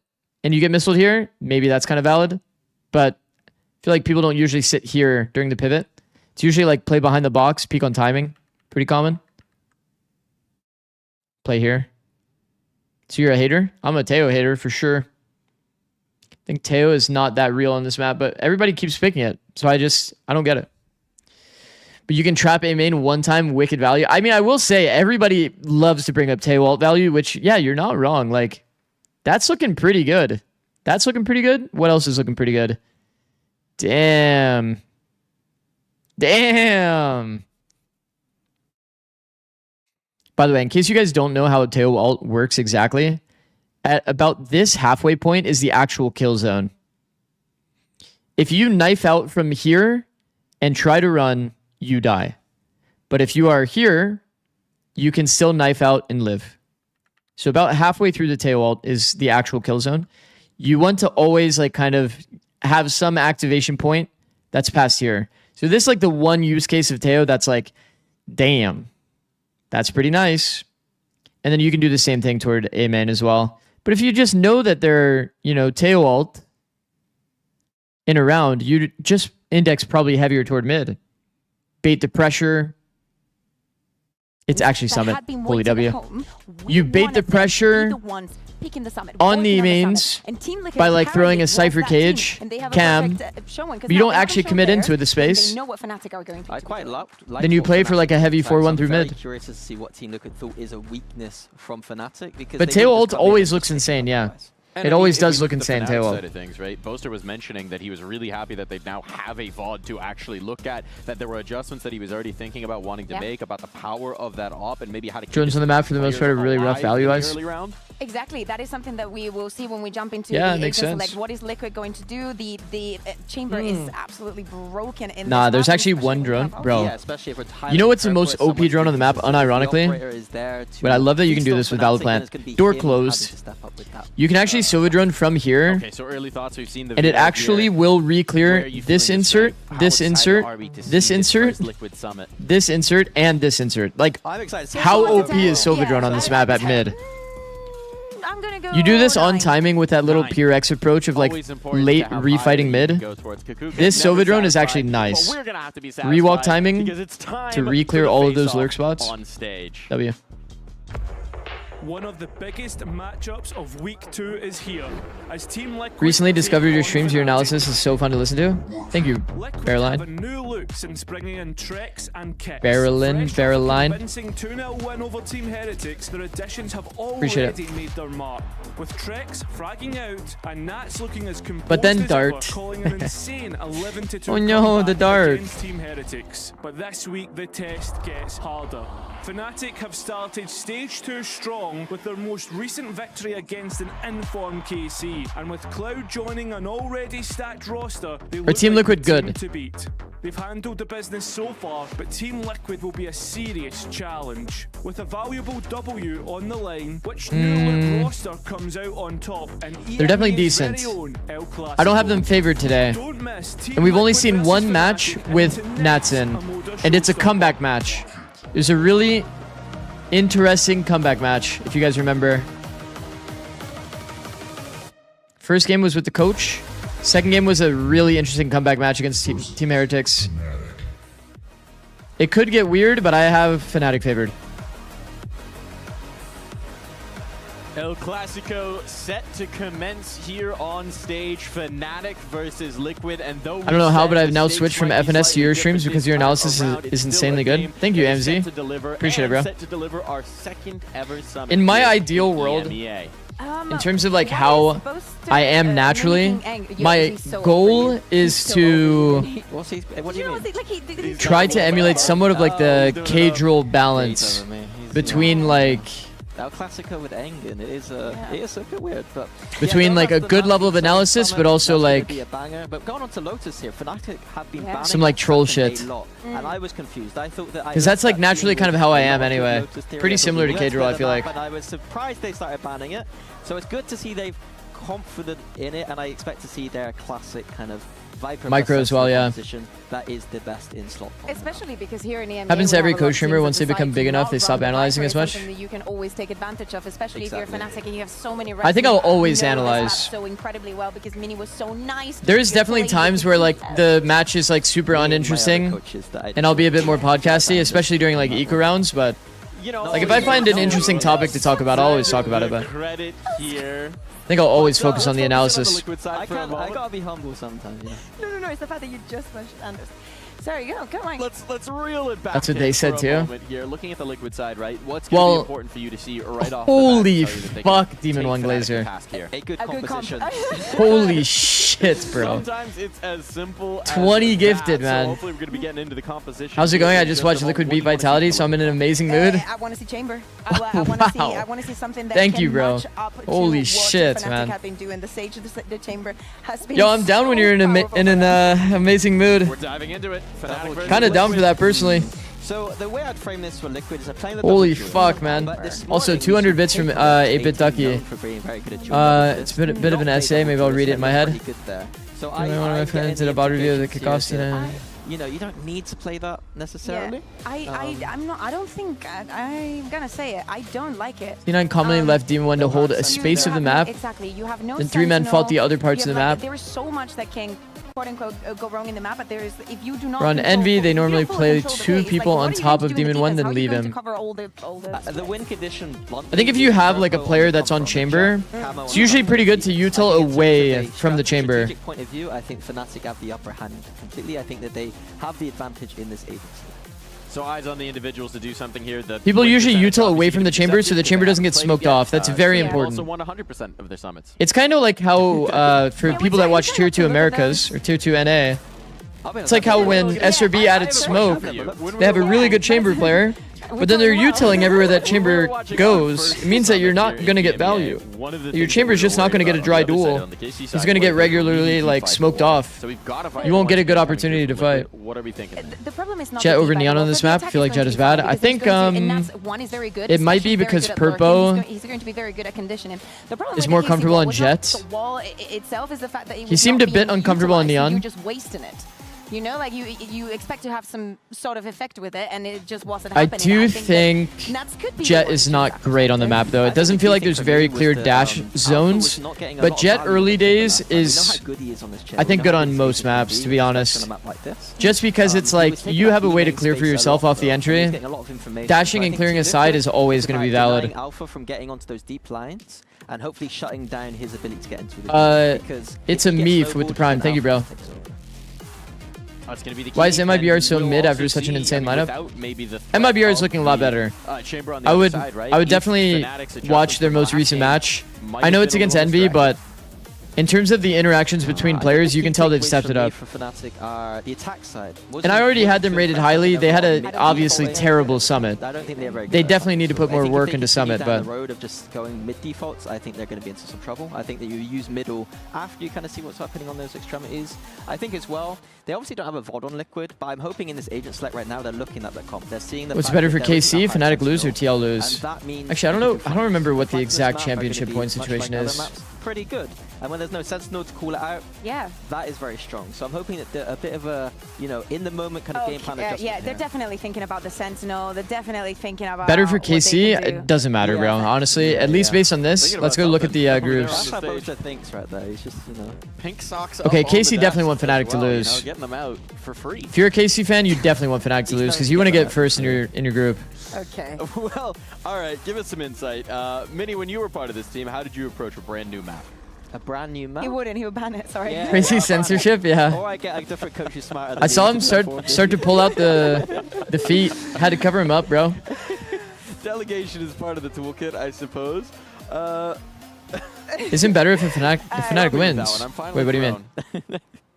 and you get missiled here, maybe that's kind of valid. But I feel like people don't usually sit here during the pivot. It's usually like play behind the box, peek on timing. Pretty common. Play here. So you're a hater? I'm a Teo hater for sure. I think Teo is not that real on this map, but everybody keeps picking it. So I don't get it. But you can trap A main one time, wicked value. I mean, I will say everybody loves to bring up Teo alt value, which, yeah, you're not wrong. Like, that's looking pretty good. That's looking pretty good. What else is looking pretty good? Damn. Damn. By the way, in case you guys don't know how Teo alt works exactly, at about this halfway point is the actual kill zone. if you knife out from here and try to run, you die. But if you are here, you can still knife out and live. So about halfway through the tail ult is the actual kill zone. You want to always like kind of have some activation point that's past here. So this is like the one use case of Teo that's like, damn, that's pretty nice. And then you can do the same thing toward A main as well. But if you just know that they're, you know, Teo ult in a round, you just index probably heavier toward mid. Bait the pressure. It's actually Summit. Holy W. You bait the pressure on the mains by like throwing a Cypher cage, cam, but you don't actually commit into the space. Then you play for like a heavy 4-1 through mid. Curious to see what Team Liquid thought is a weakness from Fnatic, because but Tail ult always looks insane, yeah. It always does look insane, Tail ult. Side of things, right? Boaster was mentioning that he was really happy that they now have a VOD to actually look at, that there were adjustments that he was already thinking about wanting to make, about the power of that op, and maybe how to keep Drones on the map for the most part are really rough value-wise. Exactly, that is something that we will see when we jump into the makes sense. Select. What is Liquid going to do? The chamber is absolutely broken in Nah, this there's map, actually one drone, bro. Yeah, especially if we're You know what's the most OP drone on the map, unironically? But I love that you can do this with VALORANT. Door closed. You can actually solo drone from here, okay, so early thoughts, we've seen the and it actually will re-clear this insert, this insert, this insert, this insert, and this insert. Like, how OP is Sova drone on this map at mid? You do this on timing with that little pure X approach of like late refighting mid. This Sova drone is actually nice. Rewalk timing to re-clear all of those lurk spots. W. One of the biggest matchups of week 2 is here. As Team Liquid Recently discovered your streams. Your analysis is so fun to listen to. Thank you, Barreline. New looks since bringing in Trex and Kicks. Barreline. Convincing 2-0 win over Team Heretics, their additions have Appreciate already made their mark. With Trex fragging out and Nats looking as composed But then as Dart. ever, calling an insane 11-2 Oh no, the Dart. against Team Heretics. But this week the test gets harder. Fnatic have started Stage 2 strong with their most recent victory against an informed KC, and with Cloud joining an already stacked roster, they look Team like Liquid the team good? to beat. They've handled the business so far, but Team Liquid will be a serious challenge. With a valuable W on the line, which new look roster comes out on top, and They're definitely decent. I don't have them favored today. And we've only seen one match with Nats in, and it's a comeback match. It was a really interesting comeback match, if you guys remember. First game was with the coach. Second game was a really interesting comeback match against Team Heretics. It could get weird, but I have Fnatic favored. El Clasico set to commence here on stage. Fnatic versus Liquid, and though I don't know how, but I've now switched from FNC to your streams because your analysis is insanely good. Thank you, MZ. Appreciate it, bro. Set to deliver our second ever summit In my ideal world, in terms of like how I am naturally, my goal is to try to emulate somewhat of like the K-Drill balance between like El Clasico with Engen, it is a bit weird, but between like a good level of analysis, but also like But going on to Lotus here, Fnatic have been banning some like troll shit. And I was confused. I thought that Because that's like naturally kind of how I am anyway. Pretty similar to K-Drill, I feel like. But I was surprised they started banning it. So it's good to see they've confident in it, and I expect to see their classic kind of Viper micro as well, yeah. That is the best in slot. Especially because here in EMEA, Happens to every we have a lot coach of streamer teams once they that become decide big to enough, not they run stop the analyzing Viper. as much. Something that you can always take advantage of, especially if you're Fnatic and you have so many. I think I'll always know this map analyze. so incredibly well because Mini was so nice. There's definitely times where like the match is like super uninteresting, and I'll be a bit more podcasty, especially during like eco rounds. But like if I find an interesting topic to talk about, I'll always talk about it. But credit here. I think I'll always focus on the analysis. I gotta be humble sometimes, you know. No, it's the fact that you just mentioned Anders. There you go. Come on. Let's reel it back. That's what they said for a too. moment here, looking at the Liquid side, right? What's going to be important for you to see right off the bat? Holy to tell you that they fuck, can Demon take One Fnatic Glazer. to task here? A good composition. Holy shit, bro. Sometimes it's as simple as 20 gifted, that, man. So hopefully we're going to be getting into the composition. How's it going? I just watched about Liquid what beat you wanna see Vitality, from so I'm in an amazing mood. I want to see Chamber. I want to see something that Thank can you, bro. match up Holy to shit, what Fnatic man. have been doing. The Sage, the Chamber has been. Yo, I'm down when you're in an amazing mood. We're diving into it. Kind of down for that personally. So the way I'd frame this for Liquid is I'm playing the Holy double duo. fuck, man. Also, 200 bits from 8-Bit Ducky. It's a bit of an essay. Maybe I'll read it in my head. So I want my friends did a bot review of the kickoff scene. You know, you don't need to play that necessarily. I'm not. I don't think. I'm gonna say it. I don't like it. C9 commonly left Demon 1 to hold a space of the map. Exactly. You have no. Then 3 men fought the other parts of the map. There is so much that can, quote unquote, go wrong in the map. But there is, if you do not. On Envy, they normally play 2 people on top of Demon 1, then leave him. The win condition. I think if you have like a player that's on Chamber, it's usually pretty good to util away from the Chamber. Strategic point of view, I think Fnatic have the upper hand completely. I think that they have the advantage in this agency. So eyes on the individuals to do something here. People usually util away from the Chamber so the Chamber doesn't get smoked off. That's very important. Also won 100% of their summits. It's kind of like how for people that watch Tier 2 Americas or Tier 2 NA, it's like how when SRB added smoke, they have a really good Chamber player, but then they're utiling everywhere that Chamber goes. It means that you're not going to get value. Your Chamber is just not going to get a dry duel. It's going to get regularly like smoked off. You won't get a good opportunity to fight. What are we thinking? The problem is not Jet over Neon on this map. I feel like Jet is bad. I think it might be because Purpo he's going to be very good at conditioning. The problem is more comfortable on Jet. The wall itself is the fact that He seemed a bit uncomfortable on Neon. You're just wasting it. You know, like you expect to have some sort of effect with it, and it just wasn't happening. I do think Jet is not great on the map, though. It doesn't feel like there's very clear dash zones, but Jet early days is, I think, good on most maps, to be honest. Just because it's like, you have a way to clear for yourself off the entry. Dashing and clearing aside is always going to be valid. Alpha from getting onto those deep lines, and hopefully shutting down his ability to get into the it's a Meef with the Prime. Thank you, bro. Why is MIBR so mid after such an insane lineup? MIBR is looking a lot better. I would definitely watch their most recent match. I know it's against Envy, but in terms of the interactions between players, you can tell they've stepped it up. And I already had them rated highly. They had an obviously terrible Summit. They definitely need to put more work into Summit, but the road of just going mid defaults, I think they're going to be into some trouble. I think that you use middle after you kind of see what's happening on those extremities. I think as well, they obviously don't have a VOD on Liquid, but I'm hoping in this agent select right now they're looking at the comp. They're seeing the what's better for KC, Fnatic lose or TL lose? Actually, I don't know. I don't remember what the exact championship point situation is. Pretty good. And when there's no Sentinel to call it out, that is very strong. So I'm hoping that a bit of a, you know, in the moment kind of game plan adjustment. Yeah, they're definitely thinking about the Sentinel. They're definitely thinking about better for KC. It doesn't matter, bro. Honestly, at least based on this, let's go look at the groups. That's what Boja thinks right there. He's just, you know, pink socks. Okay, KC definitely want Fnatic to lose. Getting them out for free. If you're a KC fan, you definitely want Fnatic to lose because you want to get first in your group. Okay. Well, all right. Give us some insight. Minnie, when you were part of this team, how did you approach a brand new map? A brand new map? He wouldn't. He would ban it. Sorry. Yeah. Crazy censorship, yeah. Or I get a different coach who's smarter than I saw him start to pull out the feet. Had to cover him up, bro. Delegation is part of the toolkit, I suppose. Isn't better if Fnatic wins. Wait, what do you mean?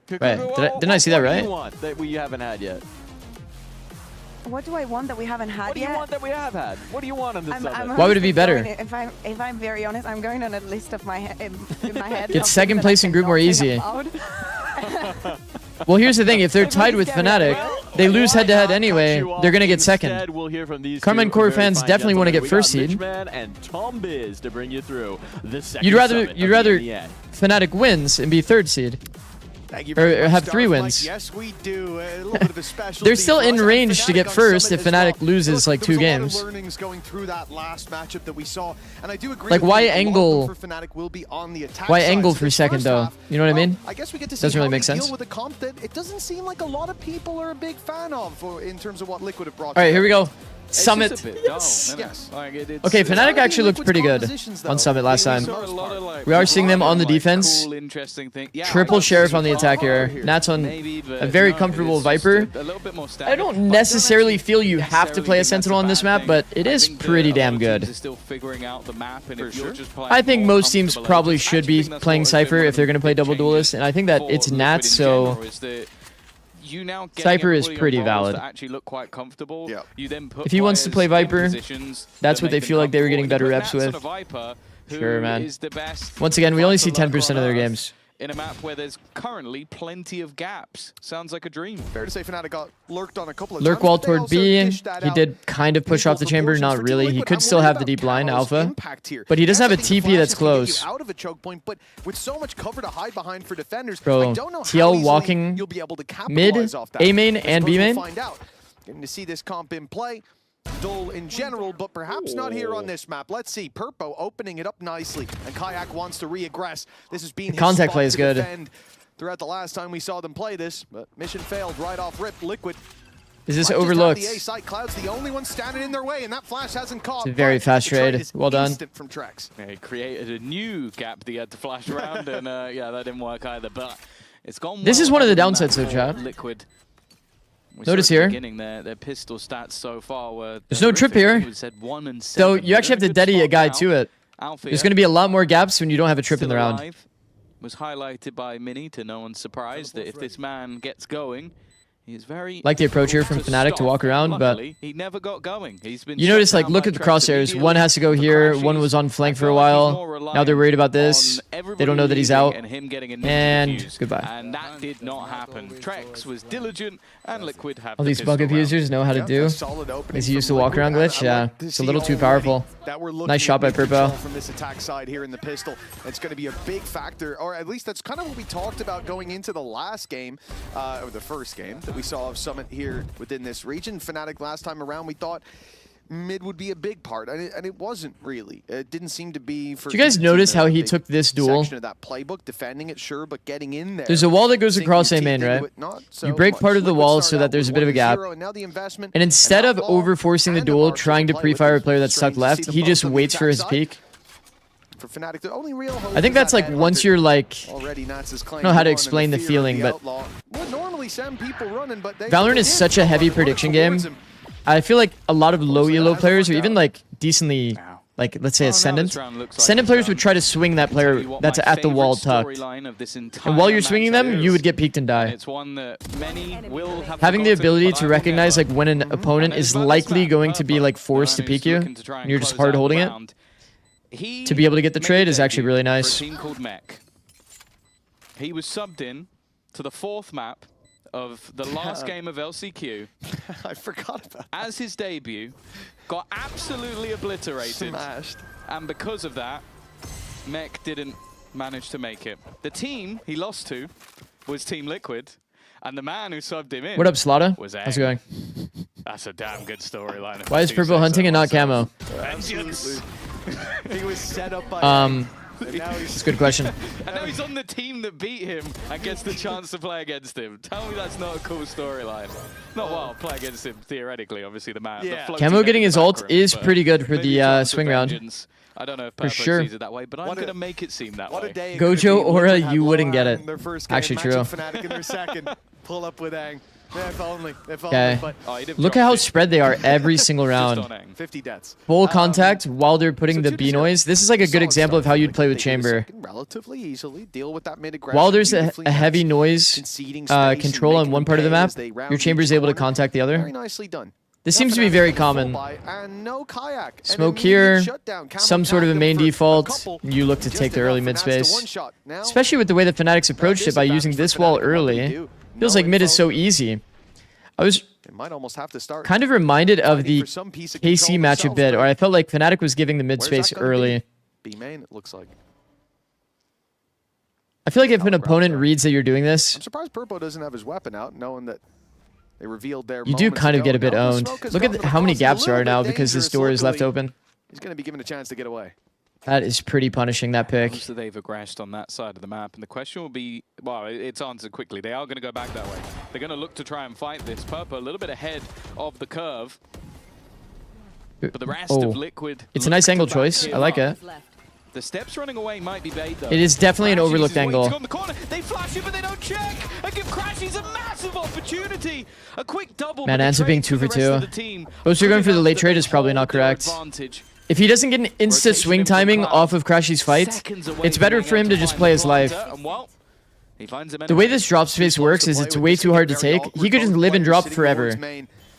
Wait, didn't I see that right? What do you want that we haven't had yet? What do I want that we haven't had yet? What do you want that we have had? What do you want on this summit? Why would it be better? If I'm very honest, I'm going on a list of my in my head. Get second place in group more easy. Well, here's the thing. If they're tied with Fnatic, they lose head-to-head anyway. They're going to get second. Karma and Core fans definitely want to get first seed. You'd rather Fnatic wins and be third seed. Or have 3 wins. Yes, we do. A little bit of a special. They're still in range to get first if Fnatic loses like 2 games. Learnings going through that last matchup that we saw, and I do agree. Like why angle? Why angle for second though? You know what I mean? I guess we get to see doesn't really how make they sense. deal with a comp that it doesn't seem like a lot of people are a big fan of in terms of what Liquid have brought. All right, here we go. Summit. It's just a bit dull, Yes. isn't it? Like, Okay, Fnatic actually looked pretty good on Summit last time. We are seeing them on the defense. Cool, interesting thing. Yeah, Triple Sheriff on the attack here. Nats on a very comfortable Viper. I don't necessarily feel you have to play a Sentinel on this map, but it is pretty damn good. I think most teams probably should be playing Cypher if they're going to play double duelist, and I think that it's Nats, so Cypher is pretty valid. If he wants to play Viper, that's what they feel like they were getting better reps with. Sure, man. Once again, we only see 10% of their games. In a map where there's currently plenty of gaps. Sounds like a dream. Fair to say Fnatic got lurked on a couple of Lurk wall toward B. He did kind of push off the chamber, not really. He could still have the deep line alpha, but he doesn't have a TP that's close. Out of a choke point, but with so much cover to hide behind for defenders, Bro, I don't know TL walking mid, A main, and B main. Getting to see this comp in play. Dull in general, but perhaps not here on this map. Let's see. Purpo opening it up nicely, and Kayak wants to re-aggress. This has been his contact spot play is to good. defend throughout the last time we saw them play this, but mission failed right off rip. Liquid. Is this might just have overlooked? The A site. Cloud's the only one standing in their way, and that flash hasn't caught. It's a very fast trade. Well done. From Trex. Yeah, he created a new gap that he had to flash around, and yeah, that didn't work either. But it's gone. This is one of the downsides, though, chat. Liquid. Notice here. Their pistol stats so far were there's no trip here. So you actually have to deddy a guy to it. There's going to be a lot more gaps when you don't have a trip in the round. Was highlighted by Mini to no one's surprise that if this man gets going, he's very like the approach here from Fnatic to walk around, but he never got going. He's been you notice, like, look at the crosshairs. One has to go here. One was on flank for a while. Now they're worried about this. They don't know that he's out. And goodbye. And that did not happen. Trex was diligent, and Liquid have all these bug abusers know how to do. Is he used to walk around glitch? Yeah, it's a little too powerful. Nice shot by Purpo. From this attack side here in the pistol, it's going to be a big factor, or at least that's kind of what we talked about going into the last game, or the first game that we saw of Summit here within this region. Fnatic last time around, we thought mid would be a big part, and it wasn't really. It didn't seem to be. For Did you guys notice how he took this duel? Section of that playbook, defending it, sure, but getting in there. There's a wall that goes across A main, right? You break part of the wall so that there's a bit of a gap. And instead of over-forcing the duel, trying to pre-fire a player that's stuck left, he just waits for his peak. For Fnatic, the only real hope I think that's like once you're like, I don't know how to explain the feeling, but Valorant is such a heavy prediction game. I feel like a lot of low elo players, or even like decently, like let's say Ascendant players would try to swing that player that's at the wall tucked. And while you're swinging them, you would get peeked and die. Having the ability to recognize like when an opponent is likely going to be like forced to peek you, and you're just hard holding it, to be able to get the trade is actually really nice. He was subbed in to the 4th map of the last game of LCQ. I forgot about that. As his debut, got absolutely obliterated. Smashed. And because of that, Mech didn't manage to make it. The team he lost to was Team Liquid, and the man who subbed him in What up, Slaughter? was How's it going? That's a damn good storyline. Why is Purple hunting and not camo? He was set up by It's a good question. And now he's on the team that beat him and gets the chance to play against him. Tell me that's not a cool storyline. Not well, play against him theoretically, obviously the man. Yeah. Camo getting his ult is pretty good for the swing round. I don't know if For Purpo sure. sees it that way, but I'm going to make it seem that way. Gojo Aura, you wouldn't get it. Actually true. Fnatic in their second. Pull up with Aang. If only. Okay. But Look at how spread they are every single round. 50 deaths. Full contact while they're putting the B noise. This is like a good example of how you'd play with Chamber. Relatively easily deal with that mid-aggression. While there's a heavy noise control on one part of the map, your Chamber is able to contact the other. Very nicely done. This seems to be very common. And no Kayak. Smoke here, some sort of a main default, and you look to take the early mid space. Especially with the way that Fnatic's approached it by using this wall early. Feels like mid is so easy. I was kind of reminded of the KC match a bit, or I felt like Fnatic was giving the mid space early. B main, it looks like. I feel like if an opponent reads that you're doing this, I'm surprised Purpo doesn't have his weapon out, knowing that they revealed their you do kind of get a bit owned. Look at how many gaps there are now because this door is left open. He's going to be given a chance to get away. That is pretty punishing, that pick. So they've aggressed on that side of the map, and the question will be, well, it's answered quickly. They are going to go back that way. They're going to look to try and fight this. Purpo a little bit ahead of the curve. But the rest Oh. of Liquid... It's a nice angle choice. I like it. The steps running away might be bait, though. It is definitely an Crashies overlooked is angle. waiting on the corner. They flash it, but they don't check. And give Crashies a massive opportunity. A quick double. Man, but the ends up being trade 2 for for the rest 2. of the team Both you're going for the could late enough trade that is probably they not hold their correct. advantage. If he doesn't get an insta swing timing off of Crashy's fight, Seconds away it's better from for him to being able just find play the his life. planter, and well, he finds him The way anyway. this drop space works is it's way too hard to take. He could just live and drop forever.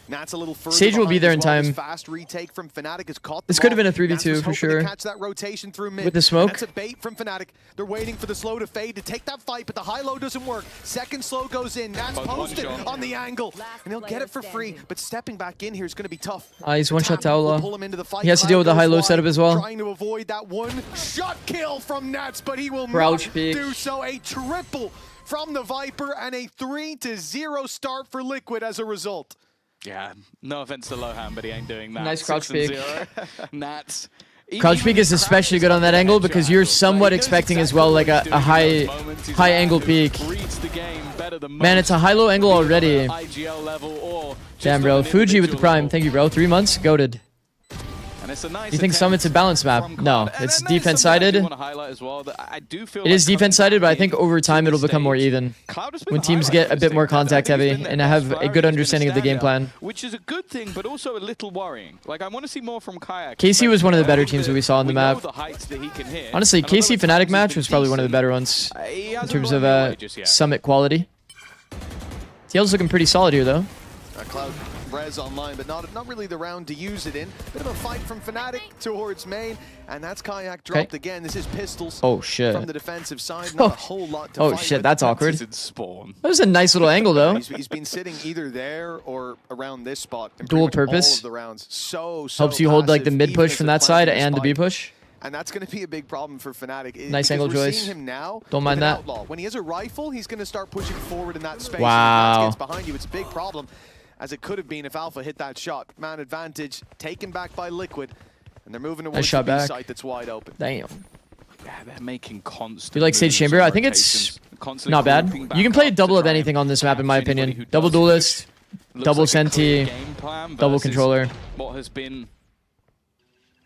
Nat's a little further Sage will be behind there as in well. This time. Fast retake from Fnatic has caught This them could have been a off. 3v2 Nats was for hoping sure. to catch that rotation through mid. With the smoke. That's a bait from Fnatic. They're waiting for the slow to fade to take that fight, but the high-low doesn't work. Second slow goes in. Nats Both one posted shot. on the angle, and he'll get it for free, but stepping back in here is going to be tough. He's one shot Tap will Taula. pull him into the fight. He has to deal with the Cloud high-low goes setup wide, as well. Trying to avoid that one shot kill from Nats, but he will Crouch not peek. do so. A triple from the Viper and a 3-0 start for Liquid as a result. Yeah, no offense to Lohan, but he ain't doing that. Nice crouch 6-0. Nats. Crouch peek is especially good on that angle because you're somewhat expecting as well like a high angle peek. Man, it's a high-low angle already. Damn, bro. Fuji with the prime. Thank you, bro. 3 months. Goated. You think Summit's a balanced map? No, it's defense-sided. It is defense-sided, but I think over time it'll become more even. When teams get a bit more contact-heavy and have a good understanding of the game plan. Which is a good thing, but also a little worrying. Like, I want to see more from Kayak. KC was one of the better teams that we saw on the map. Honestly, Honestly, KC Fnatic match was probably one of the better ones in terms of Summit quality. TL's looking pretty solid here, though. Cloud res online, but not really the round to use it in. Bit of a fight from Fnatic towards main, and that's Kayak dropped again. This is pistols Oh, shit. from the defensive side. Not a whole lot to Oh, fight shit, with. that's awkward. Spawn. That was a nice little angle, though. He's been sitting either there or around this spot. in Dual pretty much purpose. All of the rounds. So Helps you hold like the passive, mid even push as from they're that side planting and the B spike. push. And that's going to be a big problem for Fnatic. Nice because angle we're choice. seeing him now Don't mind with an that. Outlaw. When he has a rifle, he's going to start pushing forward in that space. Wow. And if Nats gets behind you, it's a big problem, as it could have been if Alpha hit that shot. Man advantage taken back by Liquid, and they're moving towards shot the B back. site that's wide open. Damn. Yeah, they're making constant. Do you like Sage moves Chamber? and I think it's rotations, constantly not bad. grouping back You can play a up to double of try anything on this map, in my anybody opinion. who Double does duelist, looks double like a clear senti, game plan double versus controller. What has been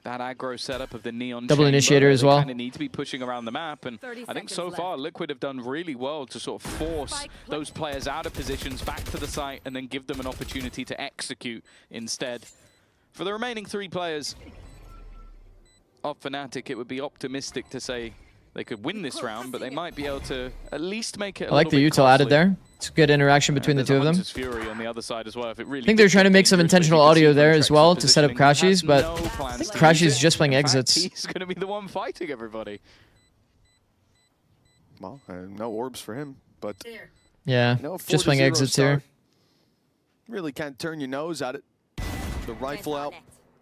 that aggro setup of the neon Double chamber. initiator as well. They kind of need to be pushing around the map, and I think so far Liquid have done really well to sort of force those players out of positions back to the site and then give them an opportunity to execute instead. For the remaining 3 players of Fnatic, it would be optimistic to say they could win this round, but they might be able to at least make it a I like the little bit util added costly. there. It's a good interaction between the There's two a of them. Hunter's Fury on the other side as well. If it really I think they're trying to make some intentional audio there as well to set up Crashies, Crashies, but I think Crashies just playing exits. He's going to be the one fighting everybody. Well, no orbs for him, but Yeah, no, just playing 4-0 exits start. here. Really can't turn your nose at it. The rifle out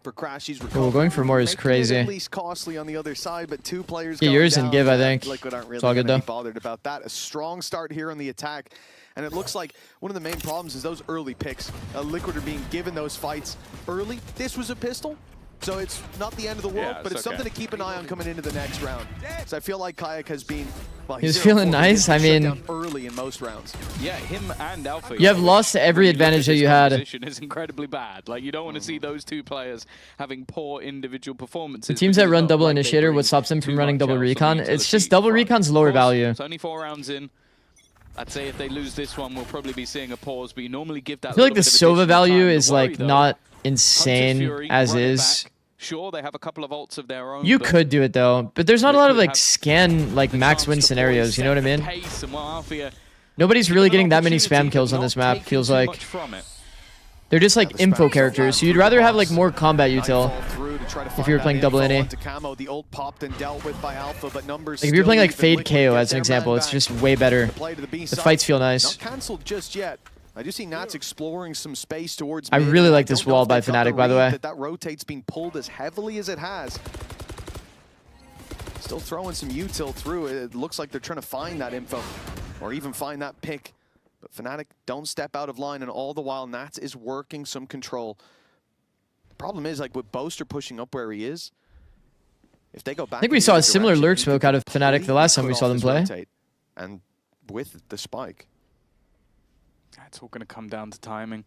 for Crashies. Oh, going for more is Making it crazy. at least costly on the other side, but 2 players Get going yours and down, give, I think. Liquid aren't really It's all good, gonna be though. bothered about that. A strong start here on the attack, and it looks like one of the main problems is those early picks. Liquid are being given those fights early. This was a pistol, so it's not the end of the world, Yeah, but it's it's okay. something to keep an eye on coming into the next round. So I feel like Kayak has been, well, He was 0-4, feeling but nice. I shut mean, down early in most rounds. Yeah, him and Alpha. You have lost every advantage that you had. Position is incredibly bad. Like, you don't want to see those 2 players having poor individual performances. The teams that because run it's double not like they initiator, bring what stops them from too running much double else recon? onto the It's just sheet double front. recon's Of lower course, value. It's only 4 rounds in. I'd say if they lose this one, we'll probably be seeing a pause, but you normally give that I feel like little the bit of Sova additional value time. The is worry, like though, not Hunter's insane Fury, as run it is. back. Sure, they have a couple of ults of their own. You but could do it though, but there's not a lot of Liquid like have scan like max win scenarios. You know what I mean? pace and what Alpha Nobody's really getting that many opportunity, spam kills but on this not map. taking Feels too like much from it. they're just like info characters. So you'd rather have like more combat util if you were playing double NA. The ult popped and dealt with by Alpha, but numbers Like if you're still playing like even. Fade Liquid KO get as an their example, man it's back. just way better. The play to the B The side. fights feel nice. Not cancelled just yet. I do see Nats exploring some space towards I mid. really like don't this know wall if by they've got Fnatic, by the read way. That rotate's being pulled as heavily as it has. Still throwing some util through. It looks like they're trying to find that info or even find that pick. But Fnatic don't step out of line, and all the while Nats is working some control. The problem is, like with Boaster pushing up where he is, if they go back, I think we saw a similar lurk smoke out of Fnatic the last time we saw them play. And with the spike. It's all going to come down to timing.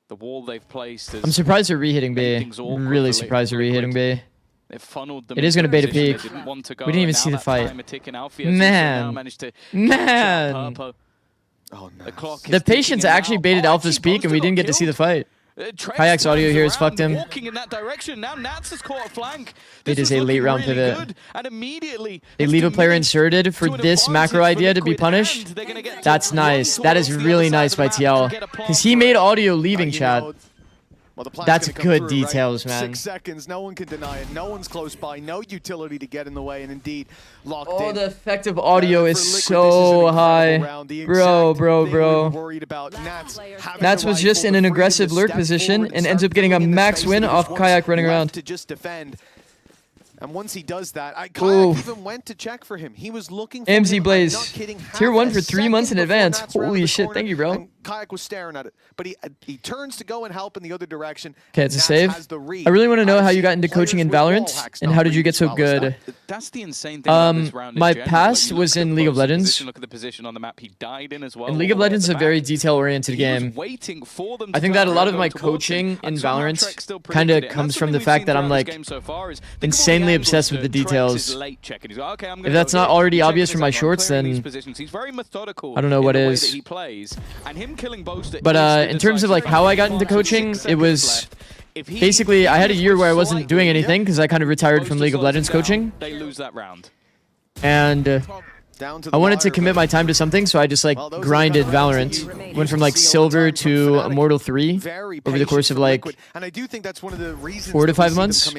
The wall they've placed is... I'm surprised they're re-hitting B. Really surprised they're re-hitting B. They've funneled them It is going to bait a peek. We didn't even see the fight. Man. Man. Oh, nice. The patience actually baited Alpha's peak, and we didn't get to see the fight. Kayak's audio here has fucked him. Walking in that direction. Now Nats has caught a flank. It is a late round pivot. Good, and immediately they leave a player inserted for this macro idea to be punished. That's nice. That is really nice by TL. Because he made audio leaving chat. Well, that's good through, details, right? man. 6 seconds, no one can deny it. No one's close by, no utility to get in the way, and indeed, locked in. Oh, the effective audio is so high. Bro. Nats was just in an aggressive lurk position and ends up getting a max win off Kayak running around. To just defend. And once he does that, Kayak even went to check for him. He was looking for MZ him. Blaze. I'm not kidding, Tier 1 for 3 months in advance. Holy shit, thank you, bro. And Kayak was staring at it. But he turns to go and help in the other direction. Okay, it's a save. I really want to know how you got into coaching in Valorant, and how did you get so good? That's the insane thing about this round my in general. past was in League of Legends. Look at the position on the map he died in as well. And League of Legends is a very detail-oriented game. I think that a lot of my coaching in Valorant kind of comes from the fact that I'm like insanely obsessed with the details. If that's not already obvious from my shorts, then I don't know what is. But in terms of like how I got into coaching, it was basically I had a year where I wasn't doing anything because I kind of retired from League of Legends coaching. They lose that round. And I wanted to commit my time to something, so I just like grinded Valorant. Went from like silver to Immortal 3 over the course of like 4 to 5 months.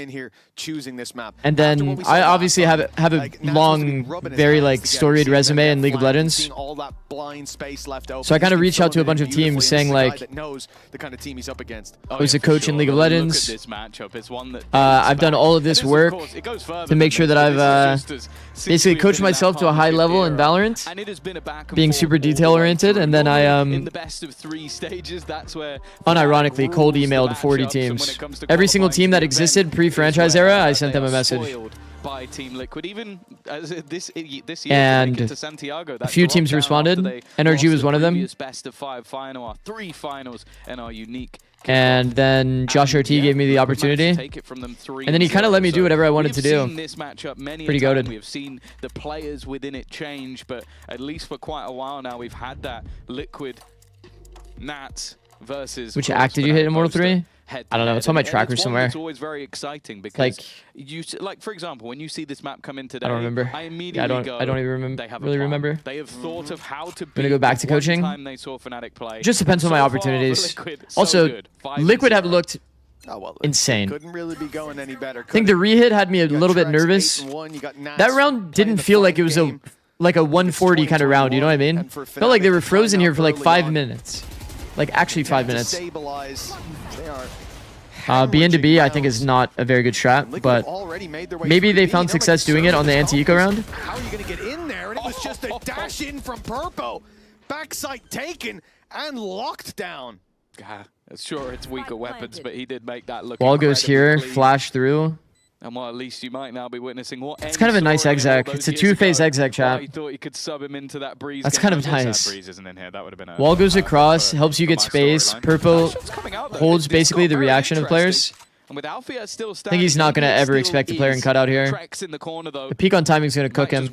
And then I obviously have a long, very like storied resume in League of Legends. So I kind of reached out to a bunch of teams saying like, I was a coach in League of Legends. I've done all of this work to make sure that I've basically coached myself to a high level in Valorant, being super detail oriented, and then I in the best of 3 stages, that's where unironically cold emailed 40 teams. Every single team that existed pre-franchise era, I sent them a message. By Team Liquid, even this year, and to Santiago, a few teams responded. NRG was one of them. Best of 5 final, our 3 finals, and our unique. And then Josh RT gave me the opportunity, and then he kind of let me do whatever I wanted to do. This matchup many pretty goated. We have seen the players within it change, but at least for quite a while now, we've had that Liquid Nats versus. Which act did you hit in Immortal 3? I don't know. It's on my tracker somewhere. It's always very exciting because like for example, when you see this map come in today, I don't remember. I immediately go, I don't even remember. They have really remember. They have thought of how to. I'm gonna go back to coaching. Time they saw Fnatic play. Just depends on my opportunities. Also, Liquid have looked insane. Couldn't really be going any better. I think the re-hit had me a little bit nervous. That round didn't feel like it was a 140 kind of round. You know what I mean? Felt like they were frozen here for like 5 minutes. Like actually 5 minutes. B into B I think is not a very good strat, but maybe they found success doing it on the anti-eco round. How are you going to get in there? And it was just a dash in from Purpo. Backside taken and locked down. Sure, it's weaker weapons, but he did make that look. Wall goes here, flash through. And well, at least you might now be witnessing what. It's kind of a nice exec. It's a 2-phase exec, chat. You thought you could sub him into that breeze. That's kind of nice. Breeze isn't in here. That would have been a, Wall goes across, helps you get space. Purple holds basically the reaction of players. And with Alfia still I think he's not going to ever expect to play in cutout here. The peak on timing is going to cook him.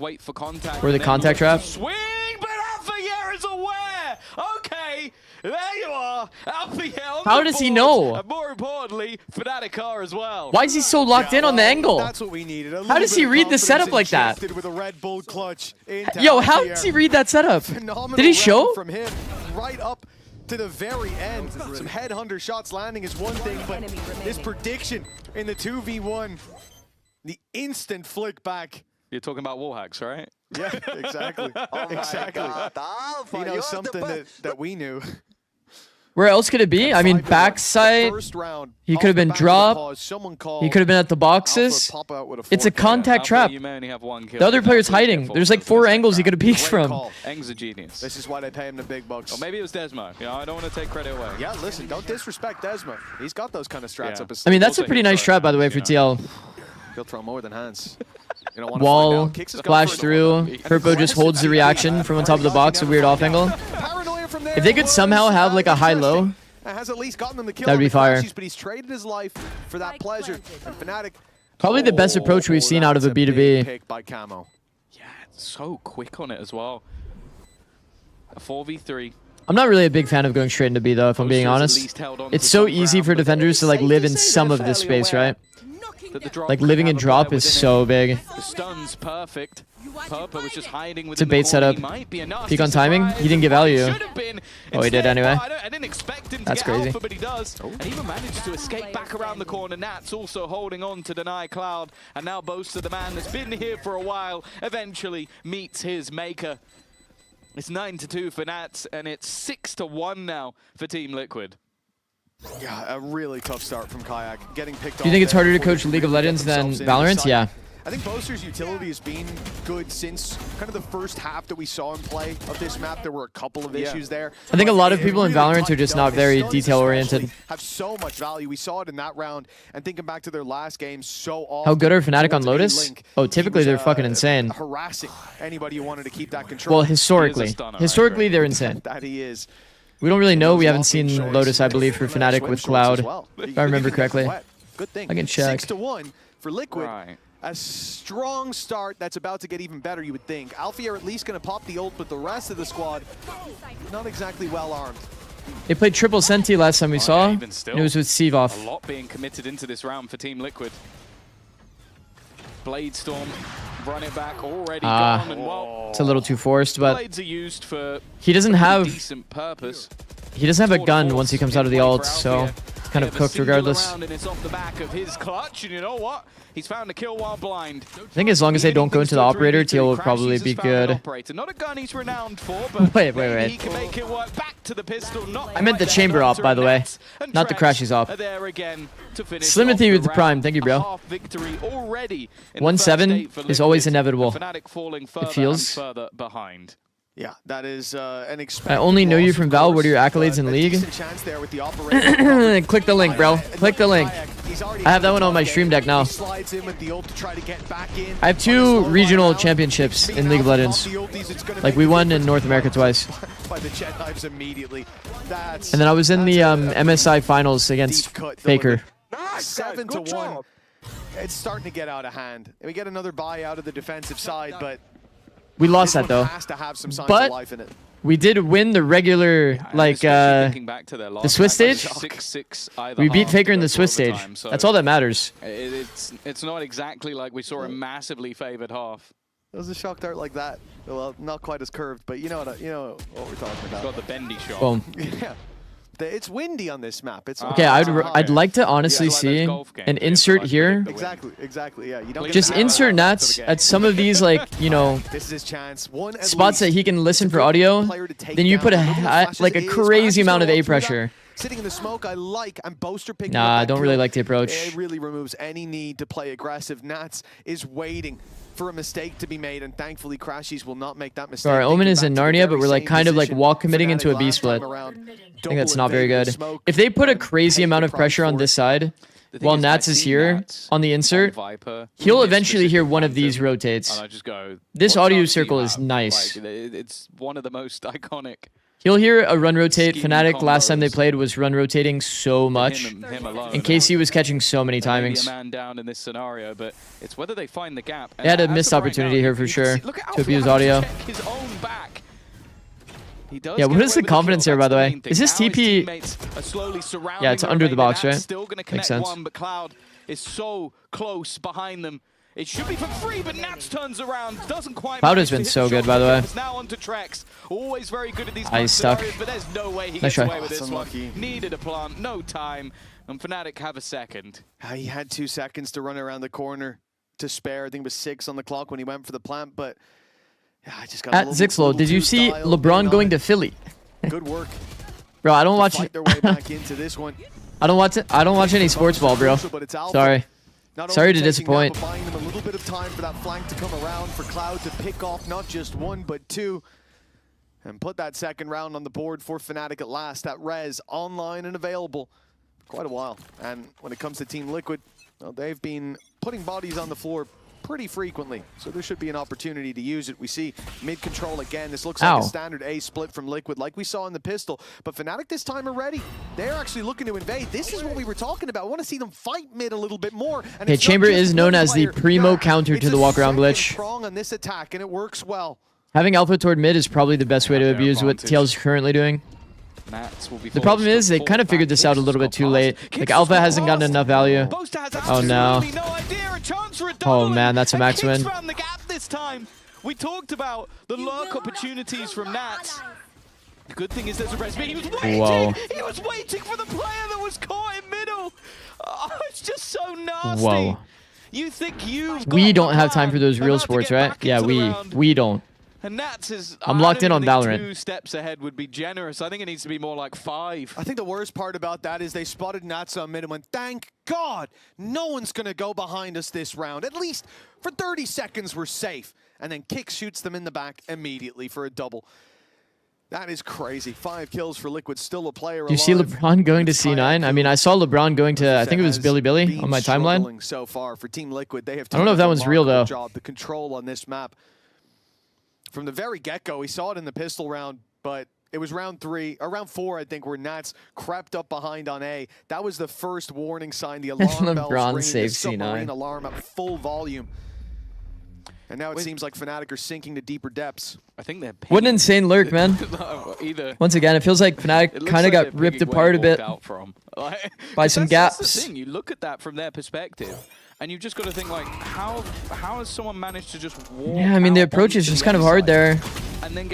Or the contact trap. Swing, but Alfia is aware. Okay. There you are, Alfia. How does he know? And more importantly, Fnatic are as well. Why is he so locked in on the angle? That's what we needed. How does he read the setup like that? With a Red Bull clutch Yo, how does he read that setup? Did he show? From him right up to the very end. Some headhunter shots landing is one thing, but this prediction in the 2v1, the instant flick back. You're talking about wall hacks, right? Yeah, exactly. Exactly. He knows something that we knew. Where else could it be? I mean, backside. He could have been dropped. He could have been at the boxes. It's a contact trap. The other player's hiding. There's like 4 angles he could have peeked from. Eng's a genius. This is why they pay him the big bucks. Or maybe it was Desmo. You know, I don't want to take credit away. Yeah, listen, don't disrespect Desmo. He's got those kind of strats up his sleeve. I mean, that's a pretty nice strat, by the way, for TL. He'll throw more than hands. Wall, flash through. Purpo just holds the reaction from on top of the box, a weird off angle. If they could somehow have like a high-low Has at least gotten them the kill. That'd be fire. But he's traded his life for that pleasure. And Fnatic. Probably the best approach we've seen out of a B2B. Pick by Camo. Yeah, so quick on it as well. A 4v3. I'm not really a big fan of going straight into B though, if I'm being honest. It's so easy for defenders to like live in some of this space, right? Like living in drop is so big. The stun's perfect. Purple was just hiding It's a bait setup. Peek on timing. He didn't get value. Oh, he did anyway. I didn't expect him to That's get crazy. alpha, but he does. And even managed to escape back around the corner. Nats also holding on to deny Cloud. And now Boaster, the man that's been here for a while, eventually meets his maker. It's 9-2 for Nats, and it's 6-1 now for Team Liquid. Yeah, a really tough start from Kayak. Getting picked off. Do you think it's harder to coach League of Legends than Valorant? Yeah. I think Boaster's utility has been good since kind of the first half that we saw him play of this map. There were a couple of issues there. I think a lot of people in Valorant are just not very detail-oriented. Have so much value. We saw it in that round. And thinking back to their last game, so often. How good are Fnatic on Lotus? Oh, typically they're fucking insane. Harassing anybody who wanted to keep that control. Well, historically. Historically, they're insane. That he is. We don't really know. We haven't seen Lotus, I believe, for Fnatic with Cloud, if I remember correctly. Good thing. I can check. 6-1 for Liquid. A strong start that's about to get even better, you would think. Alfie are at least going to pop the ult, but the rest of the squad, not exactly well armed. They played triple Senti last time we saw, even and still, it was with Sivov. A lot being committed into this round for Team Liquid. Blade Storm, run it back, already gone, and well, it's a little too forced, but blades are used for he doesn't have decent purpose. He doesn't have a gun once he comes out of the ult, so it's kind of cooked regardless. And it's off the back of his clutch, and you know what? He's found a kill while blind. I think as long as they don't go into the operator, Teal will probably be good. Not a gun he's renowned for, but wait. he can make it work. Back to the pistol. I meant the chamber op, by the way, not the crashies op. There again to finish Slimothy with the prime, thank you, bro. Victory already. 1-7 is always inevitable. Fnatic falling It further feels. and further behind. Yeah, that is an expected I only know you from Val. What are your accolades in League? Click the link, bro. Click the link. I have that one on my stream deck now. I have 2 regional championships in League of Legends. Like, we won in North America twice. By the jet knives immediately. And then I was in the MSI finals against Faker. 7-1. It's starting to get out of hand. We get another buy out of the defensive side, but we lost that though. Has to have some signs of life in it. We did win the regular, like, the Swiss stage. 6-6 We beat Faker in the Swiss stage. That's all that matters. It's not exactly like we saw a massively favored half. It was a shock dart like that. Well, not quite as curved, but you know what we're talking about. It's got the bendy shot. Boom. Yeah. It's windy on this map. It's okay. I'd like to honestly see an insert here. Exactly. Yeah. You don't just insert Nats at some of these, like, you know, this is his chance. Spots that he can listen for audio. Then you put like a crazy amount of A pressure. Sitting in the smoke, I like, and Boaster picking Nah, up I don't really like the approach. It really removes any need to play aggressive. Nats is waiting for a mistake to be made, and thankfully Crashies will not make that mistake. Sorry, Omen is in Narnia, but we're like kind of like wall committing into a B split. I think that's not very good. If they put a crazy amount of pressure on this side, while Nats is here on the insert, he'll eventually hear one of these rotates. This audio circle is nice. It's one of the most iconic. He'll hear a run rotate. Fnatic last time they played was run rotating so much. And KC was catching so many timings. A man down in this scenario, but it's whether they find the gap. They had a missed opportunity here for sure to abuse audio. His own back. Yeah, what is the confidence here, by the way? Is this TP? Yeah, it's under the box, right? Makes sense. But Cloud is so close behind them. It should be for free, but Nats turns around. Doesn't quite. Cloud has been so good, by the way. It's now onto Trex. Always very good at these he's stuck. scenarios, but there's no way he gets away with this one. Needed a plant, no time, and Fnatic have a second. He had 2 seconds to run around the corner to spare. I think it was 6 on the clock when he went for the plant, but yeah, I just got at Zixlo, did you see LeBron going to Philly? Good work. Bro, I don't watch their way back into this one. I don't watch any sports ball, bro. Sorry. Sorry to disappoint. Buying them a little bit of time for that flank to come around, for Cloud to pick off not just 1 but 2 and put that second round on the board for Fnatic at last. That res online and available for quite a while. And when it comes to Team Liquid, well, they've been putting bodies on the floor pretty frequently, so there should be an opportunity to use it. We see mid control again. This looks like a standard A split from Liquid, like we saw in the pistol. But Fnatic this time are ready. They're actually looking to invade. This is what we were talking about. I want to see them fight mid a little bit more. And Okay, Chamber is known as the primo counter to the walk around glitch. Prong on this attack, and it works well. Having Alpha toward mid is probably the best way to abuse what TL's currently doing. The problem is they kind of figured this out a little bit too late. Like Alpha hasn't gotten enough value. Oh no. Oh man, that's a max win. Found the gap this time. We talked about the lurk opportunities from Nats. The good thing is there's a res, but he was waiting. Whoa. He was waiting for the player that was caught in middle. Oh, it's just so nasty. Whoa. You think you've got We don't have time for those real sports, right? Yeah, we don't. And Nats is. I'm locked in on Valorant. 2 steps ahead would be generous. I think it needs to be more like 5. I think the worst part about that is they spotted Nats on mid and went, thank God, no one's going to go behind us this round. At least for 30 seconds, we're safe. And then Kick shoots them in the back immediately for a double. That is crazy. 5 kills for Liquid, still a player. Do you see LeBron going to C9? I mean, I saw LeBron going to, I think it was Billy on my timeline. So far for Team Liquid, they have I don't know if that one's real though. The control on this map. From the very get-go, we saw it in the pistol round, but it was round 3, or round 4, I think, where Nats crept up behind on A. That was the first warning sign. The alarm bells ringing, the submarine alarm at full volume. And now it seems like Fnatic are sinking to deeper depths. I think they're What an insane lurk, man. Once again, it feels like Fnatic kind of got ripped apart a bit by some gaps. That's the thing. You look at that from their perspective, and you've just got to think, like, how has someone managed to just walk Yeah, I mean, the approach is just kind of hard there.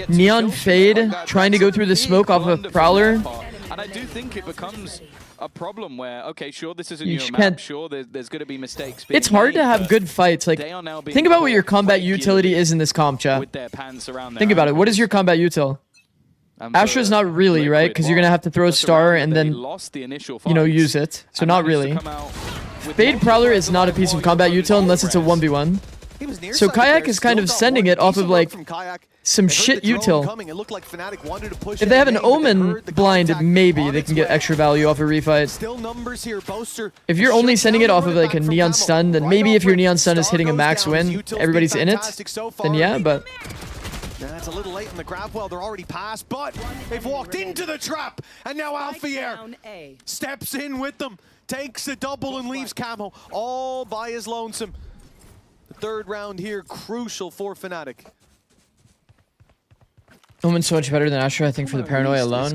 Neon Fade trying to go through the smoke off of Prowler. And I do think it becomes a problem where, okay, sure, this is a new map, sure, there's going to be mistakes being It's hard to have good fights. Like, think about what your combat utility is in this comp, chat. Think about it. What is your combat util? Astra's not really, right? Because you're going to have to throw a star and then, you know, use it. So not really. Fade Prowler is not a piece of combat util unless it's a 1v1. So Kayak is kind of sending it off of, like, some shit util. If they have an Omen blind, maybe they can get extra value off a refight. If you're only sending it off of, like, a Neon Stun, then maybe if your Neon Stun is hitting a max win, everybody's in it, then yeah, but... That's a little late in the grab. Well, they're already past, but they've walked into the trap, and now Alfier steps in with them, takes a double and leaves Camo all by his lonesome. The third round here, crucial for Fnatic. Omen's so much better than Astra, I think, for the paranoia alone.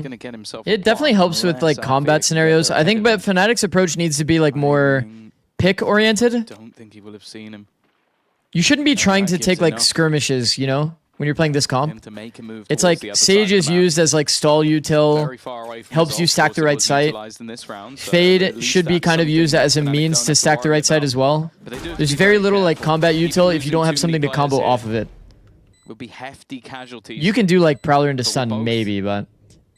It definitely helps with, like, combat scenarios. I think, but Fnatic's approach needs to be, like, more pick-oriented. Don't think he will have seen him. You shouldn't be trying to take, like, skirmishes, you know? When you're playing this comp, it's like Sage is used as like stall util, helps you stack the right site. Fade should be kind of used as a means to stack the right site as well. There's very little like combat util if you don't have something to combo off of it. Would be hefty casualties. You can do like Prowler into Stun maybe, but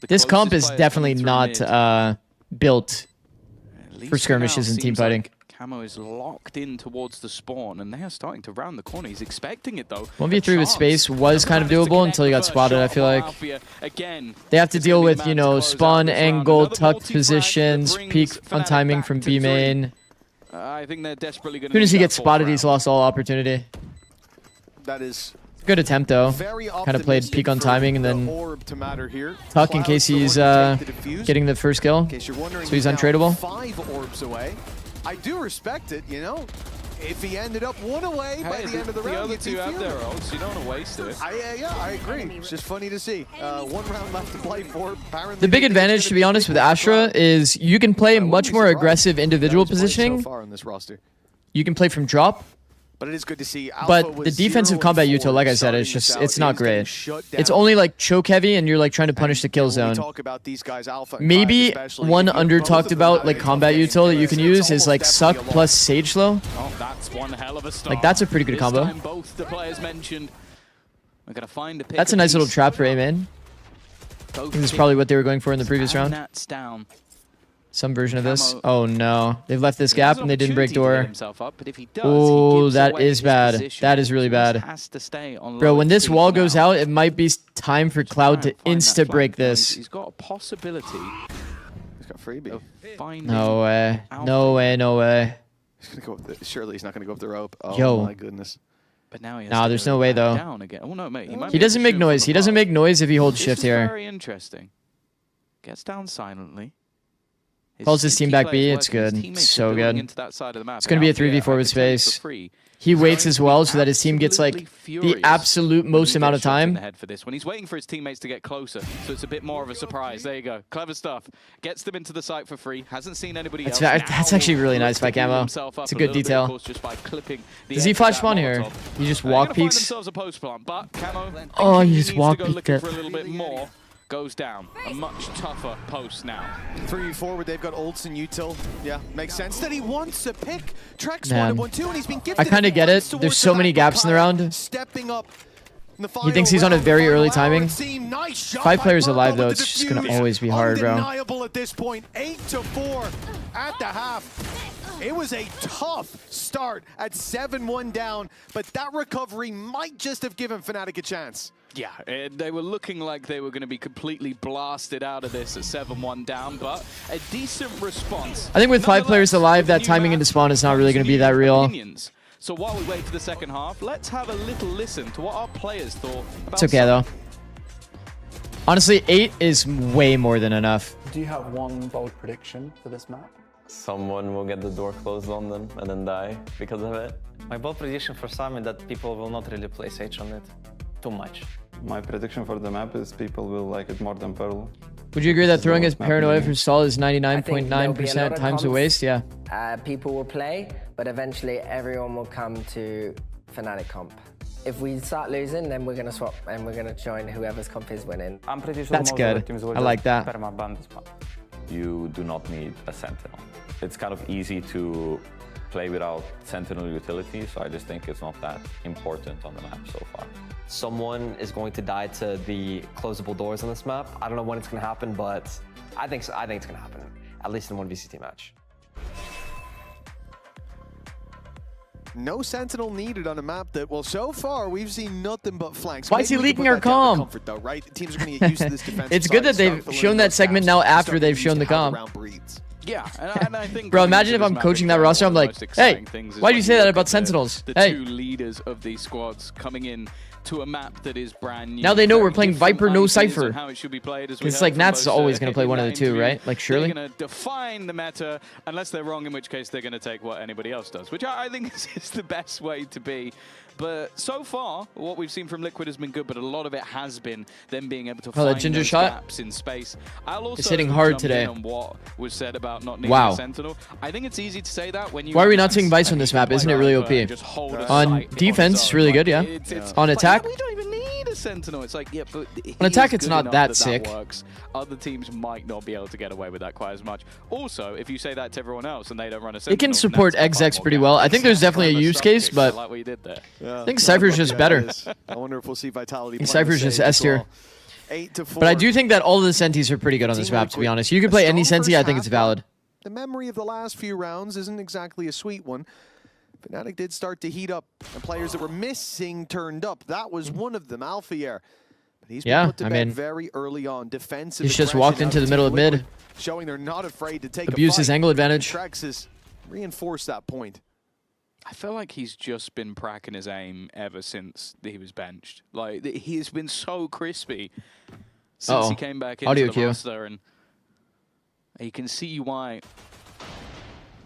this comp is definitely not built for skirmishes and team fighting. Camo is locked in towards the spawn, and they are starting to round the corner. He's expecting it, though. 1v3 with space was kind of doable until he got spotted, I feel like. They have to deal with, you know, spawn angle, tucked positions, peek on timing from B main. I think they're desperately going to. As soon as he gets spotted, he's lost all opportunity. That is good attempt, though. Kind of played peek on timing and then tuck in case he's getting the first kill. So he's untradeable. 5 orbs away. I do respect it, you know. If he ended up 1 away by the end of the round, the other 2 have their ults. You don't want to waste it. Yeah, I agree. It's just funny to see. 1 round left to play for. The big advantage, to be honest, with Astra is you can play much more aggressive individual positioning. So far on this roster. You can play from drop. But it is good to see. But the defensive combat util, like I said, it's just it's not great. It's only like choke heavy, and you're like trying to punish the kill zone. Maybe one under talked about like combat util that you can use is like Suck plus Sage Slow. Oh, that's one hell of a start. Like that's a pretty good combo. Both the players mentioned. We're gonna find a pick. That's a nice little trap for A main. This is probably what they were going for in the previous round. Down. Some version of this. Oh no, they've left this gap and they didn't break door. Oh, that is bad. That is really bad. Bro, when this wall goes out, it might be time for Cloud to insta-break this. He's got a possibility. He's got freebie. No way. No way, no way. He's gonna go up the, surely he's not going to go up the rope. Oh, Yo. my goodness. But now he has Nah, to there's go no way, back though. down again. Oh, no, mate. He doesn't make noise. He doesn't make noise if he holds shift This is here. very interesting. Gets down silently. Calls his team back B. players It's working, his good. teammates It's are so building good. into that side of the map. It's going to be a And Althea, 3v4 I with can tell you for space. free, He he's waits going as to be well so that his team gets like absolutely the furious absolute when most he amount gets of shots in time. the head for this. When he's waiting for his teammates to get closer, so it's a bit more of a surprise. There you go. Clever stuff. Gets them into the site for free. Hasn't seen anybody else. That's actually really Now nice by looks to build Camo. himself up It's a a good little bit, of detail. course, just by clipping the Does he edge of flash that spawn here? Molotov. He just They're walk gonna find peeks. themselves a post plant, but Camo, Oh, he thinking just needs walk to go peeked looking it. for a little bit more. Goes down. A much tougher post now. 3v4 where they've got ults and util. Yeah, makes sense that he wants to pick. Trex Man. wanted one too, and he's been gifted. I kind of get it. There's so many gaps in the round. Stepping up. In the He thinks he's on a final very round, early final hour, timing. it seemed. Nice shot 5 by players Purple alive, though. with the It's just going to defuse. always be hard, bro. Undeniable at this point. 8-4 at the half. It was a tough start at 7-1 down, but that recovery might just have given Fnatic a chance. Yeah, they were looking like they were going to be completely blasted out of this at 7-1 down, but a decent response. I think with 5 players alive, that timing into spawn is not really going to be that real. Opinions. So while we wait for the second half, let's have a little listen to what our players thought about It's okay, though. Honestly, 8 is way more than enough. Do you have one bold prediction for this map? Someone will get the door closed on them and then die because of it. My bold prediction for some is that people will not really play Sage on it too much. My prediction for the map is people will like it more than Pearl. Would you agree that throwing a Lowest map paranoia in the for stall is 99.9% times a waste? Yeah. People will play, but eventually everyone will come to Fnatic comp. If we start losing, then we're going to swap and we're going to join whoever's comp is winning. I'm pretty sure That's most good. of the teams will I like that. perma-ban this map. You do not need a Sentinel. It's kind of easy to play without Sentinel utility, so I just think it's not that important on the map so far. Someone is going to die to the closable doors on this map. I don't know when it's going to happen, but I think it's going to happen, at least in one VCT match. No Sentinel needed on a map that, well, so far we've seen nothing but flanks. Why is he Maybe we can leaking put our that down to comm? comfort, though, right? Teams are going to get used to this defensive It's good side, that they've start to shown learn that those segment gaps, now start after to they've get shown used the to how comm. round breathes. Yeah, and I think Bro, going imagine into if this I'm map, coaching it's that one roster, of I'm the like, most hey, exciting things is why'd when you say that look about at Sentinels? The Hey. two leaders of these squads coming in to a map that is brand new. Now they know Very we're playing different Viper, no ideas Cypher. on how it should be played, as we It's heard like from Nats is both, always going to play one of the Nat two, interview. right? Like, surely? They're going to define the meta, unless they're wrong, in which case they're going to take what anybody else does, which I think is the best way to be. But so far, what we've seen from Liquid has been good, but a lot of it has been them being able to Oh, that find ginger those shot? gaps in space. I'll also It's hitting hard jump today. in on what was said about not needing Wow. a Sentinel. I think it's easy to say that when you Why are we not seeing Vice on this map? Isn't it really OP? On defense, it's really good, yeah. On attack, we don't even need a Sentinel. It's like, yeah, but On attack, he is it's good not enough that that sick. works. Other teams might not be able to get away with that quite as much. Also, if you say that to everyone else and they don't run a Sentinel, it can support XX pretty well. I think there's definitely a use case, but like what you did there. Yeah, I think Cypher's just better. I wonder if we'll see Vitality. I think playing Cypher's the just Sage as S tier. well. 8-4. But I do think that all of the Sentis are pretty good on this map, to be honest. You can play any Senti, I think it's valid. The memory of the last few rounds isn't exactly a sweet one. Fnatic did start to heat up, and players that were missing turned up. That was one of them, Alphier. But he's been put to bed very early on. Defensive He's just aggression walked out into of the middle of Liquid, mid. showing they're not afraid to take Abuse a fight. his angle advantage. Trex has reinforced that point. I feel like he's just been pracking his aim ever since he was benched. Like, he has been so crispy since he came back into Audio the cue. roster, and you can see why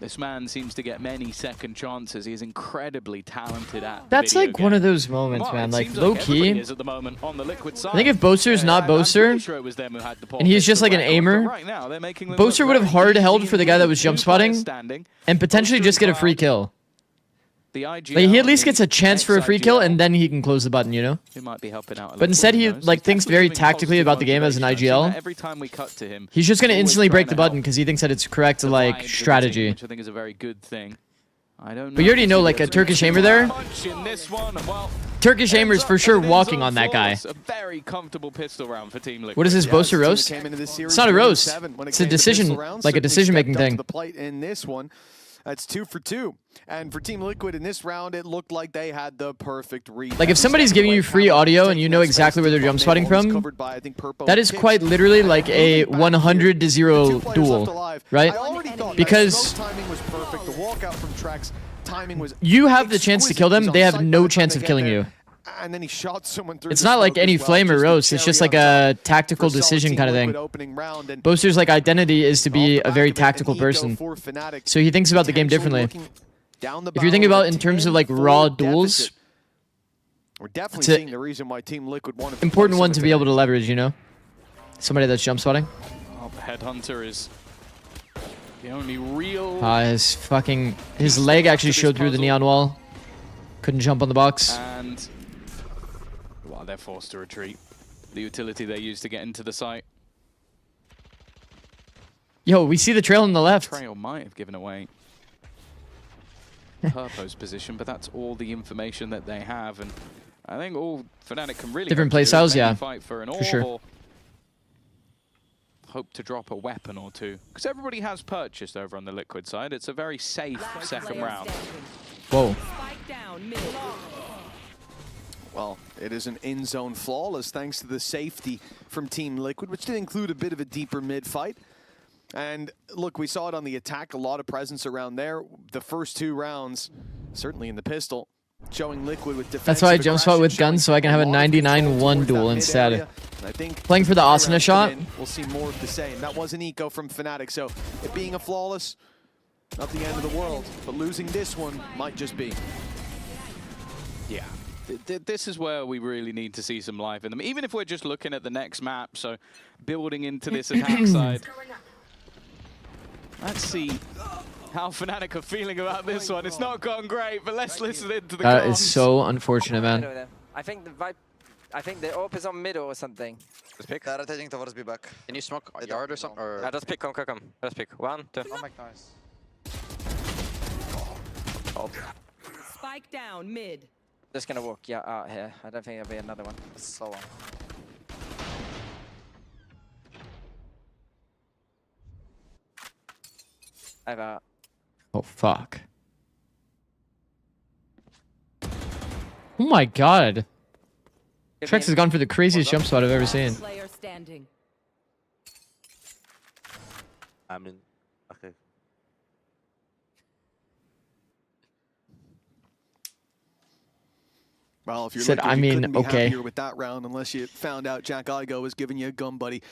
this man seems to get many second chances. He is incredibly talented at That's video like one of games. those moments, Well, man. it Like, seems low everybody key. is at the moment on the Liquid side. I think if Boaster's not I'm Boaster, pretty sure it was them who had the and he's just like an aimer, Right now, they're making them Boaster look would have very hard easy held for the guy that was with jump two players spotting standing. and potentially just get a free kill. The Like, he at least gets a chance for a free kill, and then he can close the button, you know? He might be helping out a But little, instead, he who knows? like He's thinks definitely very giving tactically about the positive game as an motivation. I've seen IGL. that every time we cut to him, He's just going to always instantly break trying the to button help because he thinks that it's correct the like vibes of the team, strategy. which I think is a very good thing. I don't know. But you already know, like, a Turkish aimer there. Punch in this one, and well, Turkish aimer is for sure walking on that guy. a very comfortable pistol round for Team Liquid. What is this, Boaster roast? It's not a roast. It's a decision, like a decision-making thing. The plate in this one. That's 2 for 2. And for Team Liquid in this round, it looked like they had the perfect read. Like, if somebody's giving you free audio and you know exactly where they're jump spotting from, that is quite literally like a 100-0 duel, right? Because walkout from Trex. Timing was You have the chance to kill them. exquisite. They He's on have site no by the time chance they of get killing there. you. And then he shot someone through It's the not like smoke any as well, flame or just the roast. It's just cherry like on a top tactical for solid decision Team kind of Liquid thing. opening round. And Boaster's like identity is to be a very tactical person. So he thinks about the game differently. If you're thinking about in terms of like raw duels, we're definitely it's an seeing the reason why Team Liquid wanted to important play one to Summit be able today. to leverage, you know? Somebody that's jump spotting. Oh, Headhunter is the only real... His leg actually showed through the neon wall. Couldn't jump on the box. And well, they're forced to retreat. The utility they use to get into the site. Yo, we see the trail on the left. Trail might have given away Purpo's position, but that's all the information that they have. And I think all Fnatic can really Different hope play to do is styles, maybe yeah, fight for an for orb sure. or hope to drop a weapon or two. Because everybody has purchased over on the Liquid side. It's a very safe second round. Whoa. Well, it is an in-zone flawless thanks to the safety from Team Liquid, which did include a bit of a deeper mid-fight. And look, we saw it on the attack, a lot of presence around there. The first 2 rounds, certainly in the pistol, showing Liquid with defensive That's why I jump spot aggression, with guns so I can have a 99-1 duel instead. Playing for the Asuna shot. We'll see more of the same. That was an eco from Fnatic, so it being a flawless, not the end of the world, but losing this one might just be. Yeah. This is where we really need to see some life in them, even if we're just looking at the next map, so building into this attack side. Let's see how Fnatic are feeling about this one. It's not gone great, but let's listen into the That is comms. so unfortunate, man. I think the AWP is on middle or something. Let's pick. They're rotating towards B back. Can you smoke yard or something? Or... Let's pick, come. Let's pick. 1, 2. I'll make noise. Spike down mid. Just gonna walk out here. I don't think there'll be another one. So long. I have a... Oh, fuck. Oh my god. Trex has gone for the craziest jump spot I've ever seen. Player standing. I'm in. Okay. Well, if you're Said, Liquid, I you mean, couldn't be okay. happier with that round unless you found out Jack Igo was giving you a gun, buddy.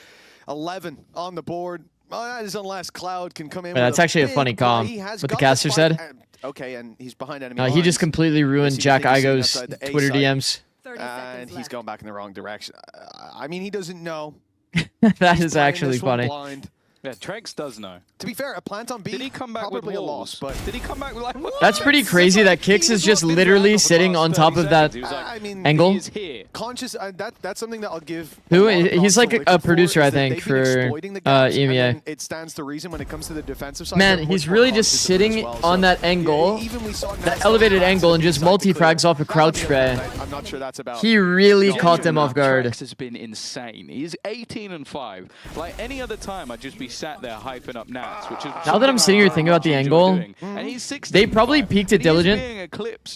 11 on the board. Well, that is unless Cloud can come in. Yeah, with that's actually a big funny play. comm. He has What the got caster spike. said. Okay, and he's behind enemy He lines. just completely ruined As he Jack was taking Igo's outside the A Twitter side. DMs. And he's going back in the wrong direction. I mean, he doesn't know. That He's is playing actually this one funny. blind. Yeah, Trex does know. To be fair, a plant on B. Did he come back with probably a walls? loss, but Did he come back with like? That's pretty crazy that Kix is just literally sitting on top of that I mean, angle. conscious. That's something that I'll give. Who? a lot of He's props like to a Liquid producer, for, I is that think, they've been for exploiting the gaps, and EMEA. then it stands to reason when it comes to the defensive side. Man, they're he's much more really just conscious of it as sitting well. on So, that angle, even we saw that elevated angle, and just multi-frags off a crouch spray. I'm not sure that's about. He really caught them off guard. Trex has been insane. He's 18-5. Like any other time, I'd just be sat there hyping up Nats, which is Now that I'm sitting here thinking about the angle, and he's 16. they probably peaked at Diligent.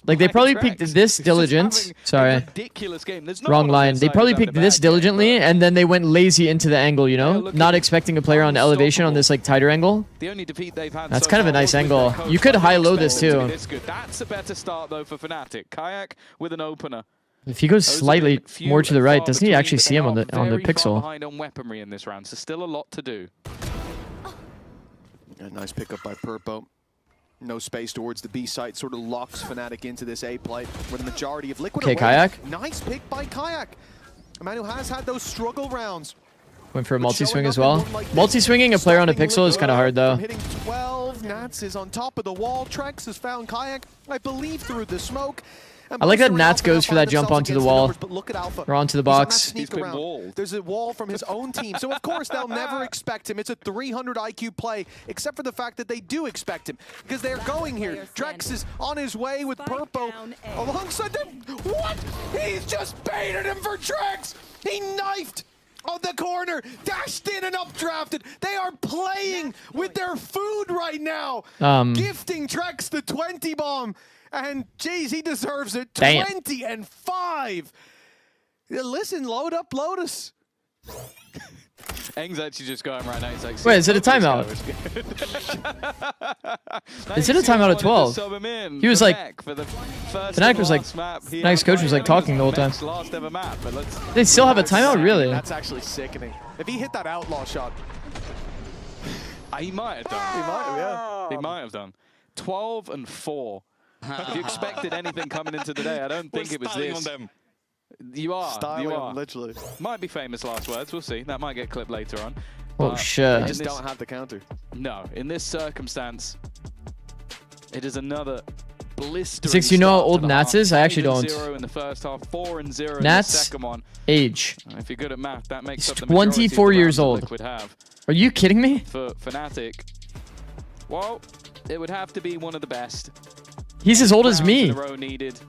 Like they probably peaked this Diligent. Sorry, Ridiculous game. There's no wrong one on line. their They side probably who's having peaked a this bad game, diligently, and then they went lazy into the angle. You know, not expecting a player on elevation on this like tighter angle. The only defeat they've had That's so kind of a far nice was with their angle. coach. You could I high-low didn't this expect it to too. be this good. That's a better start though for Fnatic. Kayak with an opener. If he goes Those have slightly been few more to the and right, far doesn't he between, actually but see they him are on the very far pixel? behind on weaponry in this round, so still a lot to do. A nice pickup by Purpo. No space towards the B site, sort of locks Fnatic into this A play, where the majority of Liquid Okay, are Kayak. waiting. Nice pick by Kayak. A man who has had those struggle rounds. Went for a But multi-swing showing as up in well. one like this, Multi-swinging a player on a stopping pixel is Liquid kind of hard though. from hitting 12, Nats is on top of the wall. Trex has found Kayak, I believe, through the smoke. And I like that Booster and Nats Alpha now goes for find that jump themselves onto the against wall. numbers, but look at Alpha. Or onto the He's on that box. sneak been around. walled. There's a wall from his own team, so of course they'll never expect him. It's a 300 IQ play, except for the fact that they do expect him, because they're going here. Trex is on his way with Purpo alongside them. What? He's just baited him for Trex! He knifed on the corner, dashed in and updrafted. They are playing with their food right now. Gifting Trex the 20 bomb. And geez, he deserves it. Damn. 20-5. Listen, load up Lotus. Eng's actually just going right now. He's like, wait, is it a timeout? Is it a timeout at 12? He was like, Fnatic was like, Fnatic's coach was like talking the whole time. They still have a timeout, really? That's actually sickening. If he hit that outlaw shot, he might have done. He might have, yeah. He might have done. 12 and 4. If you expected anything coming into the day, I don't think it was this. On them. You are. Styling you are. literally. Might be famous last words. We'll see. That might get clipped later on. Oh, shit. They just don't have the counter. No. In this circumstance, it is another blistering Zikz, you know how start old to the Nats half. is? I actually 5 and don't. 0 in the first half, 4 and 0 in the Nats second one. age. If you're good at math, that makes He's up the majority of the 24 years rounds that old. Liquid have. Are you kidding me? For Fnatic, well, it would have to be one of the best. He's as old as Rounds me. in a row needed.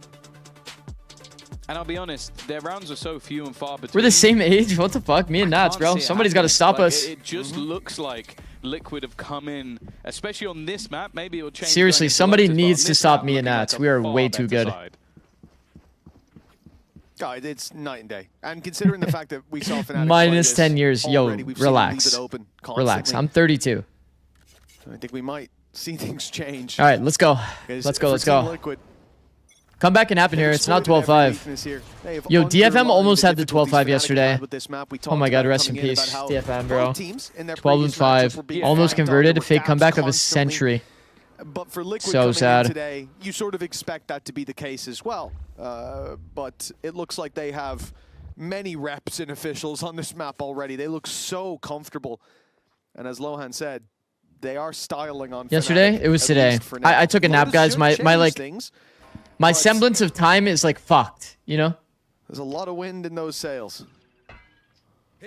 And I'll be honest, their rounds are so few and far between. We're the same age? What the fuck? Me and Nats, Can't bro. see it Somebody's got to happening. stop Like, us. It just looks like Liquid have come in, especially on this map. Maybe it'll change. Seriously, going into somebody Lotus, but needs on to this stop map, me and looking Nats. like a We are far way too better good. side. God, it's night and day. And considering the fact that we saw Fnatic Minus 10 years. Yo, already, we've seen them leave relax. it open Relax. constantly. I'm 32. I think we might see things change. All right, let's go. Because Let's go. for Let's Team go. Liquid, Come back and happen here. It's not exploited every 12-5. weakness here. They have Yo, DFM underlined almost had the difficulties 12-5 Fnatic yesterday. had with this map. We Oh my talked god, about rest in coming peace, about how DFM, bro. both teams in their 12 and previous matchups 5. were being Almost flagged on. converted. There were Fake comeback gaps of a constantly. century. But for Liquid So coming sad. in today, you sort of expect that to be the case as well. But it looks like they have many reps and officials on this map already. They look so comfortable. And as Lohan said, they are styling on Yesterday? Fnatic, It was at today. least for now. I took a nap, Lotus guys. should My change like things, my but semblance of time is like fucked, you know? There's a lot of wind in those sails.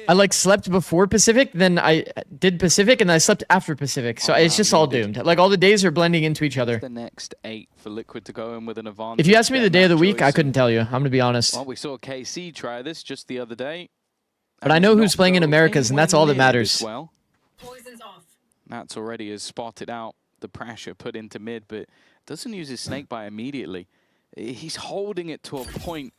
I like slept before Pacific, then I did Pacific, and I slept after Pacific. So it's just all doomed. Like all the days are blending into each other. The next 8 for Liquid to go in with an advantage. If you asked me the day of the week, I choice. couldn't tell you. I'm gonna be honest. Well, we saw KC try this just the other day. But I know who's playing in Americas, and that's all that matters. Well, Nats already has spotted out the pressure put into mid, but doesn't use his snake bite immediately. He's holding it to a point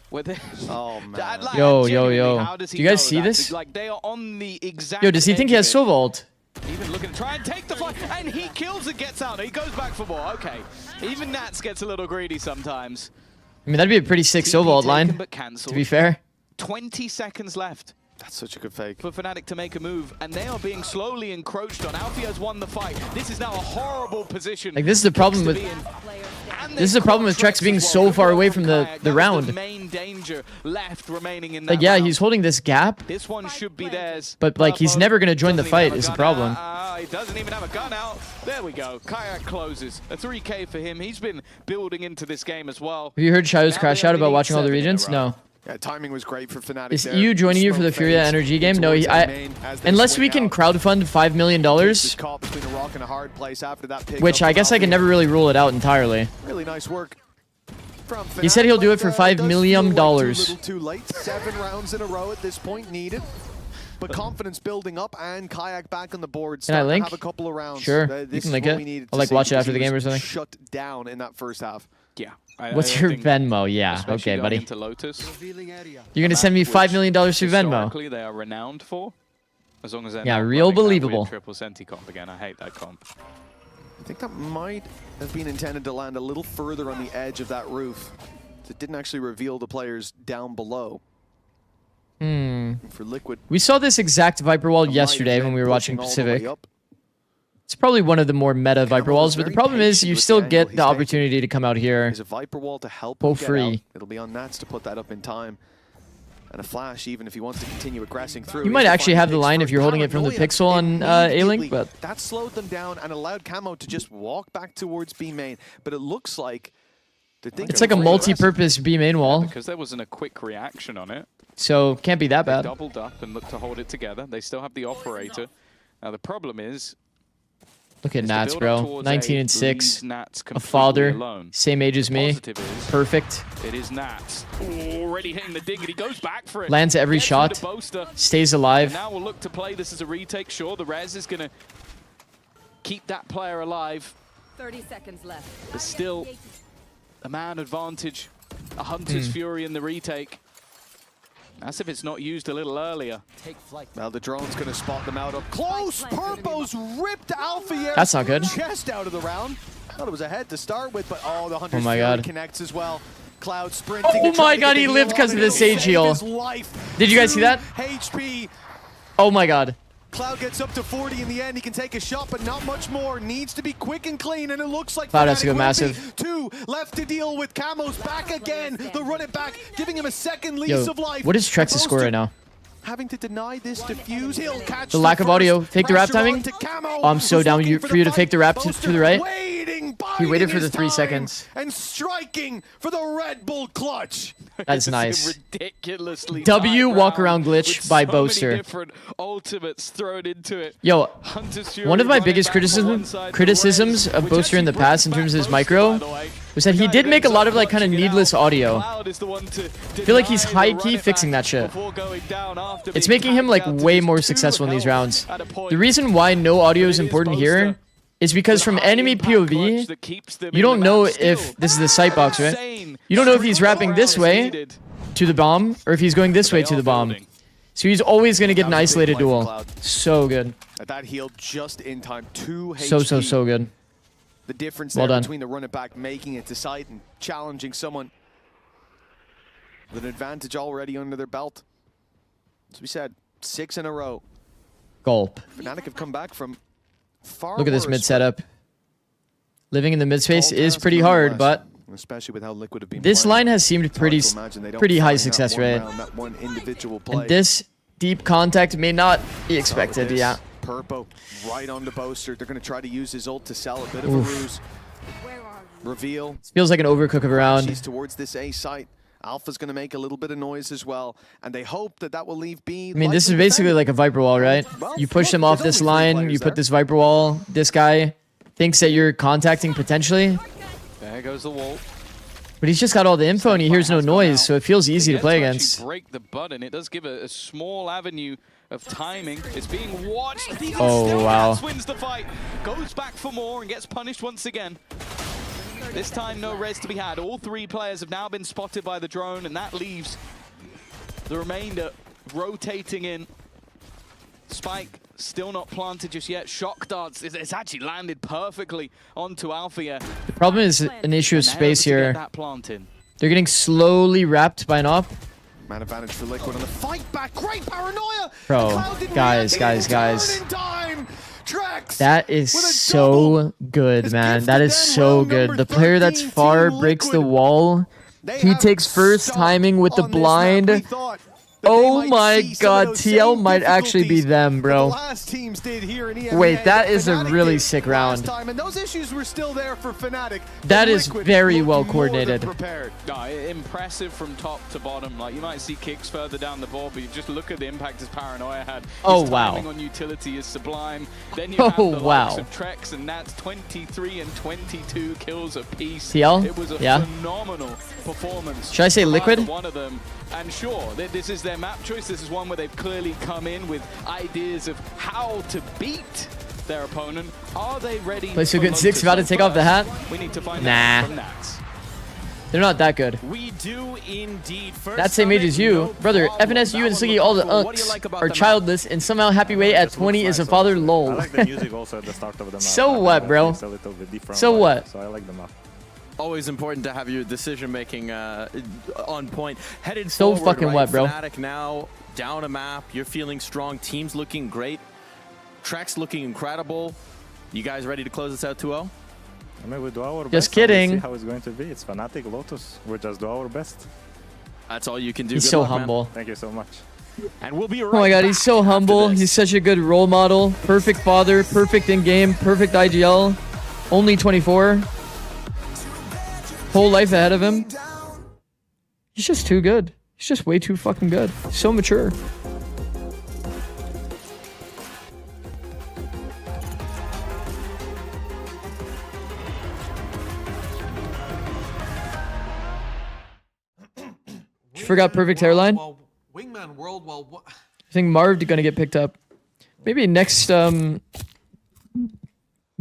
where they. Oh man! Yo. How does Do he you guys know see that? this? Like they are on the exact. Yo, does he think he has edge of it. Silva ult? Even looking to try and take the fight, and he kills and gets out. He goes back for more. Okay, even Nats gets a little greedy sometimes. I mean, that'd be a pretty sick Silva ult line, taken but to cancelled. be fair. 20 seconds left. That's such a good fake. For Fnatic to make a move, and they are being slowly encroached on. Alfie has won the fight. This is now a horrible position. Like, this is the problem with... This is the problem with Trex being so far away from the round. The main danger left remaining in that Like, yeah, round. he's holding this gap, This one should be theirs. but, like, he's never going to join the Doesn't even fight have a is the gun problem. out. He doesn't even have a gun out. There we go. Kayak closes. A 3K for him. He's been building into this game as well. Have you heard Shio's Now crash they out only about need watching all the 7 in a regions? row. No. Yeah, timing was great for Fnatic. Is there. EU joining you for the Smoke Furia fades Energy game? No, towards their main as they unless swing we can out. crowdfund $5 million, Just caught between a rock and a hard place after that pick which up I from guess I can Alfie. never really rule it out entirely. Really nice work from He said he'll do it for Fnatic, $5 does million. feel like too little too late. 7 rounds in a row at this point needed. But confidence building up and Kayak back on the board. Can I Starting to link? have a couple of rounds. Sure, This you is can link what it. we needed I'll to like see watch it because after he the game was or something. Shut down in that first half. Yeah. What's your Venmo? Yeah, Especially okay, going buddy. into Lotus. You're gonna send me $5 million through Venmo. Historically, they are renowned for. As long as they're Yeah, not real running that weird believable. triple centi comp again. I hate that comp. I think that might have been intended to land a little further on the edge of that roof. It didn't actually reveal the players down below. For Liquid. We saw this exact Viper wall yesterday when we were watching Pacific. It's probably one of the more meta Viper walls, but the problem is you still get the opportunity to come out here There's a Viper wall to help for him get free. out. It'll be on Nats to put that up in time. And a flash, even if he wants to continue aggressing through. You might He's to actually find have the picks line if first. you're holding it from the Paranoia pixel on A-Link, immediately. but that slowed them down and allowed Camo to just walk back towards B main. But it looks like they're thinking it's like a multi-purpose B main wall, Because there wasn't a quick reaction on it. so can't be that They bad. doubled up and looked to hold it together. They still have the operator. Now the problem is, Look at is the Nats, build-up bro. towards 19 A and 6. leaves Nats A completely father, alone. same age as me. Positive is, Perfect. it is Nats. Already hitting the dig and he goes back for it. Lands every Gets shot. with the boaster. Stays And alive. now we'll look to play this as a retake. Sure, the res is going to keep that player alive. 30 seconds left. But still, a man advantage. A Hunter's Fury in the retake. As if it's not used a little earlier. Take flight. Well, the drone's going to spot them out up close. Purpo's ripped Alfier's That's not good. chest out of the round. Thought it was a head to start with, but oh, the Hunter's my Fury God. connects as well. Cloud sprinting. Oh to try my to God, get he the lived heal because on of it. the Sage Save heal. his life. Did you guys see that? HP. Oh my God. Cloud gets up to 40 in the end. He can take a shot, but not much more. Needs to be quick and clean, and it looks like Cloud has to go Fnatic will massive. be 2 left to deal with. Camo's back again. The run it back, giving him a second lease Yo, of life. what is Trex's score right now? Having to deny this defuse. He'll catch The lack of audio. Fake the rap pressure timing. onto Camo, Oh, I'm so who's down looking for you to fake the rap to the right. Waiting, He waited biding for the his 3 time, seconds. and striking for the Red Bull clutch. That's nice. Ridiculously W high walk ground around glitch with by so Boaster. many different ultimates thrown into it. Yo, Hunter's Fury one of my running biggest back from one criticisms side to of Rez, Boaster in the which past in actually terms of his brings back micro Boaster, by the way. was that he did make a lot of like kind of needless audio. Cloud is the one to I feel like he's deny the high-key run it fixing back that shit. before going down after It's being making him like tagged out to way just more 2 successful in these health rounds. at a point. The reason why no audio is important here is because from enemy POV, you don't know if this is the sight box, right? You don't know if he's wrapping this way to the bomb or if he's going this way to the bomb. So he's always going to get an isolated duel. So good. That healed just in time. 2 HP. So good. The difference Well there done. between the run it back, making it to sight, and challenging someone with an advantage already under their belt. As we said, 6 in a row. Gulp. Fnatic have come back from far Look at this worse, mid setup. Living in the mid space Tall is task pretty hard, nonetheless, but especially with how Liquid have been this playing. line has seemed It's hard pretty to imagine they don't pretty high find that success one rate. round, that one individual play. And this deep contact may not be expected, This yeah. Purpo right on the Boaster. They're going to try to use his ult to sell a bit of Oof. a ruse. Reveal. Feels like an overcook of a round. She's towards this A site. Alpha's going to make a little bit of noise as well, and they hope that that will leave B. I mean, this is basically like a Viper wall, right? You push them off this line, you put this Viper wall, this guy thinks that you're contacting potentially, There goes the wall. but he's just got all the info and he hears no noise, so it feels easy to play against. Break the button. It does give a small avenue of timing. It's being watched. Oh, wow. Wins the fight. Goes back for more and gets punished once again. This time, no res to be had. All 3 players have now been spotted by the drone, and that leaves the remainder rotating in. Spike still not planted just yet. Shock darts. It's actually landed perfectly onto Alfia. The problem is an issue of space here. That planted. They're getting slowly wrapped by an op. Man advantage for Liquid on the fight back. Great paranoia. Bro, guys. That is so good, man. That is so good. The player that's far breaks the wall. He takes first timing with the blind. Oh my god, TL might actually be them, bro. Wait, that is a really sick round. And those issues were still there for Fnatic. That is very well coordinated. Impressive from top to bottom. Like, you might see kicks further down the board, but you just look at the impact his paranoia had. Oh, his wow. timing on utility is sublime. Then you have the likes of Trex, and that's 23 and 22 kills apiece. TL? It was a Yeah. phenomenal performance. Should I say from Liquid? either one of them. And sure, this is their map choice. This is one where they've clearly come in with ideas of how to beat their opponent. Are they ready? Play so for good. Lotus? Zikz about to take off the hat? We need to find Nah. out from Nats. They're not that good. We do indeed. That same age as you. Brother, FNS, you and Sliggy, all the unks are childless and somehow happy way at 20 is a father, lol. I like the music also at the start of the map. So what, bro? It's a little bit different So vibe, what? So I like the map. Always important to have your decision making on point. Headed So forward, fucking right? what, bro? Fnatic now down a map. You're feeling strong. Team's looking great. Trex looking incredible. You guys ready to close this out 2-0? I mean, we do our best. Just and we'll kidding. see how it's going to be. It's Fnatic, Lotus. We just do our best. That's all you can do. He's Good so luck, man. humble. Thank you so much. And we'll be right Oh my god, back he's so after humble. this. He's such a good role model. Perfect father, perfect in-game, perfect IGL. Only 24. Whole life ahead of him. He's just too good. He's just way too fucking good. So mature. You forgot perfect hairline? Wingman World, well, I think Marv gonna get picked up. Maybe next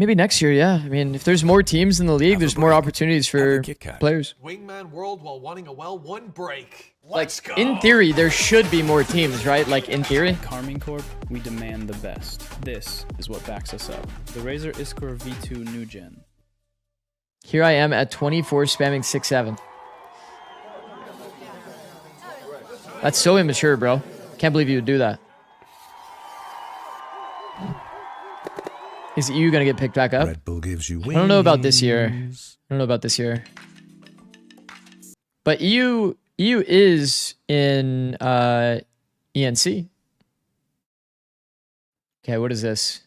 Maybe next year, yeah. I mean, if there's more teams in the league, there's more opportunities for players. Wingman World while wanting a one break. Like, in theory, there should be more teams, right? Like, in theory. Carmine Corp, we demand the best. This is what backs us up. The Razer Iskor V2 New Gen. Here I am at 24 spamming 6-7. That's so immature, bro. Can't believe you would do that. Is EU gonna get picked back up? Red Bull gives you wings. I don't know about this year. I don't know about this year. But EU is in ENC. Okay, what is this?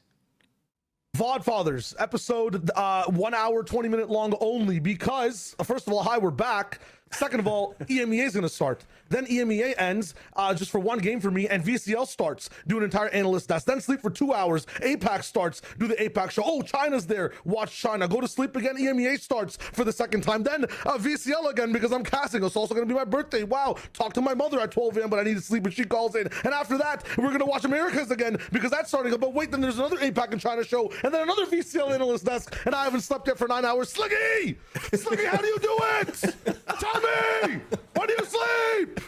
Vodfathers episode 1 hour 20-minute long only because first of all, hi, we're back. Second of all, EMEA is going to start. Then EMEA ends just for one game for me, and VCL starts. Do an entire analyst desk. Then sleep for 2 hours. APAC starts. Do the APAC show. Oh, China's there. Watch China. Go to sleep again. EMEA starts for the second time. Then VCL again because I'm casting. It's also going to be my birthday. Wow. Talk to my mother at 12 a.m., but I need to sleep when she calls in. And after that, we're going to watch Americas again because that's starting up. But wait, then there's another APAC and China show, and then another VCL analyst desk, and I haven't slept yet for 9 hours. Sliggy! Sliggy, how do you do it? Tell me! When do you sleep?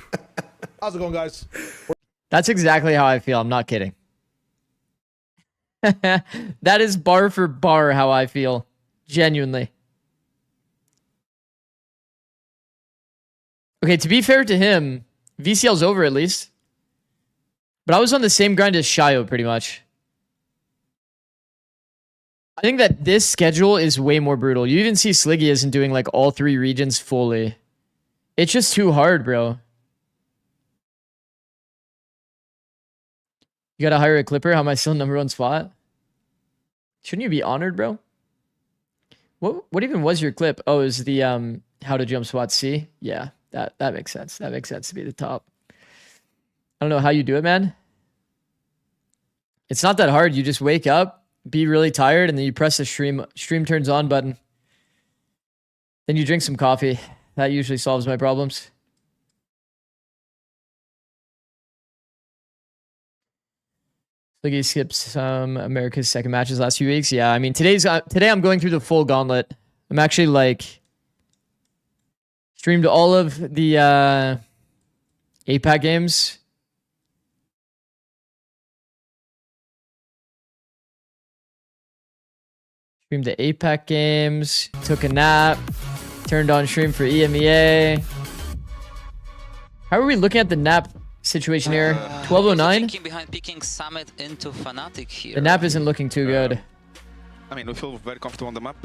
How's it going, guys? That's exactly how I feel. I'm not kidding. That is bar for bar how I feel. Genuinely. Okay, to be fair to him, VCL's over at least. But I was on the same grind as Shayo pretty much. I think that this schedule is way more brutal. You even see Sliggy isn't doing like all 3 regions fully. It's just too hard, bro. You gotta hire a clipper? How am I still #1 spot? Shouldn't you be honored, bro? What even was your clip? Oh, it was the how to jump spot C? Yeah, that makes sense. That makes sense to be the top. I don't know how you do it, man. It's not that hard. You just wake up, be really tired, and then you press the stream turns on button. Then you drink some coffee. That usually solves my problems. Sliggy skipped some America's second matches last few weeks. Yeah, I mean today I'm going through the full gauntlet. I'm actually like streamed all of the APAC games. Streamed the APAC games. Took a nap. Turned on stream for EMEA. How are we looking at the nap situation here? 1209? Behind picking Summit into Fnatic here. The nap isn't looking too good. I mean, we feel very comfortable on the map,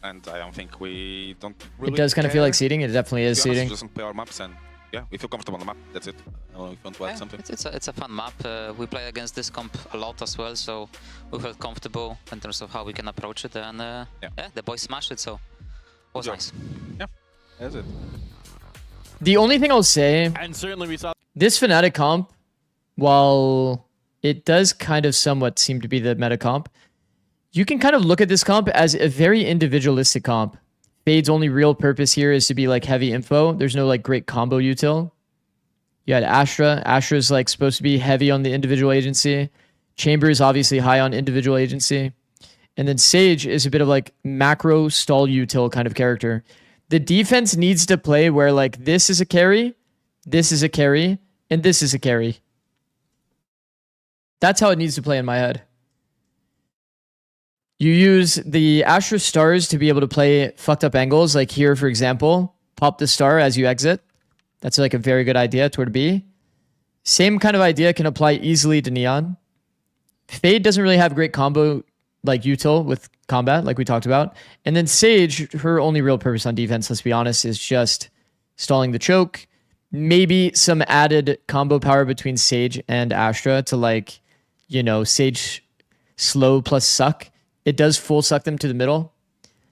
and I don't think we don't really It does kind of feel like seeding. It definitely is seeding. We doesn't play our maps, and yeah, we feel comfortable on the map. That's it. I don't know if you want to add something. It's a fun map. We play against this comp a lot as well, so we felt comfortable in terms of how we can approach it, and yeah, the boys smashed it, so it was nice. Yeah, that's it. The only thing I'll say, and certainly we saw this Fnatic comp, while it does kind of somewhat seem to be the meta comp, you can kind of look at this comp as a very individualistic comp. Fade's only real purpose here is to be like heavy info. There's no like great combo util. You had Astra. Astra's like supposed to be heavy on the individual agency. Chamber is obviously high on individual agency. And then Sage is a bit of like macro stall util kind of character. The defense needs to play where like this is a carry, this is a carry, and this is a carry. That's how it needs to play in my head. You use the Astra stars to be able to play fucked up angles. Like here, for example, pop the star as you exit. That's like a very good idea toward B. Same kind of idea can apply easily to Neon. Fade doesn't really have great combo like util with combat, like we talked about. And then Sage, her only real purpose on defense, let's be honest, is just stalling the choke. Maybe some added combo power between Sage and Astra to like, you know, Sage slow plus suck. It does full suck them to the middle.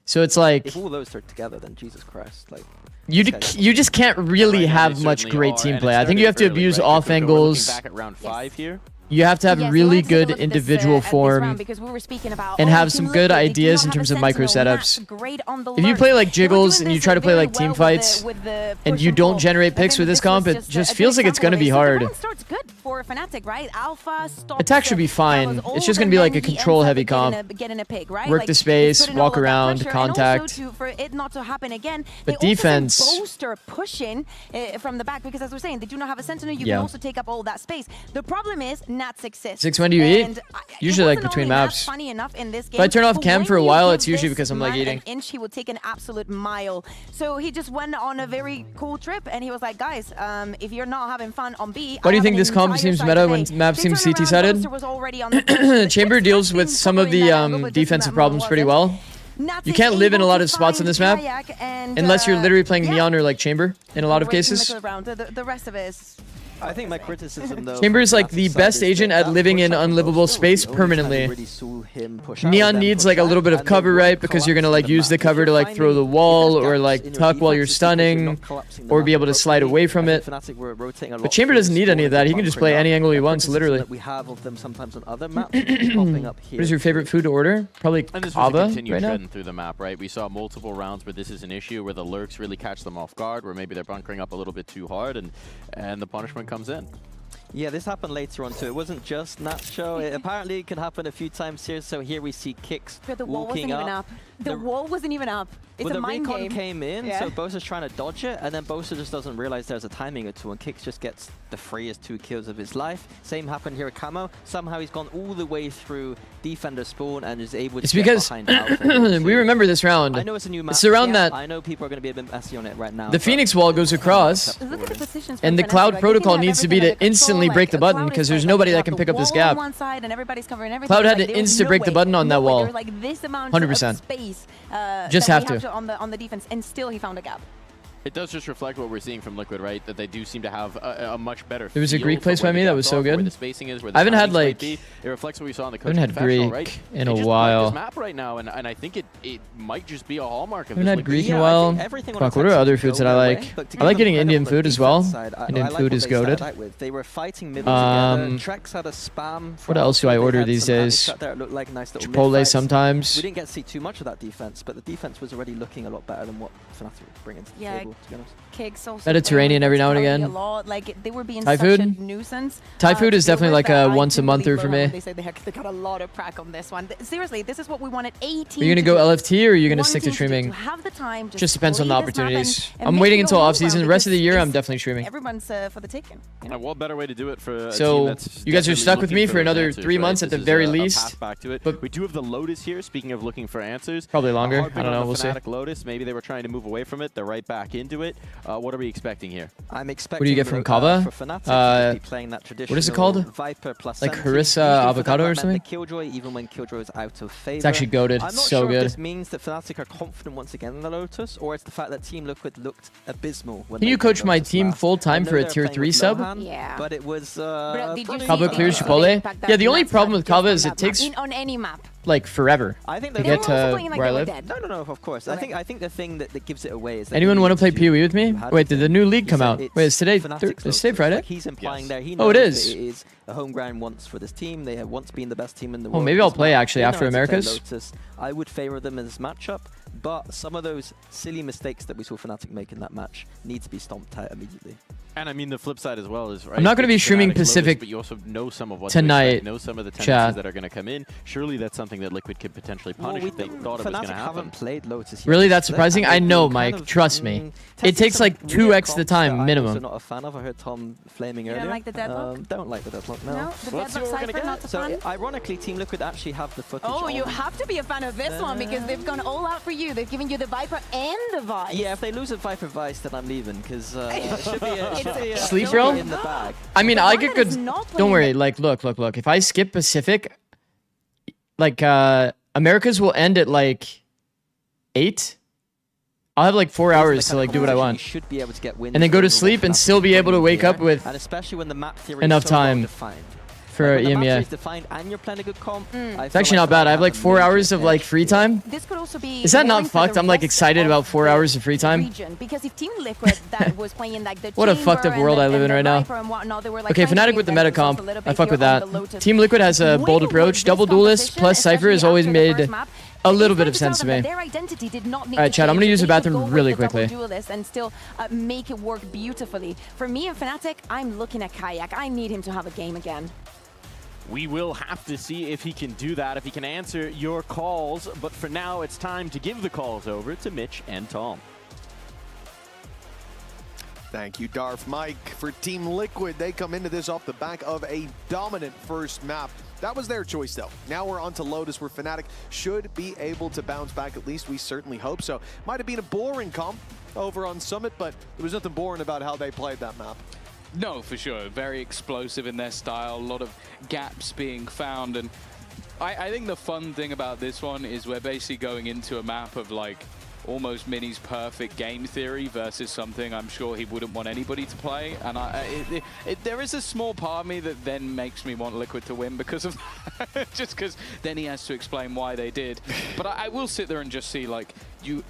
So it's like... If all those are together, then Jesus Christ. Like, you just can't really have much great team play. I think you have to abuse off angles. Back at round 5 here. You have to have really good individual form and have some good ideas in terms of micro setups. If you play like jiggles and you try to play like team fights and you don't generate picks with this comp, it just feels like it's going to be hard. for Fnatic, right? Alpha stops. Attack should be fine. It's just gonna be like a control-heavy comp. Getting a pick, right? Work like, the space, walk around, pressure, contact. And also for it not to happen again, But they defense. also Boaster pushing from the back because, as we're saying, they do not have a sentinel. You Yeah. can also take up all that space. The problem is Nats exist. Zikz, when do you eat? And Usually like between maps. Funny enough in this game, If I turn off but cam when for a you while, give it's usually this because I'm like man eating. an inch, he will take an absolute mile. So he just went on a very cool trip, and he was like, guys, if you're not having fun on B, Why do you think this comp seems meta when map seems CT sided? Chamber deals with some of the defensive problems pretty well. You can't live in a lot of spots in this map unless you're literally playing Neon or like Chamber in a lot of cases. The rest of it is... I think my criticism, though, Chamber is like the best agent at living in unlivable space permanently. Neon needs like a little bit of cover, right? Because you're gonna like use the cover to like throw the wall or like tuck while you're stunning or be able to slide away from it. But Chamber doesn't need any of that. He can just play any angle he wants, literally. We have of them sometimes on other maps popping up here. What is your favorite food to order? Probably And this was a Kava continued right now. trend through the map, right? We saw multiple rounds where this is an issue, where the lurks really catch them off guard, where maybe they're bunkering up a little bit too hard, and the punishment comes in. Yeah, this happened later on too. It wasn't just Nacho. It apparently can happen a few times here. So here we see Kicks The wall wasn't walking even up. The wall wasn't even up. It's well, a the mind recon game. came in, Yeah. so Bosa's trying to dodge it, and then Bosa just doesn't realize there's a timing or two, and Kicks just gets the freest 2 kills of his life. Same happened here at Camo. Somehow he's gone all the way through Defender spawn and is able to It's get because behind Alpha. we remember this round. I know it's a new map. It's around yeah, that I know people are going to be a bit messy on it right now. the Phoenix wall goes across, Look at the positions and the from Cloud Fnatic. protocol They needs to have be everything to under instantly control, break the like, button Cloud because is there's like, nobody they that have can the pick up this wall on gap. one side and everybody's covering everything. Cloud had Like, to there was insta break the way. button on that No way. wall. There was like this amount 100%. of space Just that have we to. on the defense, and still he found a gap. It does just reflect what we're seeing from Liquid, right? That they do seem to have a much better. There was a feel Greek for place where by me the that gaps was so are, where good. the spacing is, where the I haven't had timings might like be. It reflects what we saw in the I haven't had Confessional, Greek right? in They a just like while. this map right now, and I think it might just be a hallmark of I haven't this had Liquid Greek in team. a while. Fuck, what are other foods that I like? I like getting Indian food as well. Indian food is goated. They were fighting middle together. Trex had a spam. What else do I order these days? Chipotle sometimes. We didn't get to see too much of that defense, but the defense was already looking a lot better than what Fnatic were bringing to the table, to be honest. Kicks also Mediterranean every now and again. A lot. Like, they were being Thai such food? a nuisance. Thai food to is deal definitely with like a that. once a monther for me. They said they got a lot of crack on this one. Seriously, this is what we wanted. 18. Are you gonna go LFT or are you gonna stick to streaming? Have the time. Just depends on the play this map opportunities. and I'm make waiting it until go off season. The rest of the year, because I'm definitely streaming. Everyone's for the taking. What better way to do it for a team So that's you guys are definitely stuck with looking me for those another answers, 3 right? months at This the is very a least. path back to it. But we do have the Lotus here. Speaking of looking for answers, Probably longer. Hard pick I don't on know. the We'll see. Fnatic Lotus. Maybe they were trying to move away from it. They're right back into it. What are we expecting here? I'm expecting. What do you get from Kava? For Fnatic to be playing that What is it called? Viper plus Like Sentry. harissa Usually for avocado that, or I meant something? the Killjoy, even when Killjoy is out of favor. It's actually goated. I'm not So sure good. if this means that Fnatic are confident once again in the Lotus, or it's the fact that Team Liquid looked abysmal. When Can you coach my team full time for a tier 3 sub? Yeah. But it was. Kava clears Chipotle? Yeah, the only problem with Kava is it takes on any map. like forever I think to they're get also to playing like where I they were live. dead. No, of course. I think the thing that gives it away is that Anyone they want to need play PoE with me? have Wait, did the new league come said out? it's Wait, it's today. Fnatic's It's today Lotus. Friday? Like he's implying there. He knows Oh, it that is. it is a home ground once for this team. They have once been the best team in the Oh, world. maybe at I'll this play match. actually They know after how to play Americas. Lotus. I would favor them in this matchup, but some of those silly mistakes that we saw Fnatic make in that match need to be stomped out immediately. And I mean, the flip side as well is, right, I'm not gonna be it's streaming Fnatic Lotus, Pacific but you also know some of what tonight, to expect, know some of the tendencies chat. that are going to come in. Surely that's something that Liquid could potentially punish if they thought it was going Fnatic to happen. haven't played Lotus yet. Really, that's They're surprising? kind I of know, been Mike. kind of, Trust me. It testing takes some like weird 2x the comps that time I'm also minimum. not a fan of. I heard Tom flaming You don't earlier. like the deadlock? Don't like the deadlock. No. No, the Let's see deadlock what we're Cypher, gonna not get. the So, fun? ironically, Team Liquid actually have the footage. Oh, you on- have to be a fan of this one because they've gone all out for you. They've given you the Viper and the Vice. Yeah, if they lose a Viper Vice, then I'm leaving because it should be a Sleep should be roll? in the bag. I mean, The I one get that good. is not Don't playing worry. Like, look. If I skip Pacific, like, Americas will end at like 8. I'll have like 4 hours to like do what I want, Should be able to get wins and then go to over sleep and Fnatic still be able to wake up with and especially when the map theory enough is so well time defined. for When the map theory EMEA. is defined and you're playing a good comp, It's actually not bad. I have like 4 hours of like free time. This could also be. Is that not boring for the fucked? I'm like rest excited of about 4 hours of free time. region, because if Team Liquid that was playing like the What a fucked up Chamber world and I the- live and in the right now. Viper and whatnot, they were, like, Okay, trying to Fnatic with the reinvent meta themselves comp. a little I bit fuck here with on that. the Lotus. Team Liquid has a bold Way to approach. work Double this duelist competition, plus Cypher is especially always after the made first map. a little bit of sense to me. Their identity did not need All right, to Chad, I'm change. going to use They the could bathroom go with really the double quickly. duelist and still make it work beautifully. For me and Fnatic, I'm looking at Kayak. I need him to have a game again. We will have to see if he can do that, if he can answer your calls. But for now, it's time to give the calls over to Mitch and Tom. Thank you, Darth. Mike, for Team Liquid, they come into this off the back of a dominant first map. That was their choice, though. Now we're on to Lotus, where Fnatic should be able to bounce back. At least we certainly hope so. Might have been a boring comp over on Summit, but there was nothing boring about how they played that map. No, for sure. Very explosive in their style. A lot of gaps being found. And I think the fun thing about this one is we're basically going into a map of like almost Mini's perfect game theory versus something I'm sure he wouldn't want anybody to play. And there is a small part of me that then makes me want Liquid to win because of that. Just because then he has to explain why they did. But I will sit there and just see, like, you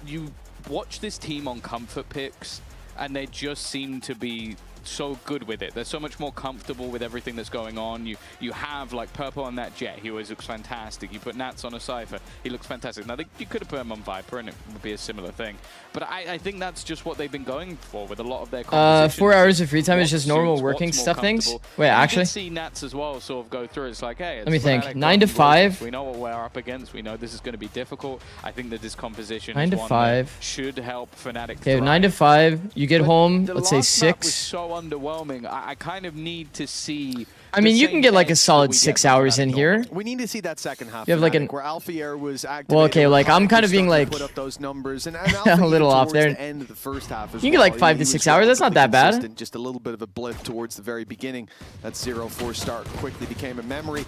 watch this team on comfort picks and they just seem to be so good with it. They're so much more comfortable with everything that's going on. You have like Purple on that Jet, he always looks fantastic. You put Nats on a Cypher, he looks fantastic. Now you could have put him on Viper and it would be a similar thing. But I think that's just what they've been going for with a lot of their compositions. 4 hours of free time is just normal working stuff things. Wait, actually, you can see Nats as well sort of go through. It's like, hey, it's let me think. Fnatic, 9 to 5. We know what we're up against. We know this is going to be difficult. I think that this composition 9 to is one 5 should help Fnatic. Okay, thrive. 9 to 5. You get home. Let's say Last map was 6. so underwhelming. I kind of need to see. I mean, you can get like a solid 6 hours in here. We need to see that second half. You have like where Alfier was activated. Well, okay, like I'm kind of being like put up those numbers and a little off there. The end of the first half as you can get like 5 to 6 hours. That's not that bad. Just a little bit of a blip towards the very beginning. That 0-4 start quickly became a memory.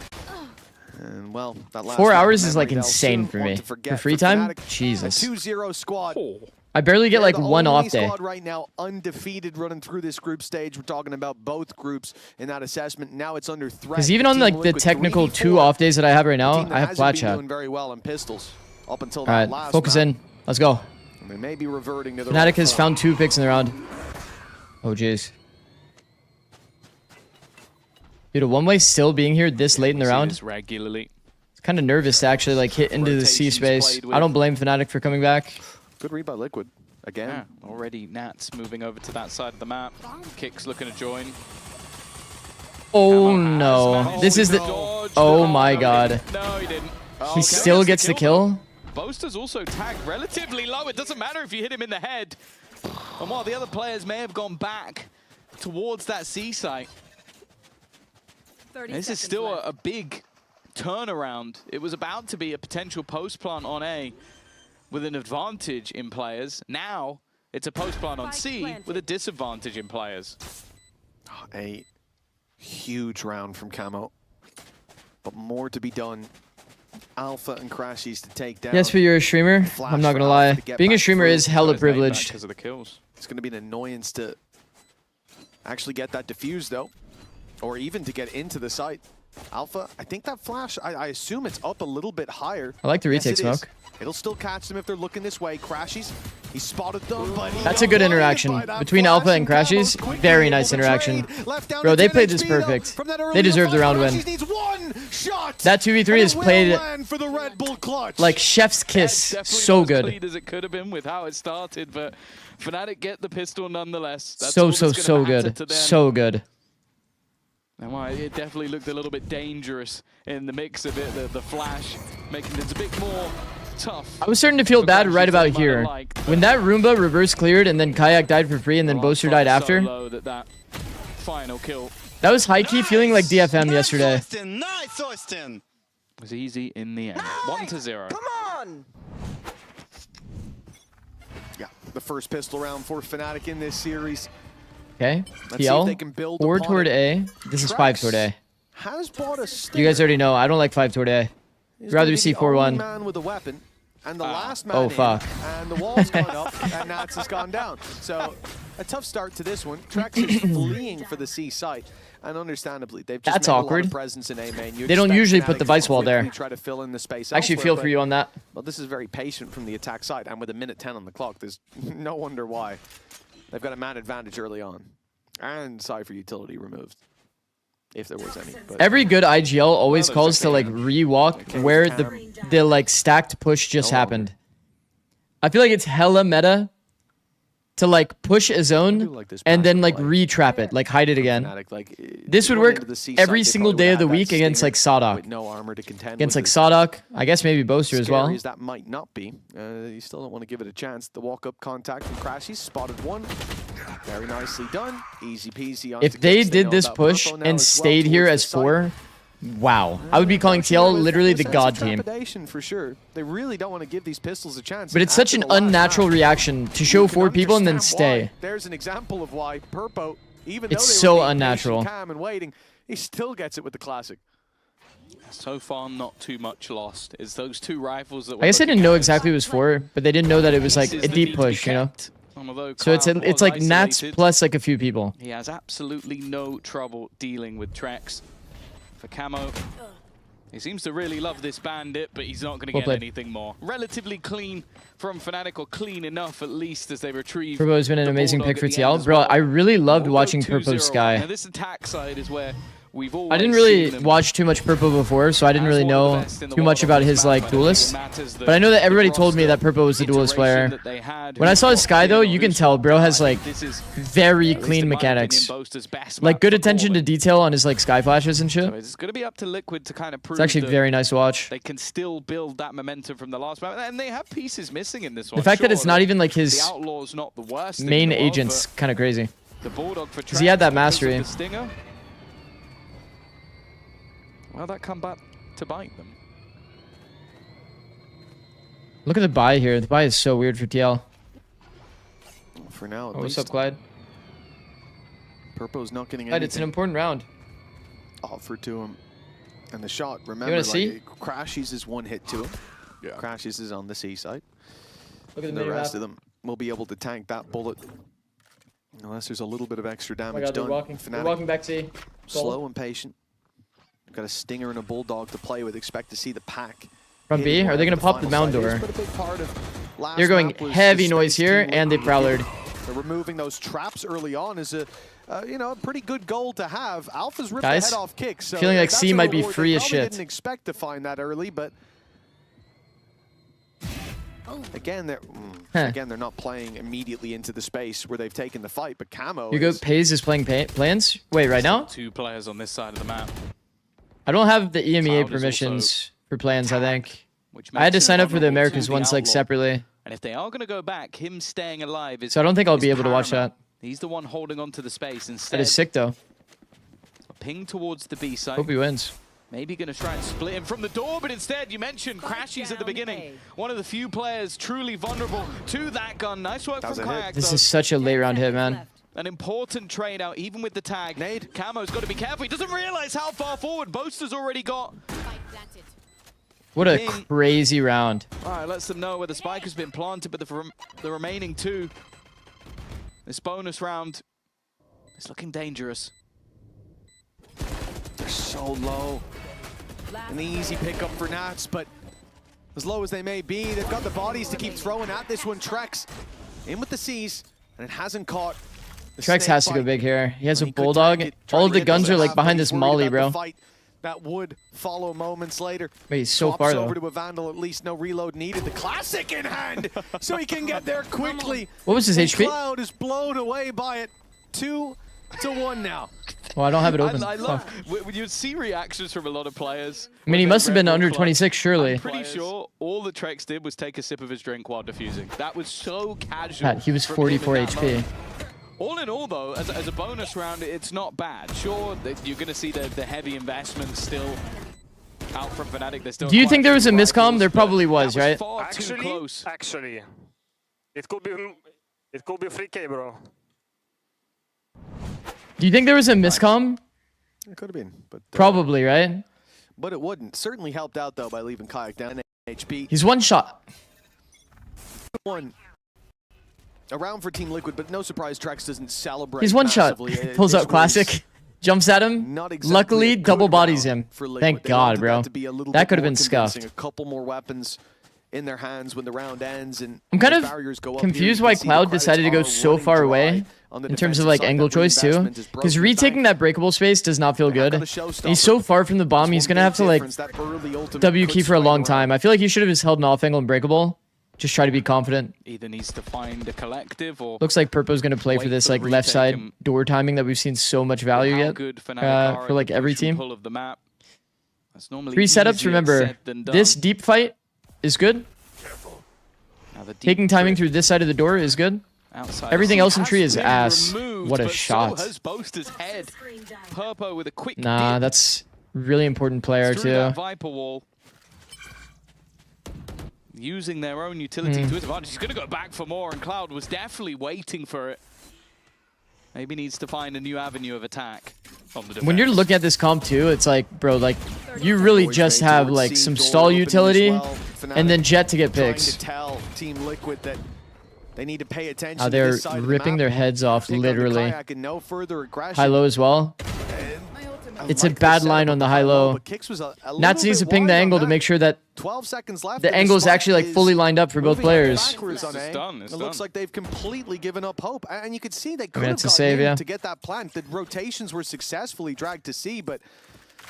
And well, that last 4 hours is like insane for me. For free time, Fnatic, Jesus. a 2-0 squad. I barely get like one off day. Squad right now undefeated running through this group stage. We're talking about both groups in that assessment. Now it's under threat. Because even on like the technical 2 off days that I have right now, I have flat chat. Doing very well in pistols up until All that right, last focus map. in. Let's go. And they may be reverting to the Fnatic has found 2 picks in the round. Oh jeez. Dude, a one-way still being here this late in the round. Regularly. It's kind of nervous to actually like hit into the C space. I don't blame Fnatic for coming back. Good read by Liquid. Again. Yeah, already Nats moving over to that side of the map. Kicks looking to join. Oh no. This is the... Oh my god. No, he didn't. He still gets the kill? Boaster's also tagged relatively low. It doesn't matter if you hit him in the head. And while the other players may have gone back towards that C site, this is still a big turnaround. It was about to be a potential post plant on A with an advantage in players. Now it's a post plant on C with a disadvantage in players. A huge round from Camo, but more to be done. Alpha and Crashies to take down. Yes, but you're a streamer. I'm not gonna lie. Being a streamer is hella privileged. Because of the kills. It's going to be an annoyance to actually get that defused, though, or even to get into the site. Alpha, I think that flash, I assume it's up a little bit higher. I like the retake it is. smoke. It'll still catch them if they're looking this way. Crashies, he spotted them, but That's a good interaction between Alpha and Crashies. Very nice interaction. Bro, they played this perfect. They deserve the round win. That 2v3 is played like chef's kiss. So good. As it could have been with how it started, but Fnatic get the pistol nonetheless. That's So all that's so gonna matter good. to them. So good. And why it definitely looked a little bit dangerous in the mix of it. The flash making it a bit more tough. I was starting to feel bad right about here. When that Roomba reverse cleared and then Kayak died for free and then Boaster died after. That final kill. That was high-key feeling like DFM yesterday. Nice, Austin. Was easy in the end. 1-0. Come on. Yeah, the first pistol round for Fnatic in this series. Okay. Let's see if they can build 4 upon toward it. A. This is 5 toward A. Has bought a stinger. You guys already know. I don't like 5 toward A. I'd He's rather gonna see be the only 4-1. man with a weapon, and the last man Oh, in, fuck. and the wall's gone up, and Nats has gone down. So a tough start to this one. Trex is fleeing for the C site, and understandably, they've just That's made a lot awkward. of presence in A main. They don't usually put the vice wall there. Try to fill in the space I actually elsewhere, feel for you on that. Well, this is very patient from the attack side, and with a minute 10 on the clock, there's no wonder why. They've got a man advantage early on, and Cypher utility removed. if there was any. But Every good IGL always calls to like re-walk where the like stacked push just happened. I feel like it's hella meta to like push a zone and then like re-trap it, like hide it again. This would work every single day of the week against like Sadok. no armor to contend Against with like Sadok, I guess maybe Boaster as well. Scary as that might not be, you still don't want to give it a chance. The walk-up contact from Crash, he's spotted one. Very nicely done. Easy peasy. If they did this push and stayed here as 4, wow. I would be calling TL literally the god team. For sure. They really don't want to give these pistols a chance. But it's such an unnatural reaction to show 4 people and then stay. There's an example of why Purpo, even though It's they so were being unnatural. patient, calm and waiting, he still gets it with the classic. So far, not too much lost. It's those 2 rifles that I guess they didn't know exactly it was 4, but they didn't know that it was like a deep push, you know? So it's like Nats plus like a few people. He has absolutely no trouble dealing with Trex. For Camo, he seems to really love this bandit, but he's not going to get anything more. Relatively clean from Fnatic, or clean enough at least as they retrieve. Purpo has been an amazing pick for TL. Bro, I really loved watching Purpo Sky. Now this attack side is where we've always I didn't really watch too much Purpo before, so I didn't really know too much about his like duelist. But I know that everybody told me that Purpo was the duelist player. When I saw his Sky though, you can tell bro has like very clean mechanics. Like good attention to detail on his like Sky flashes and shit. It's going to be up to Liquid to kind of prove It's actually very nice to watch. they can still build that momentum from the last map, and they have pieces missing in this one. The fact that it's not even like his the Outlaw's not the worst main agent's kind of crazy. The Bulldog for Because he had that mastery. the Stinger. Well, that come back to bite them. Look at the buy here. The buy is so weird for TL. For now, at What's least. up, Clyde? Purpo's not getting Clyde, anything it's an important round. offered to him. And the shot, remember, wanna like, see? Crash uses 1 hit to him. Crash is on the C side. Look at And the the mini rest map. of them will be able to tank that bullet. Unless there's a little bit of extra Oh my damage god, they're done. walking. They're Fnatic walking back C. slow and patient. Got a Stinger and a Bulldog to play with. Expect to see the pack. From B, are they going to pop the mound door? Last They're going map was heavy the noise Space here, team and they with prowlered. They're removing those traps early on is a, you know, a pretty good goal to have. Alpha's ripped Guys, the head off kicks. So feeling like that's C a might be reward. free They as probably shit. Didn't expect to find that early, but again, they're not playing immediately into the space where they've taken the fight. But Camo, Hugo Pays is playing plans. Wait, right now? 2 players on this side of the map. I don't have the EMEA Cloud is permissions for plans, I think. Which I had to makes sign him up for the vulnerable Americas to the ones like Outlaw. separately. And if they are going to go back, him staying alive is So I don't think I'll is be able to watch paramount. that. He's the one holding on to the space instead. That is sick though. Ping towards the B side. Hope he wins. Maybe going to try and split him from the door, but instead, you mentioned Crashies at the beginning. One of the few players truly vulnerable to that gun. Nice work from Kayak. This is such a late round hit, man. An important trade out, even with the tag. Camo's got to be careful. He doesn't realize how far forward Boaster's already got. What a Ping. crazy round. All right, lets them know where the spike has been planted, but the remaining 2. This bonus round is looking dangerous. they're so low. An easy pickup for Nats, but as low as they may be, they've got the bodies to keep throwing at this one. Trex in with the C's, and it hasn't caught. Trex has to go big here. He has a Bulldog. All of the guns are like behind this molly, bro. That would follow moments later. Wait, he's so Swaps far over though. to a Vandal, at least no reload needed. The classic in hand, so he can get there quickly. What was his And HP? Cloud is blown away by it. 2-1 now. Well, I don't have it open. I love Fuck. when you'd see reactions from a lot of players. I mean, he when must have they been red under bull 26, surely. I'm pretty sure all that Trex did was take a sip of his drink while defusing. That was so casual. Pat, he was from him in 44 that HP. moment. All in all, though, as a bonus round, it's not bad. Sure, you're going to see the heavy investment still out from Fnatic. There's still Do you quite think there was a few miscomm? rifles, There but probably was, that right? Far too close. Actually, it could be free K, bro. Do you think there was a miscomm? It could have been, but Probably, right? But it wouldn't. Certainly helped out though by leaving Kayak down HP. He's one shot. One. A round for Team Liquid, but no surprise Trex doesn't celebrate. He's one shot. massively. Pulls This out classic. was Jumps at him. not exactly a Luckily, good double bodies round him. for Liquid. Thank They God, wanted bro. That to be a little That bit could have more been convincing. scuffed. A couple more weapons in their hands when the round ends. And I'm kind those of barriers go up confused here. why You can see the Cloud credits decided to go are so running far dry away on the in terms of defensive like side. angle That choice too. reinvestment is Because broken retaking back. that breakable space does not feel good. gonna And showstopper. he's so far from the bomb, he's going to have to like W key for a long time. I feel like he should have just held an off angle and breakable. Just try to be confident. Either needs to find a collective or... Looks like Purpo's going to play for this like left side door timing that we've seen so much value yet for like every team. Pull of the map. That's normally 3 setups, easier remember, said than done. this deep fight is good. Now the deep Taking timing grip through this side of the door is good. outside. Everything He else in has tree is been ass. removed, What a but shot. So has Boaster's head. Purpo with a quick Nah, dip that's really important player through too. that Viper wall. Using their own utility to his advantage. He's going to go back for more, and Cloud was definitely waiting for it. Maybe needs to find a new avenue of attack on the defense. When you're looking at this comp too, it's like, bro, like you really just have like some stall utility and then Jet to get picks. To tell Team Liquid that they need to pay attention. How to they're this side of the ripping map. their heads off, Take out the literally. kayak and no further aggression. High low as well. It's a bad line on the high low. Nats needs to ping the angle to make sure that 12 seconds left. the angle is actually like fully lined up for both players. It looks like they've completely given up hope, and you could see they could mean, have it's a gotten save, in yeah. to get that plant. The rotations were successfully dragged to C, but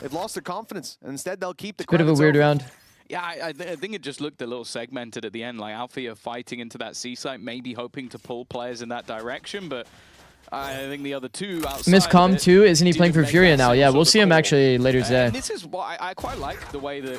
they've lost their confidence, and instead they'll keep the Bit of a credits weird over. round. Yeah, I think it just looked a little segmented at the end, like Alfia fighting into that C site, maybe hoping to pull players in that direction, but I think the other two outside Miss Com of it too, isn't he playing didn't for make Furia that now? same Yeah, sort we'll of see him call. actually later today. And this is what I quite like the way that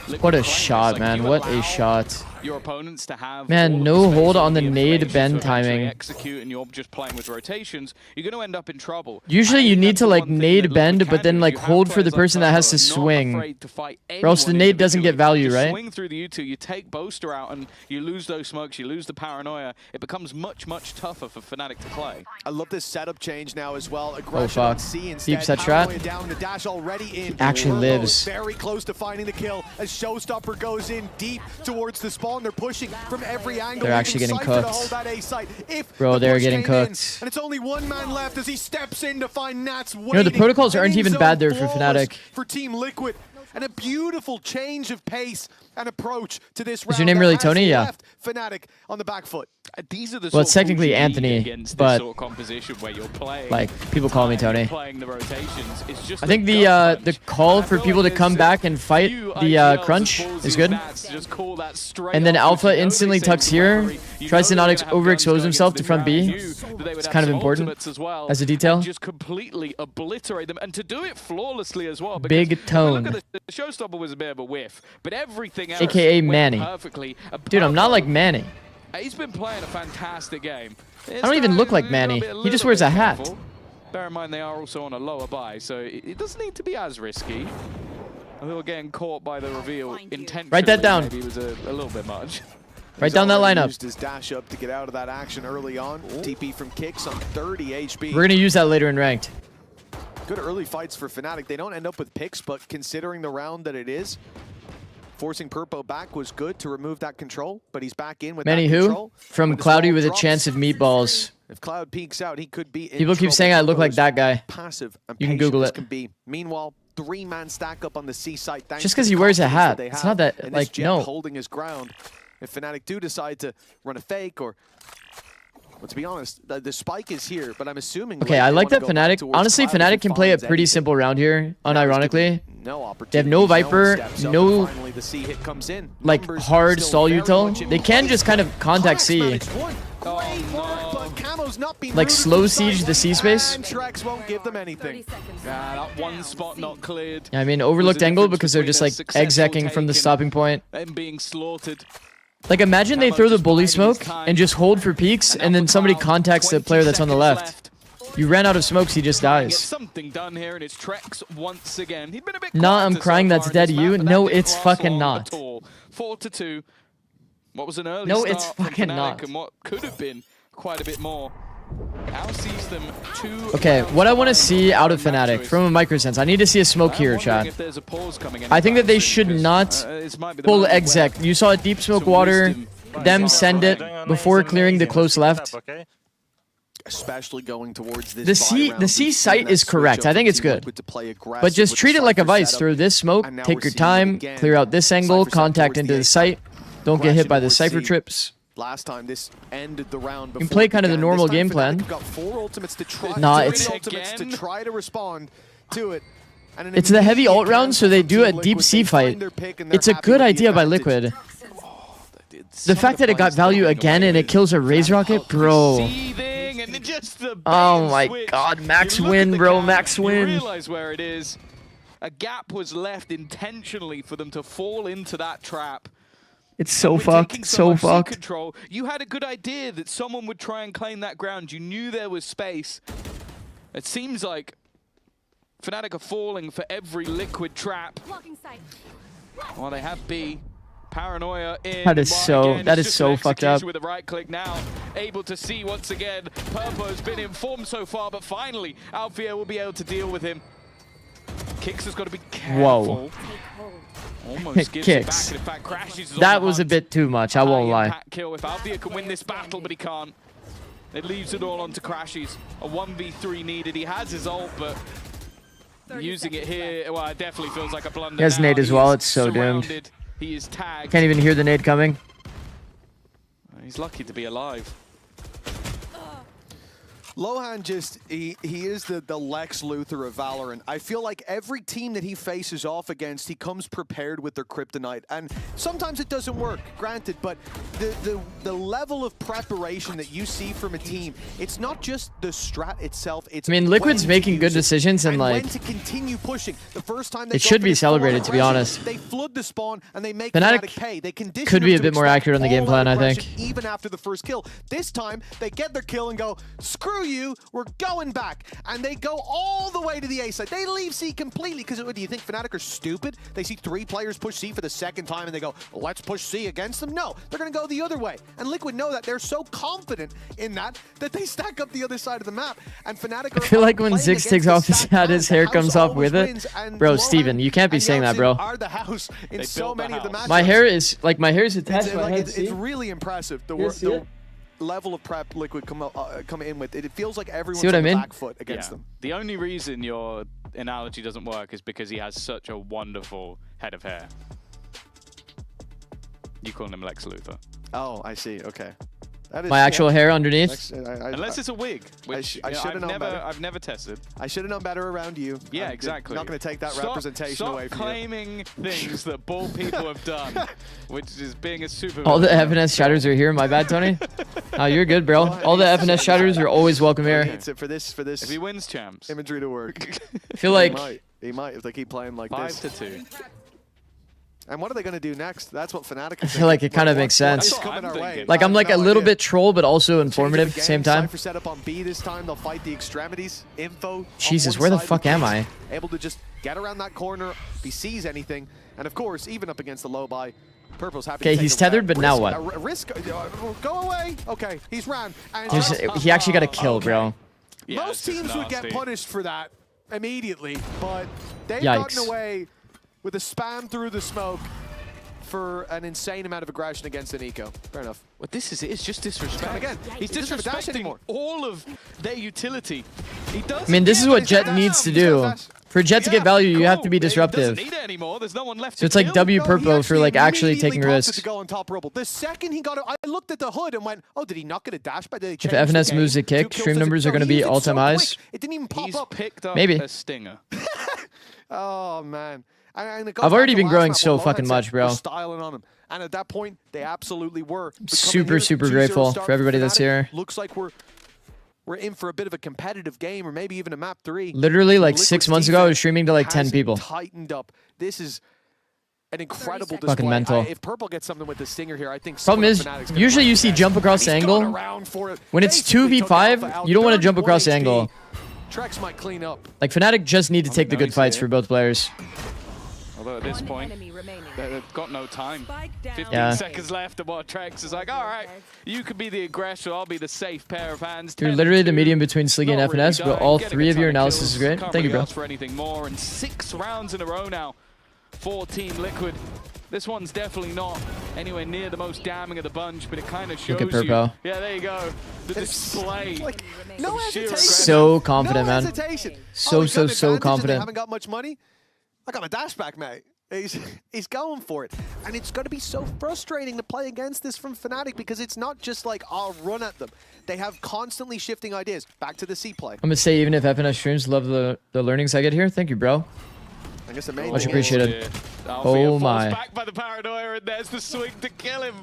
Liquid What a are playing shot, this. Like, man. you What a allow shot. your opponents to have Man, all of no the space hold on the the nade information bend to eventually timing. execute, and you're just playing with rotations, you're going to end up in trouble. Usually you need to like nade bend, but then like hold for the person that has to swing. Or else the nade doesn't get value, right? Swing through the U2, you take Boaster out, and you lose those smokes, you lose the paranoia. It becomes much, much tougher for Fnatic to play. I love this setup change now as well. Oh fuck. Deep set strat. Down, the dash already in. Actually Purpo lives. very close to finding the kill as Showstopper goes in deep towards the spawn. They're pushing from every angle. They're actually getting Cypher to cooked. hold that A site. If Bro, the they're push getting came in, cooked. and it's only one man left as he steps in to find Nats waiting. You know, the protocols aren't An even in-zone bad there for flawless Fnatic. For Team Liquid. And a beautiful change of pace and approach to this round. Is your name that really has Tony? Yeah. left Fnatic on the back foot. These are the Well, it's sort of technically tools you need Anthony, against but, this sort of composition where you're playing. like, people call me Tony. Playing the rotations. It's just I think the call for people to come back and fight the crunch is good. And then Alpha instantly tucks here, tries to not overexpose himself to front B. It's kind of important as a detail. Just completely obliterate them, and to do it flawlessly as well. Big tone. Look at the Showstopper was a bit of a whiff, but everything else AKA went Manny. perfectly. Dude, I'm not like Manny. He's been playing a fantastic game. I don't even look like Manny. He just wears a hat. Bear in mind they are also on a lower buy, so it doesn't need to be as risky. I think we're getting caught by the reveal intentionally. Write that down. Maybe it was a little bit much. Write down that lineup. Used his dash up to get out of that action early on. TP from Kicks on 30 HP. We're going to use that later in ranked. Good early fights for Fnatic. They don't end up with picks, but considering the round that it is, forcing Purpo back was good to remove that control, but he's back in with Manny that who? control. From When the Cloudy smoke with a drops, chance of meatballs. If Cloud peeks out, he could be in People keep trouble. saying I look like Purpo's that guy. Passive and You can patient Google as it. can be. Meanwhile, 3-man stack up on the C site. Just because he wears a hat. It's not that, and like, this Jet no. holding his ground. If Fnatic do decide to run a fake or... Well, to be honest, the spike is here, but I'm assuming... Okay, I like that Fnatic. Honestly, Fnatic can play a pretty simple round here, unironically. They have no Viper, no like hard stall util. They can just kind of contact C. Like slow siege the C space. Trex won't give them anything. That one spot not cleared. Yeah, I mean, overlooked angle because they're just like execing from the stopping point. Them being slaughtered. Like imagine they throw the bully smoke and just hold for peaks and then somebody contacts the player that's on the left. You ran out of smokes, he just dies. Something done here, and it's Trex once again. He'd been a bit Nah, I'm crying that's dead to you. No, it's fucking not. 4-2. What was an early No, start it's from fucking Fnatic not. and what could have been quite a bit more. Now sees them 2 Okay, what I want to see out of Fnatic from a micro sense, I need to see a smoke here, chat. I think that they should not pull exec. You saw a deep smoke water, them send it before clearing the close left. Especially going towards this The C site is correct. I think it's good. But just treat it like a vice. Throw this smoke, take your time, clear out this angle, contact into the site. Don't get hit by the aggression Cypher towards C. trips. Last time this ended the round. You can before play it kind of the began. normal This time game Fnatic plan. have got 4 ultimates to try. Nah, 3 it's- ultimates to try to respond to it. And an It's the heavy immediate ult round, so they do a Liquid, deep sea they find fight. their pick and they're It's a happy good with the idea by advantage. Liquid. The fact that it got value again and it kills a Raise Rocket, bro. Seething and just the Oh bait my switch. god, max You look at win, the bro, gap, max You win. realize where it is. A gap was left intentionally for them to fall into that trap. It's so With fucked, taking so much seat fucked. Control, you had a good idea that someone would try and claim that ground. You knew there was space. It seems like Fnatic are falling for every Liquid trap. Well, they have B. Paranoia in. That is But so- again, that it's is just so an fucked execution up. With the right click now, able to see once again. Purpo has been informed so far, but finally, Alfio will be able to deal with him. Kix has got to be careful. Whoa. Almost gives it back, Kicks. and in fact crashes. That was a bit too much, I won't lie. Impact kill if Alfio can win this battle, but he can't. It leaves it all onto Crashes. A 1v3 needed. He has his ult, but using it here, well, it definitely feels like a blunder. He has now. nade as He well, is it's so doomed. surrounded. He is tagged. Can't even hear the nade coming. He's lucky to be alive. Lohan just, he is the Lex Luthor of Valorant. I feel like every team that he faces off against, he comes prepared with their kryptonite. And sometimes it doesn't work, granted, but the level of preparation that you see from a team, it's not just the strat itself, it's I mean, Liquid's when to making good use it decisions and like, when to continue pushing. The first time they it go should for be this celebrated, full to be aggression, honest. They flood the spawn and they make Fnatic Fnatic pay. They condition could be them a to bit more expect accurate on the game all-out plan, I think. aggression even after the first kill. This time, they get their kill and go, screw you, we're going back. And they go all the way to the A side. They leave C completely, because do you think Fnatic are stupid? They see 3 players push C for the second time and they go, let's push C against them? No, they're going to go the other way. And Liquid know that. They're so confident in that they stack up the other side of the map. And Fnatic are I feel like when playing Zikz takes against off the his stacked hat, his house. The hair house comes off always with it. wins, and Bro, Lohan Steven, you can't be and saying that, Yamsen bro. are the house in so many of the matchups. My hair is attached to my head. It's really impressive. The level of prep Liquid come in with. It feels like everyone's what on I mean? the back foot against them. The only reason your analogy doesn't work is because he has such a wonderful head of hair. You call him Lex Luthor. Oh, I see. Okay. That is, My actual hair underneath. Unless it's a wig, which I should have known better. I've never tested. I should have known better around you. Yeah, I'm exactly. not going to take that representation away from Stop claiming things that bald people have done, which is being a super. All the FNS shatters are here. My bad, Tony. Oh, you're good, bro. All the FNS shatters are always welcome here. For this. If he wins champs, imagery to work. I feel like he might if they keep playing like 5-2. And what are they going to do next? That's what Fnatic. I feel like it kind of makes sense. Like I'm like a little bit troll, but also informative at the same time. Cypher set up on B this time. They'll fight the extremities. Info. Jesus, where the fuck am I? Able to just get around that corner if he sees anything, and of course, even up against the low buy, Purple's happy. Okay, to take he's a tethered, but now risk, what? Risk. Go away. Okay, he's ran. And He actually got a kill, bro. Yeah, most teams would get punished for that immediately, but they've Yikes. gotten away with a spam through the smoke for an insane amount of aggression against an eco. Fair enough. Well, it's just disrespect. Again, he's he doesn't have a dash disrespecting anymore. all of their utility. He does. I mean, this is what Jet needs to do. For Jet to get value, you have to be disruptive. Doesn't need it anymore. There's no one left. So it's like W Purpo for like actually taking risks. To go on top Purple. The second he got it, I looked at the hood and went, oh, did he not get a dash? But If FNS moves a kick, stream numbers are going to be all-time highs. It didn't even pop He's up. picked up Maybe. a stinger. Oh, man. And it goes I've back already to been last growing map, so what fucking Lohan much, said, bro. we're styling on him. And at that point, they absolutely were. We come in Super, here, super 2-0 grateful start for everybody that's Fnatic. here. Looks like we're in for a bit of a competitive game, or maybe even a map 3. Literally like Liquid's 6 months ago, I was streaming to like 10 hasn't people. Tightened up. This is an incredible display. Fucking mental. If Purple gets something with the stinger here, I think. Problem is, Fnatic's gonna usually break you the see net. jump across the He's gone angle. around for it. When it's Basically took Alpha 2v5, out. you don't want to jump 31 across the HP. angle. Trex might clean up. Like Fnatic just need to take the good fights for both players. Although at this point, they've got no time. 15 Yeah. seconds left, and what Trex is like, all right, you could be the aggressor, I'll be the safe pair of hands. You're literally the medium between Sliggy and Not really FNS, but dying, all getting 3 a of your ton analysis kills, is great. can't Thank you, really bro. ask for anything more, and 6 rounds in a row now for Team Liquid. This one's definitely not anywhere near the most damning of the bunch, but it kind of shows Look at you. Purpo. Yeah, there you go. The display. Like, no of sheer hesitation. So confident, no man. Hesitation. So, we so, got so advantage and they confident. haven't got much money. I got my dash back, mate. He's going for it. And it's going to be so frustrating to play against this from Fnatic because it's not just like, I'll run at them. They have constantly shifting ideas. Back to the C play. I'm going to say, even if FNC streams love the learnings I get here, thank you, bro. I guess the main Much thing appreciated. is- Oh my. Back by the paranoia, and there's the swing to kill him.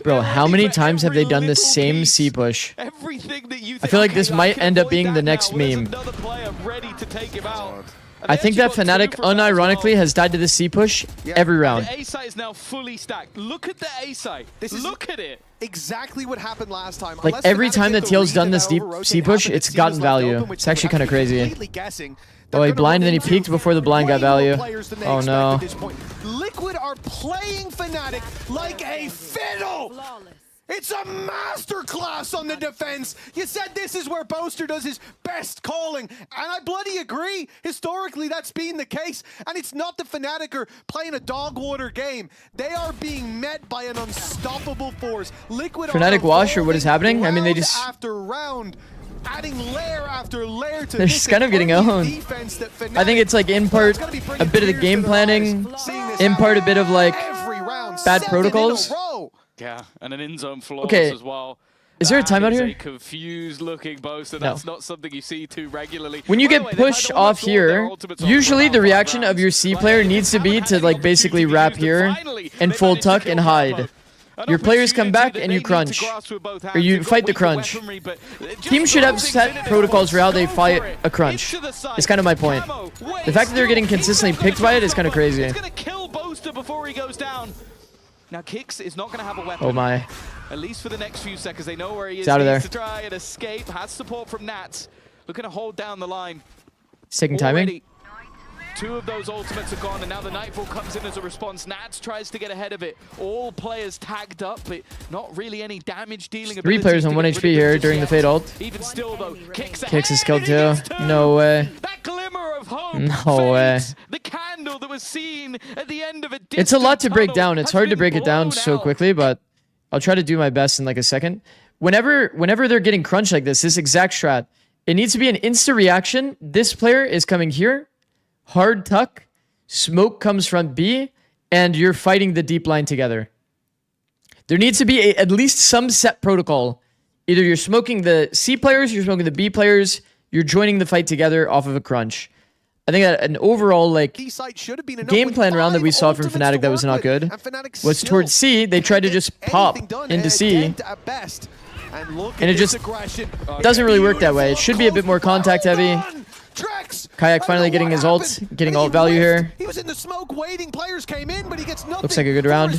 Bro, how many times have they done the same C push? Everything that you I feel like this might end up being the next meme. Another player ready to take him out. I think that Fnatic unironically has died to the C push every round. The A site is now fully stacked. Look at the A site. Look at it. Exactly what happened last time. Like every time that TL's done this deep C push, it's gotten value. It's actually kind of crazy. Oh, he blind and then he peeked before the blind got value. Oh no. Liquid are playing Fnatic like a fiddle. It's a masterclass on the defense. You said this is where Boaster does his best calling, and I bloody agree. Historically, that's been the case, and it's not the Fnatic are playing a dog water game. They are being met by an unstoppable force. Liquid Fnatic wash or what is happening? I mean, they just... after round, adding layer after layer to They're just kind of getting owned. I think it's like in part a bit of the game planning, in part a bit of like bad protocols. Yeah, and an in-zone flaws Okay. as well. Is there a timeout Is here? a confused-looking Boaster. No. That's not something you see too regularly. When you By the get way, they've had pushed almost off all their here, ultimates on usually for the around 5 reaction of rounds. your C player needs to be to like basically wrap here and full tuck and hide. Your players come back and you crunch. Or you fight the crunch. Teams should have set protocols for how they fight a crunch. It's kind of my point. The fact that they're getting consistently picked by it is kind of crazy. It's going to kill Boaster before he goes down. Now, Zikz is not going to have a weapon. Oh my. At least for the next few seconds. They know where he is. He's out of there. To try and escape. Has support from Nats. Looking to hold down the line. It's taking timing. Already, 2 of those ultimates are gone, and now the Nightfall comes in as a response. Nats tries to get ahead of it. All players tagged up, but not really any damage dealing. 3 players on 1 HP here during the Fade ult. Even still, though, Kicks is killed too. No way. That glimmer of hope. No way. The candle that was seen at the end of a It's a lot to break tunnel down. It's has hard to been break it down blown so out. quickly, but I'll try to do my best in like a second. Whenever they're getting crunched like this exact strat, it needs to be an instant reaction. This player is coming here, hard tuck, smoke comes from B, and you're fighting the deep line together. There needs to be at least some set protocol. Either you're smoking the C players, you're smoking the B players, you're joining the fight together off of a crunch. I think that an overall like game plan round that we saw from Fnatic that was not good was towards C. They tried to just pop into C, and it just doesn't really work that way. It should be a bit more contact heavy. Kayak finally getting his ult, getting ult value here. He was in the smoke waiting. Players came in, but he gets nothing. Looks like a good round.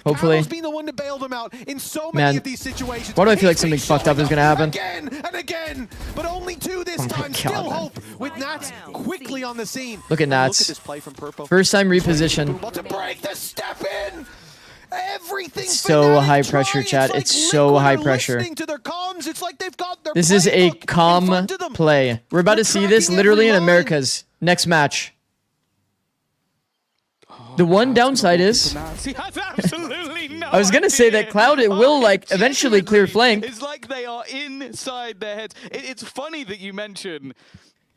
Hopefully. Being the one to bail them out in so Man, many of these situations. why do I feel like something fucked up is gonna happen? Again and again, but only 2 this Oh my time. God, Still man. hope with Nats quickly on the scene. Look at Nats. Look at this play from Purple. First time reposition. About to break the step in. Everything So Fnatic high pressure, trying. chat. Like It's so Liquid high are pressure. listening to their comms. It's like they've got their This is a playbook in calm front of them. play. We're about to see this literally in America's next match. The one downside is, He has absolutely no I was gonna say that Cloud, it will like eventually clear flank. It's like they are inside their heads. It's funny that you mention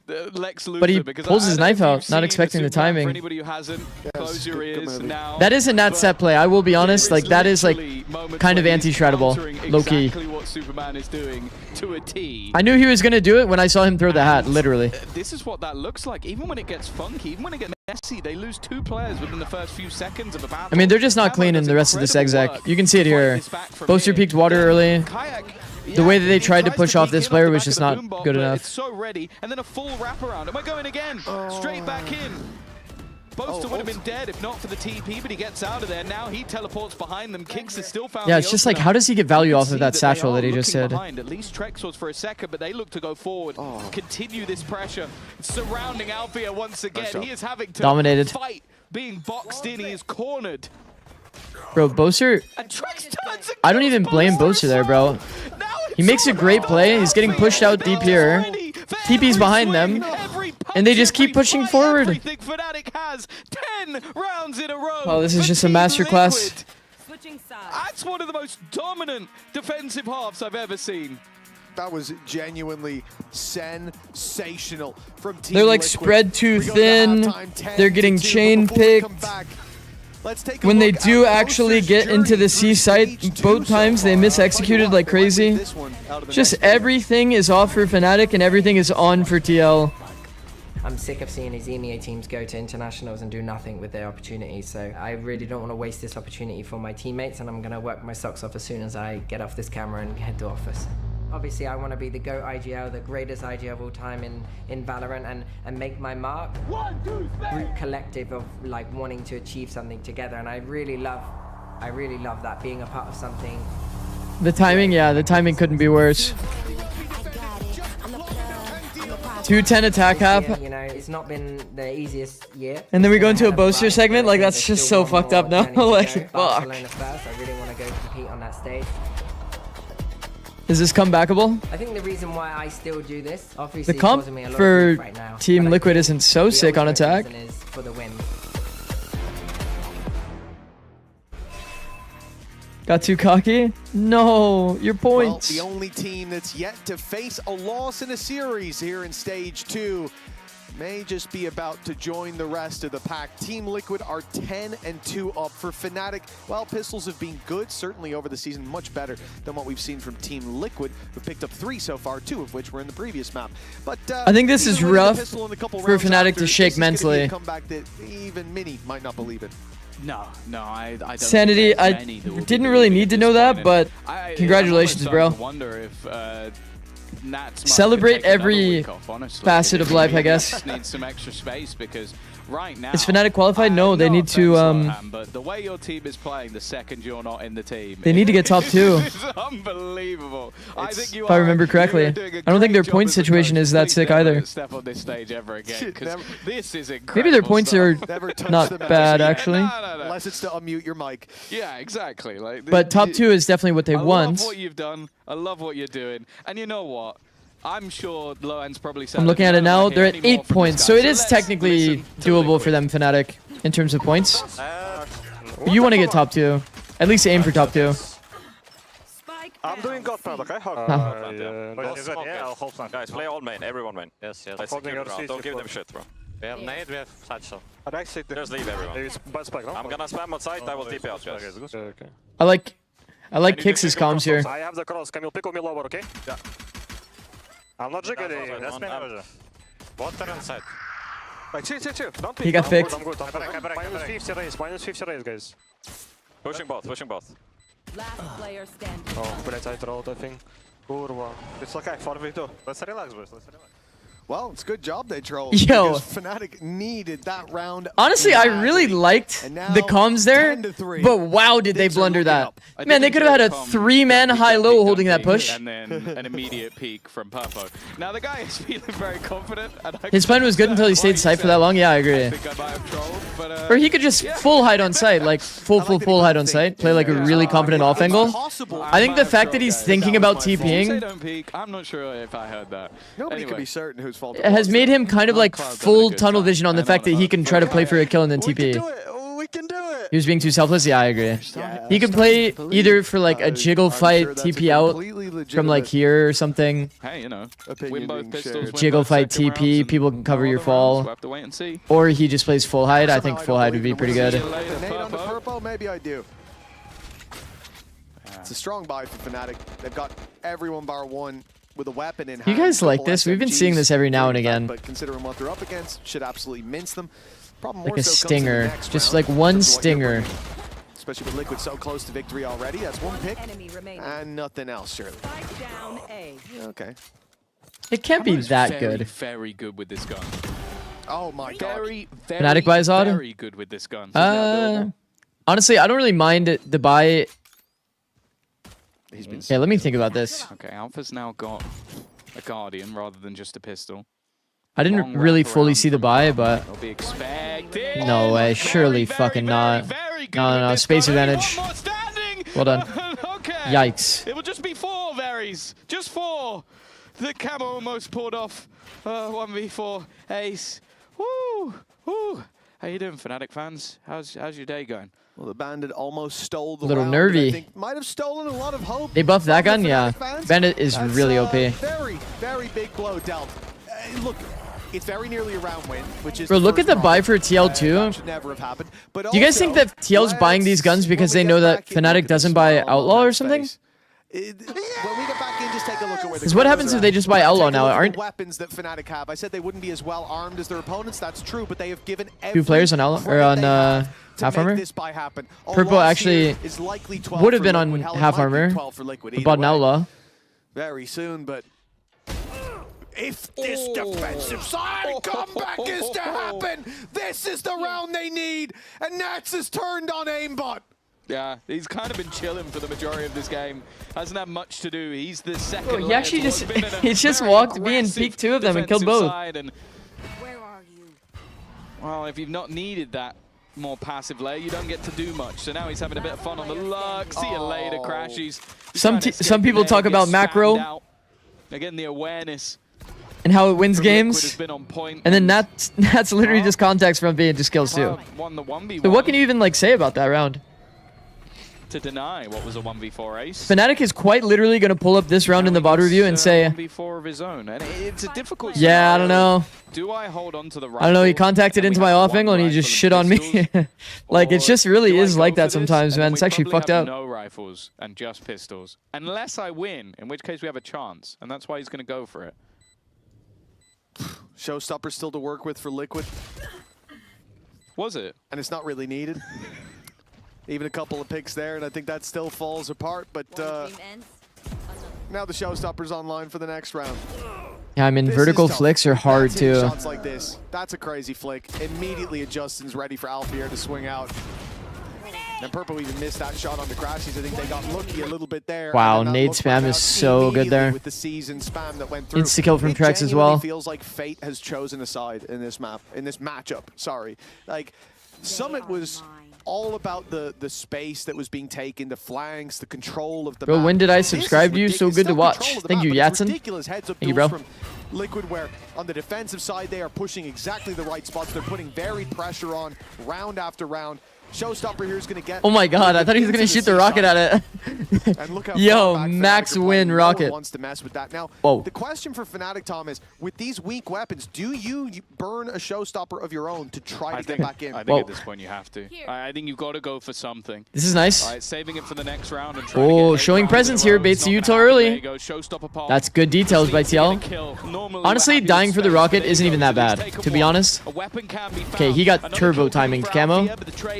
Lex Luthor, But he because pulls I his don't know knife if you've out, not seen expecting the Superman. timing. For anybody who hasn't, close your ears now. That is a not set play. I will be honest. Like that is like kind of anti-shreddable, low key. Exactly what Superman is doing to a T. I knew he was gonna do it when I saw him throw the hat. Literally. This is what that looks like. Even when it gets funky, even when it gets messy, they lose 2 players within the first few seconds of a battle. I mean, they're just not clean in the rest of this exec. You can see it here. Boaster peeked water early. The way that they tried to push off this player was just not good It's enough. so ready, and then a full wraparound. Am I going again? Straight back in. Boaster would have been dead if not for the TP, but he gets out of there. Now he teleports behind them. Kicks is still found. Yeah, it's just like, how does he get value off of that satchel that he just did? At least Trex was for a second, but they look to go forward, continue this pressure. Surrounding Althea once again. He is having to Dominated. fight, being boxed in. He is cornered. Bro, Boaster, I don't even blame Boaster there, bro. He makes a great play. He's getting pushed out deep here. TP's behind them, and they just keep pushing forward. Everything Fnatic has 10 rounds in a row. Oh, this is for just a Team masterclass. Liquid. That's one of the most dominant defensive halves I've ever seen. That was genuinely sensational from Team They're like Liquid. spread too We go to thin. halftime, 10 They're getting to 2, chain but before we come picked. back, Let's take a when they look do at actually Oster's get into journey the through C site, stage both 2 so times they far. misexecuted like crazy. This one out of the Just next video. everything is off for Fnatic and everything is on for TL. I'm sick of seeing these EMEA teams go to internationals and do nothing with their opportunities, so I really don't want to waste this opportunity for my teammates, and I'm going to work my socks off as soon as I get off this camera and head to office. Obviously, I want to be the GOAT IGL, the greatest IGL of all time in Valorant, and make my mark. 1, 2, 3! Group collective of like wanting to achieve something together, and I really love that, being a part of something. The timing, yeah, the timing couldn't be worse. 2-10 attack half. You know, it's not been the easiest year. And then we go into a Boaster segment, like that's just so fucked up now. Like, fuck. Barcelona first, I really want to go compete on that stage. Is this comebackable? I think the reason why I still do this, obviously, The comp causing me a lot of for grief right now, Team but I Liquid think isn't so the sick on ultimate attack. reason is for the win. Got too cocky? No, your points. Well, the only team that's yet to face a loss in a series here in Stage 2 may just be about to join the rest of the pack. Team Liquid are 10-2 up. For Fnatic, while Pistols have been good, certainly over the season, much better than what we've seen from Team Liquid, who've picked up 3 so far, 2 of which were in the previous map. But I think this is even winning the rough pistol in a couple for rounds Fnatic after, to shake this is gonna be mentally. a comeback that even Mini might not believe in. No, I don't. Sanity, think I there's many that will be didn't really believing need at to this know that, point, but and congratulations, I'm bro. almost starting to wonder if Nats might Celebrate take another every week off, honestly. facet of life, I guess. Nats needs some extra space because right now. Is Fnatic qualified? No, they need to. But the way your team is playing, the second you're not in the team, They need to get top 2. It's unbelievable. I think you If I remember correctly. I don't think their point situation is that sick either. Step on this stage ever again because this is incredible. Maybe their points are Never touch not the mouse. bad, actually. No. Unless it's to unmute your mic. Yeah, exactly. Like, But top 2 is definitely what they I want. love what you've done. I love what you're doing. And you know what? I'm sure Loan's probably said I'm looking at it now. They're at 8 points, so it is technically doable for them, Fnatic, in terms of points. You want to get top 2. At least aim for top 2. I'm doing God pad, okay? Yeah, I'll hold some. Guys, play all main, everyone main. Yes. Let's secure the round. Don't give them shit, bro. We have nade, we have satchel. Just leave everyone. I'm gonna spam outside, I will TP out, guys. Okay. I like Kix's comms here. I have the cross. Can you pick me lower, okay? Yeah. I'm not jiggling. That's me. Water on side. Wait, chill. Don't He got picked. I'm good. Minus 50 raise, guys. Pushing both. Last player standing. Oh, блять, I trolled, I think. Kurwa. It's okay, 4v2. Let's relax, boys. Well, it's a good job they trolled. Yo. Because Fnatic needed that round. Honestly, I really liked the comms there, but wow, did they blunder that. Man, they could have had a 3-man high-low holding that push. And then an immediate peak from Purpo. Now the guy is feeling very confident. And His plan was good until he stayed site for that long. Yeah, I agree. I think I might have trolled, but, Or he could just full hide on site, like full hide on site, play like a really confident off angle. I think the fact that he's thinking about TPing don't peek. I'm not sure if I heard that. Nobody can be certain whose fault it has was. made him kind of like full tunnel vision on the fact that he can try to play for a kill and then TP. We can do it. He was being too selfless? Yeah, I agree. He could play either for like a jiggle fight TP out from like here or something. Hey, you know, win both pistols, win Jiggle both fight second TP, rounds, people can cover your rounds. fall. We'll have to wait and see. Or he just plays full hide. I think full hide would be pretty good. Nade on the Purpo? Maybe I do. It's a strong buy for Fnatic. They've got everyone bar one with a weapon in hand. You guys like Couple this? We've been SMGs seeing this every now and back, again. But considering what they're up against, should absolutely mince them. Problem Like more a so comes in the stinger. next Just round like one in terms of what you're stinger. bringing. Especially with Liquid so close to victory already. That's one pick and nothing else, surely. Down A. Okay. It can't be Camero's that very, good. Very good with this gun. Oh my god. Very Fnatic buys odd? very good with this gun. So it's now doable. Honestly, I don't really mind the buy. Okay, let me think about this. Okay, Alpha's now got a Guardian rather than just a pistol. I didn't really fully see the buy, but They'll be expecting. no way, surely fucking not. No, space advantage. Well done. Okay. Yikes. It will just be 4 Varys. Just 4. The Camo almost pulled off 1v4 ace. Woo! Woo! How you doing, Fnatic fans? How's your day going? Well, the Bandit almost stole the Little round, and I nervy. think might have stolen a lot of hope. They buffed that from the gun? Yeah. Fnatic fans. Bandit is That's really OP. Very, very big blow dealt. Look, it's very nearly a round win, which is Bro, look at the buy for that TL2. should never have happened. But Do you guys think that TL's buying these guns because they know that Fnatic doesn't buy Outlaw or something? When we get back in, just take a look at where the Because what happens if they just buy Outlaw now? Aren't weapons that Fnatic have? I said they wouldn't be as well armed as their opponents. That's true, but they have given two players on Outlaw or on half armor? Purple actually would have been on half armor, but bought an Outlaw. Very soon, but if this defensive side comeback is to happen, this is the round they need, and Nats has turned on aimbot. Yeah, he's kind of been chilling for the majority of this game. Hasn't had much to do. He's the second. Bro, he actually just he just walked me and peeked two of them and killed both. Where are you? Well, if you've not needed that more passive layer, you don't get to do much. So now he's having a bit of fun on the luck. See you later, Crashies. Some people talk about macro. Again, the awareness and how it wins games. And then Nats literally just contacts from B and just kills too. Won the 1v1. So what can you even like say about that round? To deny what was a 1v4 ace. Fnatic is quite literally going to pull up this round in the VOD review and say 1v4 of his own, and it's a difficult yeah, I don't know. Do I hold on to the I don't know, he contacted into my off angle and he just shit on me. Like, it just really is like that sometimes, man. It's actually fucked up. No rifles and just pistols. Unless I win, in which case we have a chance. And that's why he's going to go for it. Showstopper still to work with for Liquid. Was it? And it's not really needed. Even a couple of picks there, and I think that still falls apart. But now the Showstopper's online for the next round. Yeah, I mean, vertical flicks are hard too. Shots like this, that's a crazy flick. Immediately, Justin's ready for Alfier to swing out. And Purple even missed that shot on the Crashies. I think they got lucky a little bit there. Wow, nade spam is so good there. With the season spam that went through. Insta kill from Trex as well. It feels like fate has chosen a side in this map, in this matchup. Sorry, like Summit was all about the space that was being taken, the flanks, the control of the bro, map. when did I subscribe to you? So good to watch. Thank you, Yatsen. Thank you, bro. From Liquid, where on the defensive side, they are pushing exactly the right spots. They're putting very pressure on round after round. Showstopper here is going to get... Oh my god, I thought he was going to shoot the rocket at it. And look how yo, max win rocket. No one wants to mess with that. Now, the question for Fnatic, Tom, is with these weak weapons, do you burn a Showstopper of your own to try to get back in? I think at this point you have to. I think you've got to go for something. This is nice. All right, saving it for the next round and trying to get showing presence here, baits the Utah early. That's good details by TL. Honestly, dying for the rocket isn't even that bad, to be honest. Okay, he got turbo timing camo.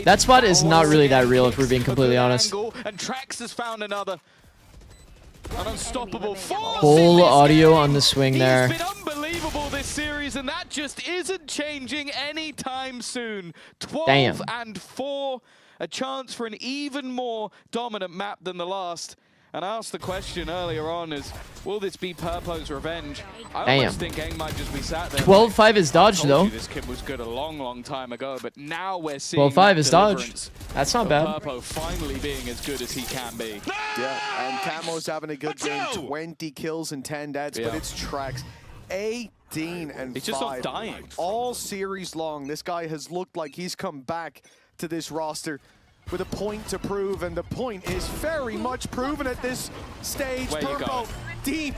That spot is not really that real, if we're being completely honest. And Trex has found another. An unstoppable full audio on the swing there. He's been unbelievable this series, and that just isn't changing anytime soon. 12 and 4, a chance for an even more dominant map than the last. And I asked the question earlier on is, will this be Purpo's revenge? I almost think Aang might just be sat there. 12-5 is dodge, though. This kid was good a long, long time ago, but now we're seeing 12-5 is dodge. That's not bad. Purpo finally being as good as he can be. Yeah, and Camo's having a good game. 20 kills and 10 deaths, but it's Trex. 18 and 5. He's just not dying. All series long, this guy has looked like he's come back to this roster with a point to prove, and the point is very much proven at this stage. Purple deep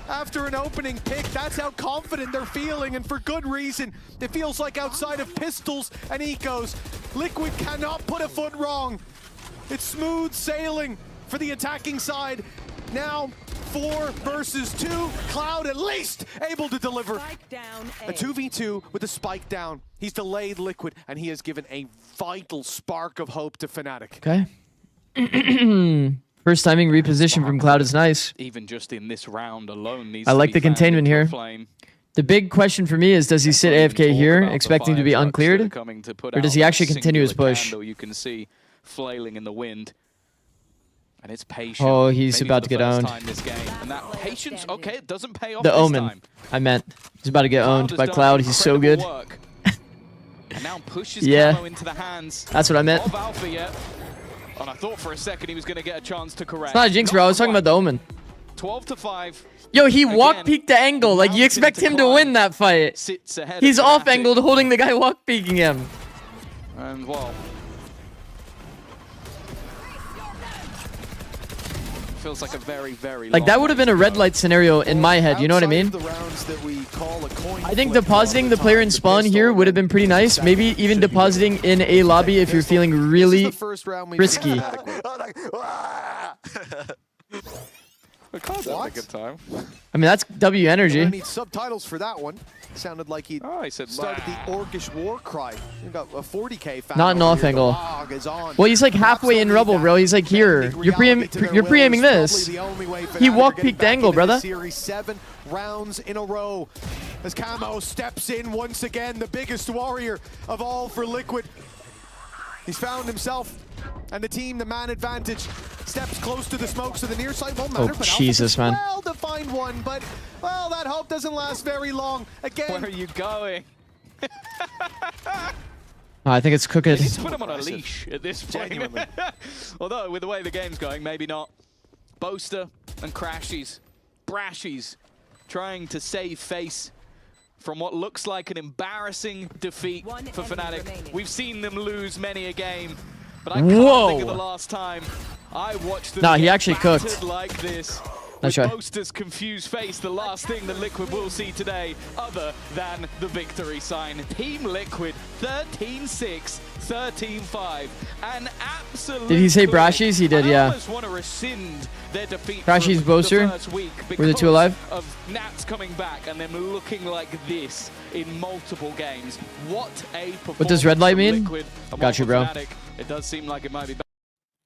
after an opening pick. That's how confident they're feeling, and for good reason. It feels like outside of pistols and ecos, Liquid cannot put a foot wrong. It's smooth sailing for the attacking side. Now 4 versus 2. Cloud at least able to deliver a 2v2 with a spike down. He's delayed Liquid, and he has given a vital spark of hope to Fnatic. Okay. First timing reposition from Cloud is nice. Even just in this round alone, I like the containment here. The big question for me is, does he sit AFK here, expecting to be uncleared? Or does he actually continue his push? You can see flailing in the wind. And it's patience. Oh, he's about to get owned. And that patience, okay, it doesn't pay off the this Omen, time. I meant. He's about to get owned by Cloud. He's so good. And now pushes yeah, Camo into the hands that's what I meant. of Alpha yet. And I thought for a second he was going to get a chance to correct. It's not a jinx, bro. I was talking about the Omen. 12-5. Yo, he walk peeked the angle. Like, you expect him to win that fight. He's off angled, holding the guy walk peeking him. And well, feels like a very, very Like that would have been a red light scenario in my head. You know what I mean? I think depositing the player in spawn here would have been pretty nice. Maybe even depositing in a lobby if you're feeling really risky. I can't have a good time. I mean, that's W energy. I need subtitles for that one. Sounded like he said started the Orcish war cry. He got a 40k fan. Not an off here. angle. The log is on. Well, he's like halfway in rubble, bro. He's like here. You're pre-aiming this. He walk peaked angle, brother. Series 7 rounds in a row. As Camo steps in once again, the biggest warrior of all for Liquid. He's found himself and the team, the man advantage, steps close to the smoke, so the near side won't matter. Oh, but Jesus, man. Well defined one, but well, that hope doesn't last very long. Again, where are you going? I think it's Crooked. He's put him on a leash at this point. Although, with the way the game's going, maybe not. Boaster and Crashies, Brashies, trying to save face from what looks like an embarrassing defeat for Fnatic. We've seen them lose many a game, but I can't think of the last time I watched them he get actually battered cooked. like this. That's With right. Boaster's confused face, the last thing that Liquid will see today, other than the victory sign. Team Liquid, 13-6, 13-5, and absolute. Did he say Brashies? He did, I yeah. almost want to rescind their defeat Brashies, from Boaster? the first week Were the two alive? of Nats coming back and them looking like this in multiple games. What a performance. What does red light from mean? Liquid, and Got you, bro. Fnatic, it does seem like it might be.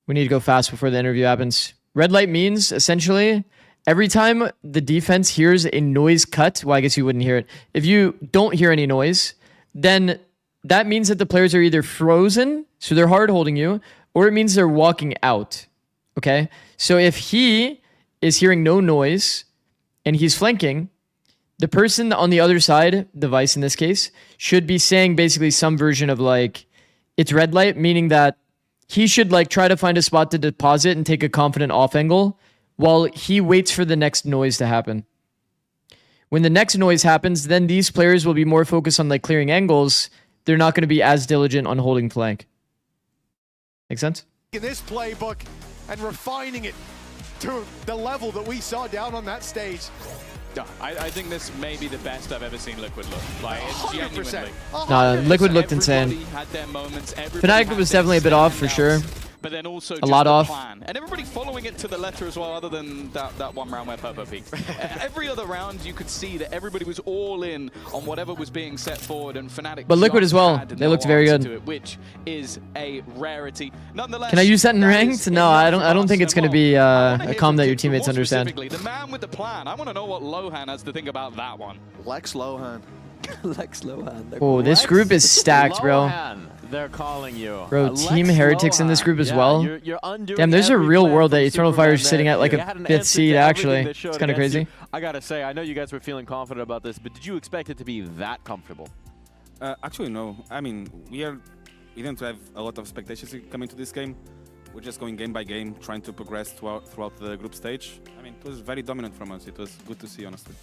We need to go fast before the interview happens. Red light means, essentially, every time the defense hears a noise cut, well, I guess you wouldn't hear it. If you don't hear any noise, then that means that the players are either frozen, so they're hard holding you, or it means they're walking out. Okay? So if he is hearing no noise and he's flanking, the person on the other side, the Vice in this case, should be saying basically some version of like, it's red light, meaning that he should like try to find a spot to deposit and take a confident off angle while he waits for the next noise to happen. When the next noise happens, then these players will be more focused on like clearing angles. They're not going to be as diligent on holding flank. Make sense? in this playbook and refining it to the level that we saw down on that stage. Yeah, I think this may be the best I've ever seen Liquid look. Like, genuinely. No, Liquid looked insane. Had their moments, Fnatic was definitely a bit off for sure. But then also a lot off. Plan. And everybody following it to the letter as well, other than that one round where Purple peaked. Every other round, you could see that everybody was all in on whatever was being set forward, and Fnatic. But Liquid as well. They looked very good. It, which is a rarity. Nonetheless, can I use that in ranked? No, I don't think it's going to be a comm that your teammates understand. The man with the plan. I want to know what Lohan has to think about that one. Lex Lohan. Lex Lohan. Oh, this group is stacked, bro. They're calling you. Bro, Team Heretics in this group as well. Damn, there's a real world that Eternal Fire is sitting at like a 5th seed, actually. It's kind of crazy. I gotta say, I know you guys were feeling confident about this, but did you expect it to be that comfortable? Actually, no. I mean, we didn't have a lot of expectations coming to this game. We're just going game by game, trying to progress throughout the group stage. I mean, it was very dominant from us. It was good to see, honestly.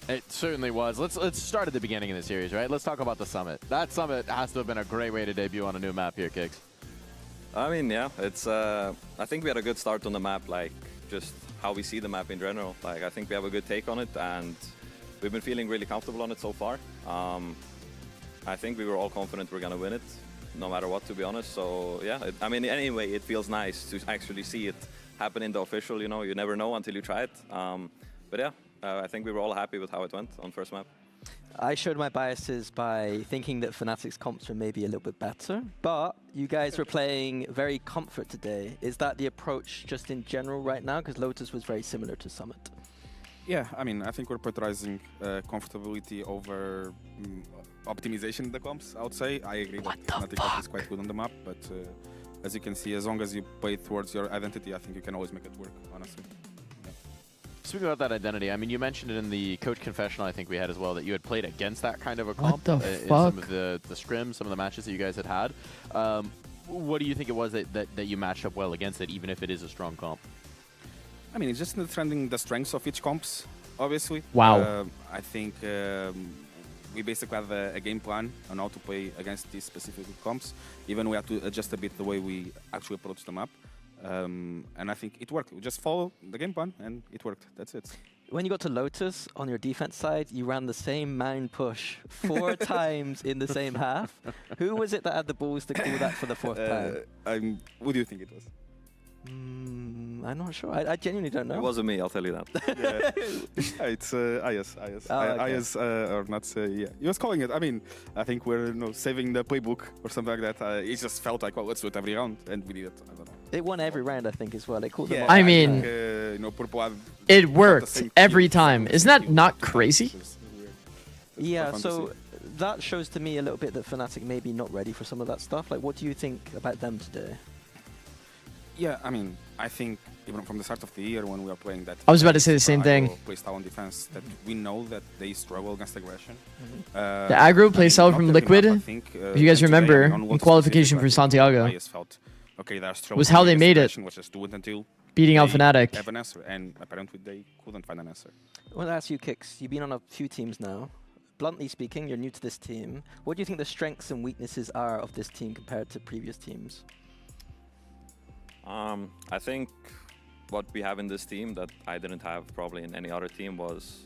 It certainly was. Let's start at the beginning of the series, right? Let's talk about the Summit. That Summit has to have been a great way to debut on a new map here, Kicks. I mean, yeah, it's. I think we had a good start on the map, like just how we see the map in general. Like, I think we have a good take on it, and we've been feeling really comfortable on it so far. I think we were all confident we're gonna win it, no matter what, to be honest. So yeah, I mean, anyway, it feels nice to actually see it happen in the official. You know, you never know until you try it. But yeah. I think we were all happy with how it went on first map. I showed my biases by thinking that Fnatic's comps were maybe a little bit better, but you guys were playing very comfort today. Is that the approach just in general right now? Because Lotus was very similar to Summit. Yeah, I mean, I think we're prioritizing comfortability over optimization in the comps, I would say. I agree that Fnatic comp is quite good on the map, but as you can see, as long as you play towards your identity, I think you can always make it work, honestly. Speaking about that identity, I mean, you mentioned it in the coach confessional I think we had as well, that you had played against that kind of a comp in some of the scrims, some of the matches that you guys had. What do you think it was that you matched up well against it, even if it is a strong comp? I mean, it's just understanding the strengths of each comps, obviously. Wow. I think we basically have a game plan on how to play against these specific comps. Even we have to adjust a bit the way we actually approach the map. And I think it worked. We just follow the game plan, and it worked. That's it. When you got to Lotus on your defense side, you ran the same man push 4 times in the same half. Who was it that had the balls to call that for the 4th time? What do you think it was? I'm not sure. I genuinely don't know. It wasn't me, I'll tell you that. It's Ayas. Ayas, or not, yeah. He was calling it. I mean, I think we're saving the playbook or something like that. It just felt like, well, let's do it every round, and we did it. I don't know. It won every round, I think, as well. It called them I mean, it worked every time. Isn't that not crazy? Yeah, so that shows to me a little bit that Fnatic may be not ready for some of that stuff. Like, what do you think about them today? Yeah, I mean, I think even from the start of the year when we are playing that... I was about to say the same thing. ...playstyle on defense, that we know that they struggle against aggression. The aggro playstyle from Liquid, if you guys remember, in qualification for Santiago, was how they made it, beating out Fnatic. And apparently they couldn't find an answer. I want to ask you, Kix, you've been on a few teams now. Bluntly speaking, you're new to this team. What do you think the strengths and weaknesses are of this team compared to previous teams? I think what we have in this team that I didn't have probably in any other team was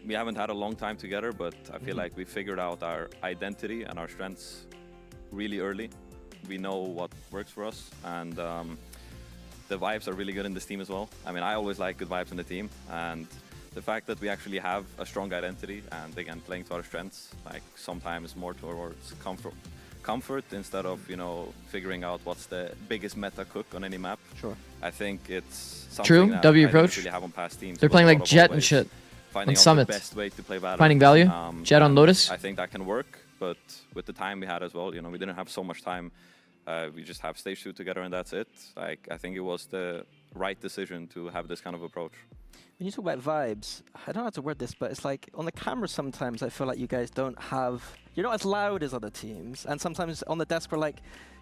we haven't had a long time together, but I feel like we figured out our identity and our strengths really early. We know what works for us, and the vibes are really good in this team as well. I mean, I always like good vibes in the team, and the fact that we actually have a strong identity and again playing to our strengths, like sometimes more towards comfort instead of, you know, figuring out what's the biggest meta cook on any map. Sure. I think it's something True, that W I approach. really have on past teams. They're playing like Jet and shit Finding on out Summit. the best way to play Valorant. Finding value. Jet on Lotus. I think that can work, but with the time we had as well, you know, we didn't have so much time. We just have stage 2 together and that's it. Like, I think it was the right decision to have this kind of approach. When you talk about vibes, I don't know how to word this, but it's like on the camera sometimes I feel like you guys don't have... You're not as loud as other teams, and sometimes on the desk we're like,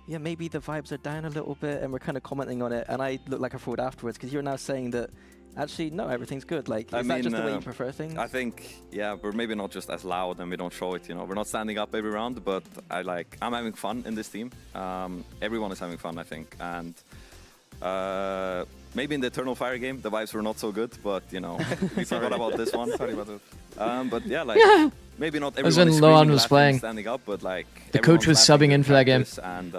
yeah, maybe the vibes are down a little bit, and we're kind of commenting on it, and I look like a fraud afterwards, because you're now saying that, actually, no, everything's good. Like, is that just the way you prefer things? I think, yeah, we're maybe not just as loud and we don't show it, you know. We're not standing up every round, but I'm having fun in this team. Everyone is having fun, I think, and... maybe in the Eternal Fire game, the vibes were not so good, but, you know, we forgot about this one. Sorry about that. But yeah, like, maybe not everyone is Loan was playing. Standing up, but like... The coach was subbing in for that game. And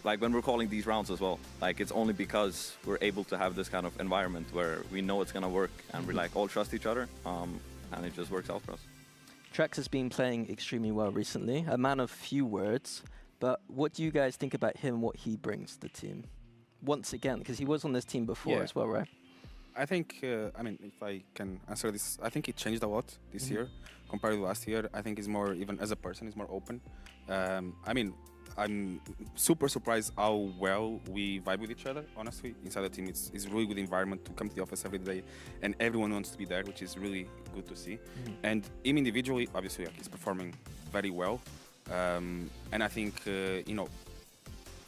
like, when we're calling these rounds as well, like, it's only because we're able to have this kind of environment where we know it's going to work, and we like all trust each other, and it just works out for us. Trex has been playing extremely well recently, a man of few words, but what do you guys think about him, what he brings to the team? Once again, because he was on this team before as well, right? I think, I mean, if I can answer this, I think it changed a lot this year compared to last year. I think he's more, even as a person, he's more open. I mean, I'm super surprised how well we vibe with each other, honestly. Inside the team, it's a really good environment to come to the office every day, and everyone wants to be there, which is really good to see. And him individually, obviously, like, he's performing very well. And I think, you know,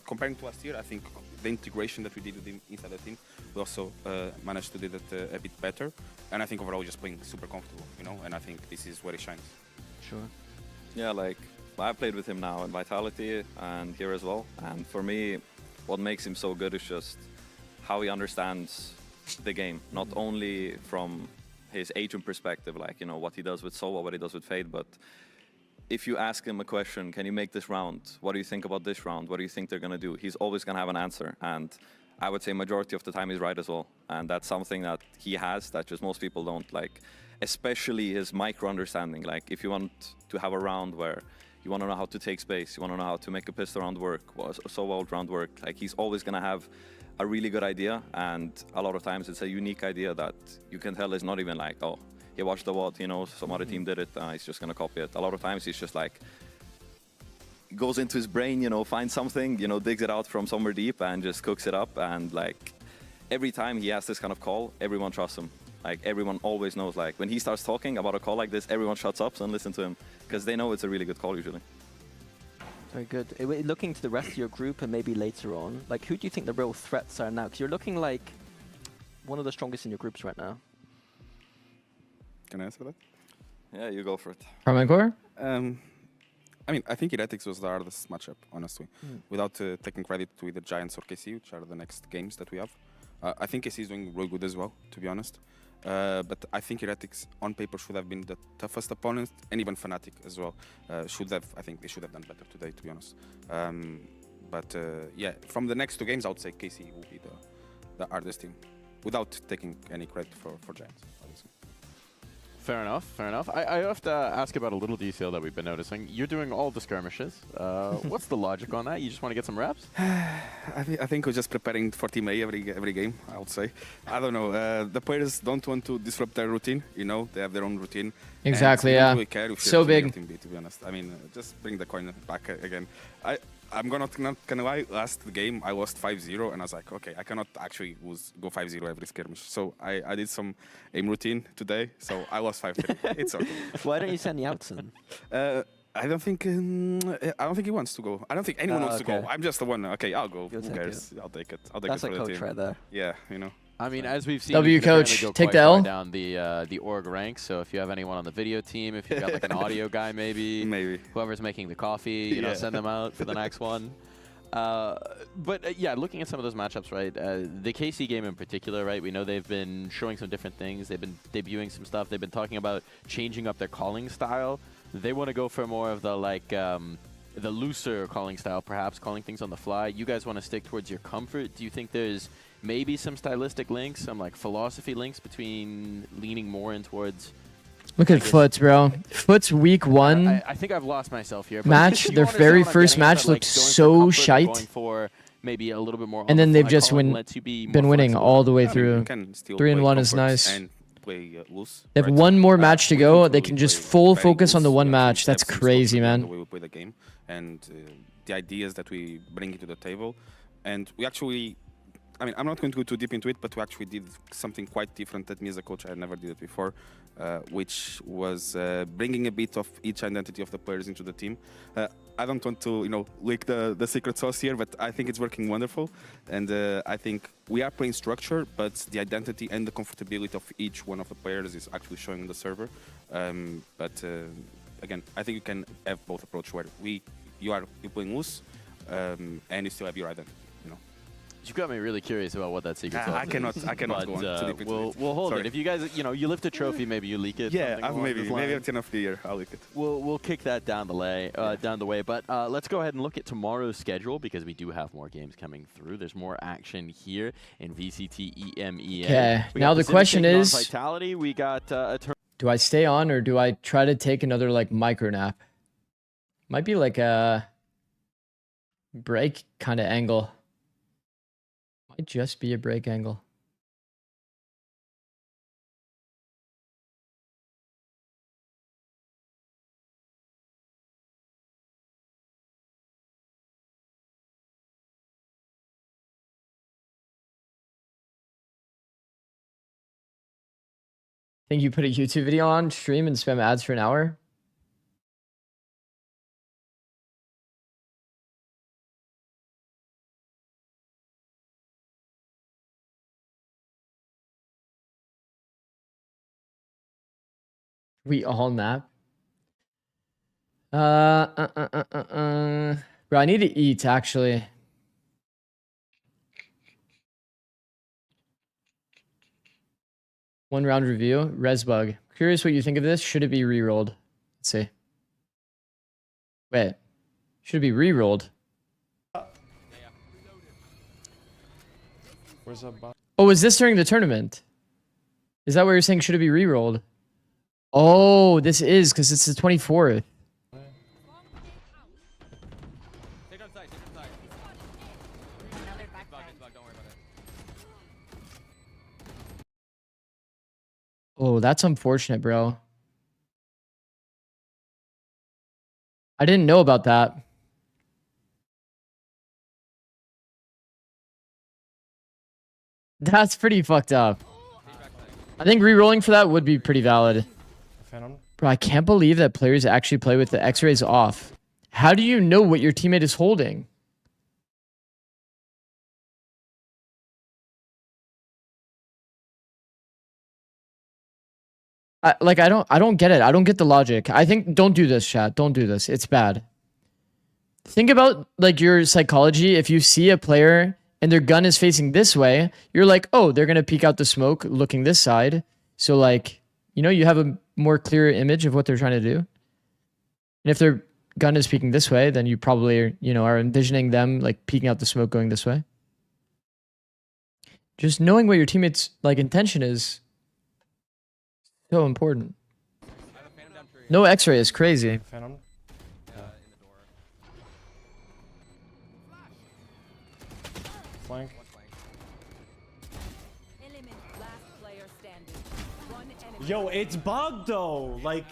comparing to last year, I think the integration that we did with him inside the team, we also managed to do that a bit better. And I think overall just playing super comfortable, you know, and I think this is where he shines. Sure. Yeah, like, I played with him now in Vitality and here as well. And for me, what makes him so good is just how he understands the game, not only from his agent perspective, like, you know, what he does with Sova, what he does with Fade, but if you ask him a question, can you make this round? What do you think about this round? What do you think they're going to do? He's always going to have an answer. And I would say majority of the time he's right as well. And that's something that he has that just most people don't, like, especially his micro understanding. Like, if you want to have a round where you want to know how to take space, you want to know how to make a pistol round work, so ult round work, like, he's always going to have a really good idea. And a lot of times it's a unique idea that you can tell is not even like, oh, he watched the WOD, you know, some other team did it, he's just gonna copy it. A lot of times he's just like, goes into his brain, you know, finds something, you know, digs it out from somewhere deep and just cooks it up. And like, every time he has this kind of call, everyone trusts him. Like, everyone always knows, like, when he starts talking about a call like this, everyone shuts up and listen to him, because they know it's a really good call usually. Very good. Looking to the rest of your group and maybe later on, like, who do you think the real threats are now? Because you're looking like one of the strongest in your groups right now. Can I answer that? Yeah, you go for it. From Encore? I mean, I think Heretics was the hardest matchup, honestly. Without taking credit to either Giants or KC, which are the next games that we have. I think KC is doing really good as well, to be honest. But I think Heretics, on paper, should have been the toughest opponent, and even Fnatic as well. I think they should have done better today, to be honest. But yeah, from the next 2 games, I would say KC will be the hardest team, without taking any credit for Giants, obviously. Fair enough, fair enough. I have to ask about a little detail that we've been noticing. You're doing all the skirmishes. What's the logic on that? You just want to get some reps? I think we're just preparing for Team A every game, I would say. I don't know. The players don't want to disrupt their routine, you know? They have their own routine. Exactly, and yeah. Don't really care if So you're Team A or big. Team B, to be honest. I mean, just bring the coin back again. I'm not gonna lie, last game I lost 5-0 and I was like, okay, I cannot actually go 5-0 every skirmish. So I did some aim routine today, so I lost 5-3. It's okay. Why don't you send Yeltsin? I don't think he wants to go. I don't think anyone wants to go. I'm just the one. Okay, I'll go. Who cares? I'll take it. I'll take That's it for a the coach team. right there. Yeah, you know. I mean, as we've seen, W you can apparently coach, go take quite the far L. down the org ranks. So if you have anyone on the video team, if you've got like an audio guy, maybe whoever's making the coffee, you know, send them out for the next one. But yeah, looking at some of those matchups, right? The KC game in particular, right? We know they've been showing some different things. They've been debuting some stuff. They've been talking about changing up their calling style. They want to go for more of the the looser calling style, perhaps calling things on the fly. You guys want to stick towards your comfort. Do you think there's maybe some stylistic links, some like philosophy links between leaning more in towards? Look at Foots, bro. Foots week 1 I think I've lost myself here. But match. you Their understand very what I'm first getting at, match that, looked like, going for so comfort, shite. going for maybe a little bit more. And then they've just calling lets you be been more winning flexible. all the way I mean, through. you can still 3-1 play is comfort nice. and play loose, They have right? one more match to We go. can They totally can just play full very focus on the loose. one We match. actually That's have some crazy, structure in man. the way we play the game and the ideas that we bring into the table. And we actually, I mean, I'm not going to go too deep into it, but we actually did something quite different that me as a coach, I never did it before, which was bringing a bit of each identity of the players into the team. I don't want to, you know, leak the secret sauce here, but I think it's working wonderful. And I think we are playing structure, but the identity and the comfortability of each one of the players is actually showing on the server. But again, I think you can have both approach where you're playing loose, and you still have your identity. You know. You got me really curious about what that secret sauce I cannot but, go on too deep into it. We'll hold Sorry. it. If you guys, you know, you lift a trophy, maybe you leak it. Yeah, something along maybe those lines. at the end of the year I'll leak it. We'll kick that down the way. But let's go ahead and look at tomorrow's schedule because we do have more games coming through. There's more action here in VCT EMEA. Okay. We Now got the Pacific question taking on is, Vitality. We got a do I stay on or do I try to take another like micro nap? Might be like a break kind of angle. Might just be a break angle. Think you put a YouTube video on stream and spam ads for an hour? We all nap. Bro, I need to eat actually. One round review. Resbug. Curious what you think of this. Should it be re-rolled? Let's see. Wait. Should it be re-rolled? Where's that bot? Oh, is this during the tournament? Is that what you're saying? Should it be re-rolled? Oh, this is because it's the 24th. Oh, that's unfortunate, bro. I didn't know about that. That's pretty fucked up. I think re-rolling for that would be pretty valid. Bro, I can't believe that players actually play with the X-rays off. How do you know what your teammate is holding? I don't get it. I don't get the logic. I think don't do this, chat. Don't do this. It's bad. Think about like your psychology. If you see a player and their gun is facing this way, you're like, oh, they're gonna peek out the smoke looking this side. So like, you know, you have a more clear image of what they're trying to do. And if their gun is peeking this way, then you probably, you know, are envisioning them like peeking out the smoke going this way. Just knowing what your teammates' like intention is so important. No X-ray is crazy. Phantom. Flank. Yo, it's bugged though. Like,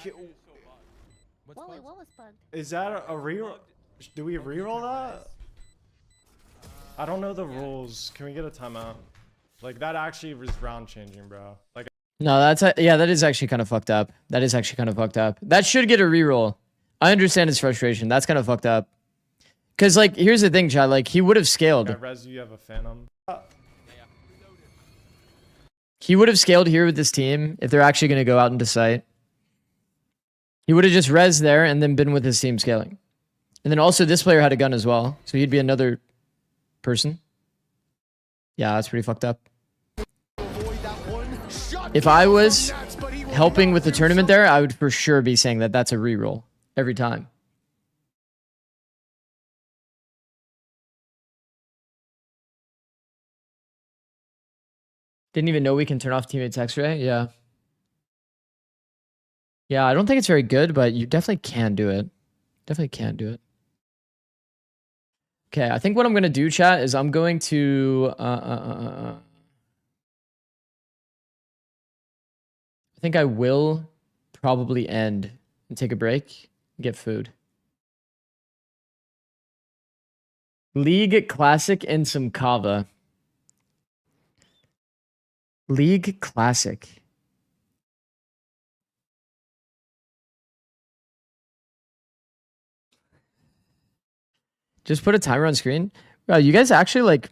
What was bugged? is that a reroll? Do we reroll that? I don't know the rules. Can we get a timeout? Like, that actually was round changing, bro. Like. No, yeah, that is actually kind of fucked up. That is actually kind of fucked up. That should get a reroll. I understand his frustration. That's kind of fucked up. Cause like, here's the thing, Chad. Like, he would have scaled. Res, you have a Phantom. He would have scaled here with this team if they're actually going to go out into sight. He would have just res there and then been with his team scaling. And then also this player had a gun as well. So he'd be another person. Yeah, that's pretty fucked up. If I was helping with the tournament there, I would for sure be saying that that's a reroll every time. Didn't even know we can turn off teammates X-ray. Yeah. Yeah, I don't think it's very good, but you definitely can do it. Definitely can do it. Okay, I think what I'm going to do, chat, is I'm going to... I think I will probably end and take a break and get food. League Classic and some kava. League Classic. Just put a timer on screen. Wow, you guys actually like...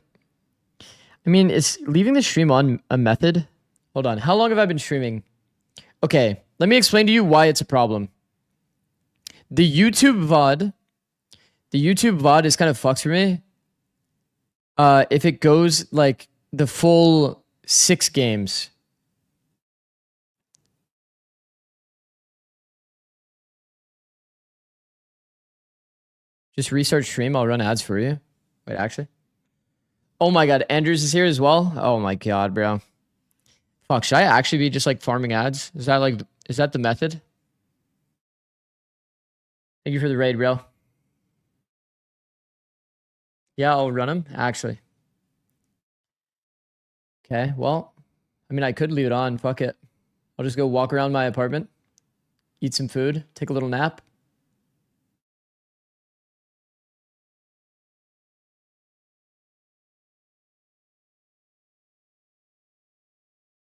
I mean, is leaving the stream on a method? Hold on. How long have I been streaming? Okay, let me explain to you why it's a problem. The YouTube VOD is kind of fucked for me. If it goes like the full 6 games. Just restart stream. I'll run ads for you. Wait, actually. Oh my god, Andrews is here as well. Oh my god, bro. Fuck, should I actually be just like farming ads? Is that the method? Thank you for the raid, bro. Yeah, I'll run them, actually. Okay, well, I mean, I could leave it on. Fuck it. I'll just go walk around my apartment, eat some food, take a little nap.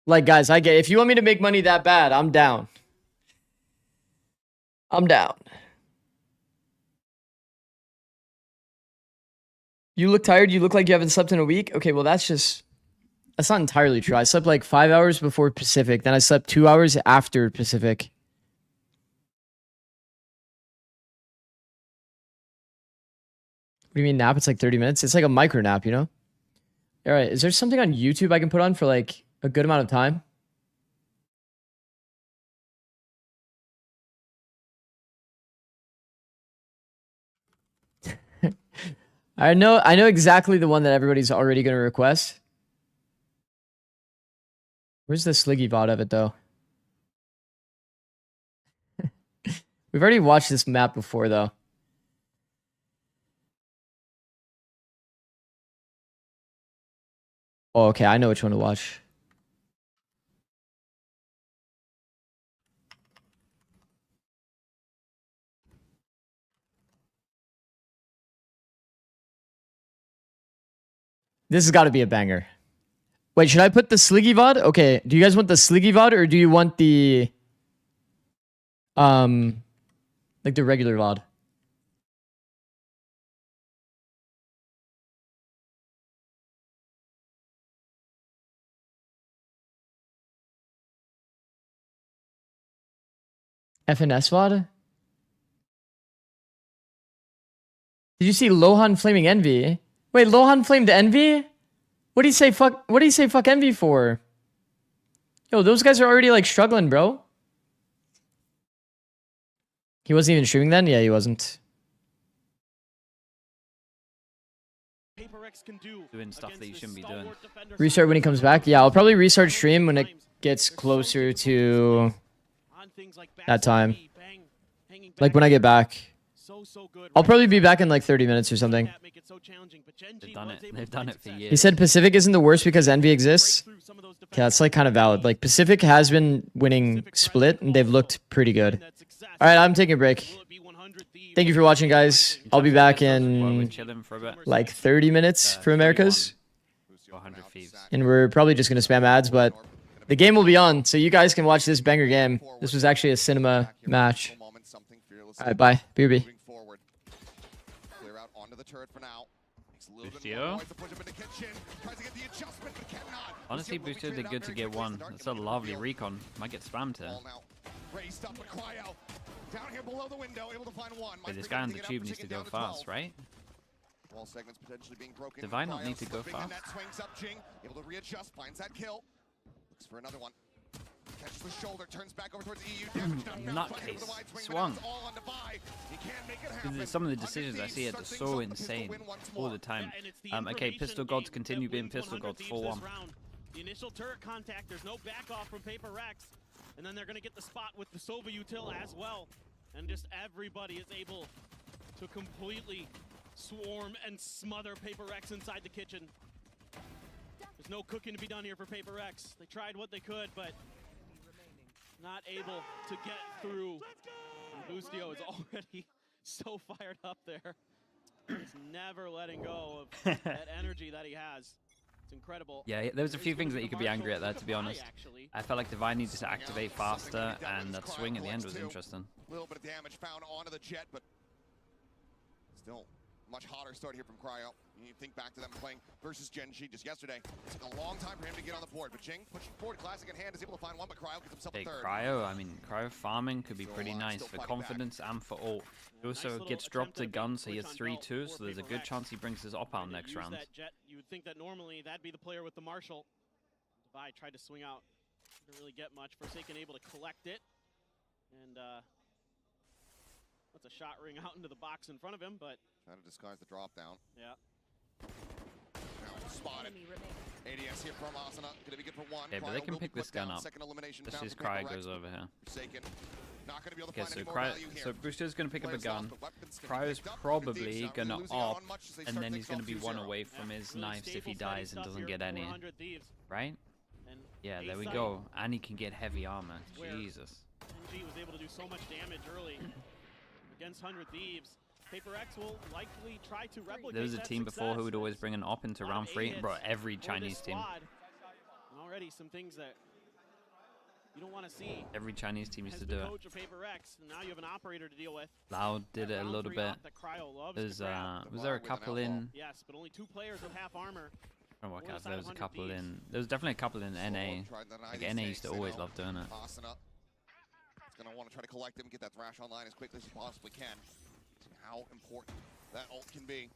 Like, guys, I get it. If you want me to make money that bad, I'm down. I'm down. You look tired. You look like you haven't slept in a week. Okay, well, that's not entirely true. I slept like 5 hours before Pacific. Then I slept 2 hours after Pacific. What do you mean nap? It's like 30 minutes. It's like a micro nap, you know? All right. Is there something on YouTube I can put on for like a good amount of time? I know exactly the one that everybody's already going to request. Where's the Sliggy VOD of it, though? We've already watched this map before, though. Oh, okay. I know which one to watch. This has got to be a banger. Wait, should I put the Sliggy VOD? Okay, do you guys want the Sliggy VOD or do you want the like the regular VOD? FNS VOD? Did you see Lohan flaming Envy? Wait, Lohan flamed Envy? What do you say fuck Envy for? Yo, those guys are already like struggling, bro. He wasn't even streaming then? Yeah, he wasn't. Doing stuff that you shouldn't be doing. Restart when he comes back? Yeah, I'll probably restart stream when it gets closer to that time. Like when I get back. I'll probably be back in like 30 minutes or something. They've done it. They've done it for years. He said Pacific isn't the worst because Envy exists. Yeah, that's like kind of valid. Like Pacific has been winning split and they've looked pretty good. All right, I'm taking a break. Thank you for watching, guys. I'll be back in like 30 minutes for Americas. And we're probably just going to spam ads, but the game will be on, so you guys can watch this banger game. This was actually a cinema match. All right, bye. BRB. Boostio. Honestly, Boostio did good to get one. That's a lovely recon. Might get spammed here. Wait, this guy on the tube needs to go fast, right? Divine not need to go fast? Able to readjust, finds that kill. Looks for another one. Catches the shoulder, turns back over towards EU. Nutcase. Swung. Some of the decisions I see are just so insane all the time. Okay, Pistol Gods continue being Pistol Gods 4-1. The initial turret contact, there's no back off from Paper Rex. And then they're going to get the spot with the Sova Util as well. And just everybody is able to completely swarm and smother Paper Rex inside the kitchen. There's no cooking to be done here for Paper Rex. They tried what they could, but not able to get through. And Boostio is already so fired up there. He's never letting go of that energy that he has. It's incredible. Yeah, there was a few things that you could be angry at there, to be honest. I felt like Divine needed to activate faster, and that swing at the end was interesting. A little bit of damage found onto the jet, but still much hotter start here from Cryo. You think back to them playing versus Genji just yesterday. It took a long time for him to get on the board, but Jing pushing forward, classic in hand, is able to find one, but Cryo gets himself a third. Cryo, I mean, Cryo farming could be pretty nice for confidence and for ult. He also gets dropped a gun, so he has 3-2, so there's a good chance he brings his op out next round. You would think that normally that'd be the player with the Marshall. Divide tried to swing out. Didn't really get much. Forsaken able to collect it. And that's a shot ring out into the box in front of him, but trying to disguise the drop down. Yeah. Now spotted. ADS here from Asuna. Gonna be good for one. Yeah, but they can pick this gun up. This is Cryo goes over here. Not gonna be able to Okay, find so Boostio's gonna pick up a gun. Cryo's probably gonna op, and then he's gonna be one away from his knives if he dies and doesn't get any. Right? Yeah, there we go. And he can get heavy armor. Jesus. NG was able to do so much damage early against 100 Thieves. Paper X will likely try to replicate. There was a team before who would always bring an op into round 3. Bro, every Chinese team. And already some things that you don't want to see. Every Chinese team used to do it. Coach of Paper X, and now you have an operator to deal with. Loud did it a little bit. There's was there a couple in? Yes, but only 2 players with half armor. I don't work out. There was a couple in. There was definitely a couple in NA. Like NA used to always love doing it. He's gonna want to try to collect him, get that thrash online as quickly as he possibly can. How important that ult can be.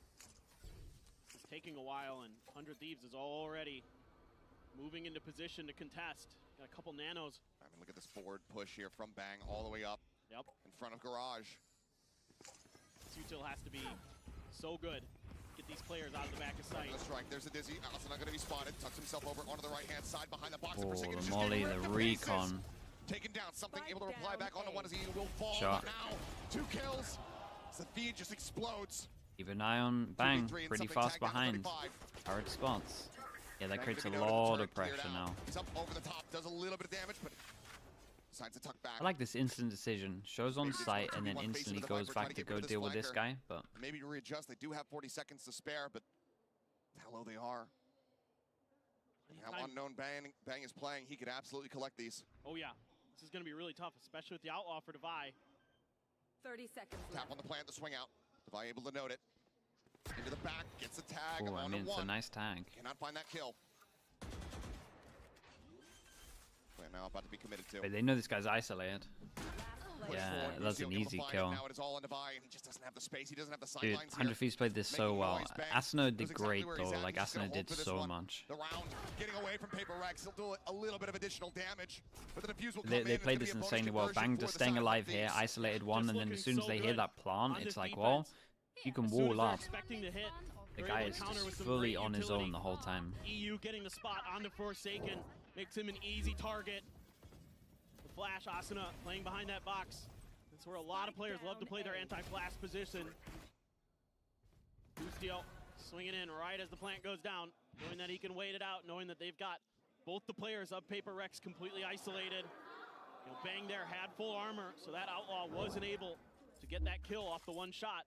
It's taking a while, and 100 Thieves is already moving into position to contest. Got a couple nanos. I mean, look at this forward push here from Bang all the way up. Yep. In front of Garage. Sutil has to be so good. Get these players out of the back of sight. The strike. There's a Dizzy. Also not going to be spotted. Tucks himself over onto the right-hand side behind the box. Oh, the molly, the recon. Taken down. Something able to reply back onto one as he will fall. Shot. Now 2 kills. The feed just explodes. Keep an eye on Bang. Pretty fast behind. Hard spots. Yeah, that creates a lot of pressure now. He's up over the top. Does a little bit of damage, but decides to tuck back. I like this instant decision. Shows on site and then instantly goes back to go deal with this guy. But maybe to readjust. They do have 40 seconds to spare, but how low they are. And how unknown Bang is playing, he could absolutely collect these. Oh yeah, this is going to be really tough, especially with the outlaw for Devi. 30 seconds. Tap on the plant, the swing out. Devi able to note it. Into the back, gets a tag. Oh, I mean, it's a nice tag. Cannot find that kill. Plant now about to be committed to. Wait, they know this guy's isolated. Yeah, that's an easy kill. Now it is all on Devi, and he just doesn't have the space. He doesn't have the Dude, sidelines 100 Thieves played this so well. Asuna did great where he's though. at. Like He's just gonna Asuna hold did for this so one. much. The round getting away from Paper Rex. He'll do a little bit of additional damage, but the defuse will come They in. played this insanely well. Bang just staying alive here, isolated one, and then as soon as they hit that plant, it's like, well, you can wall up. The guy is just fully on his own the whole time. EU getting the spot onto Forsaken makes him an easy target. The flash, Asuna playing behind that box. That's where a lot of players love to play their anti-flash position. Bustio swinging in right as the plant goes down, knowing that he can wait it out, knowing that they've got both the players of Paper Rex completely isolated. You know, Bang there had full armor, so that Outlaw wasn't able to get that kill off the one shot.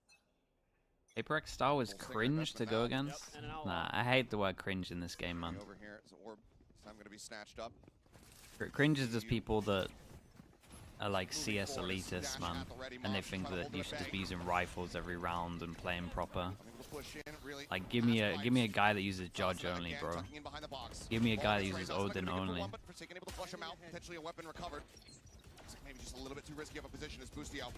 Paper X style is cringe to go against. Nah, I hate the word cringe in this game, man. Over here, so orb. This time going to be snatched up. Cringe is just people that are like CS elitists, man, and they think that you should just be using rifles every round and playing proper. Like, give me a guy that uses Judge only, bro. Give me a guy that uses Odin only. Able to flush him out, potentially a weapon recovered. Maybe just a little bit too risky of a position as Bustio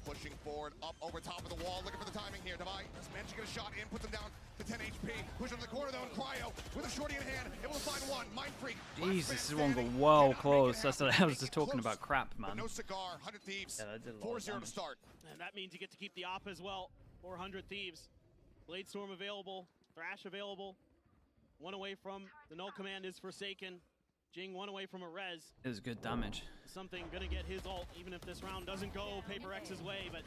pushing forward, up over top of the wall, looking for the timing here. Devi just managed to get a shot in, puts him down to 10 HP. Push him to the corner though, and Cryo with a shorty in hand, able to find one. Mind Freak. Jeez, this one got well close. That's what I was just talking about crap, man. No cigar, 100 Thieves. Yeah, that did a lot 4-0 to start. And that means you get to keep the op as well. 400 Thieves. Blade Storm available, Thrash available. One away from the null command is Forsaken. Jing one away from a res. It was good damage. Something gonna get his ult, even if this round doesn't go Paper X's way, but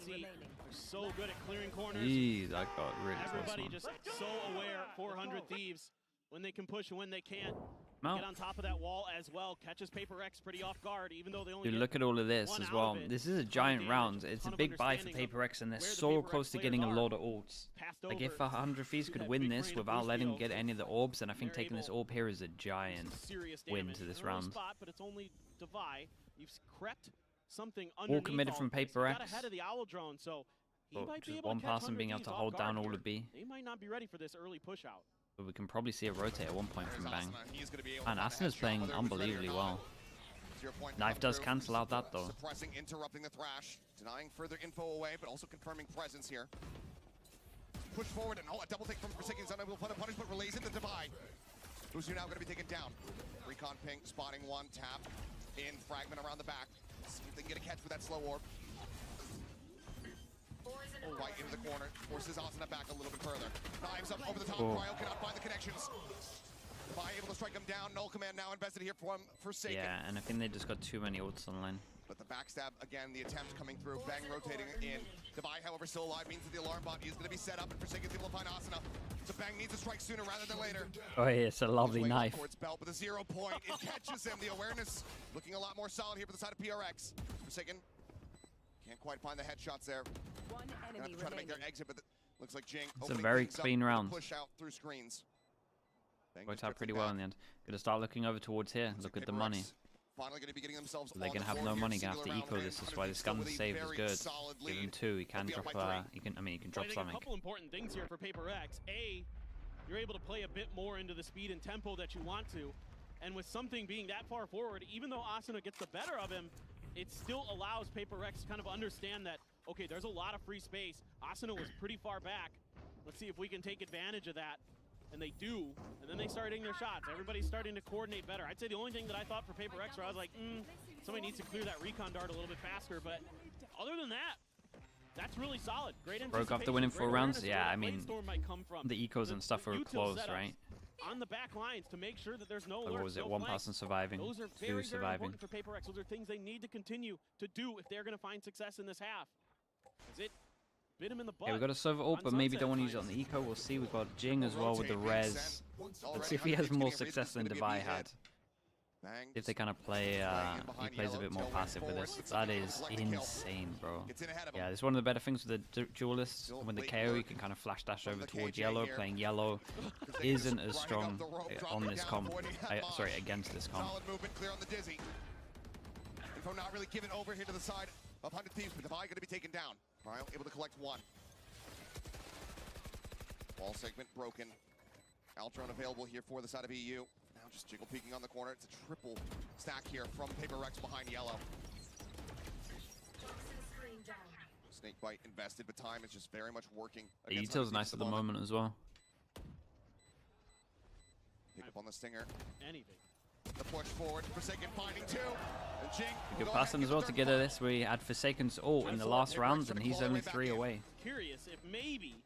see, they're so good at clearing corners. Jeez, that got really close. Everybody Man. just so aware, 400 Thieves, when they can push and when they can't. Well, Get on top of that wall as well. Catches Paper X pretty off guard, even though they only dude, look at all of this as well. This is a giant round. It's a big buy for Paper X, and they're so close to getting a lot of ults. Like, if 100 Thieves could win this without letting get any of the orbs, then I think taking this orb here is a giant win to this round. Spot, but it's only Devi. You've crept something All underneath committed from Paper Got X. ahead of the Owl drone, so he might be Just able one to catch person being able to 100 hold Thieves off down guard all here. of B. They might not be ready for this early push out. But we can probably see a rotate at one point from Bang. And Asuna's playing unbelievably well. Knife does cancel out that though. Suppressing, interrupting the Thrash, denying further info away, but also confirming presence here. Push forward and a double take from Forsaken is unable to put a punish, but relays into Devi. Bustio now going to be taken down. Recon ping, spotting one, tap in, fragment around the back. See if they can get a catch with that slow orb. Right into the corner, forces Asuna back a little bit further. Knives up over the top, Cryo cannot find the connections. Devi able to strike him down, null command now invested here from Forsaken. Yeah, and I think they just got too many ults online. But the backstab, again, the attempts coming through, Bang rotating in. Devi, however, still alive, means that the alarm bot is going to be set up, and Forsaken's able to find Asuna. So Bang needs to strike sooner rather than later. Oh yeah, it's a lovely knife. Towards Belt with a 0 point, it catches him. The awareness looking a lot more solid here for the side of PRX. Forsaken can't quite find the headshots there. One enemy try to make their exit, but it looks like Jing. It's a very clean round. Push out through screens. Worked out pretty well in the end. Gonna start looking over towards here. Look at the money. Finally going to be getting themselves. They're gonna have no money. Gonna have to eco this. This is why this gun save is good. Give him 2. He can drop. He can drop something. A couple important things here for Paper X. A, you're able to play a bit more into the speed and tempo that you want to, and with something being that far forward, even though Asuna gets the better of him, it still allows Paper X to kind of understand that, okay, there's a lot of free space. Asuna was pretty far back. Let's see if we can take advantage of that. And they do, and then they start hitting their shots. Everybody's starting to coordinate better. I'd say the only thing that I thought for Paper X where I was like, somebody needs to clear that recon dart a little bit faster, but other than that, that's really solid. Great anticipation. Broke off the winning 4 rounds. Yeah, I mean, might come from the ecos and stuff were close, right? On the back lines to make sure that there's no What was it? 1 person surviving, Those are 2 very, very surviving. important for Paper X. Those are things they need to continue to do if they're going to find success in this half. Is it? Bit him in the butt. Okay, we got a server ult, but maybe don't want to use it on the eco. We'll see. We've got Jing as well with the res. Let's see if he has more success than Devi had. If they kind of play, he plays a bit more passive with this. That is insane, bro. Yeah, it's one of the better things with the duelists. With the KO, you can kind of flash dash over towards yellow. Playing yellow isn't as strong on this comp. Sorry, against this comp. Solid movement, clear on the dizzy. Info not really given over here to the side of 100 Thieves, but Devi going to be taken down. Cryo able to collect 1. Wall segment broken. Altron available here for the side of EU. Now just jiggle peeking on the corner. It's a triple stack here from Paper Rex behind yellow. Snakebite invested, but time is just very much working. The util's nice at the moment as well. Pick up on the stinger. Anything. The push forward, Forsaken finding two. And Jing Good passing as well to get at this. We had Forsaken's ult in the last round, and he's only 3 away. Curious if maybe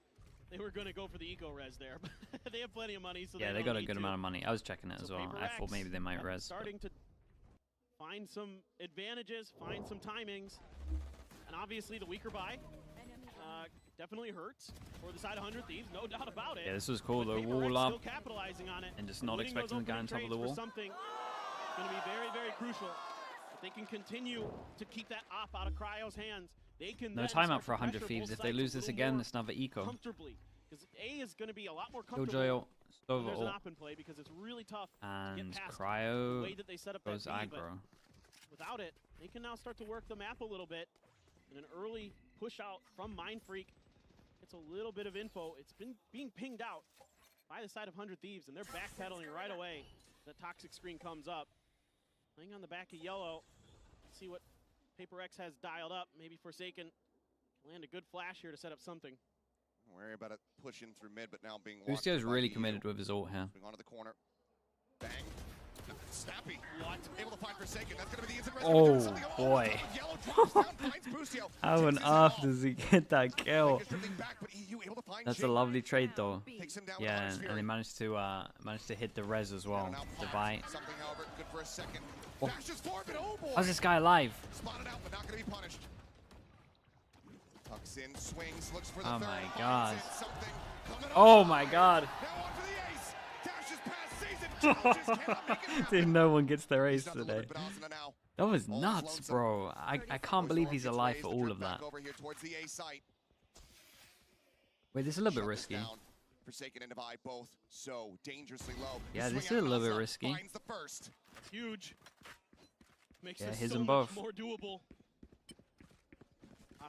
they were going to go for the eco res there, but they have plenty of money, so Yeah, they got a good amount of money. I was checking it as well. I thought maybe they might res. Starting to find some advantages, find some timings, and obviously the weaker buy definitely hurts for the side of 100 Thieves, no doubt about it. Yeah, this was cool. The wall up and just not expecting the guy on top of the wall. Something going to be very, very crucial. If they can continue to keep that op out of Cryo's hands, they can. No timeout for 100 Thieves. If they lose this again, it's another eco. Comfortably, because A is going to be a lot more Killjoy comfortable. There's an ult. op in play because it's really tough And to get past Cryo the way that they set up goes that B, aggro. without it, they can now start to work the map a little bit. And an early push out from Mindfreak gets a little bit of info. It's been being pinged out by the side of 100 Thieves, and they're backpedaling right away. The toxic screen comes up. Playing on the back of yellow. See what Paper X has dialed up. Maybe Forsaken can land a good flash here to set up something. Don't worry about it pushing through mid, but now being locked Lucio's by really the committed with his ult here. Swing onto the corner. Bang. Snappy. What? Able to find Forsaken. That's going to be the instant Oh boy. How on earth does he get that kill? That's a lovely trade though. Yeah, and he managed to hit the res as well. The bite. Oh. How's this guy alive? Spotted out, but not going to be punished. Tucks in, swings, looks for the Oh third, my finds god. it, something coming Oh up. my god. Now on for the ace. Dashes past season. Challenges cannot make it happen. Dude, no one gets their ace He's not today. delivered, but Asuna now. That was nuts, bro. I can't believe he's alive for all of that. Over here towards the A site. Wait, this is a little bit Shut this risky. down. Forsaken and Divide both so dangerously low. Yeah, Swing this is out a little Asa, bit risky. Finds the first. Huge. Makes Yeah, this his so them much both. more doable.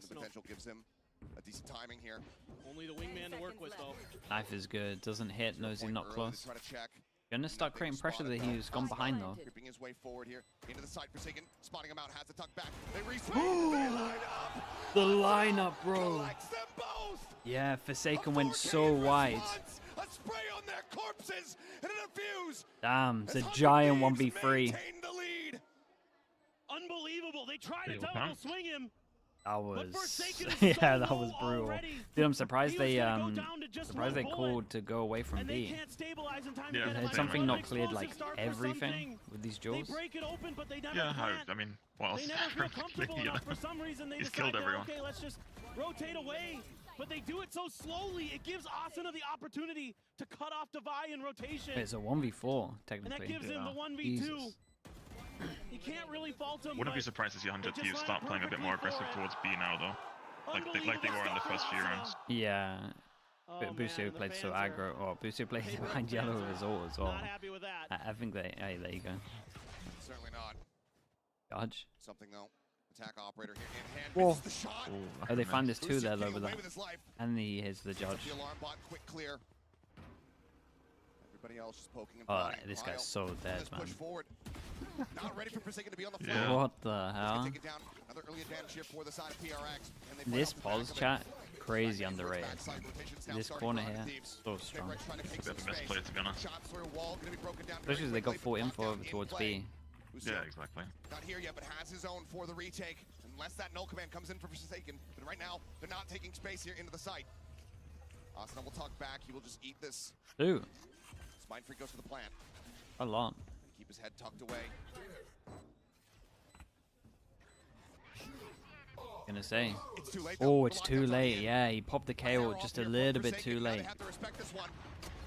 The potential gives him a decent timing here. Only the wingman to work with, though. Knife is good. Doesn't hit. Knows he's not Early to close. try to check. Gonna start creating pressure that he's gone behind though. Creeping his way forward here into the side. Forsaken, spotting him out, has the tuck back. They reswing. They line up. The lineup, bro. Collects them both. Yeah, Forsaken went so wide. A spray on their corpses and a defuse. Damn, it's a giant 1v3. Maintain the lead. Unbelievable. They tried to double swing him. That was yeah, that was brutal. Dude, I'm surprised they called to go away from B. Had something not cleared like everything with these duels? Yeah, I mean, what else? For some reason, they He's decide killed everyone. okay, let's just rotate away. But they do it so slowly. It gives Asuna the opportunity to cut off Divide in rotation. It's a 1v4 And technically. that gives him the 1v2. Jesus. You can't really fault him. Wouldn't be surprised to see 100 Thieves start playing a bit more aggressive towards B now, though. Like they were in the first few rounds. Yeah. But Busio played so aggro. Oh, Busio played behind yellow with his ult as well. I think they. Hey, there you go. Certainly not. Dodge. Something though. Attack operator here in hand. Whoa. Misses the shot. Oh, they found his 2 there though with away that. with his life. And he hits the judge. The alarm bot, quick clear. Everybody else just poking and Oh, prodding. this guy's Cryo so dead, push man. forward. Not ready for Forsaken to be on the floor. Yeah. What the hell? Take it down. Another early advantage here for the side of PRX. And they play This off the pause back of chat, it. crazy underrated. Backside rotations now This starting corner for here, Thieves. so strong. Paper X trying to take Bit of some a space. misplay, to be honest. Shots through a wall, gonna be broken down Especially as they got very full quickly, info but over lockdown towards in B. play. Yeah, exactly. Not here yet, but has his own for the retake. Unless that null command comes in for Forsaken. But right now, they're not taking space here into the site. Asuna will tuck back. He will just eat this. Ooh, Mindfreak goes for the plant. a lot. Keep his head tucked away. Gonna say. It's too late, Oh, it's too late. Yeah, he popped the KO just a little bit too late. They have to respect this one.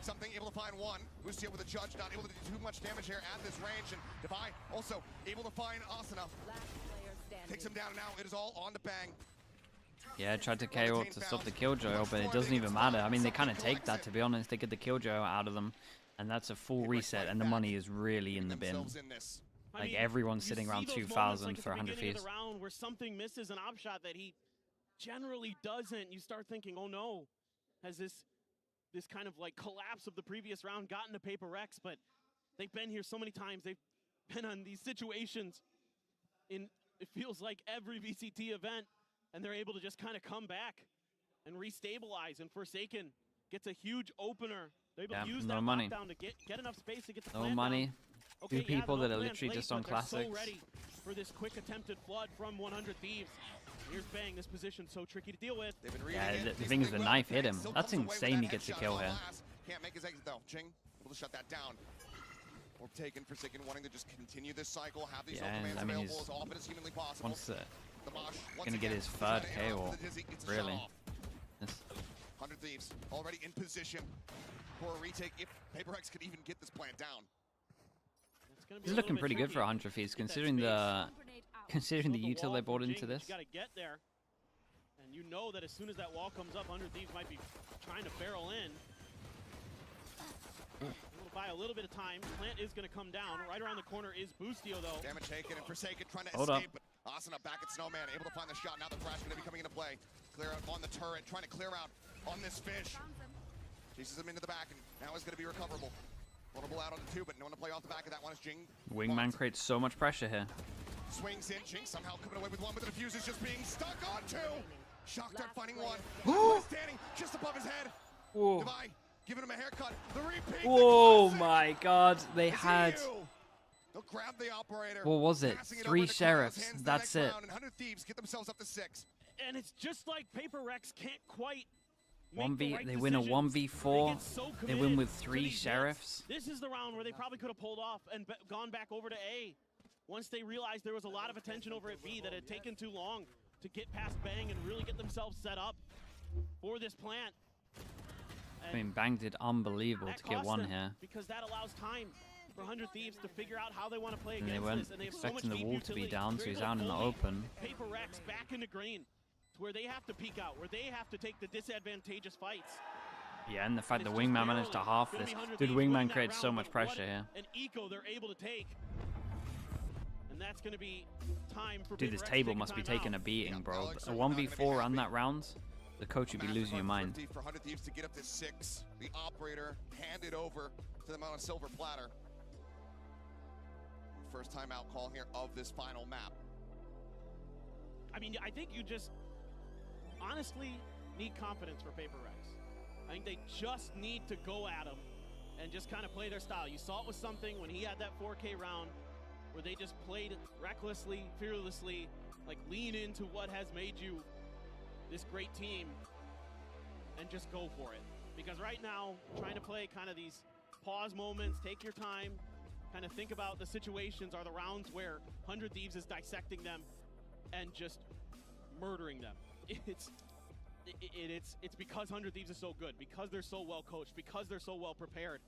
Something able to find one. Lucio with a judge, not able to do too much damage here at this range. And Divide also able to find Asuna. Takes him down now. It is all on to Bang. Yeah, tried to KO to stop the Killjoy, but it doesn't even matter. I mean, they kind of take that, to be honest. They get the Killjoy out of them, and that's a full reset, and the money is really in the bin. Like, everyone's sitting around 2,000 for 100 Thieves. Round where something misses an op shot that he generally doesn't. You start thinking, oh no, has this kind of like collapse of the previous round gotten to Paper X? But they've been here so many times. They've been on these situations in, it feels like, every VCT event. and they're able to just kind of come back and restabilize. And Forsaken gets a huge opener. They're able to use no that money. lockdown to get enough space to get the No plant money. down. Two people the that are plan's literally late, just on but they're classics. so ready for this quick attempted flood from 100 Thieves. Here's Bang. This position's so tricky to deal with. Yeah, the thing is the knife hit him. That's insane he gets a kill here. Can't make his exit though. Jing able to shut that down. Or taken Forsaken wanting to just continue this cycle, have these commands available as often as humanly possible. Once gonna get his third KO, really. Yes. 100 Thieves already in position for a retake if Paper Rex could even get this plant down. He's looking pretty good for 100 Thieves considering the util they brought into this. You gotta get there. And you know that as soon as that wall comes up, 100 Thieves might be trying to barrel in. We'll buy a little bit of time. Plant is going to come down. Right around the corner is Boostio, though. Damage taken and Forsaken trying to Hold escape. up. But Asuna back at Snowman, able to find the shot. Now the Thrash going to be coming into play. Clear out on the turret, trying to clear out on this fish. Chases him into the back, and now is going to be recoverable. Vulnerable out on the two, but no one to play off the back of that one is Jing. Wingman creates so much pressure here. Swings in, Jing somehow coming away with one, but the defuse is just being stuck on two. Shock Dart finding one. Standing just above his head. Whoa. Divide giving him a haircut. The repeat. Oh my god, they had... They'll grab the operator. What was it? 3 sheriffs. That's it. And 100 Thieves get themselves up to 6. And it's just like Paper Rex can't quite They win a 1v4. They win with 3 sheriffs. This is the round where they probably could have pulled off and gone back over to A. Once they realized there was a lot of attention over at B that had taken too long to get past Bang and really get themselves set up for this plant. I mean, Bang did unbelievable to get one here. Because that allows time for 100 Thieves to figure out how they want to play And they against weren't this. And they have so much expecting the deep wall to be utility. down, so They're he's able out to in the bully open. Paper Rex back into green to where they have to peek out, where they have to take the disadvantageous fights. Yeah, and the fact the Wingman managed to half this. Dude, Wingman creates so much pressure here. An eco they're able to take. And that's going to be time for Dude, this table must be taking a beating, bro. A 1v4 on that round, the coach would be losing your mind. For 100 Thieves to get up to 6. The operator handed over to them on a silver platter. First timeout call here of this final map. I mean, I think you just honestly need confidence for Paper Rex. I think they just need to go at him and just kind of play their style. You saw it with something when he had that 4K round where they just played recklessly, fearlessly, like lean into what has made you this great team and just go for it. Because right now, trying to play kind of these pause moments, take your time, kind of think about the situations are the rounds where 100 Thieves is dissecting them and just murdering them. It's because 100 Thieves is so good, because they're so well coached, because they're so well prepared.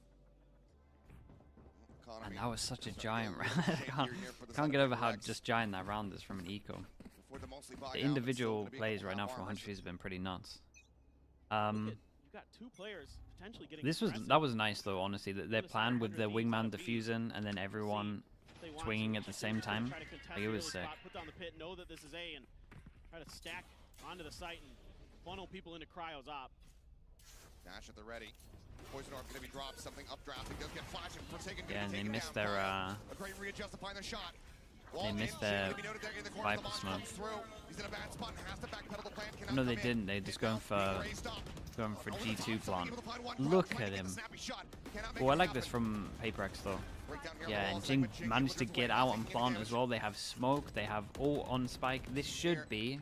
And that was such a giant round. I can't get over how just giant that round is from an eco. The individual plays right now from 100 Thieves have been pretty nuts. You got 2 players potentially getting that was nice though, honestly. Their plan with the Wingman diffusing and then everyone swinging at the same time, like, it was sick. Put down the pit, know that this is A, and try to stack onto the site and funnel people into Cryo's op. Dash at the ready. Poison Orb gonna be dropped. Something updrafting does get flash and Forsaken. Yeah, and they missed their a great readjust to find the shot. They missed their Viper smoke. No, they didn't. They're just going for G2 plant. Look at him. Oh, I like this from Paper Rex though. Yeah, and Jing managed to get out and plant as well. They have smoke. They have all on spike. This should, the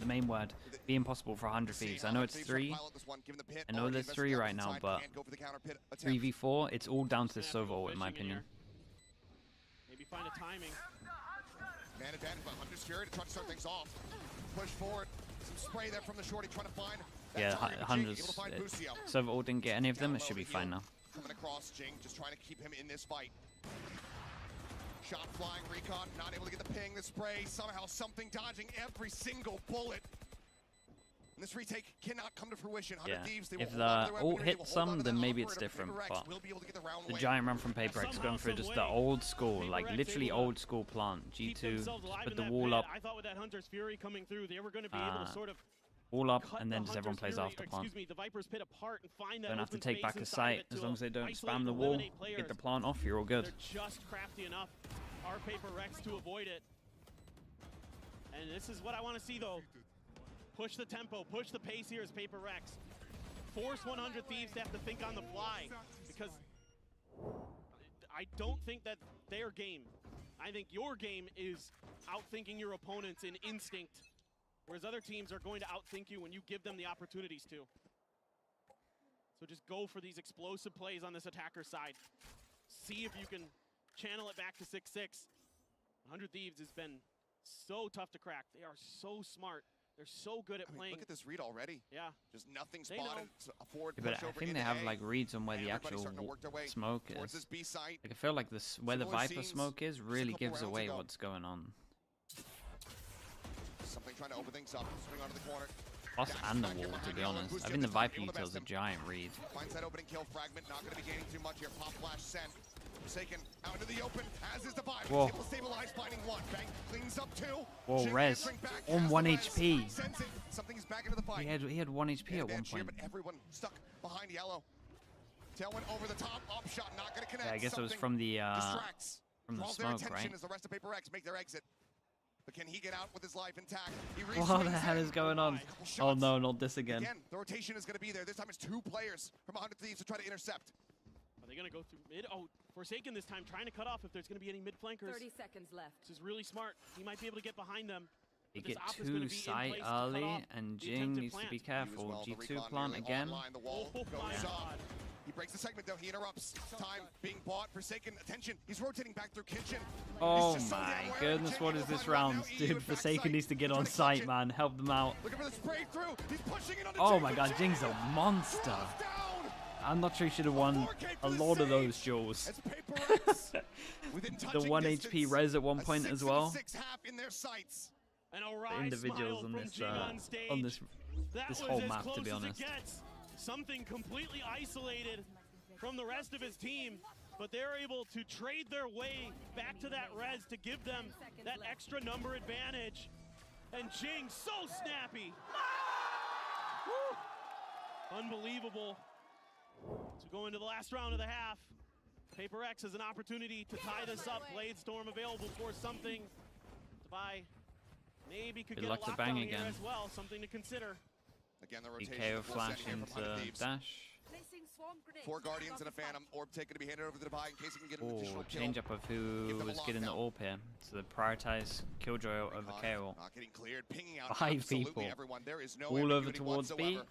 main word, be impossible for 100 Thieves. I know it's 3. I know there's 3 right now, but 3v4, it's all down to the Sova ult in my opinion. Maybe find a timing. Man advantage, but 100's Fury to try to start things off. Push forward. Some spray there from the shorty trying to find. Yeah, 100's. Sova ult didn't get any of them. It should be fine now. Coming across, Jing just trying to keep him in this fight. Shot flying, Recon not able to get the ping, the spray. Somehow something dodging every single bullet. And this retake cannot come to fruition. 100 Thieves, they if the ult hits some, then maybe it's different. But the giant run from Paper Rex going through just the old school, like literally old school plant. G2, just put the wall up. I thought with that Hunter's Fury coming through, they were going to be able to sort of wall up, and then just everyone plays after plant. Excuse me, the Viper's pit apart and find that don't have to open take space back a inside site. it As to long as they don't isolate spam and the wall, eliminate players. get the plant off, you're all good. They're just crafty enough, our Paper Rex, to avoid it. And this is what I want to see though. Push the tempo, push the pace here as Paper Rex. Force 100 Thieves to have to think on the fly, because I don't think that their game, I think your game is outthinking your opponents in instinct, whereas other teams are going to outthink you when you give them the opportunities to. So just go for these explosive plays on this attacker side. See if you can channel it back to 6-6. 100 Thieves has been so tough to crack. They are so smart. They're so good at playing. Look at this read already. Yeah. Just nothing spotted. A forward Yeah, but push I over think in they the have A. like reads on where the Everybody's actual starting to work their way smoke towards is. this B site. Like I feel like this where the Similar Viper scenes smoke is just a really couple gives rounds away ago. what's going on. Something trying to open things up. Swing onto the corner. Us Dash and the back here wall, to behind be Yellow. honest. Who's I got think the the Viper time? Able to util's a best him. giant read. Finds that opening kill fragment. Not going to be gaining too much here. Pop flash sent. Forsaken out into the open, as is the Viper. Whoa. Able to stabilize, finding one. Bang cleans up two. Whoa, Jing res. answering back, On has the 1 res. HP. Sends it. Something is back into the fight. He had 1 HP at one Advantage here, point. but everyone stuck behind Yellow. Tailwind over the top. Up shot, not going to connect. Yeah, I guess it was Something from the distracts. Draws their smoke, attention right? as the rest of Paper X make their exit. But can he get out with his life intact? He What the re-swings hell in. is going on? Couple Oh shots. no, not this again. Again, the rotation is going to be there. This time it's 2 players from 100 Thieves to try to intercept. Are they going to go through mid? Oh, Forsaken this time trying to cut off if there's going to be any mid flankers. 30 seconds left. This is really smart. He might be able to get behind them. They but this get op is gonna be in site place to cut early, off and the Jing attempted needs to be plant. careful. Well, the G2 recon plant nearly again. online, the wall Oh, my goes up. God. He breaks the segment though. He interrupts. Time being bought. Forsaken. Attention. He's rotating back through kitchen. Oh He's just so my damn wary. goodness, Jing what is will this find one. round? Now EU Dude, at back Forsaken site. needs to get Trying on to clutch site, it. man. Help them out. Looking for the spray through. He's pushing it on the Oh Jing, my but god, Jing Jing's a monster. draws down. I'm not sure he should have won a lot of those duels. As Paper X within The touching 1 distance. HP res at one A point 6 as and a well. 6 half in their sights. And a The wry individuals smile on from this Jing on stage. That this was whole as map, close to be as honest. It gets. Something completely isolated from the rest of his team, but they're able to trade their way back to that res to give them that extra number advantage. And Jing so snappy. Woo! Unbelievable. So go into the last round of the half. Paper X has an opportunity to tie this up. Blade Storm available for something to buy. Maybe could Good get luck a to lockdown bang here again. as well. Something to consider. Again, the rotation. EKO full flash set here from 100 into Thieves. dash. 4 Guardians and a Phantom. Orb taken to be handed over to the buy in case he can get an Oh, additional kill. change up of who Give them a was getting the lockdown. AWP here. So they prioritize Killjoy over KO. Not getting cleared, pinging out 5 absolutely people. everyone. There is no All over ambiguity towards B. whatsoever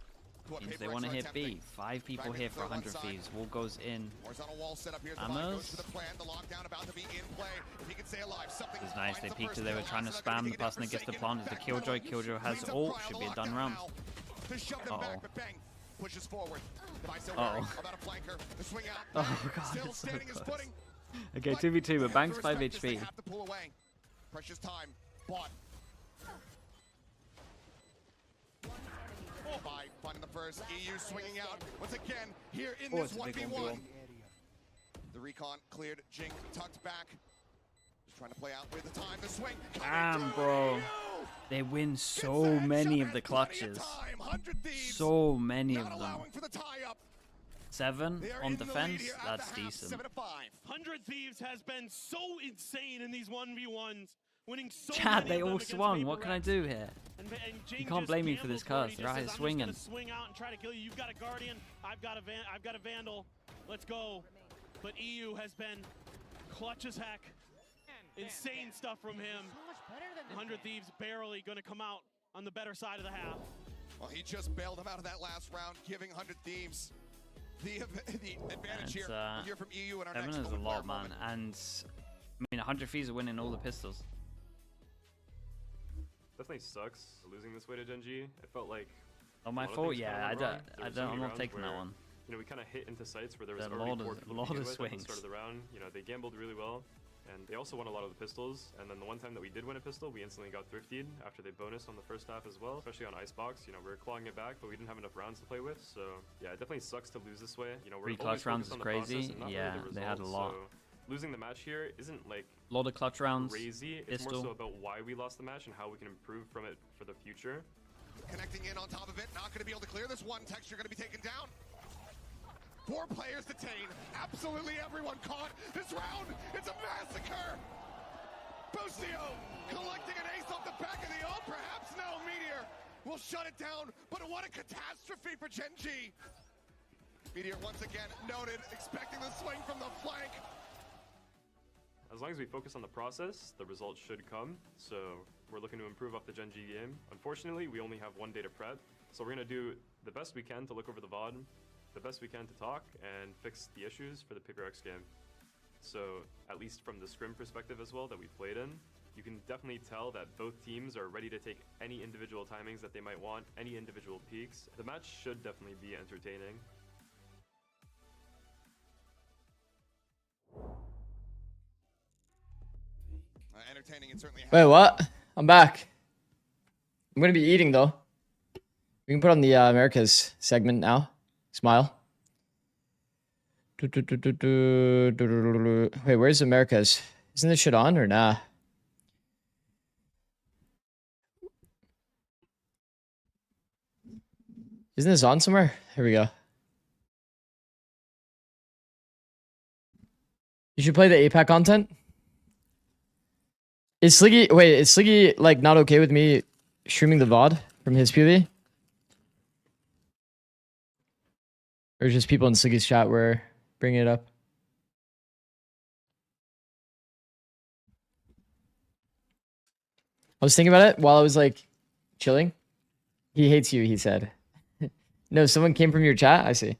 to what Means Paper they want to X are hit B. attempting. 5 people Fragment here for clear one 100 side. Thieves. Wall goes in. Horizontal wall set up here. The buy goes Ammos. for the plan. The lockdown about to be in play. If he can stay alive, something. This is nice. They finds the peeked first it. They were kill. trying to That's not gonna spam. The take it down. person that gets the Forsaken plant is the back Killjoy. tunnel. Killjoy has Cleans up ult. Cryo, Should the be a done lockdown round. now. To shove them back, but bang. Pushes forward. Device still Uh-oh. wary. About a flanker. The swing out. Oh god, Still it's so standing his close. footing. Okay, But 2v2, but they Bang's have to 5 respect this. They HP. have to pull away. Precious time. Bought. By finding the first. EU swinging out once again here in this it's a big 1v1. The recon cleared. Jing tucked back. Just trying to play out with the time. The swing. Damn, bro. They win so many of the clutches. So many of them. For the tie-up. 7 They are on in the lead defense. here at That's the half, decent. 7-5. 100 Thieves has been so insane in these 1v1s, winning so Chad, many they of them all against swung. Paper What can I Rex. do here? And Jing You can't just blame me for this gambles for it. curse. He They're out just here says, swinging. I'm just gonna swing out and try to kill you. You've got a Guardian. I've got a Vandal. Let's go. But EU has been clutch as heck. Insane stuff from him. 100 Thieves barely gonna come out on the better side of the half. Well, he just bailed him out of that last round, giving 100 Thieves the advantage here. We'll hear from EU in our 7 next is a moment lot, player man. moment. And I mean, 100 Thieves are winning all the pistols. Definitely sucks losing this way to Genji. It felt like Not my a lot of fault. things kinda Yeah, went wrong. There were so I'm many not rounds taking that where, one. You know, we kind of hit into sites where there was There are already a lot 4 of- people a lot to begin of with at the swings. start of the round. You know, they gambled really well, and they also won a lot of the pistols. And then the one time that we did win a pistol, we instantly got thrifted after they bonused on the first half as well, especially on Icebox. You know, we were clawing it back, but we didn't have enough rounds to play with. So yeah, it definitely sucks to lose this way. You know, we're 3 always clutch rounds focused is on the crazy. process and not really Yeah, the they had a results. lot. So losing the match here isn't like A lot of clutch rounds. crazy. It's more Pistol. so about why we lost the match and how we can improve from it for the future. Connecting in on top of it, not going to be able to clear this one. Texture going to be taken down. 4 players detained. Absolutely everyone caught. This round, it's a massacre. Busio collecting an ace off the back of the O. Perhaps no, Meteor will shut it down, but what a catastrophe for Gen G. Meteor once again noted, expecting the swing from the flank. As long as we focus on the process, the results should come. So we're looking to improve off the Gen G game. Unfortunately, we only have one day to prep. So we're going to do the best we can to look over the VOD, the best we can to talk, and fix the issues for the Paper X game. So at least from the scrim perspective as well that we played in, you can definitely tell that both teams are ready to take any individual timings that they might want, any individual peaks. The match should definitely be entertaining. Entertaining and certainly. Wait, what? I'm back. I'm gonna be eating though. We can put on the Americas segment now. Smile. Wait, where's Americas? Isn't this shit on or nah? Isn't this on somewhere? Here we go. You should play the APAC content. Is Sliggy, wait, is Sliggy like not okay with me streaming the VOD from his PV? Or just people in Sliggy's chat were bringing it up? I was thinking about it while I was like chilling. He hates you, he said. No, someone came from your chat? I see.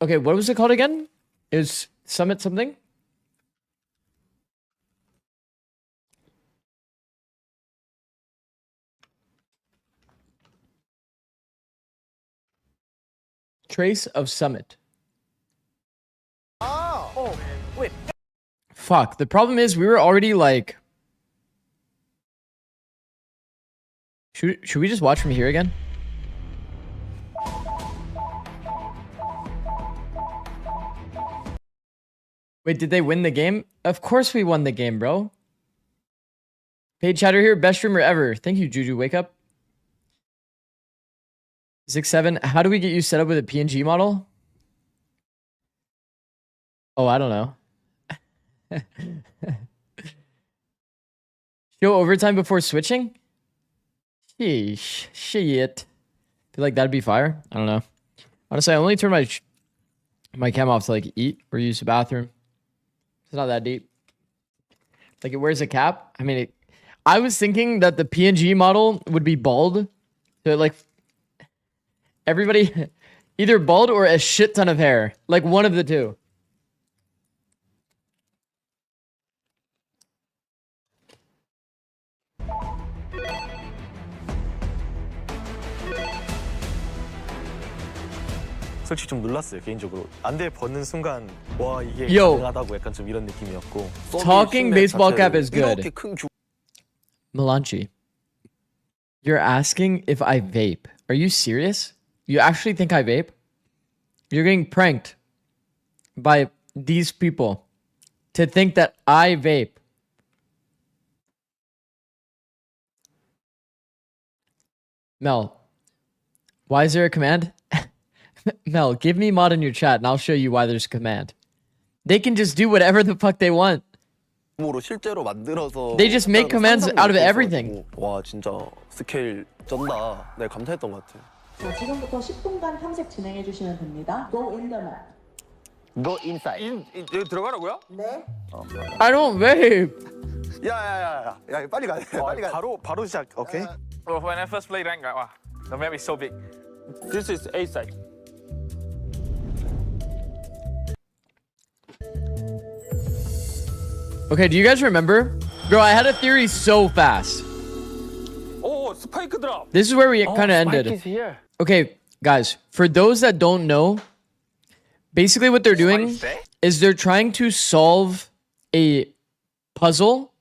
Okay, what was it called again? It was Summit something? Trace of Summit. Oh, wait. Fuck, the problem is we were already like... Should we just watch from here again? Wait, did they win the game? Of course we won the game, bro. Paid chatter here, best streamer ever. Thank you, Juju. Wake up. Zikz 7, how do we get you set up with a PNG model? Oh, I don't know. Show overtime before switching? Sheesh. Shit. Feel like that'd be fire. I don't know. Honestly, I only turn my cam off to like eat or use the bathroom. It's not that deep. Like it wears a cap. I mean, I was thinking that the PNG model would be bald. So like everybody either bald or a shit ton of hair. Like one of the two. 솔직히 좀 놀랐어요 개인적으로. 안대 벗는 순간 와 이게 Yo. 가능하다고 약간 좀 이런 느낌이었고. Talking baseball cap is good. Melanchi, you're asking if I vape. Are you serious? You actually think I vape? You're getting pranked by these people to think that I vape. Mel, why is there a command? Mel, give me mod in your chat and I'll show you why there's a command. They can just do whatever the fuck they want. They just make commands out of everything. 와 진짜 스케일 쩐다. 네 감사했던 것 같아요. 자, 지금부터 10분간 탐색 진행해 주시면 됩니다. Go in the map. Go inside. 여기 들어가라고요? 네. I don't vape. 야야야야. 야 빨리 가. 빨리 가. 바로 시작. 오케이. When I first played rank, wow, the map is so big. This is A side. Okay, do you guys remember? Bro, I had a theory so fast. Oh, spike drop. This is where we kind of ended. Spike is here. Okay, guys, for those that don't know, basically what they're doing is they're trying to solve a puzzle.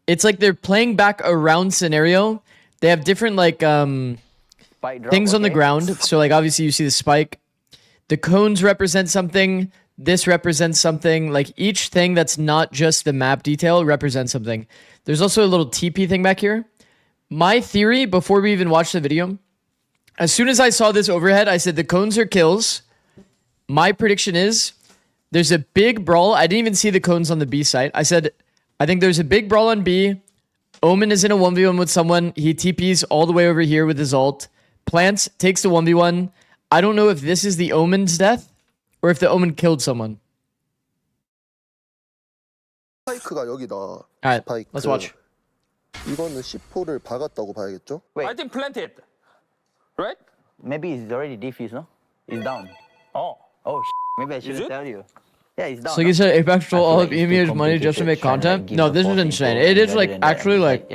It's like they're playing back a round scenario. They have different like things on the ground. So like obviously you see the spike. The cones represent something. This represents something. Like each thing that's not just the map detail represents something. There's also a little TP thing back here. My theory before we even watched the video, as soon as I saw this overhead, I said the cones are kills. My prediction is there's a big brawl. I didn't even see the cones on the B site. I said, I think there's a big brawl on B. Omen is in a 1v1 with someone. He TPs all the way over here with his ult. Plants, takes the 1v1. I don't know if this is the Omen's death or if the Omen killed someone. 스파이크가 여기다. Alright, 스파이크. let's watch. 이거는 C4를 박았다고 봐야겠죠? I think planted. Right? Maybe it's already defused, no? It's down. Oh. Oh, maybe I should tell you. Yeah, it's down. So you said Apex stole all of EMEA's money just to make content? No, this is insane. It is like actually like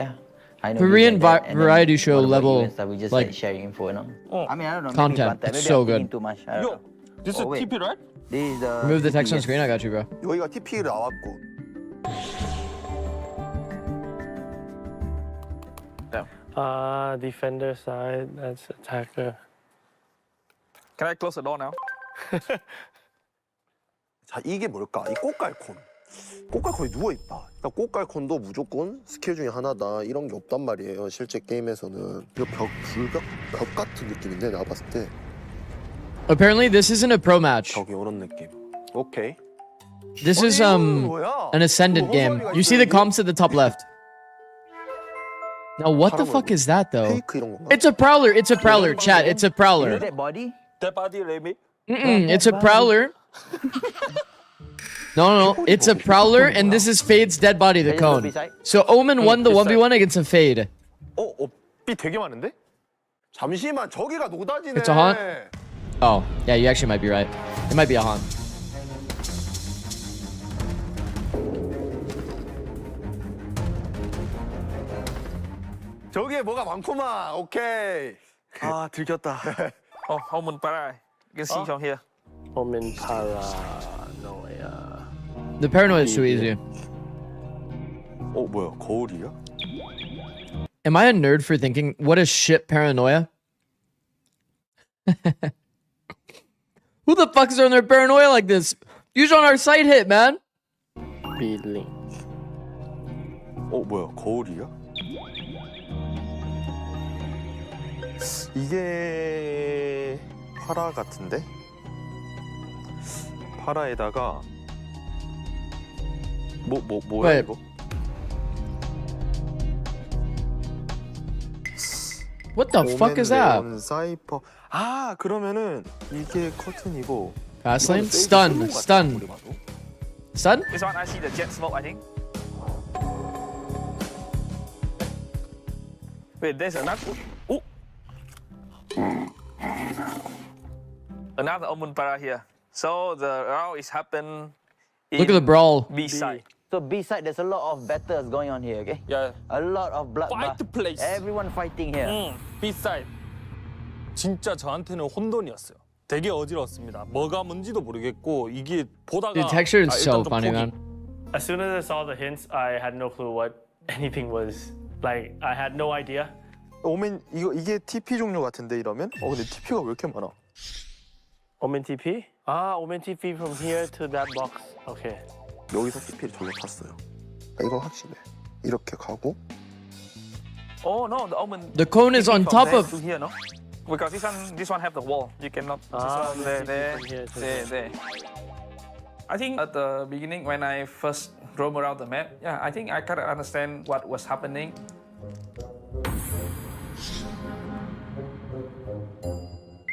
Korean variety show level like sharing info, you know? I mean, I don't know. content. It's so good. Too much. Yo, this is TP, right? This is the Remove the text on screen. I got you, bro. 여기가 TP 나왔고. Defender side, that's attacker. Can I close the door now? 자, 이게 뭘까? 이 꽃갈콘. 꽃갈콘이 누워있다. 그러니까 꽃갈콘도 무조건 스킬 중에 하나다. 이런 게 없단 말이에요. 실제 게임에서는. 이거 벽 같은 느낌인데, 내가 봤을 때. Apparently, this isn't a pro match. 벽이 이런 느낌. 오케이. This is an ascendant game. You see the comps at the top left. Now, what the fuck is that, though? It's a prowler. It's a prowler. Chat, it's a prowler. That body? That body, maybe? It's a prowler. No. It's a prowler, and this is Fade's dead body, the cone. So Omen won the 1v1 against a Fade. B 되게 많은데? 잠시만, 저기가 노다지네. It's a haunt? Oh, yeah, you actually might be right. It might be a haunt. 저기에 뭐가 많구만. 오케이. 아, 들켰다. Oh, Omen Para. You can see from here. Omen paranoia. The paranoia is too easy. 뭐야, 거울이야? Am I a nerd for thinking, what is shit paranoia? Who the fuck is on their paranoia like this? Use on our site hit, man. B-link. 뭐야, 거울이야? 이게 파라 같은데? 파라에다가 뭐야 Wait. 이거? What the fuck is that? 오멘, 레온, 사이퍼. 아, 그러면은 이게 커튼이고. Fastlane? Stun. Stun. Stun? This one, I see the jet smoke, I think. Wait, there's another. Oh! Another Omen Para here. So the round is happen. Look at the brawl. B side. So B side, there's a lot of battles going on here, okay? Yeah. A lot of blood. Fight place. Everyone fighting here. B side. 진짜 저한테는 혼돈이었어요. 되게 어지러웠습니다. 뭐가 뭔지도 모르겠고 이게 보다가 The texture is so funny, man. As soon as I saw the hints, I had no clue what anything was. Like, I had no idea. 오멘 이게 TP 종류 같은데 이러면? 근데 TP가 왜 이렇게 많아? Omen TP? Omen TP from here to that box. Okay. 여기서 TP를 저기로 탔어요. 이거 확실해. 이렇게 가고. Oh no, the Omen. The cone is on top of. To here, no? Because this one have the wall. You cannot. There. I think at the beginning when I first roam around the map, yeah, I think I kind of understand what was happening.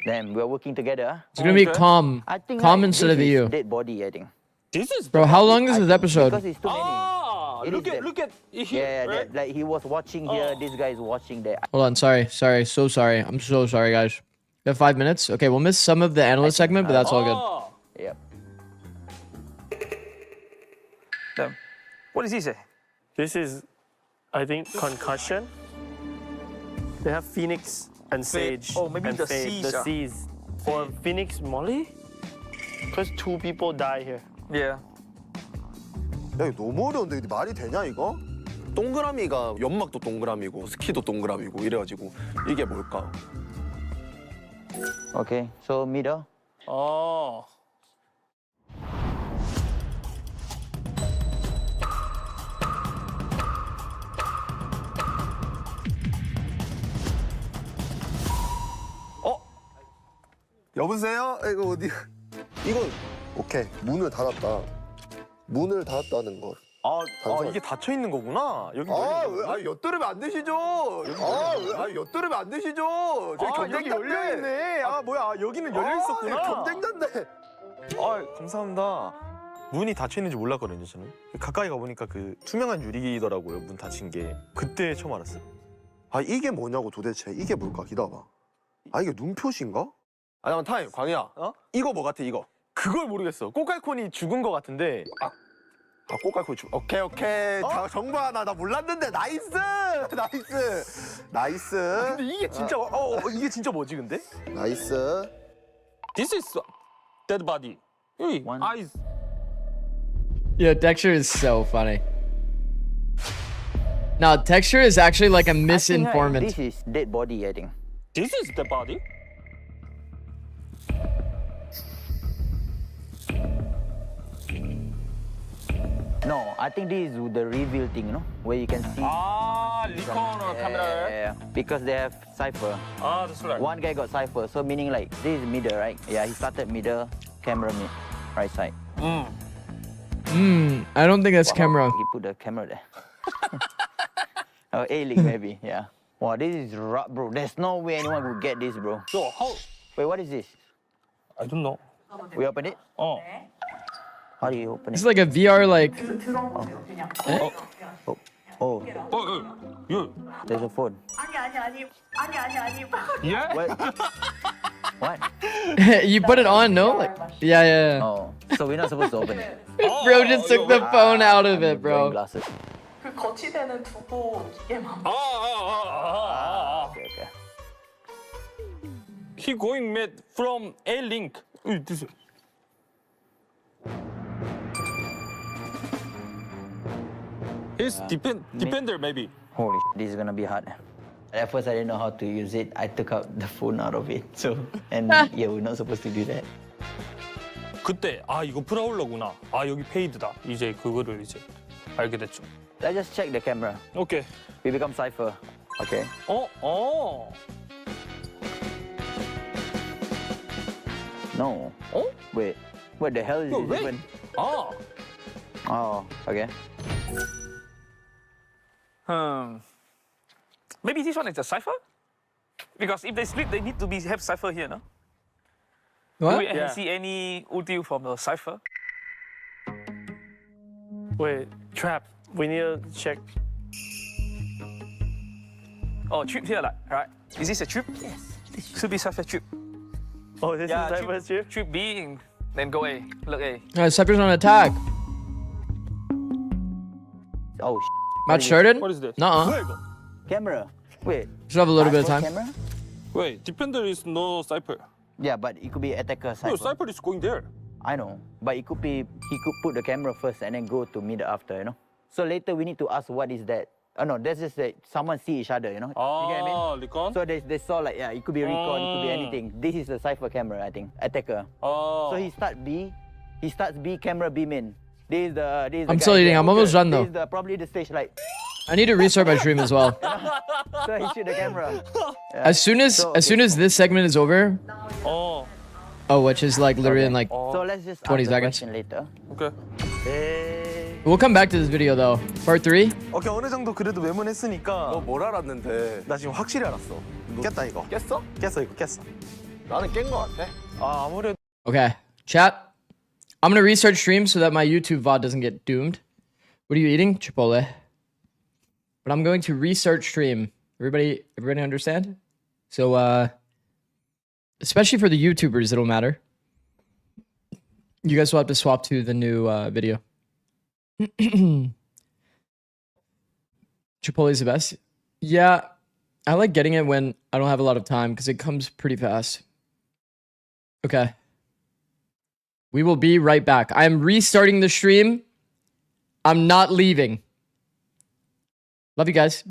Damn, we're working together. It's gonna be calm. I think Calm instead of this you. is dead body, I think. This is. Bro, how long is this episode? Because it's too many. Look at here. Yeah, right? like he was watching here. This guy is watching there. Hold on, sorry. So sorry. I'm so sorry, guys. We have 5 minutes. Okay, we'll miss some of the analyst segment, but that's all good. Yep. Damn. What does he say? This is, I think, concussion. They have Phoenix and Sage. Oh, maybe and the Fade. Siege, The C's. For Phoenix Molly? Because 2 people die here. Yeah. 야, 이거 너무 어려운데 이게 말이 되냐 이거? 동그라미가 연막도 동그라미고 스키도 동그라미고 이래가지고 이게 뭘까? Okay, so middle. Oh. 여보세요? 이거 어디? 이거 오케이. 문을 닫았다. 문을 닫았다는 걸. 이게 닫혀 있는 거구나. 여기 엿들으면 안 되시죠. 엿들으면 안 되시죠. 여기 열려 있네. 뭐야? 여기는 열려 있었구나. 경쟁자인데. 감사합니다. 문이 닫혀 있는지 몰랐거든요, 저는. 가까이 가 보니까 그 투명한 유리더라고요. 문 닫힌 게. 그때 처음 알았어요. 이게 뭐냐고 도대체. 이게 뭘까? 기다봐. 이게 눈표시인가? 잠깐 타임, 광희야. 이거 뭐 같아, 이거? 그걸 모르겠어. 꼬깔콘이 죽은 거 같은데. 꼬깔콘이 오케이. 정보 하나 나 몰랐는데 나이스. 근데 이게 진짜 이게 진짜 뭐지 근데? 나이스. This is dead body. 여기 eyes. Yeah, texture is so funny. No, texture is actually like a misinformant. This is dead body, I think. This is dead body. No, I think this is the reveal thing, no? Where you can see. recon or camera. Yeah. Because they have cipher. That's right. One guy got cipher, so meaning like this is middle, right? Yeah, he started middle, camera mid, right side. I don't think that's camera. He put the camera there. A-Link maybe, yeah. Wow, this is rough, bro. There's no way anyone would get this, bro. So how? Wait, what is this? I don't know. We open it? How do you open it? It's like a VR like. There's a phone. Yeah? What? You put it on, no? Like, yeah. Oh, so we're not supposed to open it. Bro just took the phone out of it, bro. Glasses. 그 거치대는 두고 이게 막. Okay. He going mid from A-Link. This. He's defender maybe. Holy shit, this is gonna be hard. At first I didn't know how to use it. I took out the phone out of it. And yeah, we're not supposed to do that. 그때 이거 프라울러구나. 여기 페이드다. 이제 그거를 이제 알게 됐죠. Let's just check the camera. Okay. We become cipher. Okay. No. Wait. What the hell is this even? Okay. Maybe this one is a cipher? Because if they split, they need to have cipher here, no? What? Do we see any ulti from the cipher? Wait, trap. We need to check. Trip here, right? Is this a trip? Yes. Should be cipher trip. This is cipher trip? Trip B, and then go A. Look A. Cypher's on attack. Oh, Not sharded? What is this? Nuh-uh. Camera. Wait. Still have a little bit of time. Camera? Wait, defender is no Cypher. Yeah, but it could be attacker cipher. No, Cypher is going there. I know, but it could be he could put the camera first and then go to mid after, you know. So later we need to ask what is that. Oh no, that's just that someone see each other, you know. You get what I mean? Recon? So they saw like it could be recon, it could be anything. This is the cipher camera, I think, attacker. So he starts B, camera B main. This is the I'm still eating. I'm almost done though. This is probably the stage like. I need to restart my stream as well. So he shoot the camera. Yeah. As soon as this segment is over. Which is like literally in like So let's just 20 ask the seconds. question later. Okay. We'll come back to this video though. Part 3. 오케이, 어느 정도 그래도 외문했으니까. 너 뭘 알았는데? 나 지금 확실히 알았어. 깼다 이거. 깼어? 깼어 이거 깼어. 나는 깬 거 같아. 아무래도. Okay, chat. I'm gonna restart stream so that my YouTube VOD doesn't get doomed. What are you eating? Chipotle. But I'm going to restart stream. Everybody understand? So especially for the YouTubers, it'll matter. You guys will have to swap to the new video. Chipotle's the best. Yeah, I like getting it when I don't have a lot of time because it comes pretty fast. Okay. We will be right back. I am restarting the stream. I'm not leaving. Love you guys.